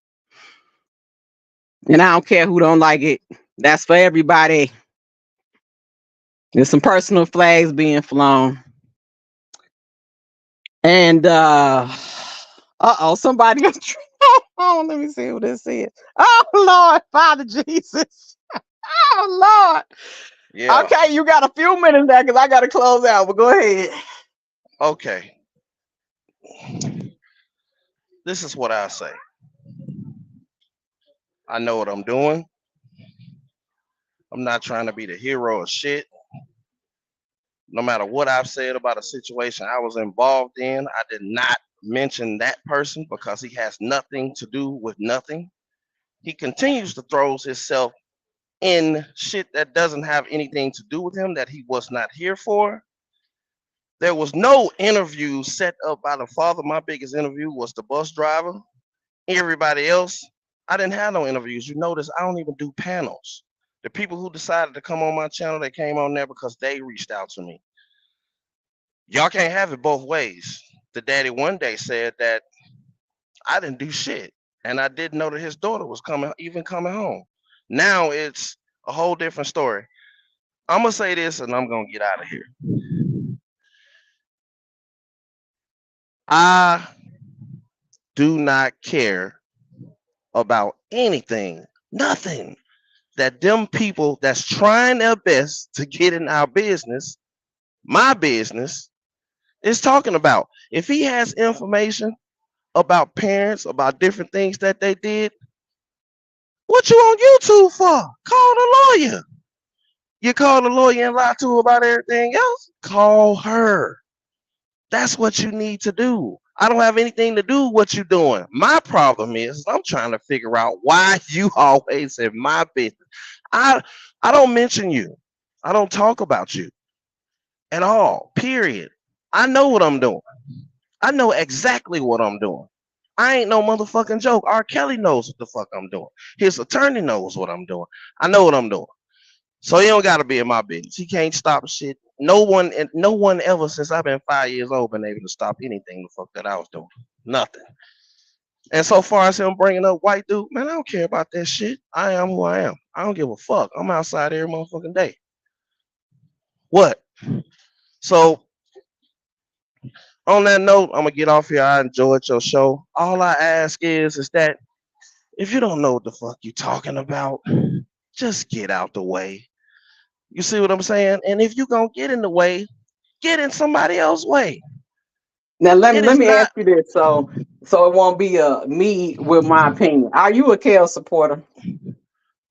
and I don't care who don't like it. That's for everybody. There's some personal flags being flown. And somebody else. Oh, let me see what this is. Oh Lord, Father Jesus. Oh Lord. Yeah. Okay, you got a few minutes there because I gotta close out, but go ahead. Okay. This is what I say. I know what I'm doing. I'm not trying to be the hero of shit. No matter what I've said about a situation I was involved in, I did not mention that person because he has nothing to do with nothing. He continues to throw himself in shit that doesn't have anything to do with him, that he was not here for. There was no interview set up by the father. My biggest interview was the bus driver. Everybody else, I didn't have no interviews. You notice I don't even do panels. The people who decided to come on my channel, they came on there because they reached out to me. Y'all can't have it both ways. The daddy one day said that I didn't do shit, and I didn't know that his daughter was coming home. Now it's a whole different story. I'm gonna say this, and I'm gonna get out of here. I do not care about anything, nothing that them people that's trying their best to get in our business, my business, is talking about. If he has information about parents, about different things that they did, what you on YouTube for? Call the lawyer. You call the lawyer and lie to her about everything else? Call her. That's what you need to do. I don't have anything to do with what you're doing. My problem is I'm trying to figure out why you always in my business. I don't mention you. I don't talk about you at all, period. I know what I'm doing. I know exactly what I'm doing. I ain't no motherfucking joke. R.Kelly knows what the fuck I'm doing. His attorney knows what I'm doing. I know what I'm doing. So he don't gotta be in my business. He can't stop shit. No one ever since I've been 5 years old been able to stop anything the fuck that I was doing. Nothing. And so far as him bringing up white dude, man, I don't care about that shit. I am who I am. I don't give a fuck. I'm outside every motherfucking day. What? So on that note, I'm gonna get off here. I enjoyed your show. All I ask is that if you don't know what the fuck you talking about, just get out the way. You see what I'm saying? And if you gonna get in the way, get in somebody else's way. Now let me ask you this, so it won't be me with my opinion. Are you a Kel supporter?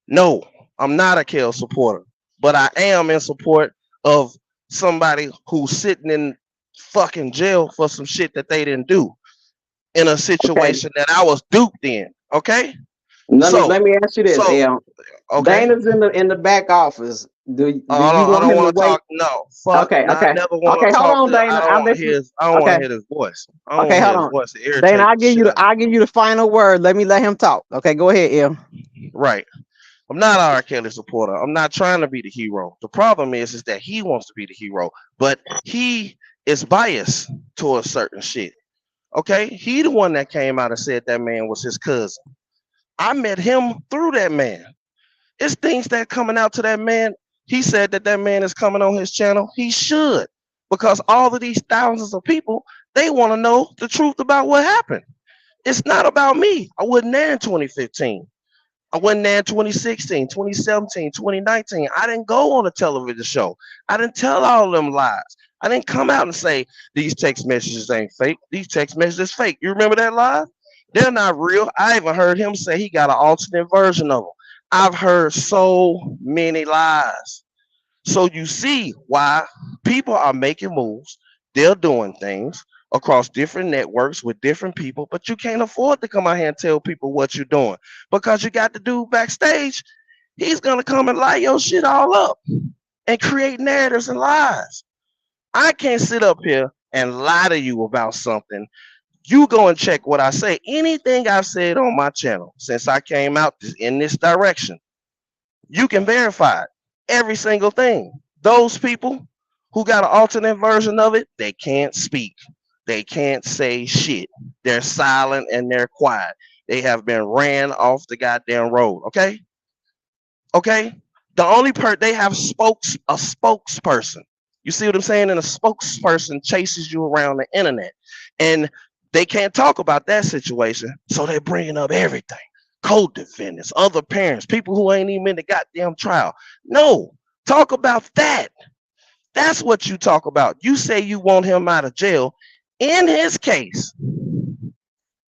No, I'm not a Kel supporter, but I am in support of somebody who's sitting in fucking jail for some shit that they didn't do in a situation that I was duped in. Okay. Let me ask you this, El. Okay. Dana's in the back office. Do you I don't want to talk. No. Fuck. Okay. I never want to talk. Hold on, Dana. I don't want to hear his voice. Okay, hold on. Dana, I'll give you the final word. Let him talk. Okay, go ahead, El. Right. I'm not an R.Kelly supporter. I'm not trying to be the hero. The problem is that he wants to be the hero, but he is biased towards certain shit. Okay, he the one that came out and said that man was his cousin. I met him through that man. It's things that coming out to that man. He said that man is coming on his channel. He should, because all of these thousands of people, they want to know the truth about what happened. It's not about me. I wasn't there in 2015. I wasn't there in 2016, 2017, 2019. I didn't go on a television show. I didn't tell all of them lies. I didn't come out and say these text messages ain't fake. These text messages fake. You remember that lie? They're not real. I even heard him say he got an alternate version of them. I've heard so many lies. So you see why people are making moves. They're doing things. across different networks with different people, but you can't afford to come out here and tell people what you're doing because you got the dude backstage. He's gonna come and lie your shit all up and create narratives and lies. I can't sit up here and lie to you about something. You go and check what I say. Anything I've said on my channel since I came out in this direction, you can verify it. Every single thing. Those people who got an alternate version of it, they can't speak. They can't say shit. They're silent and they're quiet. They have been ran off the goddamn road. Okay? Okay? The only they have a spokesperson. You see what I'm saying? And a spokesperson chases you around the internet. And they can't talk about that situation. So they're bringing up everything. Co-defendants, other parents, people who ain't even in the goddamn trial. No, talk about that. That's what you talk about. You say you want him out of jail. In his case,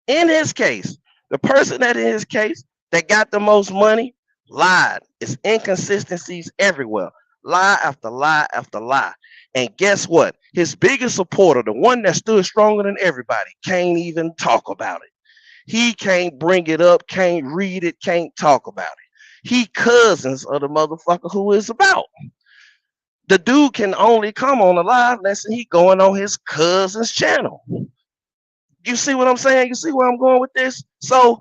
the person that in his case that got the most money lied. It's inconsistencies everywhere. Lie after lie after lie. And guess what? His biggest supporter, the one that stood stronger than everybody, can't even talk about it. He can't bring it up, can't read it, can't talk about it. He cousins of the motherfucker who is about. The dude can only come on a live lesson. He going on his cousin's channel. You see what I'm saying? You see where I'm going with this? So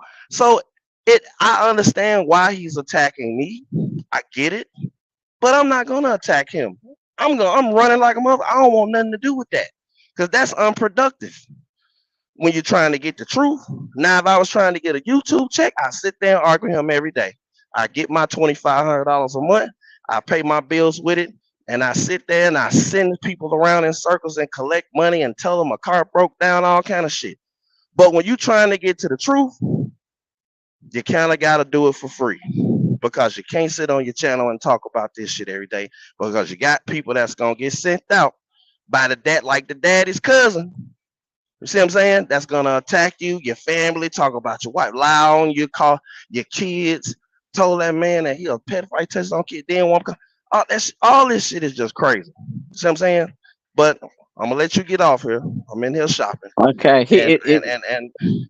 I understand why he's attacking me. I get it, but I'm not gonna attack him. I'm running like a mother. I don't want nothing to do with that because that's unproductive. When you're trying to get the truth. Now, if I was trying to get a YouTube check, I sit there and argue with him every day. I get my $2,500 a month. I pay my bills with it. And I sit there and I send people around in circles and collect money and tell them a car broke down, all kind of shit. But when you're trying to get to the truth, you kind of got to do it for free because you can't sit on your channel and talk about this shit every day because you got people that's going to get sent out by the daddy's cousin. You see what I'm saying? That's gonna attack you, your family, talk about your wife, lie on you, call your kids, told that man that he a pedophile, touched on kid, then one. All this shit is just crazy. You see what I'm saying? But I'm gonna let you get off here. I'm in here shopping. Okay.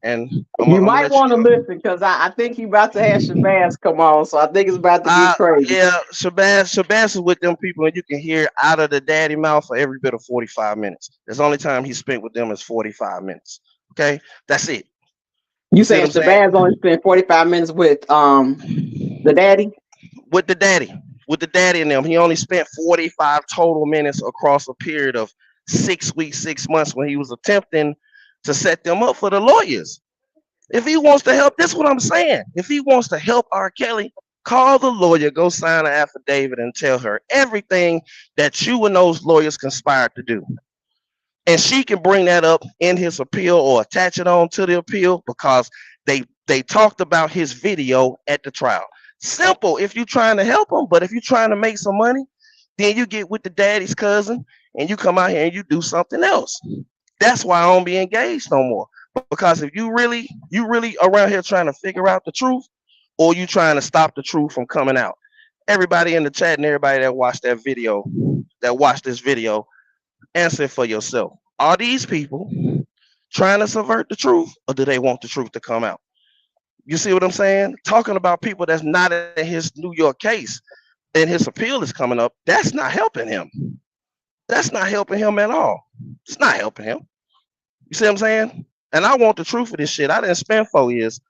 And you might want to listen because I think you about to have Shabazz come on, so I think it's about to get crazy. Yeah, Shabazz is with them people, and you can hear out of the daddy mouth for every bit of 45 minutes. That's the only time he spent with them is 45 minutes. Okay, that's it. You saying Shabazz only spent 45 minutes with the daddy? With the daddy and them, he only spent 45 total minutes across a period of 6 weeks, 6 months when he was attempting to set them up for the lawyers. If he wants to help, this is what I'm saying. If he wants to help R.Kelly, call the lawyer, go sign an affidavit and tell her everything that you and those lawyers conspired to do. And she can bring that up in his appeal or attach it on to the appeal because they talked about his video at the trial. Simple if you're trying to help him, but if you're trying to make some money, then you get with the daddy's cousin and you come out here and you do something else. That's why I don't be engaged no more. Because if you really around here trying to figure out the truth, or you trying to stop the truth from coming out. Everybody in the chat and everybody that watched this video, answer for yourself. Are these people trying to subvert the truth, or do they want the truth to come out? You see what I'm saying? Talking about people that's not in his New York case and his appeal is coming up, that's not helping him. That's not helping him at all. It's not helping him. You see what I'm saying? And I want the truth of this shit. I didn't spend 4 years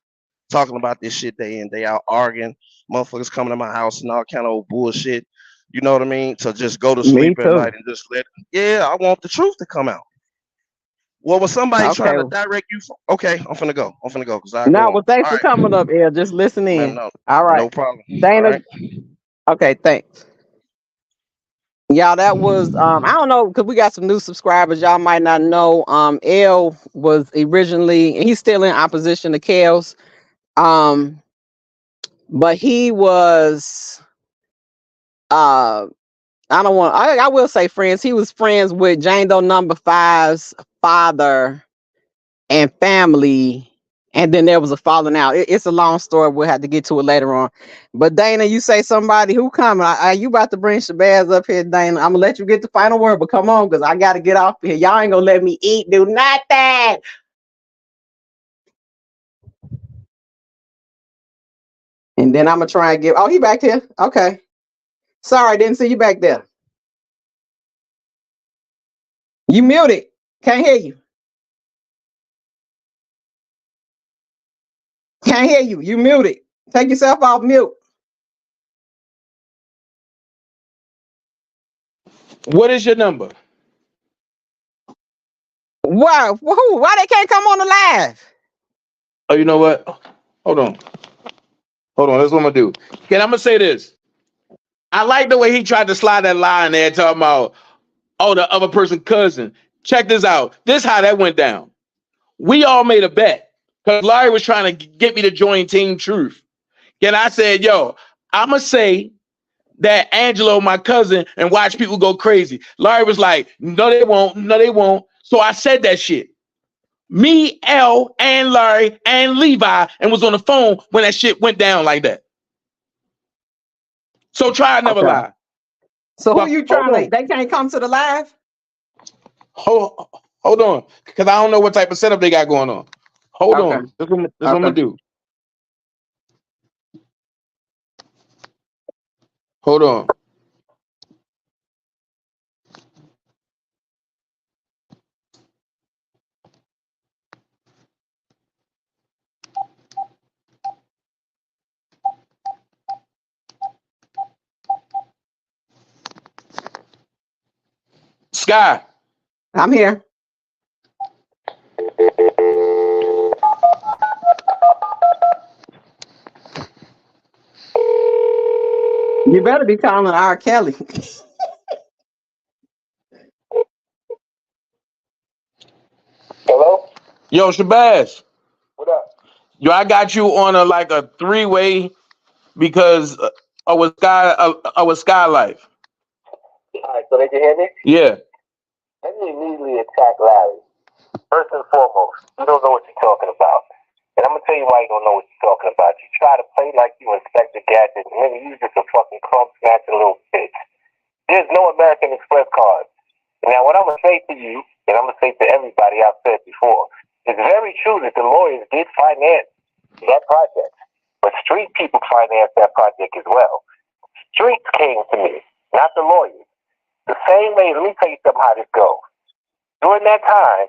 talking about this shit day in, day out, arguing, motherfuckers coming to my house and all kind of old bullshit. You know what I mean? So just go to sleep at night and just I want the truth to come out. Well, was somebody trying to direct you? Okay, I'm finna go. Well, thanks for coming up here. Just listen in. No, all right. No problem. Dana. Right. Okay, thanks. Y'all, that was I don't know, because we got some new subscribers. Y'all might not know. L was originally, and he's still in opposition to Kels. But he was I will say friends. He was friends with Jane Doe number 5's father and family And then there was a falling out. It's a long story. We'll have to get to it later on. But Dana, you say somebody who coming. Are you about to bring Shabazz up here, Dana? I'm gonna let you get the final word, but come on, because I gotta get off here. Y'all ain't gonna let me eat, do nothing. And then I'm gonna try and give. Oh, he back here. Okay. Sorry, didn't see you back there. You muted. Can't hear you. Can't hear you. You muted. Take yourself off mute. What is your number? Why? Why they can't come on the live? Oh, you know what? Hold on. That's what I'm gonna do. Okay, I'm gonna say this. I like the way he tried to slide that line there, talking about, oh, the other person's cousin. Check this out. This how that went down. We all made a bet because Larry was trying to get me to join Team Truth. And I said, yo, I'm gonna say that Angelo, my cousin, and watch people go crazy. Larry was like, no, they won't. No, they won't. So I said that shit. Me, L, and Larry, and Levi, and was on the phone when that shit went down like that. So try I never lie. So who you trying to? They can't come to the live? Hold on, because I don't know what type of setup they got going on. Hold on. This is what I'm gonna do. Hold on. Sky. I'm here. You better be calling R.Kelly. Hello? Yo, Shabazz. What up? Yo, I got you on a three-way because of Sky Life. All right, so they can hear me? Yeah. Let me immediately attack Larry. First and foremost, you don't know what you're talking about. And I'm going to tell you why you don't know what you're talking about. You try to play like you Inspector Gadget, and then you just a fucking crumb snatching little bitch. There's no American Express card. Now, what I'm going to say to you, and I'm going to say to everybody I've said before, it's very true that the lawyers did finance that project. But street people financed that project as well. Streets came to me, not the lawyers. The same way, let me tell you something how this goes. During that time,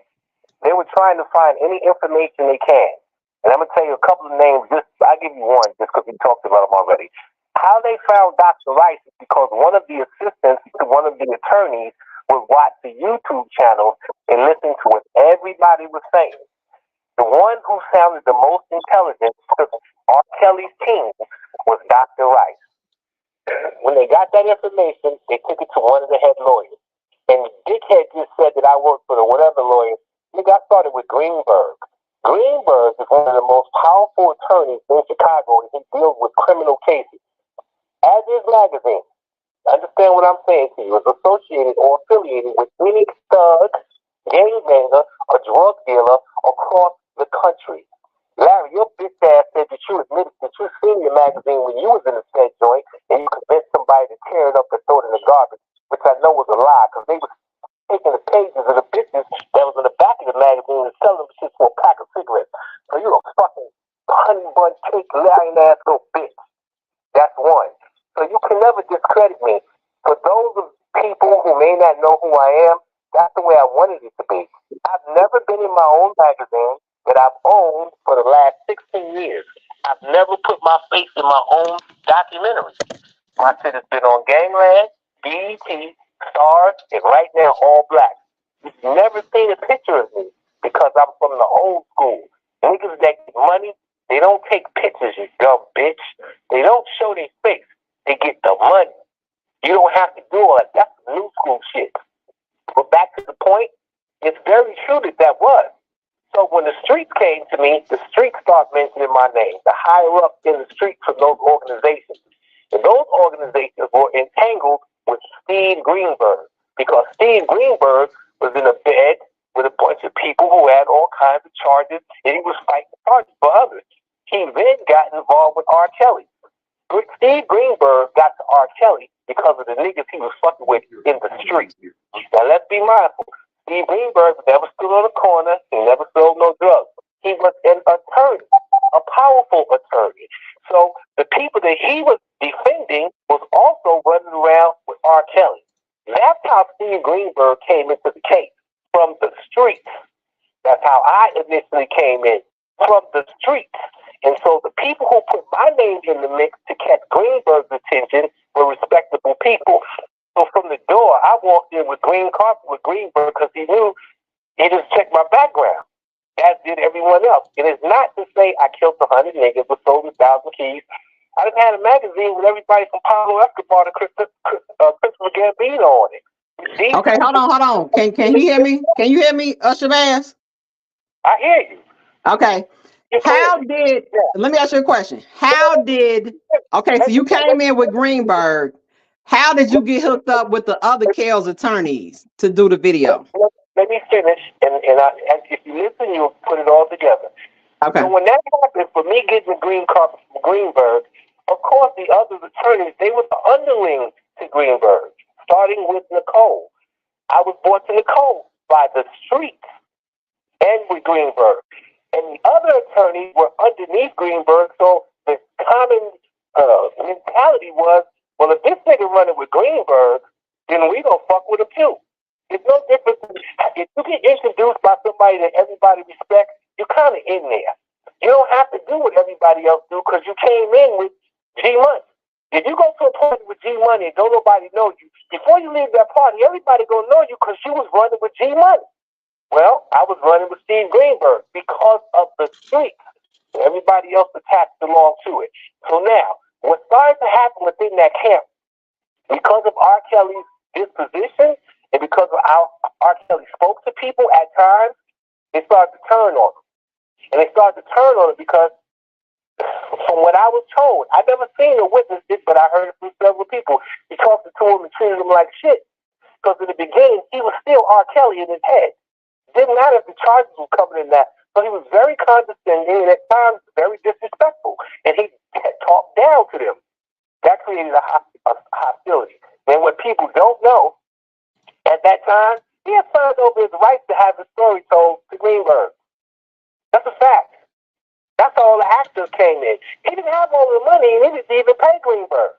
they were trying to find any information they can. And I'm going to tell you a couple of names. I'll give you one just because we talked about them already. How they found Dr. Rice is because one of the assistants to one of the attorneys would watch the YouTube channel and listen to what everybody was saying. The one who sounded the most intelligent to R.Kelly's team was Dr. Rice. When they got that information, they took it to one of the head lawyers. And the dickhead just said that I worked for the whatever lawyer. They got started with Greenberg. Greenberg is one of the most powerful attorneys in Chicago, and he deals with criminal cases. As his magazine, understand what I'm saying to you, is associated or affiliated with any thug, gangbanger, or drug dealer across the country. Larry, your bitch ass said that you admitted that you seen your magazine when you was in the Fed joint, and you convinced somebody to tear it up and throw it in the garbage, which I know was a lie, because they was taking the pages of the bitches that was in the back of the magazine and selling them shit for a pack of cigarettes. So you a fucking honey bun cake lying ass little bitch. That's one. So you can never discredit me. For those of people who may not know who I am, that's the way I wanted it to be. I've never been in my own magazine that I've owned for the last 16 years. I've never put my face in my own documentary. My shit has been on Gangland, BET, Stars, and right now All Black. You've never seen a picture of me because I'm from the old school. Niggas that get money, they don't take pictures, you dumb bitch. They don't show their face. They get the money. You don't have to do all that. That's new school shit. But back to the point, it's very true that was. So when the streets came to me, the streets started mentioning my name, the higher up in the streets of those organizations. And those organizations were entangled with Steve Greenberg because Steve Greenberg was in a bed with a bunch of people who had all kinds of charges, and he was fighting charges for others. He then got involved with R.Kelly. Steve Greenberg got to R.Kelly because of the niggas he was fucking with in the street. Now let's be mindful. Steve Greenberg never stood on a corner. He never sold no drugs. He was an attorney, a powerful attorney. So the people that he was defending was also running around with R.Kelly. That's how Steve Greenberg came into the case, from the streets. That's how I initially came in, from the streets. And so the people who put my name in the mix to catch Greenberg's attention were respectable people. So from the door, I walked in with green carpet with Greenberg because he knew he just checked my background, as did everyone else. It is not to say I killed 100 niggas or sold 1,000 keys. I just had a magazine with everybody from Pablo Escobar to Christopher Gambino on it. Okay, hold on. Can you hear me? Can you hear me, Shabazz? I hear you. Okay. Let me ask you a question. So you came in with Greenberg. How did you get hooked up with the other Kel's attorneys to do the video? Let me finish, and if you listen, you'll put it all together. Okay. So when that happened, for me getting the green carpet from Greenberg, of course, the other attorneys, they were the underlings to Greenberg, starting with Nicole. I was brought to Nicole by the streets and with Greenberg. And the other attorneys were underneath Greenberg, so the common mentality was, well, if this nigga running with Greenberg, then we gonna fuck with him too. It's no difference. If you get introduced by somebody that everybody respects, you're kind of in there. You don't have to do what everybody else do because you came in with G Money. If you go to a party with G Money and don't nobody know you, before you leave that party, everybody gonna know you because you was running with G Money. Well, I was running with Steve Greenberg because of the streets. Everybody else attached along to it. So now, what started to happen within that camp, because of R.Kelly's disposition and because of how R.Kelly spoke to people at times, they started to turn on him. And they started to turn on him because, from what I was told, I never seen or witnessed it, but I heard it from several people. He talked to him and treated him like shit. Because in the beginning, he was still R.Kelly in his head. Didn't matter if the charges were coming in that. So he was very condescending and at times very disrespectful. And he talked down to them. That created a hostility. And what people don't know, at that time, he had signed over his rights to have his story told to Greenberg. That's a fact. That's how all the actors came in. He didn't have all the money and he didn't even pay Greenberg.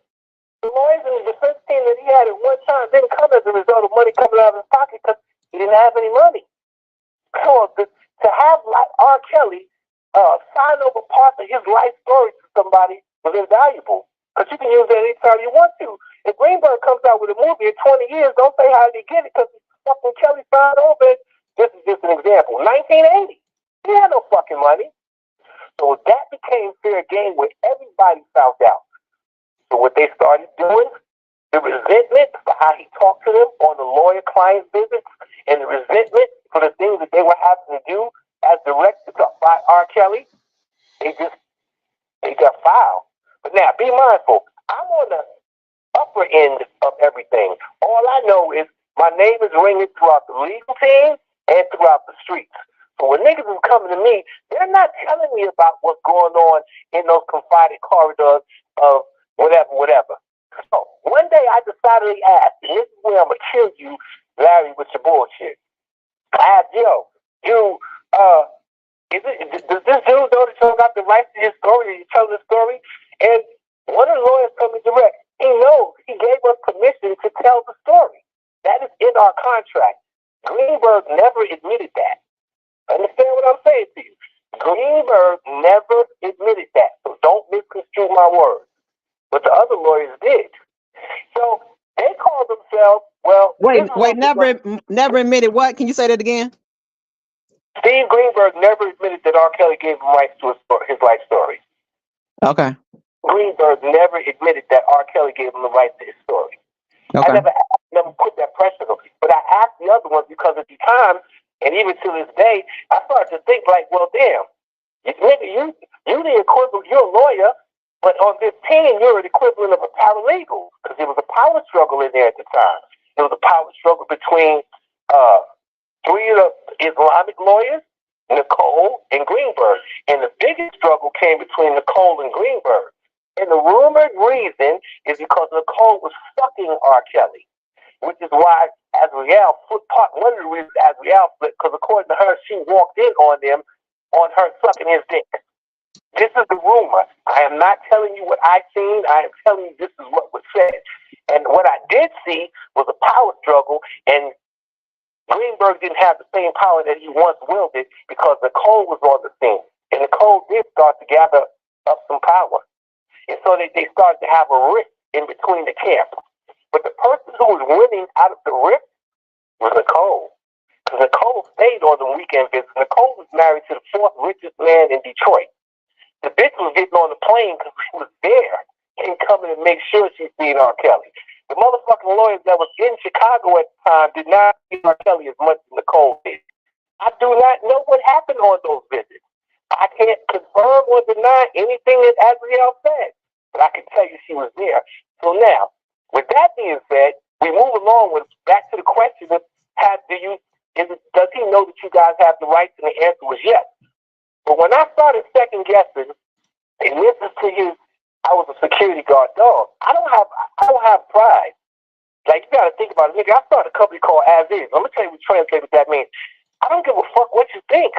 The lawyers and the defense team that he had at one time didn't come as a result of money coming out of his pocket because he didn't have any money. So to have R.Kelly sign over parts of his life story to somebody was invaluable because you can use it anytime you want to. If Greenberg comes out with a movie in 20 years, don't say how did he get it because fucking Kelly signed over it. This is just an example. 1980, he had no fucking money. So that became fair game where everybody found out. So what they started doing, the resentment for how he talked to them on the lawyer-client visits and the resentment for the things that they were having to do as directed by R.Kelly, they got filed. But now, be mindful, I'm on the upper end of everything. All I know is my name is ringing throughout the legal team and throughout the streets. So when niggas is coming to me, they're not telling me about what's going on in those confided corridors of whatever. So one day I decidedly asked, and this is where I'm going to kill you, Larry, with your bullshit. I asked, does this dude know that you got the rights to his story? Did you tell the story? And one of the lawyers told me direct, he knows he gave us permission to tell the story. That is in our contract. Greenberg never admitted that. Understand what I'm saying to you? Greenberg never admitted that. So don't misconstrue my words. But the other lawyers did. So they call themselves, never admitted what? Can you say that again? Steve Greenberg never admitted that R.Kelly gave him rights to his life story. Okay. Greenberg never admitted that R.Kelly gave him the rights to his story. Okay. I never put that pressure on him. But I asked the other ones because at the time, and even to this day, I started to think like, well, damn, you the equivalent, you're a lawyer, but on this team, you're the equivalent of a paralegal because there was a power struggle in there at the time. There was a power struggle between 3 of the Islamic lawyers, Nicole and Greenberg. And the biggest struggle came between Nicole and Greenberg. And the rumored reason is because Nicole was fucking R.Kelly, which is why Azriel flipped one of the reasons Azriel flipped, because according to her, she walked in on them on her sucking his dick. This is the rumor. I am not telling you what I seen. I am telling you this is what was said. And what I did see was a power struggle, and Greenberg didn't have the same power that he once wielded because Nicole was on the scene. And Nicole did start to gather up some power. And so they started to have a rift in between the camps. But the person who was winning out of the rift was Nicole. Because Nicole stayed on the weekend visits. Nicole was married to the 4th richest man in Detroit. The bitch was getting on the plane because she was there and coming to make sure she's seeing R.Kelly. The motherfucking lawyers that was in Chicago at the time did not see R.Kelly as much as Nicole did. I do not know what happened on those visits. I can't confirm or deny anything that Azriel said, but I can tell you she was there. So now, with that being said, we move along with back to the question of does he know that you guys have the rights? And the answer was yes. But when I started second guessing, and this is to you, I was a security guard dog. I don't have pride. Like, you gotta think about it, nigga. I started a company called As Is. I'm gonna tell you what translate what that means. I don't give a fuck what you think.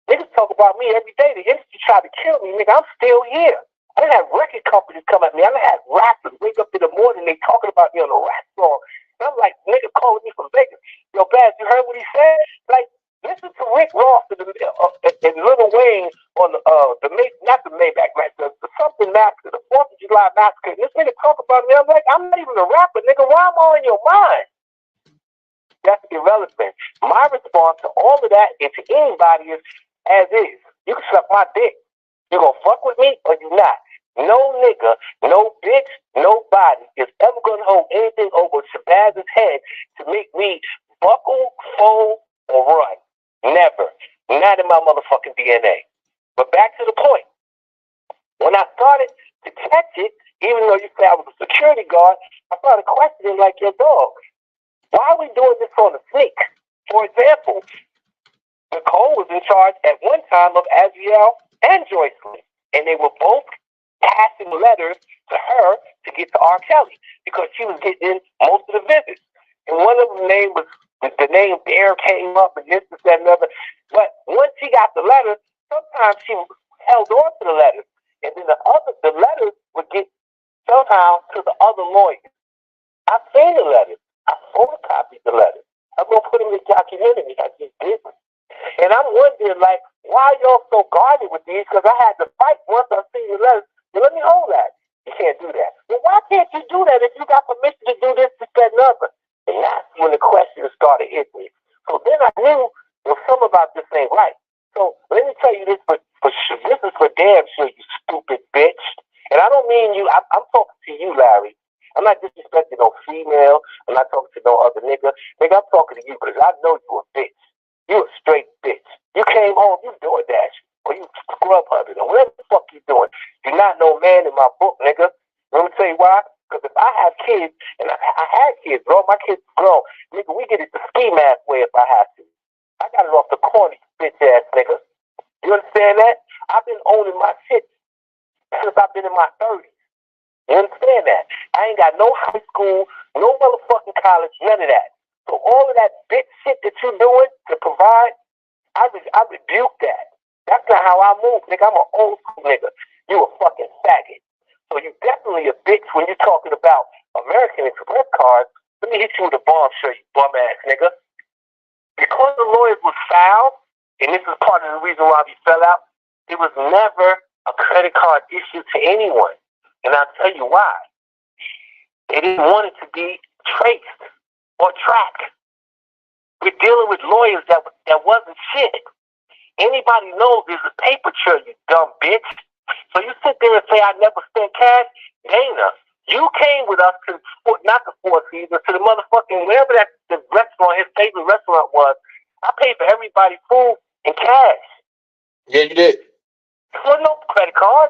Niggas talk about me every day. The industry tried to kill me, nigga. I'm still here. I done had record companies come at me. I done had rappers wake up in the morning, they talking about me on a rap song. And I'm like, nigga calling me from Vegas. Yo, Baz, you heard what he said? Like, listen to Rick Ross and Lil Wayne on not the Maybach, right? The something massacre, the 4th of July massacre. And this nigga talk about me. I'm like, I'm not even a rapper, nigga. Why am I in your mind? That's irrelevant. My response to all of that and to anybody is as is. You can suck my dick. You gonna fuck with me or you not? No nigga, no bitch, nobody is ever gonna hold anything over Shabazz's head to make me buckle, fold, or run. Never. Not in my motherfucking DNA. But back to the point. When I started to catch it, even though you say I was a security guard, I started questioning like your dog. Why are we doing this on the sneak? For example, Nicole was in charge at one time of Azriel and Joycelyn, and they were both passing letters to her to get to R.Kelly because she was getting most of the visits. And one of them the name Bear came up and this, that, and other. But once she got the letters, sometimes she held on to the letters, and then the letters would get somehow to the other lawyers. I've seen the letters. I photocopied the letters. I'm gonna put them in the documentary. I just didn't. And I'm wondering, like, why y'all so guarded with these? Because I had to fight once I see your letters. Well, let me hold that. You can't do that. Well, why can't you do that if you got permission to do this, that, and other? And that's when the questions started hitting me. So then I knew there was something about this ain't right. So let me tell you this this is for damn sure, you stupid bitch. And I don't mean you. I'm talking to you, Larry. I'm not disrespecting no female. I'm not talking to no other nigga. Nigga, I'm talking to you because I know you a bitch. You a straight bitch. You came home, you doing that shit. Or you scrub hunting or whatever the fuck you doing. You're not no man in my book, nigga. Let me tell you why. Because if I have kids, and I had kids, bro, my kids grown, nigga, we get it the ski mask way if I have to. I got it off the corner, bitch ass nigga. You understand that? I've been owning my shit since I've been in my 30s. You understand that? I ain't got no high school, no motherfucking college, none of that. So all of that bitch shit that you're doing to provide, I rebuke that. That's not how I move, nigga. I'm an old school nigga. You a fucking faggot. So you definitely a bitch when you're talking about American Express cards. Let me hit you with a bombshell, you bum ass nigga. Because the lawyers was foul, and this is part of the reason why we fell out, it was never a credit card issue to anyone. And I'll tell you why. They didn't want it to be traced or tracked. We're dealing with lawyers that wasn't shit. Anybody knows there's a paper trail, you dumb bitch. So you sit there and say, I never spent cash? Dana, you came with us to, not the Four Seasons, to the motherfucking, whatever that the restaurant, his favorite restaurant was. I paid for everybody's food in cash. Yeah, you did. There was no credit card.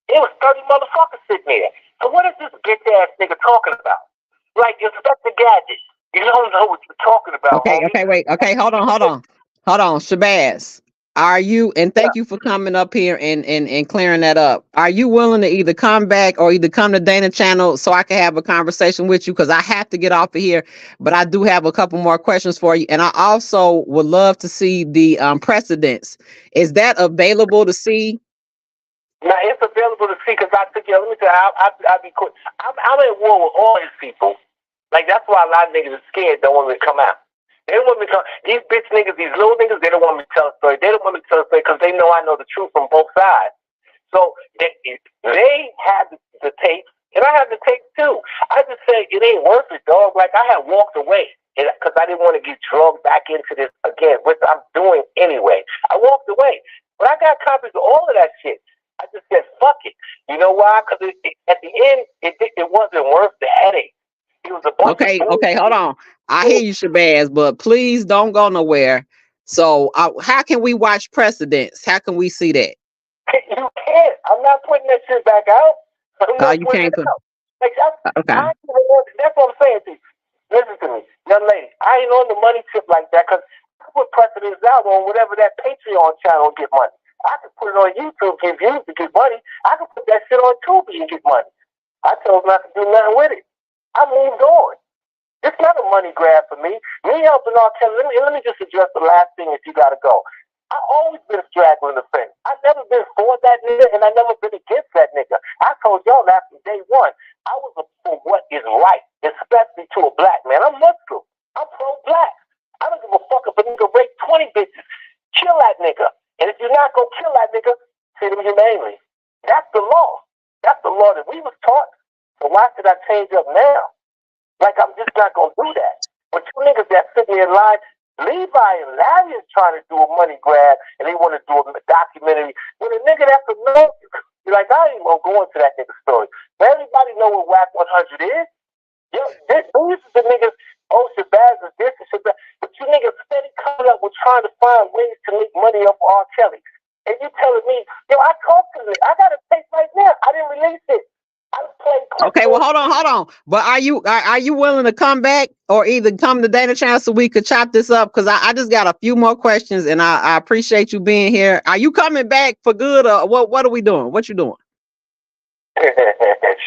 It was 30 motherfuckers sitting there. So what is this bitch ass nigga talking about? Like Inspector Gadget. You don't know what you're talking about, Okay, homie. okay, wait. Okay, hold on. Shabazz, are you, and thank you for coming up here and clearing that up. Are you willing to either come back or either come to Dana Channel so I can have a conversation with you? Because I have to get off of here, but I do have a couple more questions for you. And I also would love to see the precedents. Is that available to see? Now, it's available to see because I took you. Let me tell you, I'll be quick. I'm at war with all these people. Like, that's why a lot of niggas are scared, don't want me to come out. They don't want me to come. These bitch niggas, these little niggas, they don't want me to tell a story. They don't want me to tell a story because they know I know the truth from both sides. So they have the tapes, and I have the tapes too. I just say it ain't worth it, dog. Like, I had walked away because I didn't want to get drugged back into this again, which I'm doing anyway. I walked away. But I got copies of all of that shit. I just said, fuck it. You know why? Because at the end, it wasn't worth the headache. It was a bunch of okay, hold on. I hear you, Shabazz, but please don't go nowhere. So how can we watch precedents? How can we see that? You can't. I'm not putting that shit back out. You can't put. Like, Okay. That's what I'm saying to you. Listen to me, young lady. I ain't on the money tip like that because I put precedents out on whatever that Patreon channel get money. I can put it on YouTube, give views to get money. I can put that shit on Tubi and get money. I chose not to do nothing with it. I moved on. It's not a money grab for me. Me helping R.Kelly, let me just address the last thing if you got to go. I've always been straggling the fence. I've never been for that nigga, and I've never been against that nigga. I told y'all that from day one. I was for what is right, especially to a black man. I'm Muslim. I'm pro-black. I don't give a fuck if a nigga rape 20 bitches. Kill that nigga. And if you're not going to kill that nigga, treat him humanely. That's the law. That's the law that we was taught. So why should I change up now? Like, I'm just not going to do that. But you niggas that sit me in line, Levi and Larry is trying to do a money grab, and they want to do a documentary. When a nigga that's a no, you're like, I ain't going to go into that nigga story. But everybody know what WAC 100 is. Yo, these are the niggas, Shabazz is this and Shabazz. But you niggas steady coming up with trying to find ways to make money off R.Kelly. And you telling me, yo, I talked to him. I got a tape right now. I didn't release it. Okay, well, hold on. But are you willing to come back or either come to Dana Channel so we could chop this up? Because I just got a few more questions, and I appreciate you being here. Are you coming back for good, or what are we doing? What you doing?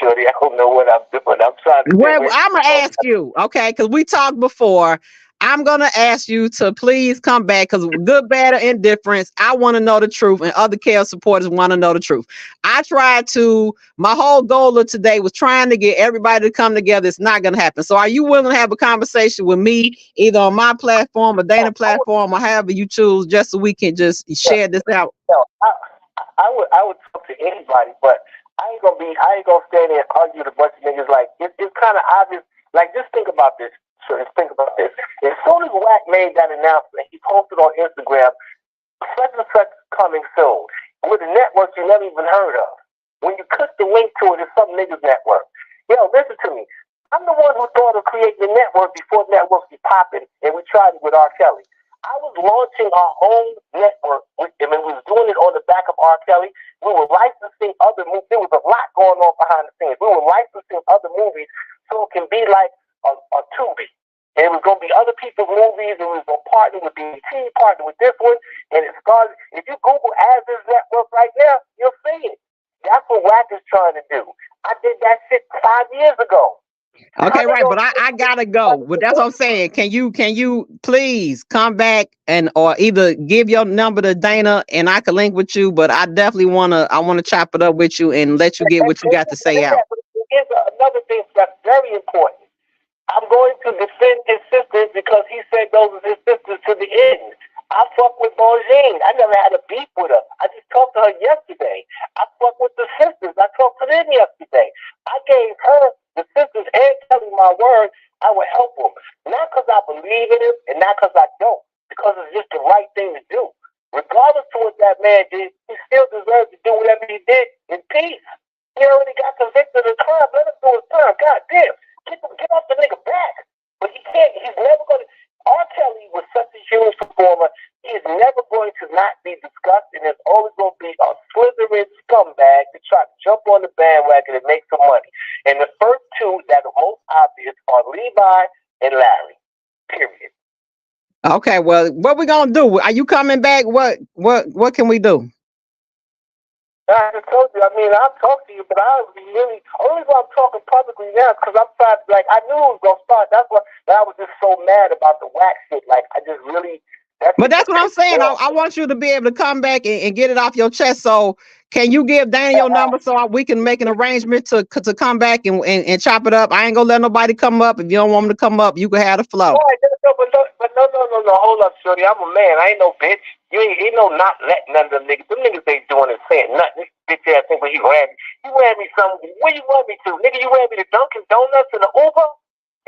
Shorty, I don't know what I'm doing. I'm trying to. Well, I'm gonna ask you, okay? Because we talked before. I'm gonna ask you to please come back because good, bad, or indifference, I want to know the truth, and other KL supporters want to know the truth. My whole goal of today was trying to get everybody to come together. It's not gonna happen. So, are you willing to have a conversation with me, either on my platform or Dana platform, or however you choose, just so we can just share this out? I would talk to anybody, but I ain't gonna stand there and argue with a bunch of niggas. Like, it's kind of obvious. Like, just think about this. So just think about this. As soon as Wack made that announcement, he posted on Instagram, such and such coming soon, with a network you never even heard of. When you click the link to it, it's some niggas network. Yo, listen to me. I'm the one who thought of creating the network before networks be popping, and we tried it with R.Kelly. I was launching our own network, and we was doing it on the back of R.Kelly. We were licensing other movies. There was a lot going on behind the scenes. We were licensing other movies so it can be like a Tubi. And it was going to be other people's movies, and we was going to partner with BET, partner with this one, and it started. If you Google As's network right now, you'll see it. That's what Wack is trying to do. I did that shit 5 years ago. Okay, right, but I gotta go. But that's what I'm saying. Can you please come back or either give your number to Dana and I can link with you? But I definitely wanna chop it up with you and let you get what you got to say out. Here's another thing that's very important. I'm going to defend his sisters because he said those are his sisters to the end. I fuck with Bonjean. I never had a beef with her. I just talked to her yesterday. I fuck with the sisters. I talked to them yesterday. I gave her, the sisters, and Kelly my word, I would help them. Not because I believe in him and not because I don't. Because it's just the right thing to do. Regardless of what that man did, he still deserves to do whatever he did in peace. He already got convicted of crime. Let him do his time. God damn. Get off the nigga back. But he can't. He's never going to. R.Kelly was such a huge performer. He is never going to not be discussed, and there's always going to be a slithering scumbag to try to jump on the bandwagon and make some money. And the first two that are most obvious are Levi and Larry. Period. Okay, well, what we gonna do? Are you coming back? What can we do? I just told you. I mean, I'll talk to you, but I was really only why I'm talking publicly now because I'm trying. Like I knew it was gonna start. That's why I was just so mad about the wax shit. Like I just really. But that's what I'm saying. I want you to be able to come back and get it off your chest. So can you give Danny your number so we can make an arrangement to come back and chop it up? I ain't gonna let nobody come up. If you don't want them to come up, you can have the flow. Right, no, hold up, shorty. I'm a man. I ain't no bitch. You ain't no not letting none of them niggas. Them niggas ain't doing and saying nothing. This bitch ass thing when you ran me some. Where you ran me to? Nigga, you ran me to Dunkin' Donuts and the Uber?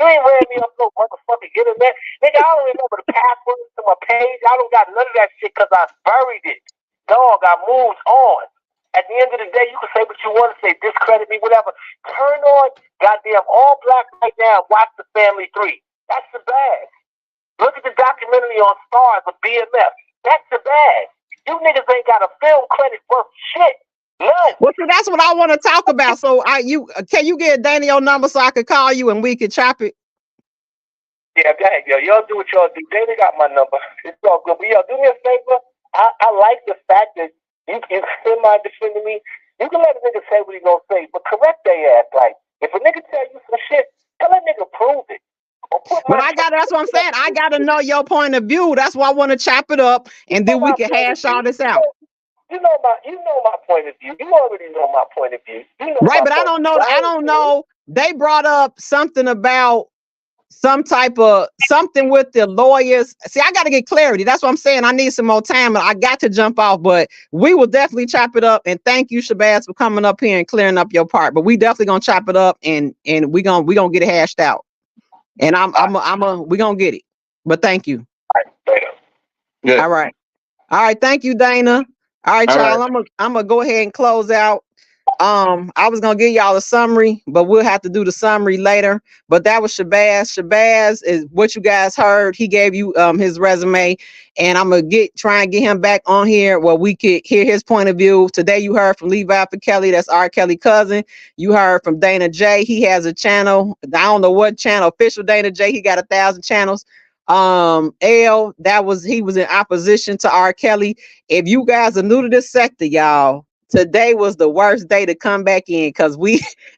You ain't ran me up no motherfucking internet. Nigga, I don't remember the passwords to my page. I don't got none of that shit because I buried it. Dog, I moved on. At the end of the day, you can say what you want to say, discredit me, whatever. Turn on goddamn All Black right now and watch The Family 3. That's the bag. Look at the documentary on Stars with BMF. That's the bag. You niggas ain't got a film credit worth shit. None. Well, see, that's what I want to talk about. So, can you get Danny your number so I could call you and we could chop it? Yeah, go ahead, yo. Y'all do what y'all do. Danny got my number. It's all good. But yo, do me a favor. I like the fact that you semi-defending me. You can let a nigga say what he gonna say, but correct their ass. Like, if a nigga tell you some shit, tell that nigga prove it. But that's what I'm saying. I gotta know your point of view. That's why I want to chop it up, and then we can hash all this out. You know my point of view. You already know my point of view. Right, but I don't know. They brought up something about something with the lawyers. See, I got to get clarity. That's what I'm saying. I need some more time. I got to jump off, but we will definitely chop it up. And thank you, Shabazz, for coming up here and clearing up your part. But we definitely gonna chop it up and we gonna get it hashed out. And we gonna get it. But thank you. All right, later. Good. All right. Thank you, Dana. All right, y'all. I'm gonna go ahead and close out. I was gonna give y'all a summary, but we'll have to do the summary later. But that was Shabazz. Shabazz is what you guys heard. He gave you his resume, and I'm gonna try and get him back on here where we could hear his point of view. Today you heard from Levi Kelly, that's R.Kelly cousin. You heard from Dana J. He has a channel. I don't know what channel, official Dana J. He got 1,000 channels. L, he was in opposition to R.Kelly. If you guys are new to this sector, y'all, today was the worst day to come back in because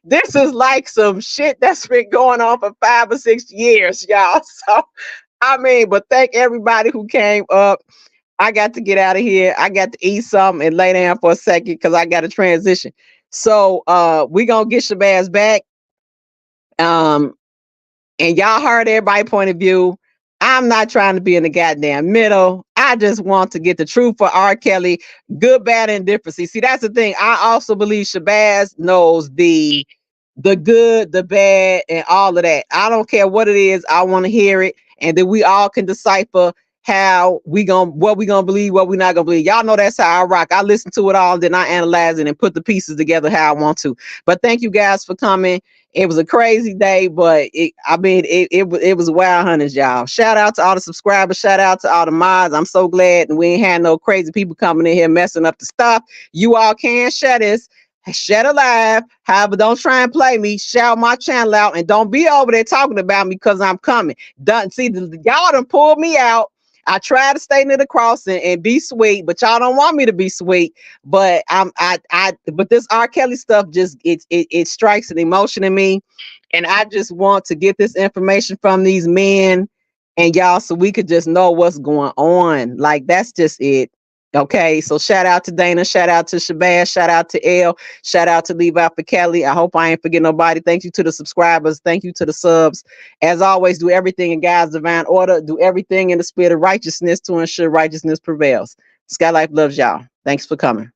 this is like some shit that's been going on for 5 or 6 years, y'all. So, but thank everybody who came up. I got to get out of here. I got to eat something and lay down for a second because I got to transition. So, we gonna get Shabazz back. And y'all heard everybody's point of view. I'm not trying to be in the goddamn middle. I just want to get the truth for R.Kelly, good, bad, and indifferent. See, that's the thing. I also believe Shabazz knows the good, the bad, and all of that. I don't care what it is. I want to hear it. And then we all can decipher what we gonna believe, what we not gonna believe. Y'all know that's how I rock. I listen to it all, then I analyze it and put the pieces together how I want to. But thank you guys for coming. It was a crazy day, but it was wild hunters, y'all. Shout out to all the subscribers. Shout out to all the mods. I'm so glad we ain't had no crazy people coming in here messing up the stuff. You all can share this. Shut it live. However, don't try and play me. Shout my channel out and don't be over there talking about me because I'm coming. Y'all done pulled me out. I try to stay near the cross and be sweet, but y'all don't want me to be sweet. But but this R. Kelly stuff just it strikes an emotion in me, and I just want to get this information from these men and y'all so we could just know what's going on. Like that's just it. Okay, so shout out to Dana, shout out to Shabazz, shout out to L, shout out to Levi Kelly. I hope I ain't forget nobody. Thank you to the subscribers. Thank you to the subs. As always, do everything in God's divine order. Do everything in the spirit of righteousness to ensure righteousness prevails. Skylife loves y'all. Thanks for coming.